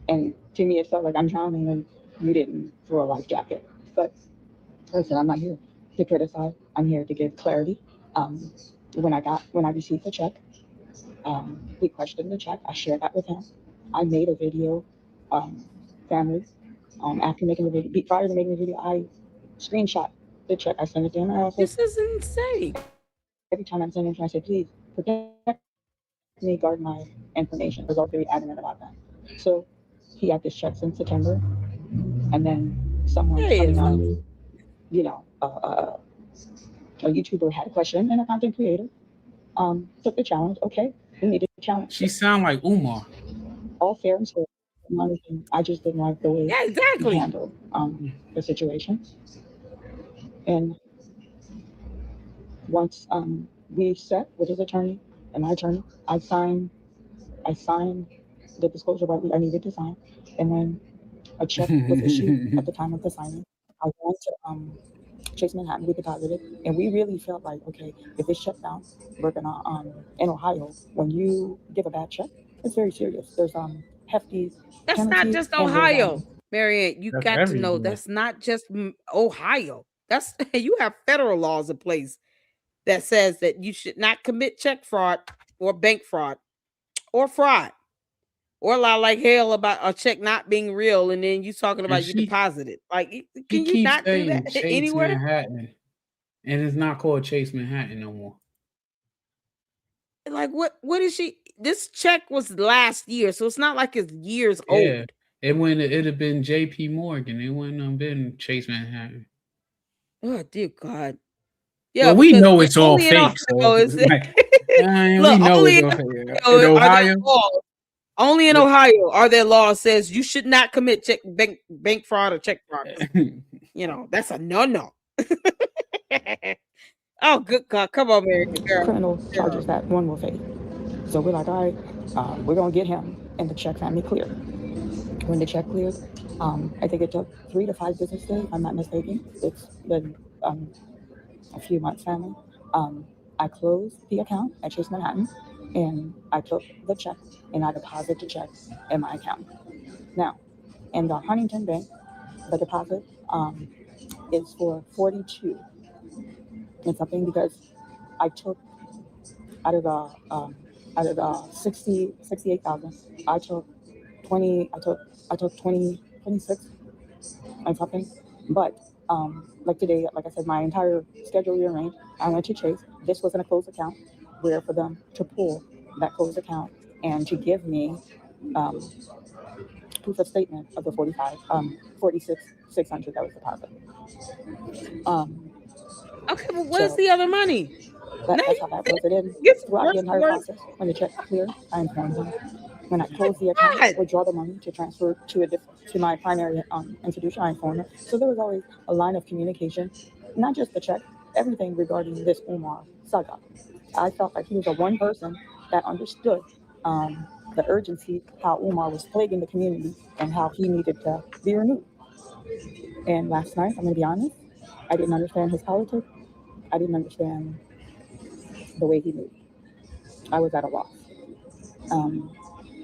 And to me, it felt like I'm drowning and you didn't throw a life jacket. But listen, I'm not here to criticize. I'm here to give clarity. Um, when I received the check, we questioned the check. I shared that with him. I made a video, family. After making the video, prior to making the video, I screenshot the check. I sent it to him. And I also, This is insane. every time I'm sending him, I say, please protect me, guard my information. I was all very adamant about that. So he had this check since September, and then someone coming on, you know, a YouTuber had a question, and a content creator took the challenge. Okay, we need to challenge. She sound like Umar. All fair and square. I just didn't like the way he handled the situation. And once we set with his attorney and my attorney, I signed the disclosure what I needed to sign, and then a check was issued at the time of the signing. I went to Chase Manhattan, we deposited, and we really felt like, okay, if it's shut down, we're gonna in Ohio, when you give a bad check, it's very serious. There's hefty That's not penalties, just and there's, Ohio, Marianne. You That's got to know everywhere. that's not just Ohio. That's you have federal laws in place that says that you should not commit check fraud or bank fraud or fraud or lie like hell about a check not being real, and then you talking And about you she deposited. Like, he can you keeps not do saying that Chase anywhere? Manhattan, and it's not called Chase Manhattan no more. Like, what is she? This check was last year, so it's not like it's years Yeah, old. it'd have been J.P. Morgan. It wouldn't have been Chase Manhattan. Oh dear God. Yeah, Well, we because know it's all only in fake, so Ohio is it. like, we Look, know only it's in all fake. Ohio In are there Ohio, laws. Only in Ohio are there laws says you should not commit bank fraud or check fraud. You know, that's a no. Oh, good God. Come on, Mary. Girl. criminal charges that one will face. So we're like, all right, we're gonna get him, and the check family cleared. When the check cleared, I think it took 3 to 5 business days, if I'm not mistaken. It's been a few months, family. I closed the account at Chase Manhattan, and I took the check and I deposited the check in my account. Now, in the Huntington Bank, the deposit is for 42 and something, because I took out of the 68,000, I took 20, I took 26 and something. But like today, like I said, my entire schedule rearranged. I went to Chase. This wasn't a closed account. Where for them to pull that closed account and to give me proof of statement of the 46,600 that was deposited. Okay, but where's So the other money? that's how that was. It in Gets throughout the worse entire and worse. process. When the check cleared, I informed them. When I closed the account, withdraw the money to transfer to my primary institution, I informed them. So there was always a line of communication, not just the check, everything regarding this Umar saga. I felt like he was the one person that understood the urgency, how Umar was plaguing the community, and how he needed to be removed. And last night, I'm gonna be honest, I didn't understand his politics. I didn't understand the way he moved. I was at a loss.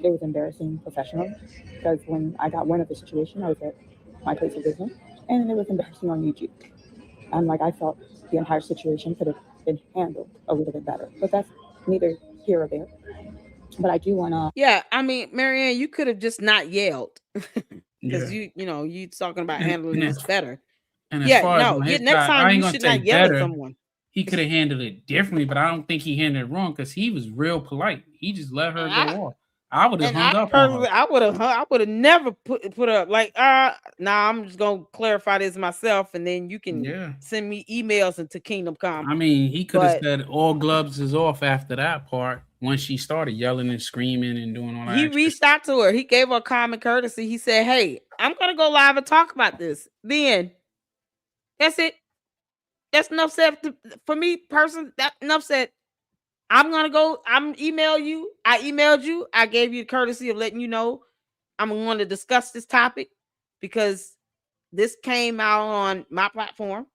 It was embarrassing professionally, because when I got wind of the situation, I was at my place of business, and it was embarrassing on YouTube. I felt the entire situation could have been handled a little bit better, but that's neither here or there. But I do want to. Yeah, I mean, Marianne, you could have just not yelled because yeah. you talking about And, handling and, this better. and as Yeah, far as no, on his next side, time I ain't you gonna should say not yell at better. someone. He could have handled it differently, but I don't think he handled it wrong because he was real polite. He just let her go off. I would have hung up on her. I would have never put up like nah, I'm just gonna clarify this myself, and then you can send me emails into Kingdom Come. I mean, he could have said all gloves is off after that part when she started yelling and screaming and doing all that. He reached out to her. He gave her a common courtesy. He said, "Hey, I'm gonna go live and talk about this." Then that's it. That's enough said for me, person. That enough said. I'm gonna go. I'm email you. I emailed you. I gave you the courtesy of letting you know I'm going to discuss this topic because this came out on my platform.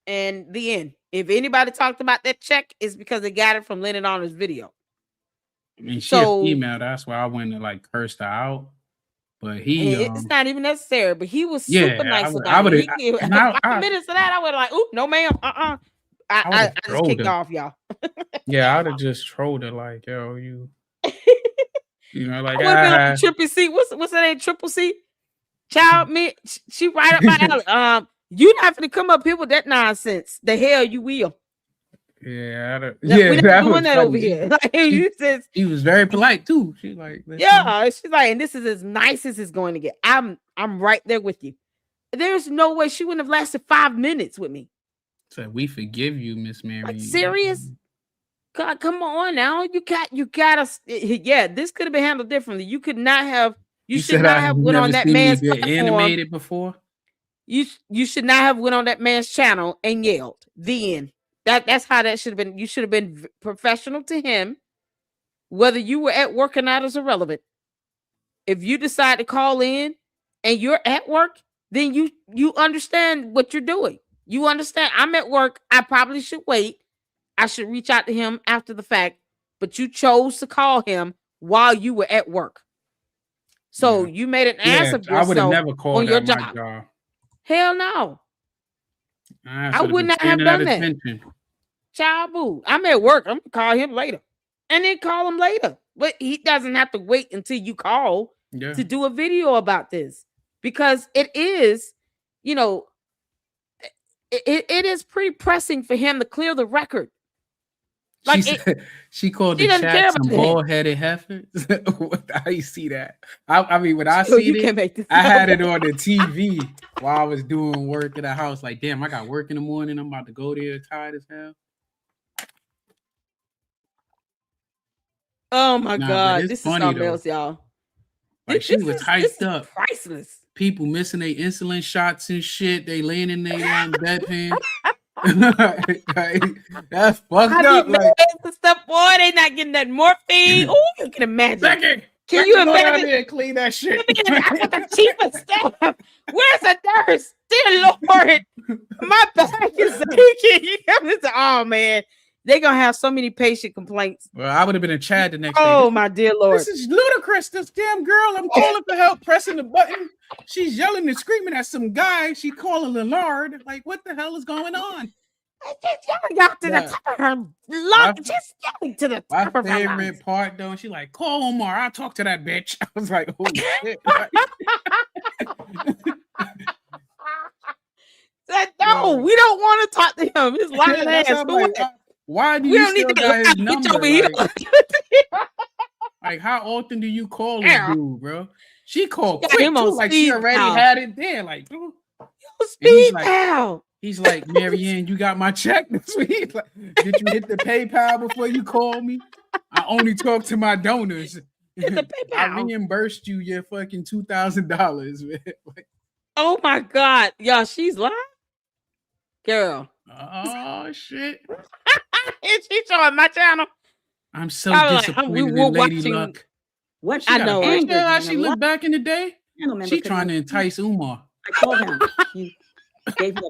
And the end. If anybody talked about that check, it's because they got it from Lennon Honor's video. I mean, she a female. That's why I went to like curse her out. But he, it's not even necessary. But he was yeah, super nice I about it. would, He gave and 5 minutes of that. I would like, "Ooh, no, ma'am, I just trolled kicked her. off, y'all. Yeah, I'd have just trolled her like, yo, you know, like I would have been like Triple C. What's that name? Triple C. Child, me, she right up my alley. You not gonna come up here with that nonsense. The hell you will. Yeah, We're not that doing was that funny. over here. Like you said, He was very polite too. She like, yeah, she's like, and this is as nice as it's going to get. I'm right there with you. There's no way she wouldn't have lasted 5 minutes with me. So we forgive you, Miss Mary. Like, serious? God, come on now. You gotta. Yeah, this could have been handled differently. You could not have. You should not have went on that man's platform. Animated before. You should not have went on that man's channel and yelled. The end. That's how that should have been. You should have been professional to him. Whether you were at work or not is irrelevant. If you decide to call in and you're at work, then you understand what you're doing. You understand. I'm at work. I probably should wait. I should reach out to him after the fact, but you chose to call him while you were at work. So you made an ass of yourself. I would have never called on your that job. my job. Hell no. I would not have done that. Child boo. I'm at work. I'm gonna call him later. And then call him later. But he doesn't have to wait until you call to do a video about this. Because it is, it is pretty pressing for him to clear the record. Like she called the chat some bald-headed heifers. How you see that? I mean, when I see it, I had it on the TV while I was doing work in the house. Like, damn, I got work in the morning. I'm about to go there tired as hell. Oh my God, this is something else, y'all. Like she was hyped up. Priceless. People missing their insulin shots and shit. They laying in their bedpan. That's fucked up. Like stuff, boy, they not getting that morphine. Oh, you can imagine. Can you imagine? And clean that shit. That's the cheapest stuff. Where's the nurse? Dear Lord, my back is aching. Oh man, they're gonna have so many patient complaints. Well, I would have been in Chad the next day. Oh my dear Lord, this is ludicrous. This damn girl, I'm calling for help, pressing the button. She's yelling and screaming at some guy. She calling Leonard. Like, what the hell is going on? She's yelling out to the top of her lungs. She's yelling to the top of her lungs. My favorite part, though, she like, call Omar. I'll talk to that bitch. I was like, holy shit. Said, no, we don't want to talk to him. His lying ass. Why do you still got his number? Like, how often do you call this dude, bro? She called quick too, like she already had it there. Like, dude. He's like, Marianne, you got my check this week. Like, did you hit the PayPal before you called me? I only talk to my donors. I reimbursed you your fucking $2,000, man. Like, oh my God, y'all, she's lying, girl. Oh shit! And she's showing my channel. I'm so disappointed in Lady Luck. What I know. You know how she looked back in the day? She trying to entice Umar. I told him. You gave me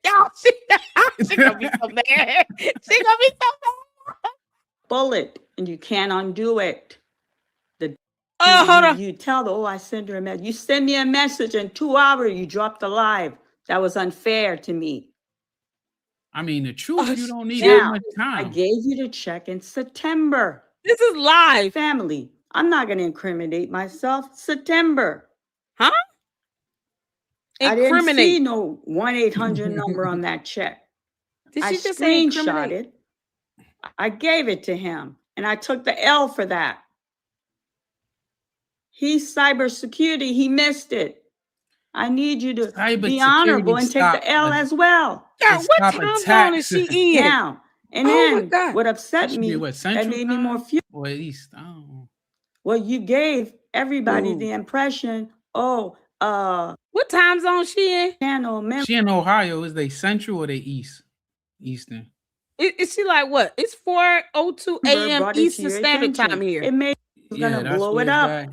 y'all, she gonna be so mad. She gonna be so mad. Bullet, and you can't undo it. Hold on. You tell I sent her a message. You send me a message in 2 hours. You dropped the live. That was unfair to me. I mean, the truth, you don't need that much time. I gave you the check in September. This is live. Family. I'm not going to incriminate myself. September. Huh? I didn't see no 1-800 number on that check. Did she just screenshot it. I gave it to him, and I took the L for that. He's cybersecurity. He missed it. I need you to be honorable and take the L as well. God, what time zone is she in? Now, and then what upset me, that made me more furious. Or at least, well, you gave everybody the impression, what time zone she in? She in Ohio. Is they central or they eastern? Is she like what? It's 4:02 a.m. Eastern Standard Time here. It made gonna blow it up.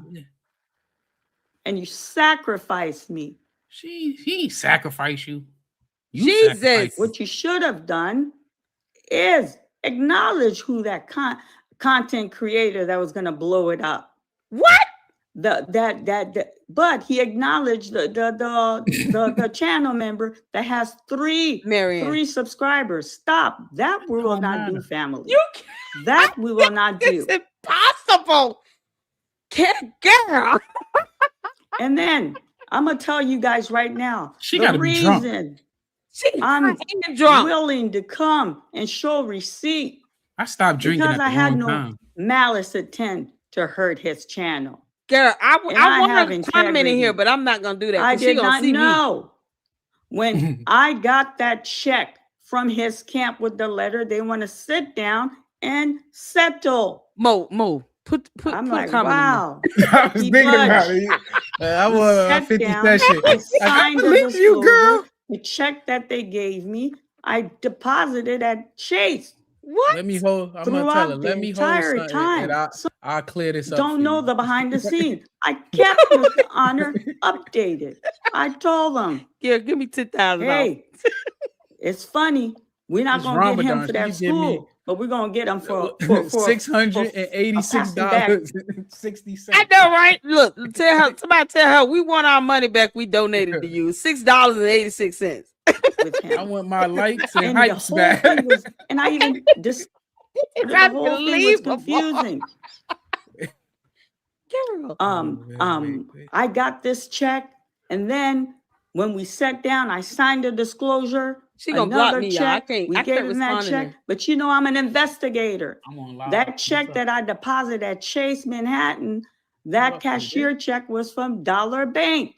And you sacrificed me. He sacrificed you. Jesus. What you should have done is acknowledge who that content creator that was going to blow it up. What? but he acknowledged the channel member that has three subscribers. Stop. That we will not do, family. That we will not do. It's impossible. Girl. And then I'm gonna tell you guys right now, She the gotta be drunk. reason I'm willing to come and show receipt. I stopped drinking because at the I had wrong no time. malice intent to hurt his channel. Girl, I have want to comment in here, integrity. but I'm not gonna do that. I 'cause she did gonna not see me. know when I got that check from his camp with the letter. They want to sit down and settle. Mo, put I'm put like, a comment wow. I was He thinking about budged. it. I We was sat 50 down, cent shit. I I signed the believe you, girl. disclosure. The check that they gave me, I deposited at Chase. What? Let me hold. I'm gonna tell Throughout her. the Let me hold entire something, time. and I'll clear this up. Don't for know you. the behind the scenes. I kept Mr. Honor updated. I told them, Yeah, give me 10,000. hey, it's funny. We're not It's gonna get him Ramadan. for She that give me school, but we're gonna get him for $686.60. I know, right? Look, tell her. Somebody tell her we want our money back. We donated to you $6.86. I want my likes and the hypes whole back. thing was, and I even the whole thing was confusing. Girl. I got this check, and then when we sat down, I signed a disclosure. She gonna block another me, y'all. I check. can't- We I gave can't him that respond in check, there. but you know I'm an investigator. I'm on live. That check that I deposited at Chase Manhattan, that cashier check was from Dollar Bank.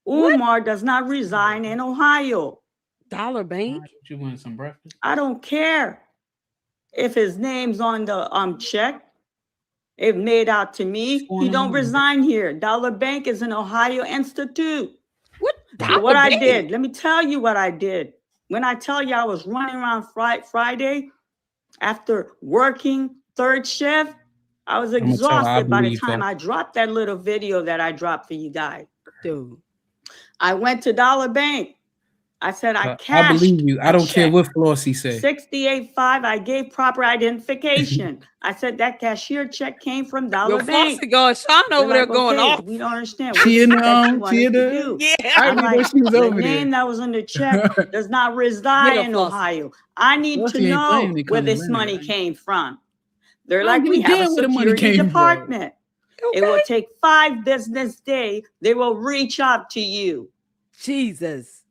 Umar does not reside in Ohio. Dollar Bank? You want some breakfast? I don't care if his name's on the check. It made out to me. He don't resign here. Dollar Bank is an Ohio institute. What? So what I Bank? did, let me tell you what I did. When I tell you I was running around Friday after working third shift, I was I'ma tell her I exhausted by the believe time her. I dropped that little video that I dropped for you guys. Dude. I went to Dollar Bank. I said I I cashed believe you. I a don't care check. what Flossie say. 68.5. I gave proper identification. I said that cashier check came from Dollar Yo, Bank. Flossie going, Sean They're over there like, going okay, off. we don't understand She what in that you wanted to theater? do. Yeah. I I'm didn't know like, she was the over name there. that was on the check does not reside Get her, in Flossie. Ohio. I need Flossie to ain't know playing to where come to this Leonard, money right? came from. They're I like, don't we give a have a damn where the money security came from. department. It will take 5 business days. They will reach out to you. Jesus.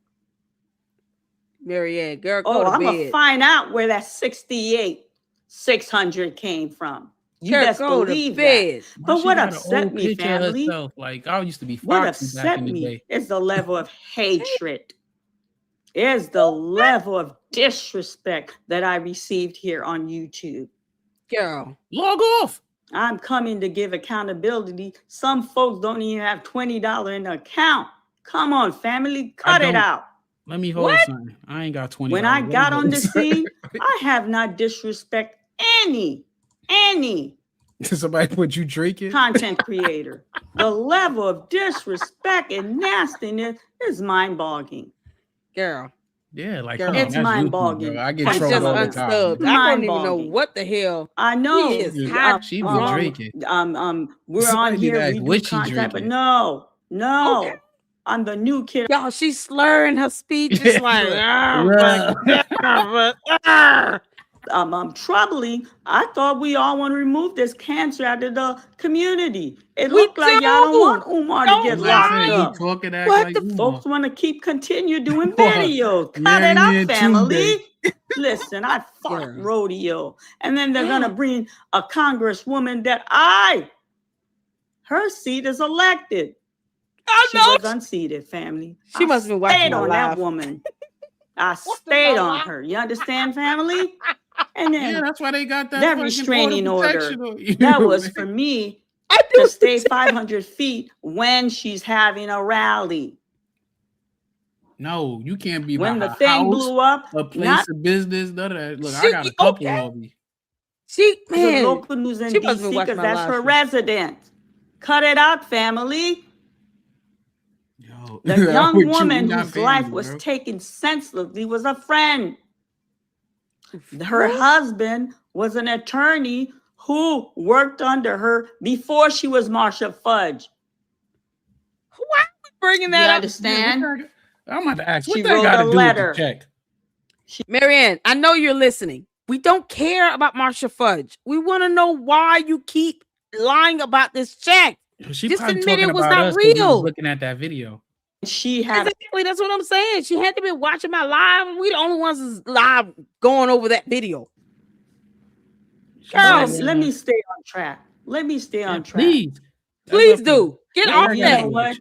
Marianne, girl, go Oh, to I'm bed. gonna find out where that 68,600 came from. You Girl, best go to believe bed. that. But She what got an upset old me, picture of family, herself. Like I used to be what Foxy back upset in the me day. is the level of hatred. Is the level of disrespect that I received here on YouTube. Girl. Log off. I'm coming to give accountability. Some folks don't even have $20 in the account. Come on, family, cut it don't. out. Let me hold What? something. I ain't got 20. When I got on the scene, I have not disrespect any Somebody put you drinking. content creator. The level of disrespect and nastiness is mind-boggling. Girl. Yeah, like Girl. come on, It's that's YouTube, mind-boggling. bro. I get He's trolled just all the time. unstubbed. I don't even know Mind-boggling. what the hell. I know. He is hot She be drunk. drinking. We're Somebody on need to here. ask We do what she content, but drinking. no. Okay. I'm the new kid. Y'all, she's slurring her speech. It's like, troubling. I thought we all want to remove this cancer out of the community. It We looked like y'all don't want Umar to Don't get That's what I'm locked saying. He up. talking act What like the Umar. Folks want to continue doing What? videos. Cut it Marianne up, family. Tunde. Listen, I fought Girl. rodeo. And then they're going to bring a congresswoman that her seat is elected. She was unseated, family. She must have been watching stayed my on live. that woman. I stayed on her. You understand, family? And Yeah, then that's why they got that that fucking restraining order order, protection on you. that was for me to stay 500 feet when she's having a rally. No, you can't be When by the her thing house, blew up, a place not of business, none of that. Look, I She- got a couple okay. of me. She, the man, local news in she must have been DC watching because my that's live her stream. residence. Cut it out, family. Yo, The I'm young with you. woman We not whose life family, was bro. taken senselessly was a friend. Her husband was an attorney who worked under her before she was Marsha Fudge. Why are we bringing that You up? understand? I'm about to ask, what She that wrote got to a do with the letter. check? Marianne, I know you're listening. We don't care about Marsha Fudge. We want to know why you keep lying about this check. She Just probably admit talking it was about not us because we was real. looking at that video. She had Exactly, that's what I'm saying. She had to be watching my live. We the only ones that's live going over that video. Girl, let me stay on track. Let me stay on track. Please do. Get off And you that. know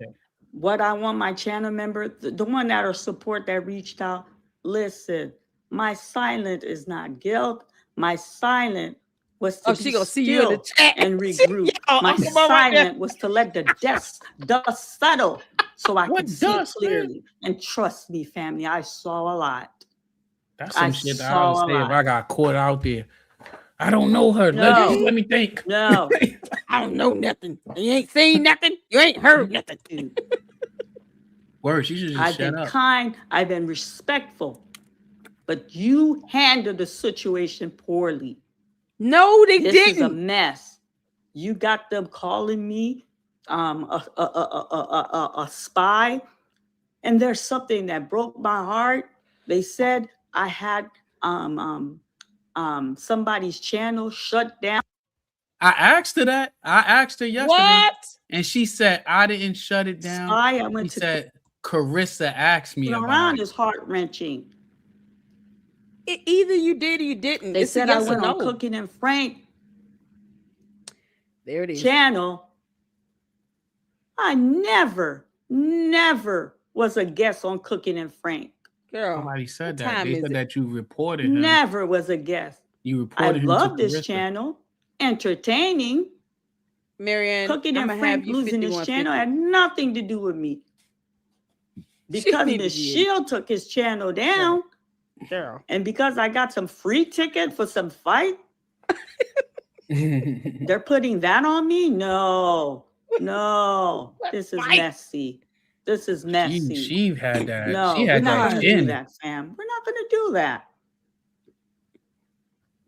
what I want my channel member, the one that are support that reached out, listen, my silent is not guilt. My silent was to she be gonna see you in the still chat. and regroup. My come on right silent was to let the dust settle so I could see dust, clearly. And trust me, family, I saw a lot. That's some shit that I would say if I got caught out there. I don't know her. No. Let me think. No. I don't know nothing. You ain't seen nothing. You ain't heard nothing. Word, she should just I've shut been up. kind. I've been respectful. But you handled the situation poorly. No, they this didn't. This is a mess. You got them calling me a spy. And there's something that broke my heart. They said I had somebody's channel shut down. I asked her that. I asked her yesterday. What? And she said, I didn't shut it down. She said, Carissa asked me about around it. is heart-wrenching. Either you did or you didn't. They It's said a yes I went or no. on Cooking and Frank there it is. channel. I never was a guest on Cooking and Frank. Girl, somebody said that. They said that you reported him. Never was a guest. You I reported him love to this Carissa. channel. Entertaining. Marianne, Cooking and I'ma Frank have you losing his 51-50. channel had nothing to do with me. Because Miss Shield took his channel down. Girl. And because I got some free ticket for some fight, they're putting that on me? No. This is messy. This is messy. She had that. No, she had we're not that going to do in. that, fam. We're not going to do that.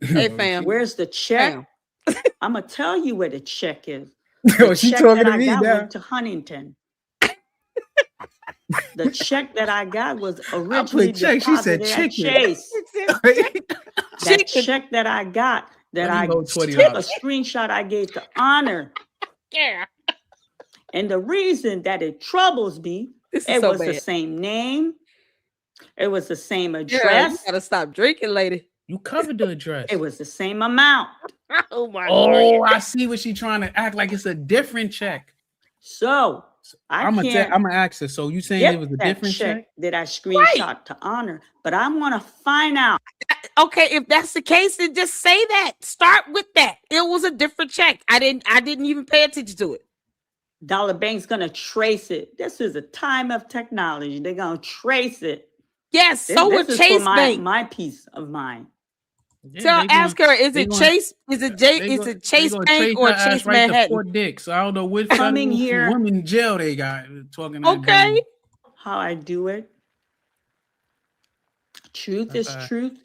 Hey, fam. Where's the check? I'm going to tell you where the check is. Yo, The she check talking that to I me got now. went to Huntington. The check that I got was originally check. She said deposited at chicken. Chase. That check that I got, that I took a screenshot I gave to Honor. Yeah. And the reason that it troubles me, it was the same name. It was the same address. Girl, you gotta stop drinking, lady. You covered the address. It was the same amount. Oh my Oh, God. I see what she's trying to act like it's a different check. So I'm gonna ask her. So you saying it was a different check? That I screenshot to Honor, but I want to find out. Okay, if that's the case, then just say that. Start with that. It was a different check. I didn't even pay attention to it. Dollar Bank's gonna trace it. This is a time of technology. They're gonna trace it. Yes, so this with is Chase for Bank. my peace of mind. So ask her, is it Chase? Is it Chase Bank or Chase Manhattan? Dick. So I don't know which Coming here. woman in jail they got talking. Okay. How I do it. Truth is truth.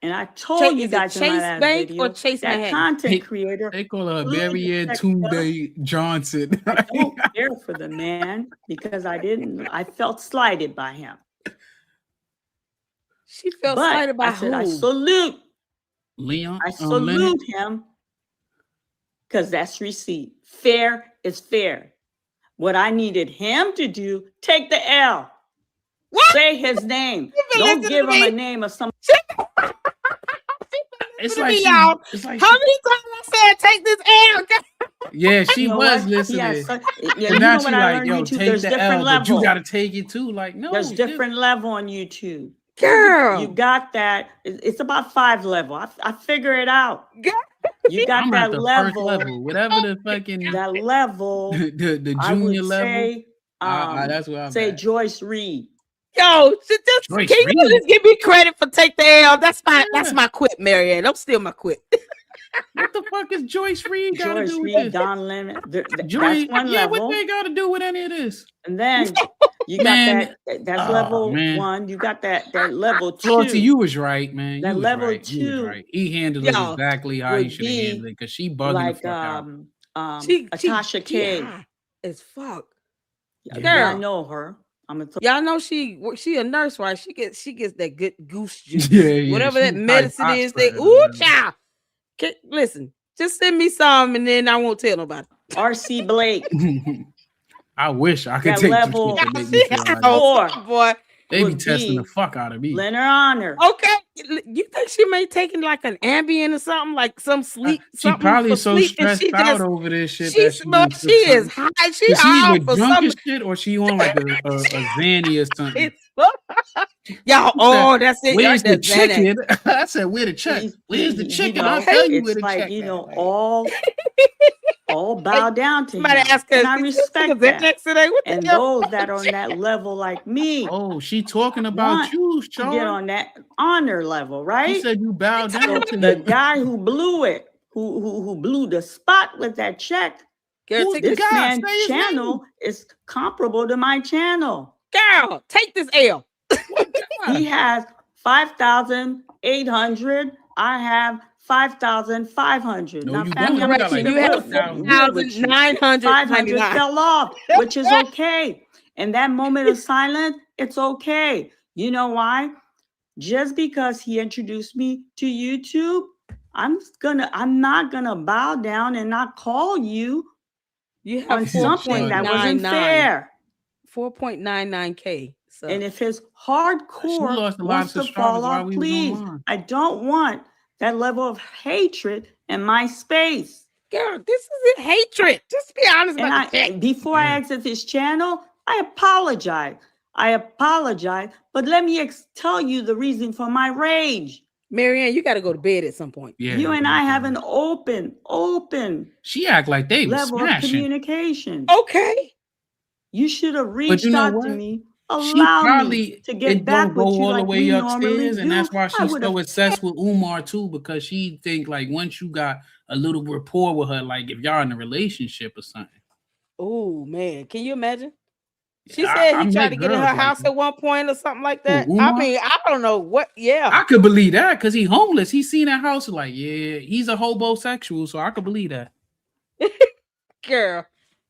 And I told you guys in my last Bank video or Chase that Manhattan? content creator. They call her Marianne Tunde Johnson. I don't care for the man because I felt slighted by him. She felt slighted by who? I salute Leon. I salute him because that's receipt. Fair is fair. What I needed him to do, take the L. What? Say his name. Don't give him a name of some. It's like, how many times I said take this L? Yeah, she You know was what? listening. You now know she what I like, learned yo, YouTube? take There's the different L, but you level. gotta take it too. Like, no, There's different level on YouTube. Girl, you got that. It's about 5 level. I figure it out. You got I'm that at the level. first level, whatever the fucking that level. the I would junior level. say, that's what I'm say at. Joyce Reed. Yo, just, Joyce can you Reed? just give me credit for take the L? That's my quit, Marianne. Don't steal my quit. What the fuck is Joyce Reed got to Joyce do with Reed, this? Don Lemon. Joyce, That's one yeah, level. what they got to do with any of this? And then you got Man. that's Oh, level man. 1. You got that level 2. Florty, you was right, man. That You was level right. You was 2 right. He handled it y'all, exactly how he would should have be handled it because she bugging like the fuck out. Atasha K. as fuck. Yeah, Girl, I know her. y'all know she a nurse, right? She gets that good goose juice. Yeah. Whatever She that was medicine probably is, hot they spread or ooh whatever. child. Listen, just send me some and then I won't tell nobody. RC Blake. I wish I could That take level some shit to make me feel like that. four boy. They be would testing the be fuck out of me. Leonard Honor. Okay, you think she may taking like an Ambien or something, like some sleep? She Something probably for so sleep, and stressed she out just over this shit she that she is high. She Is she high either for drunk some. as shit or she on like a Zanny or something? Y'all, oh, that's it. Where's the That's Xanax. chicken? I said, where the check? Where's the chicken? I'll Okay. tell you It's where the like, check. you know, all bow down to Somebody him. ask her, And I "Did you take a respect that. Xanax today? What the And hell?" those that are on that level like me. Oh, she talking about you, to get Sean. on that honor level, right? She said you bow down to the me. guy who blew it, who blew the spot with that check. Girl, take This the guy. man's Say his channel is comparable to my channel. Girl, take this L. He has 5,800. I have 5,500. No, now, you family, don't. I'm You got like keeping you have 4,900. 500 fell off, which is okay. And that moment of silence, it's okay. You know why? Just because he introduced me to YouTube, I'm not gonna bow down and not call you. You have on something that wasn't fair. 4.99K. So. And if his She hardcore lost a lot wants of to fall subscribers while off, we was please. online. I don't want that level of hatred in my space. Girl, this isn't hatred. Just be honest about it. Before I exit this channel, I apologize. But let me tell you the reason for my rage. Marianne, you got to go to bed at some point. Yeah, you and I have an open. She act like they was level of smashing. communication. Okay. You should have But reached you know out what? to me. She Allow probably me to get it back don't go with you all the like way we normally upstairs, and that's do. why I she's would've so obsessed with Umar too, because she think like once you got a little rapport with her, like if y'all in a relationship or something. Oh man, can you imagine? She I said he met tried to get in her girls like house that. at one point or something like that. Who, I Umar? mean, I don't know what. Yeah, I could believe that because he homeless. He seen that house like, yeah, he's a homosexual, so I could believe that. girl.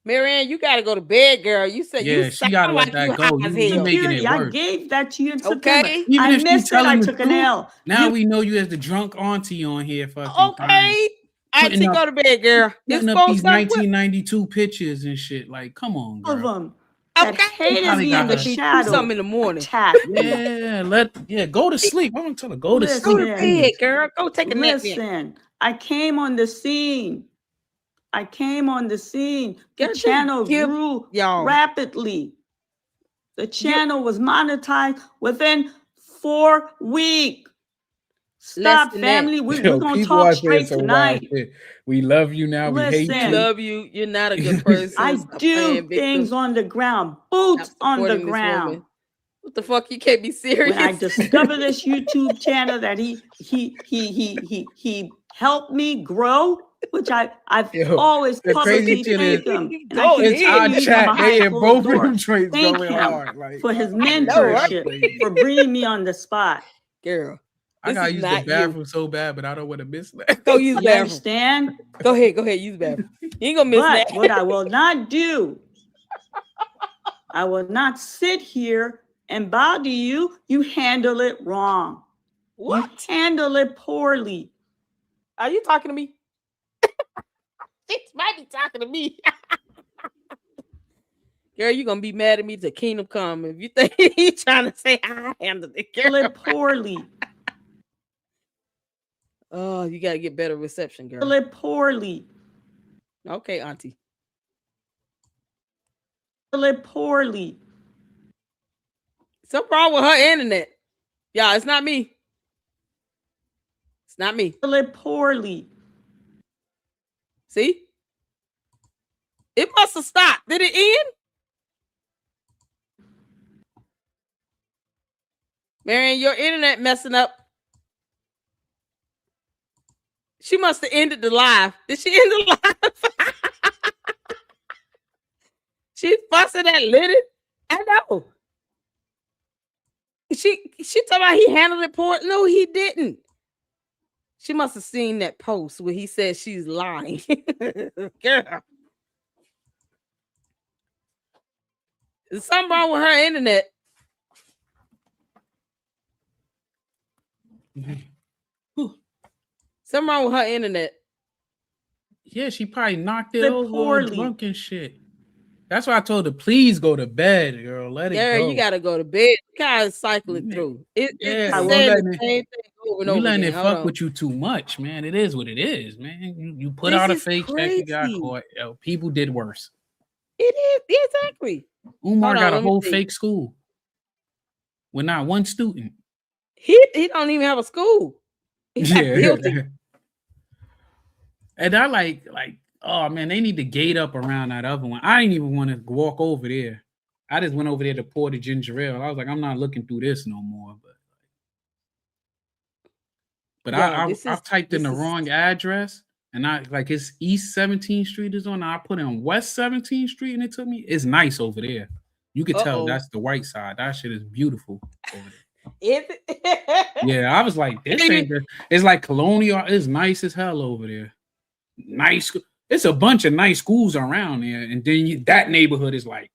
Marianne, you got to go to bed, girl. You said Yeah, you she gotta sound let like that you go. high as You hell. making it I worse. gave that to you in September. Okay. Even I if she missed it. telling I the took an truth, L. now we know you as the drunk auntie on here fucking Okay. putting Auntie, go to bed, girl. It's putting up supposed these to 1992 pictures and shit. Like, come on, All of girl. them that hated Probably me got in the her- shadow. something in the morning. Attack me. Yeah, go to sleep. I'm gonna tell her go to Listen, sleep. Go to bed, girl. Go take a nap. Listen, I came on the scene. The Girl, just channel give grew y'all. rapidly. The channel was monetized within 4 weeks. Stop, than family. that. We're Yo, gonna people talk are saying straight some wild tonight. shit. We love you now. We hate We Listen, you. love you. You're not a good person. I Stop do playing things victim. on the ground, boots Stop on the supporting this ground. woman. What the fuck? You can't be serious. When I discovered this YouTube channel that he helped me grow, which I've Yo, always the crazy publicly shit is, thanked him. And Go I it's our continue chat. behind They in closed both of doors. them trades Thank going him hard. Like, for his know, right? mentorship, for bringing me on the spot. Girl, I this gotta is use the not you. bathroom so bad, but I don't want to miss that. Go use the You bathroom. understand? Go ahead. Use the bathroom. You ain't gonna miss But that. what I will not do, I will not sit here and bow to you. You handle it wrong. What? You handle it poorly. Are you talking to me? She might be talking to me. Girl, you gonna be mad at me till Kingdom Come if you think he trying to say I handled it. Girl. Handle it poorly. Oh, you gotta get better reception, girl. Handle it poorly. Okay, Auntie. Handle it poorly. Something wrong with her internet. Yeah, it's not me. It's not me. Handle it poorly. See? It must have stopped. Did it end? Marianne, your internet messing up. She must have ended the live. Did she end the live? She's fussing at Liddy. I know. She talking about he handled it poor. No, he didn't. She must have seen that post where he said she's lying. Girl. There's something wrong with her internet. Something wrong with her internet. Yeah, she probably knocked it over or drunk and shit. That's why I told her, please go to bed, girl. Let it go. You gotta go to bed. Kind of cycling through. It's Yeah, just saying the same thing over and you over letting again. it fuck with you too much, man. It is what it is, man. You put This out a is fake check, you got crazy. caught. Yo, people did worse. It is exactly. Umar Hold on, got a let me whole see. fake school with not one student. He don't even have a school. He got guilty. And I like, oh man, they need to gate up around that other one. I didn't even want to walk over there. I just went over there to pour the ginger ale. I was like, I'm not looking through this no more. But I typed in the wrong address, and I like it's East 17th Street is on. I put in West 17th Street, and it took me. It's nice over there. You could tell that's the white side. That shit is beautiful over there. Is it? Yeah, I was like, this ain't. It's like colonial. It's nice as hell over there. Nice. It's a bunch of nice schools around there, and then that neighborhood is like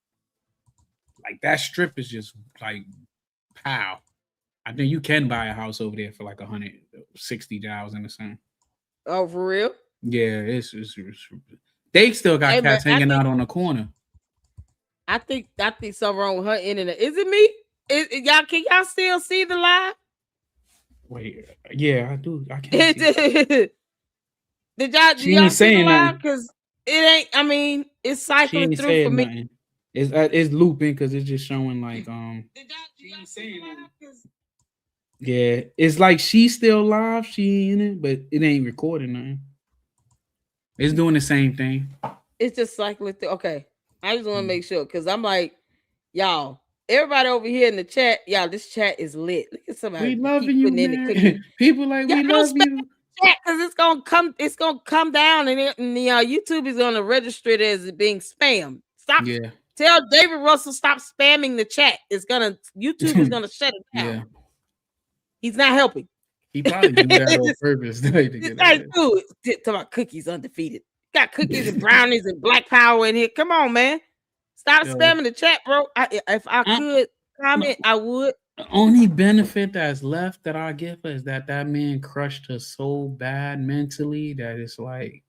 that strip is just like pow. I think you can buy a house over there for like $160,000 or something. Oh, for real? Yeah, it's they still got cats hanging out on the corner. I think something wrong with her internet. Is it me? Can y'all still see the live? Wait, yeah, I do. I can't see. Did y'all see the live? Because it ain't. I mean, it's cycling through for me. Nothing. It's looping because it's just showing like Did y'all see the live? Yeah, it's like she's still live. She in it, but it ain't recording nothing. It's doing the same thing. It's just cycling through. Okay, I just want to make sure because I'm like, y'all, everybody over here in the chat, y'all, this chat is lit. Look at somebody. We loving you, man. People like we love you. Because it's gonna come down, and YouTube is gonna register it as being spam. Stop. Yeah. Tell David Russell stop spamming the chat. YouTube is gonna shut it down. Yeah. He's not helping. He probably do that on purpose. This guy's talking about cookies undefeated. Got cookies and brownies and black power in here. Come on, man. Stop spamming the chat, bro. If I could comment, I would. The only benefit that's left that I give her is that man crushed her so bad mentally that it's like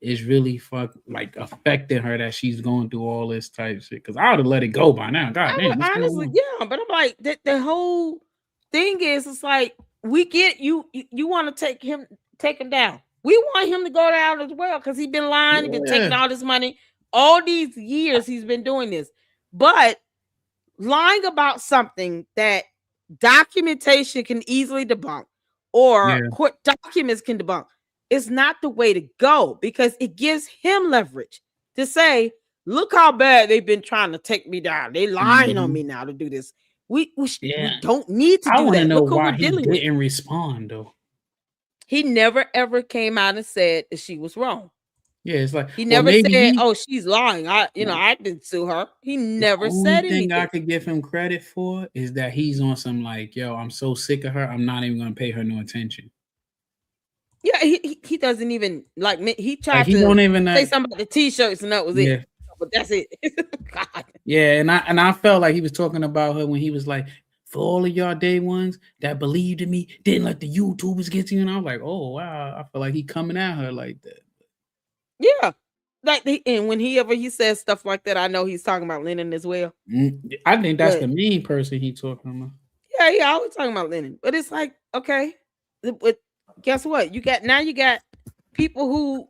it's really affecting her that she's going through all this type of shit. Because I would have let it go by now. God damn. Honestly, yeah, but I'm like the whole thing is, it's like we get you want to take him down. We want him to go down as well because he's been lying, he's been taking all this money. All these years he's been doing this, but lying about something that documentation can easily debunk or court documents can debunk is not the way to go because it gives him leverage to say, look how bad they've been trying to take me down. They lying on me now to do this. We don't need to do that. I want to know look why he didn't respond though. He never ever came out and said that she was wrong. Yeah, it's like he never said, "Oh, she's lying." I didn't sue her. He never said anything. The only thing I could give him credit for is that he's on some like, "Yo, I'm so sick of her. I'm not even gonna pay her no attention." Yeah, he doesn't even like me. He tried he to don't even say something about the t-shirts, and that was it. But that's it. God. Yeah, and I felt like he was talking about her when he was like, "For all of y'all day ones that believed in me, didn't let the YouTubers get to you." And I was like, "Oh wow," I feel like he coming at her like that. Yeah, and when he says stuff like that, I know he's talking about Lennon as well. I think that's the main person he talking about. Yeah, he always talking about Lennon, but it's like, okay, but guess what? You got people who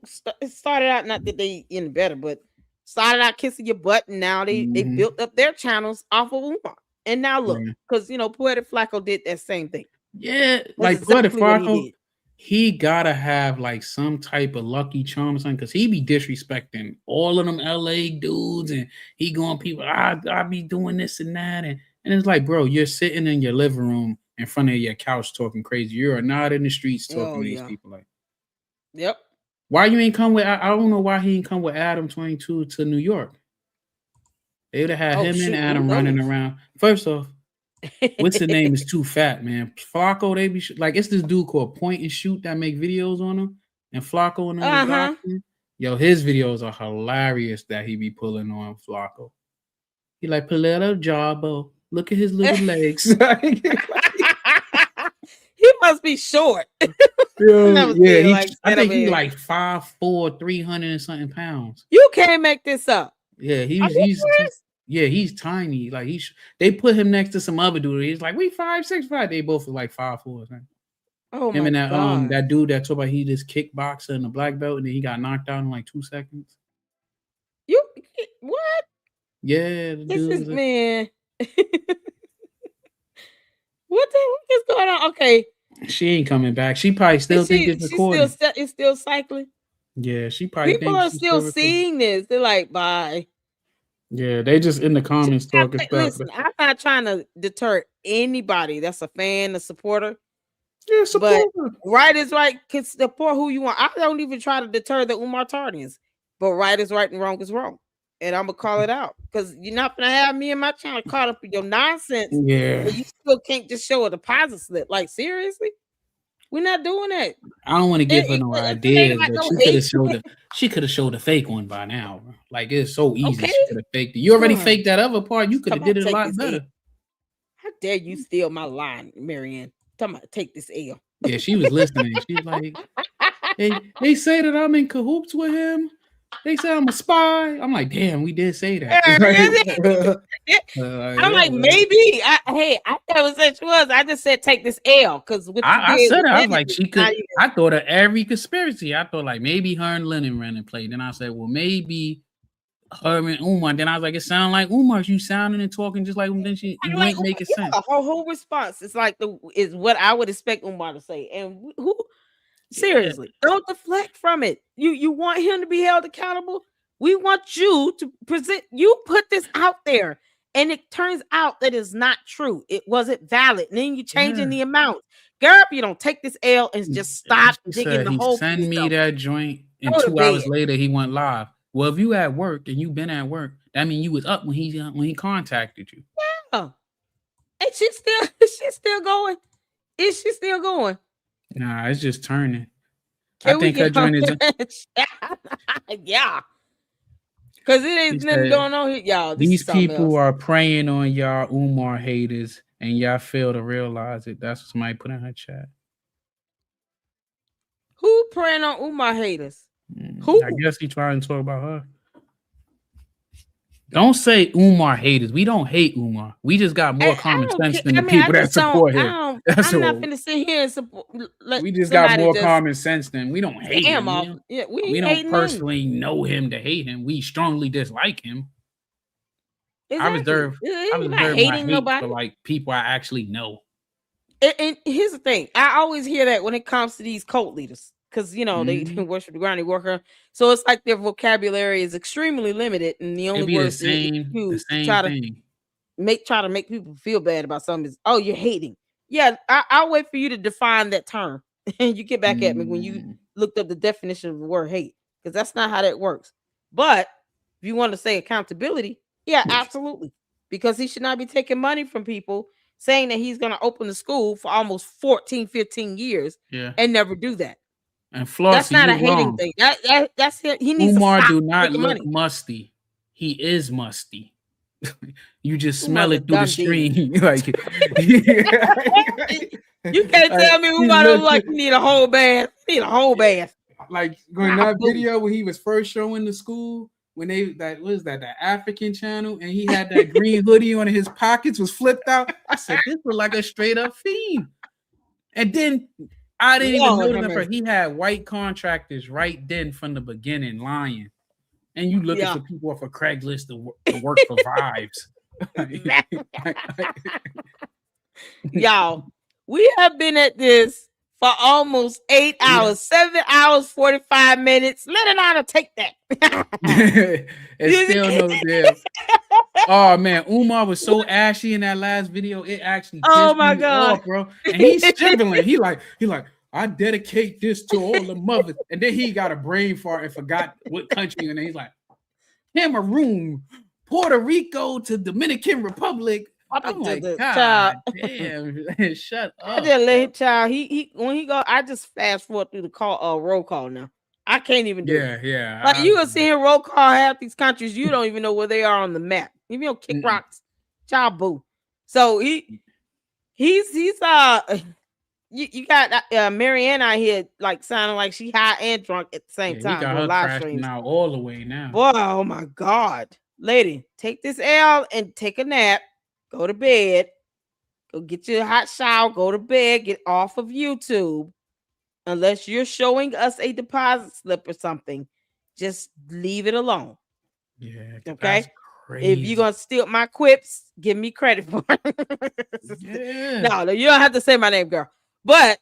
started out, not that they in better, but started out kissing your butt, and now they built up their channels off of Umar, and now look, because Poetic Flacco did that same thing. Yeah, that's like exactly Poetic Flacco. He gotta have like some type of lucky charm or something because he be disrespecting all of them LA dudes and he going people, I be doing this and that. And it's like, bro, you're sitting in your living room in front of your couch talking crazy. You are not in the streets talking to these people like. Yep. Why you ain't come with, I don't know why he ain't come with Adam 22 to New York. They would have had him and Adam running around. First off, what's the name is too fat, man. Flacco, they be like, it's this dude called Point and Shoot that make videos on him, and Flacco and them. Yo, his videos are hilarious that he be pulling on Flacco. He like Paletta Jawbo. Look at his little legs. He must be short. Yeah, I think he like 5'4", 300 and something pounds. You can't make this up. Yeah, he's tiny. Like they put him next to some other dude. He's like, we 5'6", They both are like 5'4". Right? Oh him my and that God. that dude that talked about he just kickboxer in the black belt and then he got knocked out in like 2 seconds. You what? Yeah, the This dude is man. What is going on? Okay. She ain't coming back. She probably still think it's recording. It's still cycling. Yeah, she probably People thinks are she's still recording. seeing this. They're like, bye. Yeah, they just in the comments talking stuff. Listen, I'm not trying to deter anybody that's a fan, a supporter. Yeah, supporter. But right is right. Support who you want. I don't even try to deter the Umar Tardians. But right is right and wrong is wrong. And I'm gonna call it out because you're not gonna have me and my channel caught up in your nonsense. Yeah, but you still can't just show a deposit slip. Like seriously, we're not doing that. I don't want to give her no ideas, but she could have showed a fake one by now. Bro. Like it's so easy. Okay. She could have faked it. You already faked that other part. You could have did it a lot better. How dare you steal my line, Marianne? Talking about take this L. Yeah, she was listening. She's like, they say that I'm in cahoots with him. They say I'm a spy. I'm like, damn, we did say that. I'm like, maybe. I never said she was. I just said take this L because I said it. I was like, she could. I thought of every conspiracy. I thought like maybe her and Lennon ran and played. Then I said, well, maybe her and Umar. Then I was like, it sounded like Umar. You sounding and talking just like him. Then you ain't making sense. Her whole response is like is what I would expect Umar to say. And who? Seriously, don't deflect from it. You want him to be held accountable. We want you to present. You put this out there, and it turns out that it's not true. It wasn't valid. And then you changing the amount. Girl, if you don't take this L and just stop digging the hole. Send me that joint, and 2 hours later he went live. Well, if you at work and you been at work, that means you was up when he contacted you. Yeah, and she's still going. Is she still going? Nah, it's just turning. I think her joint is. Yeah. Because it ain't nothing going on here, y'all. These people are preying on y'all Umar haters, and y'all fail to realize it. That's what somebody put in her chat. Who preying on Umar haters? Who? I guess he trying to talk about her. Don't say Umar haters. We don't hate Umar. We just got more common sense than the people that support him. I'm not finna sit here and support. We just got more common sense than we don't hate him. Yeah, we don't personally know him to hate him. We strongly dislike him. Exactly. I reserve my hate for like people I actually know. And here's the thing: I always hear that when it comes to these cult leaders. Because they worship the ground they worker, so it's like their vocabulary is extremely limited, and the only words they use try to make people feel bad about something is, oh, you're hating. Yeah, I'll wait for you to define that term, and you get back at me when you looked up the definition of the word hate, because that's not how that works. But if you want to say accountability, yeah, absolutely, because he should not be taking money from people, saying that he's going to open the school for almost 14, 15 years, and never do that. And Flossie, that's not a hating thing. That's it. He needs Umar to stop do not look money. musty. He is musty. You just smell it through the stream. Like you can't tell me Umar don't like you need a whole bath. You need a whole bath. Like in that video when he was first showing the school, when the African channel, and he had that green hoodie on and his pockets was flipped out. I said, this was like a straight up fiend. And then I didn't even know the number. He had white contractors right then from the beginning lying. And you looking for people off of Craigslist to work for vibes. Y'all, we have been at this for almost 8 hours, 7 hours, 45 minutes. Let it out take that. It's still no deal. Oh man, Umar was so ashy in that last video. It actually pissed me off, bro. And he's struggling. He like, I dedicate this to all the mothers. And then he got a brain fart and forgot what country. And then he's like, Cameroon, Puerto Rico to Dominican Republic. I'm like, God damn, shut up. I just let him child. He when he go, I just fast forward through the roll call now. I can't even do it. Yeah. Like you gonna see him roll call half these countries, you don't even know where they are on the map. You know, kick rocks, child boo. So he's you got Marianne out here like sounding like she high and drunk at the same time. He got her crashing out all the way now. Boy, oh my God. Lady, take this L and take a nap. Go to bed. Go get you a hot shower. Go to bed. Get off of YouTube. Unless you're showing us a deposit slip or something, just leave it alone. Yeah. Okay. If you're gonna steal my quips, give me credit for it. Yeah. No, you don't have to say my name, girl. But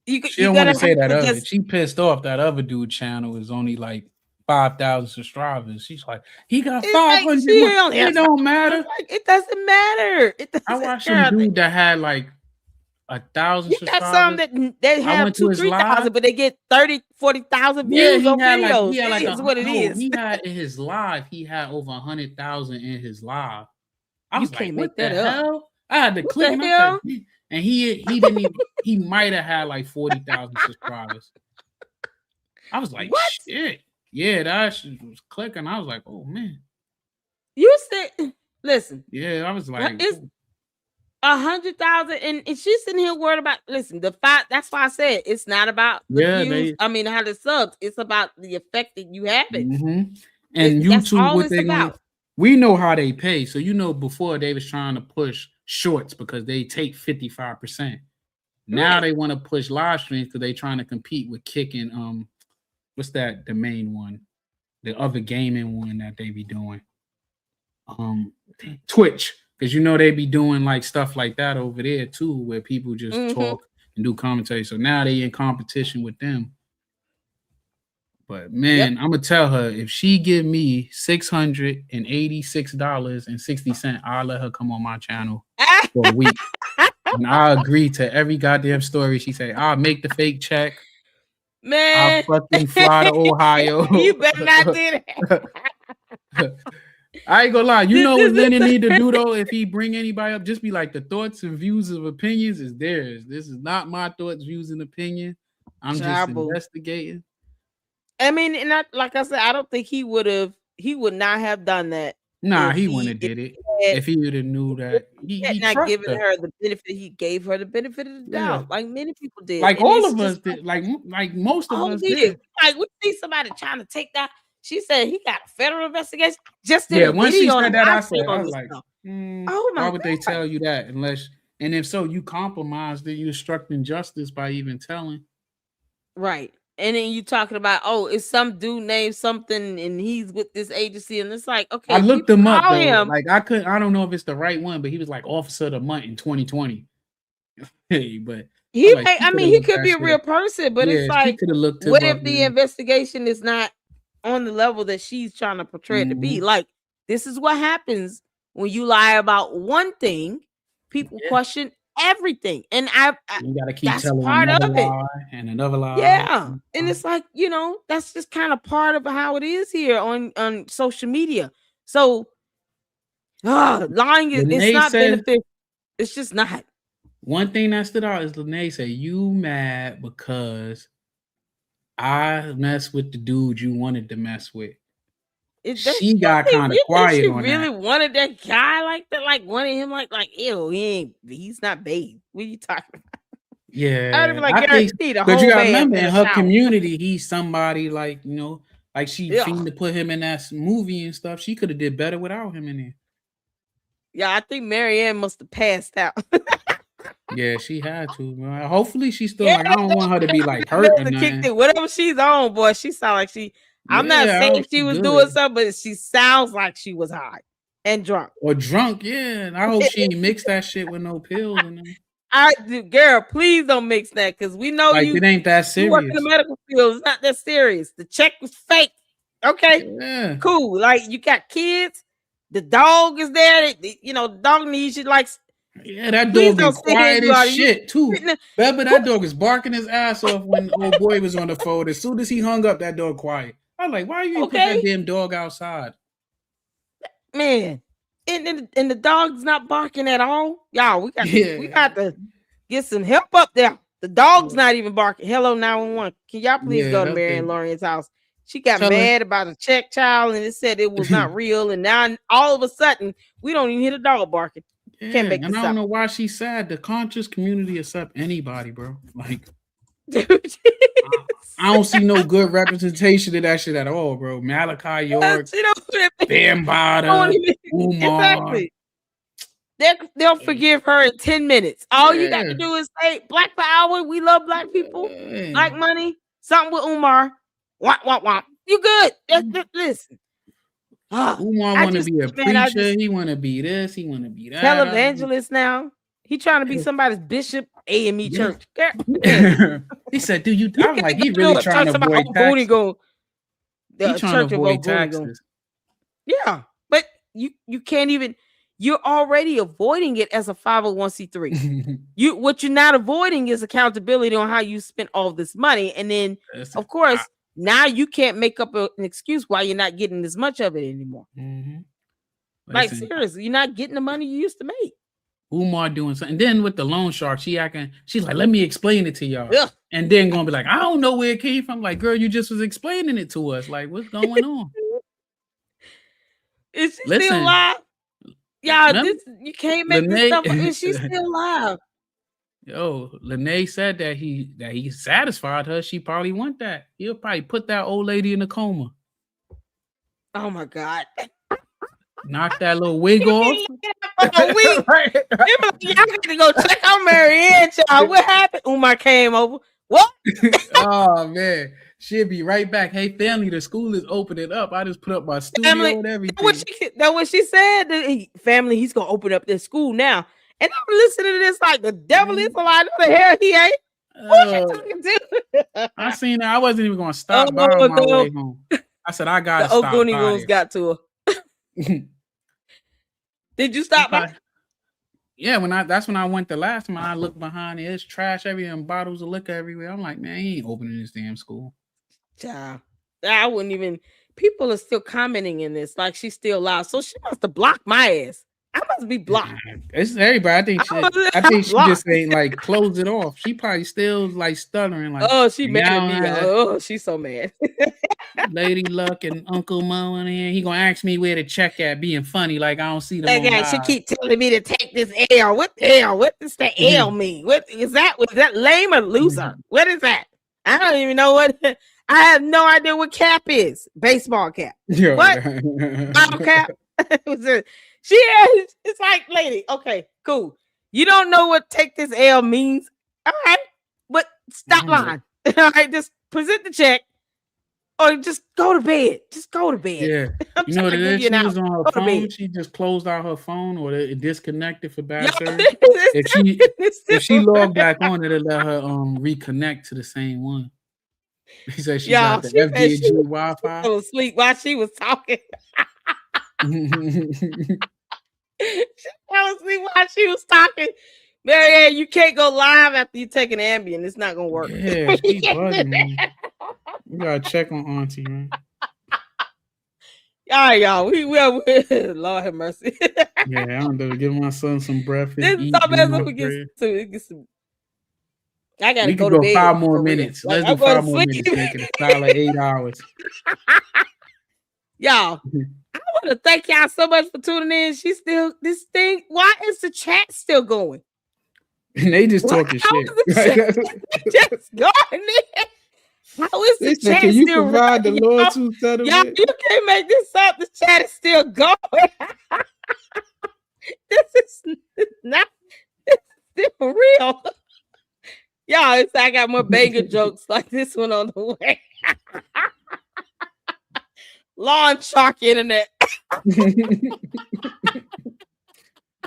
she don't want to say that other. She pissed off that other dude channel is only like 5,000 subscribers. She's like, he got 500. It don't matter. Like, it doesn't matter. I watched some dude that had like 1,000 subscribers. Got some that have 2,000-3,000, but they get 30-40,000 views on videos. He had like what it is. He had in his live, he had over 100,000 in his live. I was can't like, make that up. Hell? I had to click him up. And he didn't even, he might have had like 40,000 subscribers. I was like, what? Shit. Yeah, that shit was clicking. I was like, oh man. You said, listen. Yeah, I was like, it's 100,000, and she's sitting here worried about. Listen, that's why I said it's not about the views. How the subs. It's about the effect that you have it. Mm-hmm. And YouTube, what they about. We know how they pay. So before they was trying to push shorts because they take 55%. Now they want to push live streams because they trying to compete with Kick and what's that? The main one, the other gaming one that they be doing. Twitch, because they be doing like stuff like that over there too, where people just talk and do commentary. So now they in competition with them. But man, I'm gonna tell her if she give me $686.60, I'll let her come on my channel for a week. And I agree to every goddamn story she say. I'll make the fake check. Man, I'll fucking fly to Ohio. You better not do that. I ain't gonna lie. You know what Lennon need to do though? If he bring anybody up, just be like, the thoughts and views of opinions is theirs. This is not my thoughts, views, and opinion. I'm just investigating. I mean, and like I said, I don't think he would not have done that. Nah, he wouldn't have did it if he would have knew that. He not giving her the benefit. He gave her the benefit of the doubt, like many people did. Like all of us did. Like most of us did. Like we see somebody trying to take that. She said he got a federal investigation. Just did once she said that, I was like, oh my why would they tell you that? And if so, you compromised that you obstructing justice by even telling. Right. And then you talking about, it's some dude named something and he's with this agency. And it's like, okay. I looked him up though. Like I don't know if it's the right one, but he was like Officer of the Month in 2020. Hey, but he could be a real person, but it's like, what if the investigation is not on the level that she's trying to portray it to be? Like, this is what happens when you lie about one thing, people question everything, and you gotta keep telling part another of lie and another lie. Yeah, and it's like, that's just kind of part of how it is here on social media. So lying is not beneficial. It's just not. One thing that stood out is Lene said, you mad because I messed with the dude you wanted to mess with. She got kind of quiet she on really that. Wanted that guy like that, like wanted him like ew, he's not babe. What are you talking about? Yeah, I'd be like, but you gotta remember, in her community, he's somebody like like she seemed to put him in that movie and stuff. She could have did better without him in there. Yeah, I think Marianne must have passed out. Yeah, she had to. Hopefully, she's still like, I don't want her to be like hurt or nothing. Whatever she's on, boy, she sound like she. I'm not saying she was doing something, but she sounds like she was high and drunk. Or drunk, yeah. And I hope she ain't mixed that shit with no pills. Girl, please don't mix that, because we know it ain't that serious. You work in the medical field, it's not that serious. The check was fake. Okay, cool. Like, you got kids, the dog is there. The dog needs you like. Yeah, that dog is quiet as shit too. Remember, that dog is barking his ass off when old boy was on the phone. As soon as he hung up, that dog quiet. I'm like, why you put that damn dog outside? Man, and the dog's not barking at all. Y'all, we got to get some help up there. The dog's not even barking. Hello, 911. Can y'all please go to Mary and Lorian's house? She got mad about a check, child, and it said it was not real. And now all of a sudden, we don't even hear the dog barking. Can't make this and I don't know why she's sad. The conscious community accept anybody, bro. Like, dude, I don't see no good representation of that shit at all, bro. Malachi York, Bambada, Umar. Exactly. They'll forgive her in 10 minutes. All you got to do is say Black Power. We love black people. Black money. Something with Umar. Womp, womp, womp. You good. Listen. Umar want to be a preacher. He want to be this. He want to be that. Televangelist now. He trying to be somebody's bishop. AME church. He said, "Dude, you." I'm like, he really trying to avoid taxes. He trying to avoid taxes. Yeah, but you can't even. You're already avoiding it as a 501c3. What you're not avoiding is accountability on how you spent all this money, and then of course now you can't make up an excuse why you're not getting as much of it anymore. Like seriously, you're not getting the money you used to make. Umar doing something. Then with the loan shark, she's like, let me explain it to y'all. Yeah. And then gonna be like, I don't know where it came from. Like, girl, you just was explaining it to us. Like, what's going on? Is she still alive? Yeah, you can't make this stuff up. Is she still alive? Yo, Lene said that he satisfied her. She probably want that. He'll probably put that old lady in a coma. Oh my God. Knock that little wig off. A week. Y'all got to go check on Marianne, child. What happened? Umar came over. What? Oh man, she'll be right back. Hey family, the school is opening up. I just put up my studio and everything. That's what she said. Family, he's gonna open up this school now. And I'm listening to this like the devil is alive. What the hell he ain't? What you talking to? I seen her. I wasn't even gonna stop by on my way home. I said I gotta stop. The Ogoni rules got to her. Did you stop by? Yeah, that's when I went the last time. I looked behind it. It's trash everywhere and bottles of liquor everywhere. I'm like, man, he ain't opening this damn school. Child, I wouldn't even. People are still commenting in this like she's still alive. So she must have blocked my ass. I must be blocked. It's everybody. I think she just ain't like close it off. She probably still like stuttering. Like, oh, she making me. Oh, she's so mad. Lady Luck and Uncle Mo in here. He gonna ask me where the check at, being funny. Like I don't see them. That guy, she keep telling me to take this L. What the L? What does the L mean? What is that? Was that lame or loser? What is that? I don't even know what. I have no idea what cap is. Baseball cap. What? Bottle cap. She is. It's like, lady. Okay, cool. You don't know what take this L means. All right, but stop lying. All right, just present the check. Or just go to bed. Just go to bed. Yeah. You know what it is? She was on her phone. She just closed out her phone or it disconnected for bad service. If she logged back on, it'll let her reconnect to the same one. He said she got the FDG Wi-Fi. She fell asleep while she was talking. She fell asleep while she was talking. Marianne, you can't go live after you take an Ambien. It's not gonna work. Yeah, she's bugging, man. We gotta check on Auntie, man. All right, y'all. We Lord have mercy. Yeah, I'm gonna give my son some breakfast. I gotta go to bed. 5 more minutes. Let's do 5 more minutes. Make it a solid 8 hours. Y'all, I want to thank y'all so much for tuning in. She's still this thing. Why is the chat still going? And they just talking shit. Just going in. How is the chat can you still provide the Lord to settle y'all, you can't make this up. The chat is still going. This is not. This is still real. Y'all, I got more banger jokes like this one on the way. Lawn shark internet.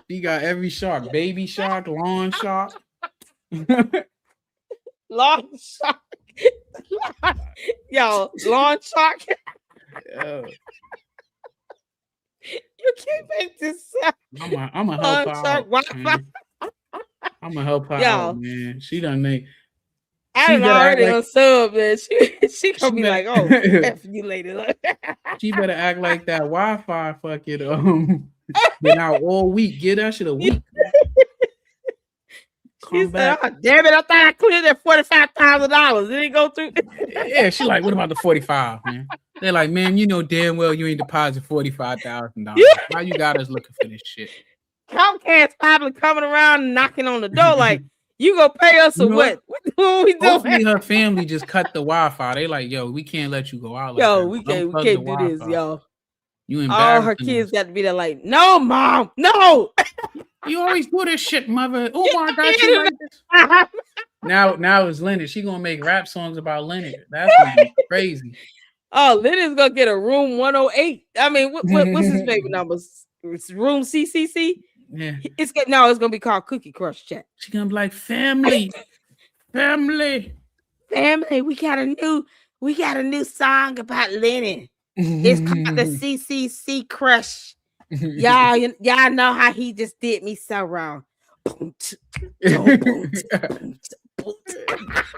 He got every shark. Baby shark, lawn shark. Lawn shark. Yo, lawn shark. You can't make this up. I'm gonna help her out. I'm gonna help her out, man. She done make. I done already on sub, man. She gonna be like, "Oh, F you later." She better act like that Wi-Fi fucking been out all week. Get that shit a week. come back. Said, oh, damn it, I thought I cleared that $45,000. Did it go through? Yeah, she like, what about the 45, man? They're like, man, you know damn well you ain't deposit $45,000. Why you got us looking for this shit? Comcast probably coming around and knocking on the door like, you gonna pay us or what? What we doing? Hopefully her family just cut the Wi-Fi. They like, yo, we can't let you go out like Yo, that. we can't do this, yo. You All her kids got to be there like, no, mom, no. You always do this shit, mother. Umar got you like this. Now it's Leonard. She gonna make rap songs about Leonard. That's gonna be crazy. Oh, Leonard's gonna get a room 108. I mean, what's his favorite numbers? It's room CCC. Yeah, it's gonna be called Cookie Crush Chat. She's gonna be like, family. We got a new song about Leonard. It's called the CCC Crush. Y'all know how he just did me so wrong.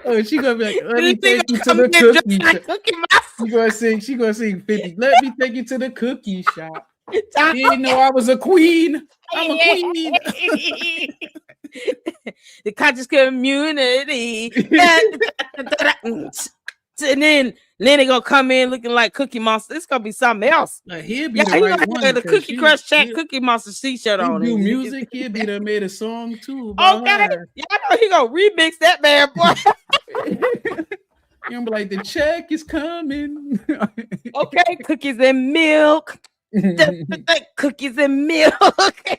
Oh, she gonna be like, let me take you to the cookie shop. She gonna sing 50. Let me take you to the cookie shop. You didn't know I was a queen. I'm a queen. The conscious community. And then Lenny gonna come in looking like Cookie Monster. It's gonna be something else. He'll be the right one. The Cookie Crush Chat Cookie Monster t-shirt on. Do music. He'll be there made a song too. Okay, y'all know he gonna remix that bad boy. You're gonna be like, the check is coming. Okay, cookies and milk. Cookies and milk.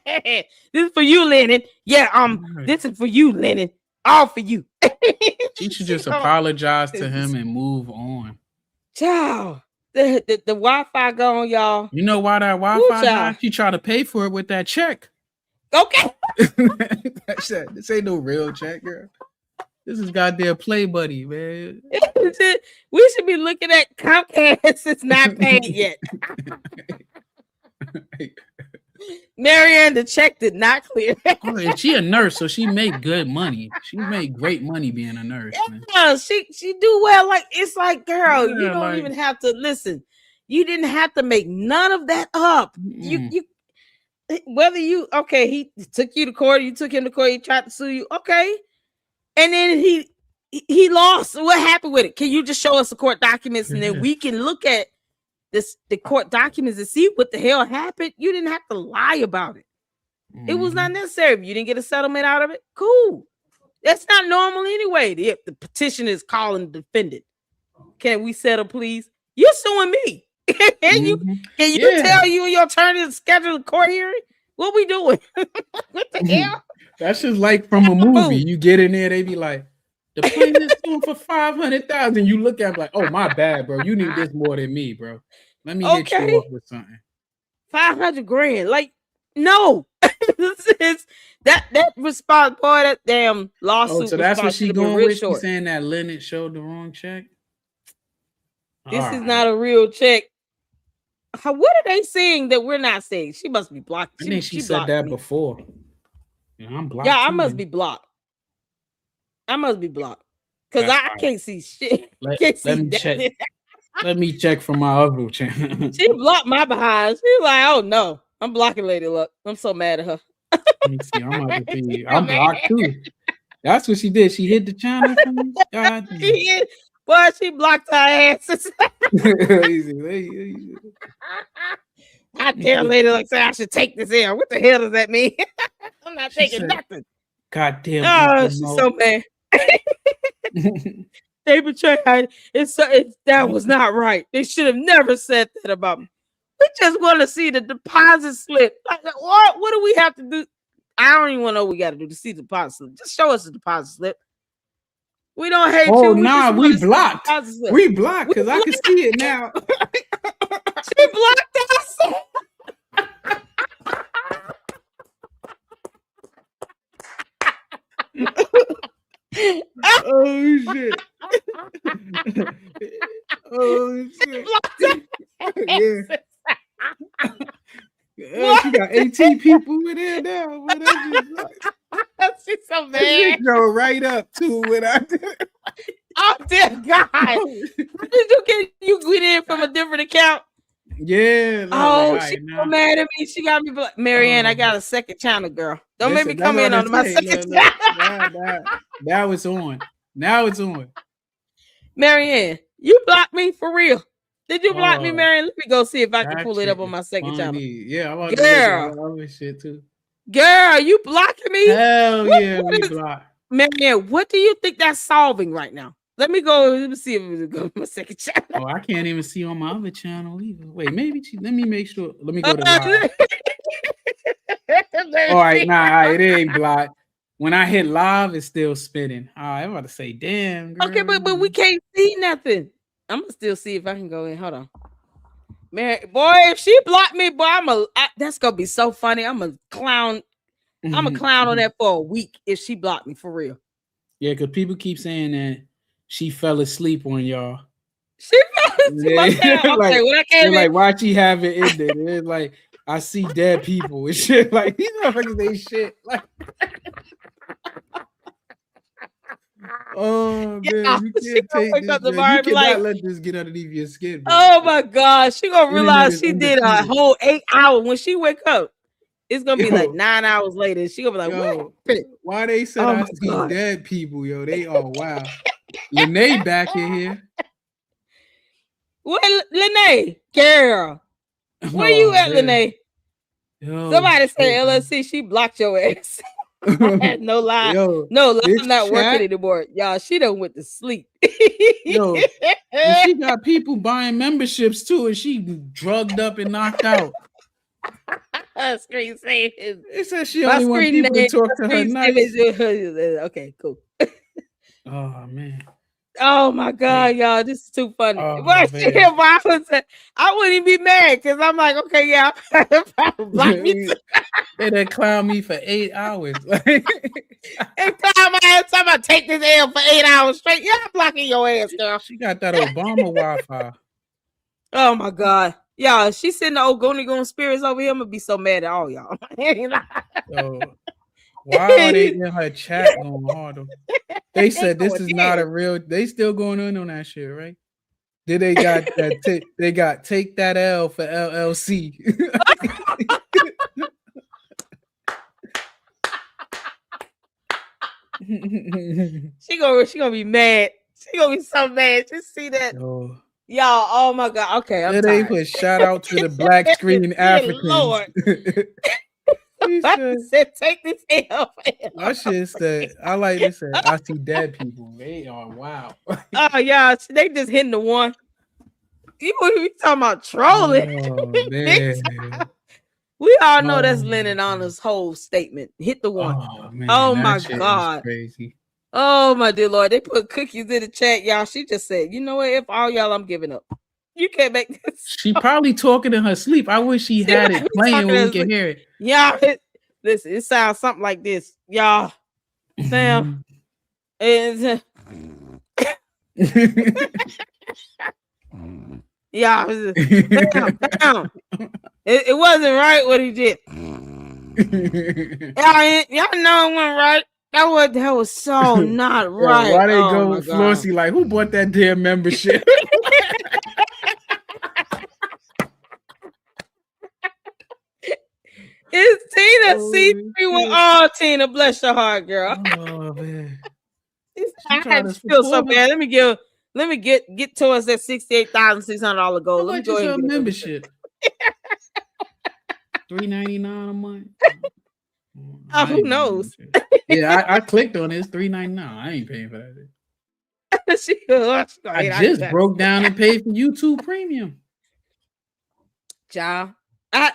This is for you, Lennon. Yeah, this is for you, Lennon. All for you. You should just apologize to him and move on. Child, the Wi-Fi gone, y'all. You know why that Wi-Fi gone? She tried to pay for it with that check. Okay. This ain't no real check, girl. This is goddamn Play Buddy, man. We should be looking at Comcast. It's not paid yet. Marianne, the check did not clear. Oh, she a nurse, so she made good money. She made great money being a nurse. Yeah, she do well. Like it's like, girl, you don't even have to listen. You didn't have to make none of that up. You whether you he took you to court, you took him to court, he tried to sue you, okay, and then he lost. What happened with it? Can you just show us the court documents and then we can look at the court documents and see what the hell happened? You didn't have to lie about it. It was not necessary. If you didn't get a settlement out of it, cool. That's not normal anyway. The petitioner is calling the defendant. Can we settle, please? You're suing me. Can you tell you and your attorney to schedule a court hearing? What we doing? What the hell? That's just like from a movie. You get in there, they be like, the plaintiff's suing for $500,000. You look at it like, oh, my bad, bro. You need this more than me, bro. Let me hit you off with something. $500,000. Like, no. that response, boy, that damn lawsuit. Oh, so that's what she going with? She's saying that Leonard showed the wrong check? This is not a real check. What are they saying that we're not saying? She must be blocked. I think she said that before. Yeah, I'm blocked. Yeah, I must be blocked. Because I can't see shit. Let me check. Let me check from my other channel. She blocked my behind. She's like, oh no, I'm blocking Lady Luck. I'm so mad at her. Let me see. I'm blocked too. That's what she did. She hit the channel for me. God damn. Boy, she blocked her asses. I tell Lady Luck, say I should take this in. What the hell does that mean? I'm not taking nothing. God damn. Oh, she's so mad. They betrayed her. That was not right. They should have never said that about me. We just want to see the deposit slip. Like, what do we have to do? I don't even want to know what we got to do to see the deposit slip. Just show us the deposit slip. We don't hate you. Oh, nah, we blocked. We blocked because I can see it now. She blocked us. Oh shit. Oh shit. Yeah. She got 18 people with her now. She's so mad. She go right up to what I did. Oh dear God. Did you get in from a different account? Yeah. Oh, like, she's right, so mad at me. She got me. Marianne, I got a second channel, girl. Don't make me come in on my second channel. Now it's on. Now it's on. Marianne, you blocked me for real. Did you block me, Marianne? Let me go see if I can pull it up on my second channel. Yeah, I want to look at all this shit too. Girl, you blocking me? Hell yeah, we blocked. Marianne, what do you think that's solving right now? Let me go. Let me see if it go to my second channel. Oh, I can't even see on my other channel either. Wait, maybe let me make sure. Let me go to live. All right, it ain't blocked. When I hit live, it's still spinning. All right, I'm about to say, damn, girl. Okay, but we can't see nothing. I'm gonna still see if I can go in. Hold on. Mary, boy, if she blocked me, boy, that's gonna be so funny. I'm a clown. I'm a clown on that for a week if she blocked me for real. Yeah, because people keep saying that she fell asleep on y'all. She fell asleep. Okay, when I came in, like, why'd she have it in there? It's like, I see dead people and shit. Like, these motherfuckers, they shit. Like, oh man, you can't take this. You cannot let this get underneath your skin. Bro. Oh my God, she gonna realize she did a whole 8 hours when she wake up. It's gonna be like 9 hours later. She gonna be like, what? Why they said I see dead people, yo? They are wild. Lene back in here. What, Lene? Girl, where you at, Lene? Somebody say LSC, she blocked your ass. No lie. No lie, I'm not working anymore. Y'all, she done went to sleep. Yo, and she got people buying memberships too, and she drugged up and knocked out. Screen save. It says she only wants people to talk to her nice. Okay, cool. Oh man. Oh my God, y'all, this is too funny. Oh, I wouldn't even be mad because I'm like, okay, yeah, block me too. They done clown me for 8 hours. And clown my ass. I'm gonna take this L for 8 hours straight. Yeah, I'm blocking your ass, girl. She got that Obama Wi-Fi. Oh my God. Y'all, she sending the Ogonigon spirits over here. I'm gonna be so mad at all y'all. So, why are they in her chat going harder? They said this is not a real. They still going on that shit, right? Then they got that. They got take that L for LLC. She gonna be mad. She gonna be so mad. Just see that. Y'all, oh my God. Okay, I'm they put shout out to the black screen Africans. Lord. I said, take this L. My shit said, I like this. I see dead people. They are wow. Oh, y'all, they just hitting the one. You talking about trolling? Oh, man. We all know that's Lennon Honor's whole statement. Hit the one. Oh, man, oh my God. Crazy. Oh my dear Lord. They put cookies in the chat, y'all. She just said, you know what? If all y'all, I'm giving up. You can't make this. She probably talking in her sleep. I wish she had it playing where we can hear it. Yeah, listen, it sounds something like this. Y'all. Sam. Yeah, it wasn't right what he did. Y'all know it wasn't right. That was so not right. Why they go with Flossie like, who bought that damn membership? It's Tina C3. Oh, Tina, bless your heart, girl. Oh man. I had to feel so bad. Let me get towards that $68,600 goal. Let me go ahead and get membership. $3.99 a month. Oh, who knows? Yeah, I clicked on it. It's $3.99. I ain't paying for that. I just broke down and paid for YouTube Premium. Child.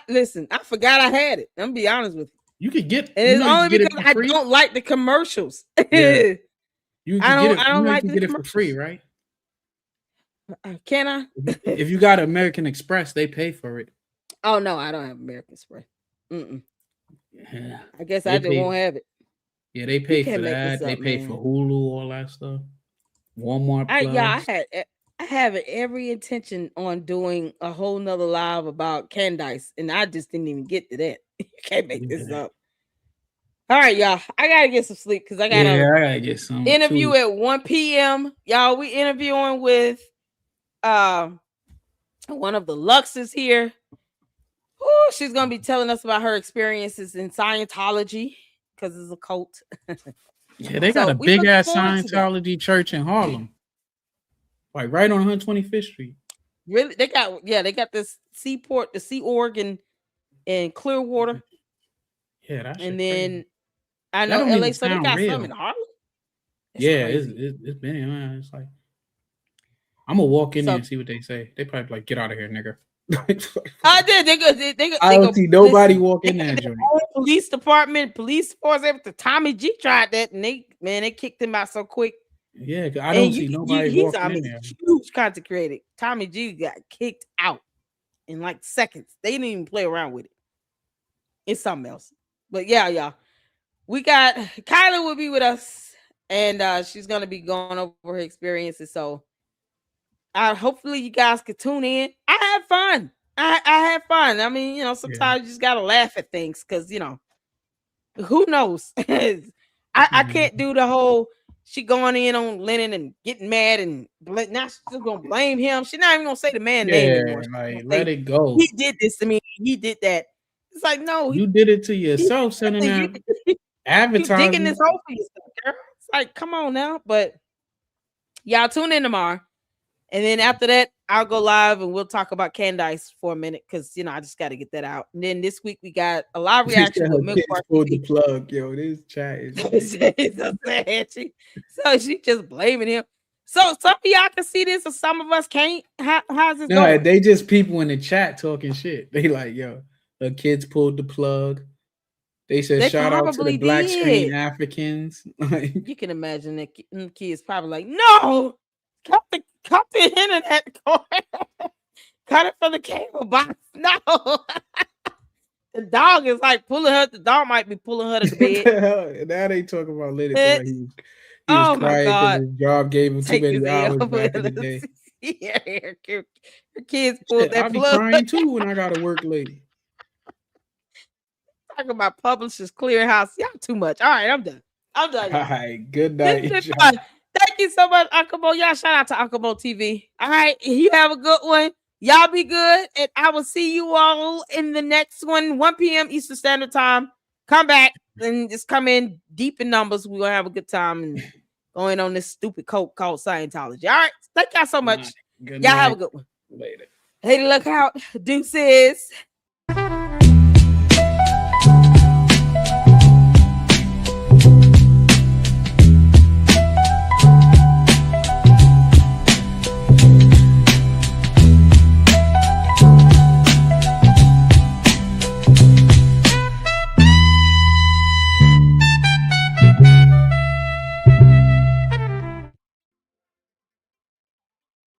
Listen, I forgot I had it. I'm gonna be honest with you. You could get, and it's only because I don't like the commercials. Yeah. You can I don't like get it for free, right? Can I? If you got American Express, they pay for it. Oh no, I don't have American Express. Yeah. I guess I just won't have it. Yeah, they pay for that. They pay for Hulu, all that stuff. Walmart. I have every intention on doing a whole nother live about Candice, and I just didn't even get to that. You can't make this up. All right, y'all. I gotta get some sleep because I gotta get some interview at 1 p.m. Y'all, we interviewing with One of the Lux is here. Ooh, she's gonna be telling us about her experiences in Scientology because it's a cult. Yeah, they got a big ass Scientology church in Harlem, like right on 125th Street. Really, they got this Seaport, the Sea Org in Clearwater. Yeah, that's and then crazy. I know LA, so they got some in Harlem. It's been it's like I'm gonna walk in there and see what they say. They probably like, get out of here, nigga. I did. I don't see nobody walk in that joint. Police department, police force, everything. Tommy G tried that, and they kicked him out so quick. Yeah, I don't see nobody walking in there. Huge content creator. Tommy G got kicked out in like seconds. They didn't even play around with it. It's something else. But yeah, y'all. We got Kyla will be with us, and she's gonna be going over her experiences. So hopefully you guys could tune in. I had fun. I had fun. I mean, sometimes you just gotta laugh at things because who knows? I can't do the whole she going in on Lennon and getting mad and now she's just gonna blame him. She's not even gonna say the man name anymore. Like, let it go. He did this to me. He did that. It's like, no, you did it to yourself, sending that advertising. You digging this hole for yourself, girl. It's like, come on now. But y'all tune in tomorrow. And then after that, I'll go live and we'll talk about Candice for a minute because I just got to get that out. And then this week we got a live reaction with Milk Bar. Pulled the plug, yo. This chat is so she just blaming him. So some of y'all can see this, or some of us can't. How's this going? They just people in the chat talking shit. They like, yo, the kids pulled the plug. They said shout out to the black screen Africans. You can imagine that kids probably like, no, cut the internet cord. Cut it from the cable box. No. The dog is like pulling her. The dog might be pulling her to the bed. Now they talking about Lennon. Like he was crying because his job gave him too many hours back in the day. Yeah, her kids pulled that I'll be plug. crying too when I gotta work late. Talking about Publishers Clearinghouse. Y'all too much. All right, I'm done. All right, good night. Thank you so much, Uncle Bo. Y'all shout out to Uncle Bo TV. All right, you have a good one. Y'all be good, and I will see you all in the next one, 1 p.m. Eastern Standard Time. Come back and just come in deep in numbers. We're gonna have a good time and going on this stupid cult called Scientology. All right, thank y'all so much. Y'all have a good one. Later. Hey, look out. Deuces.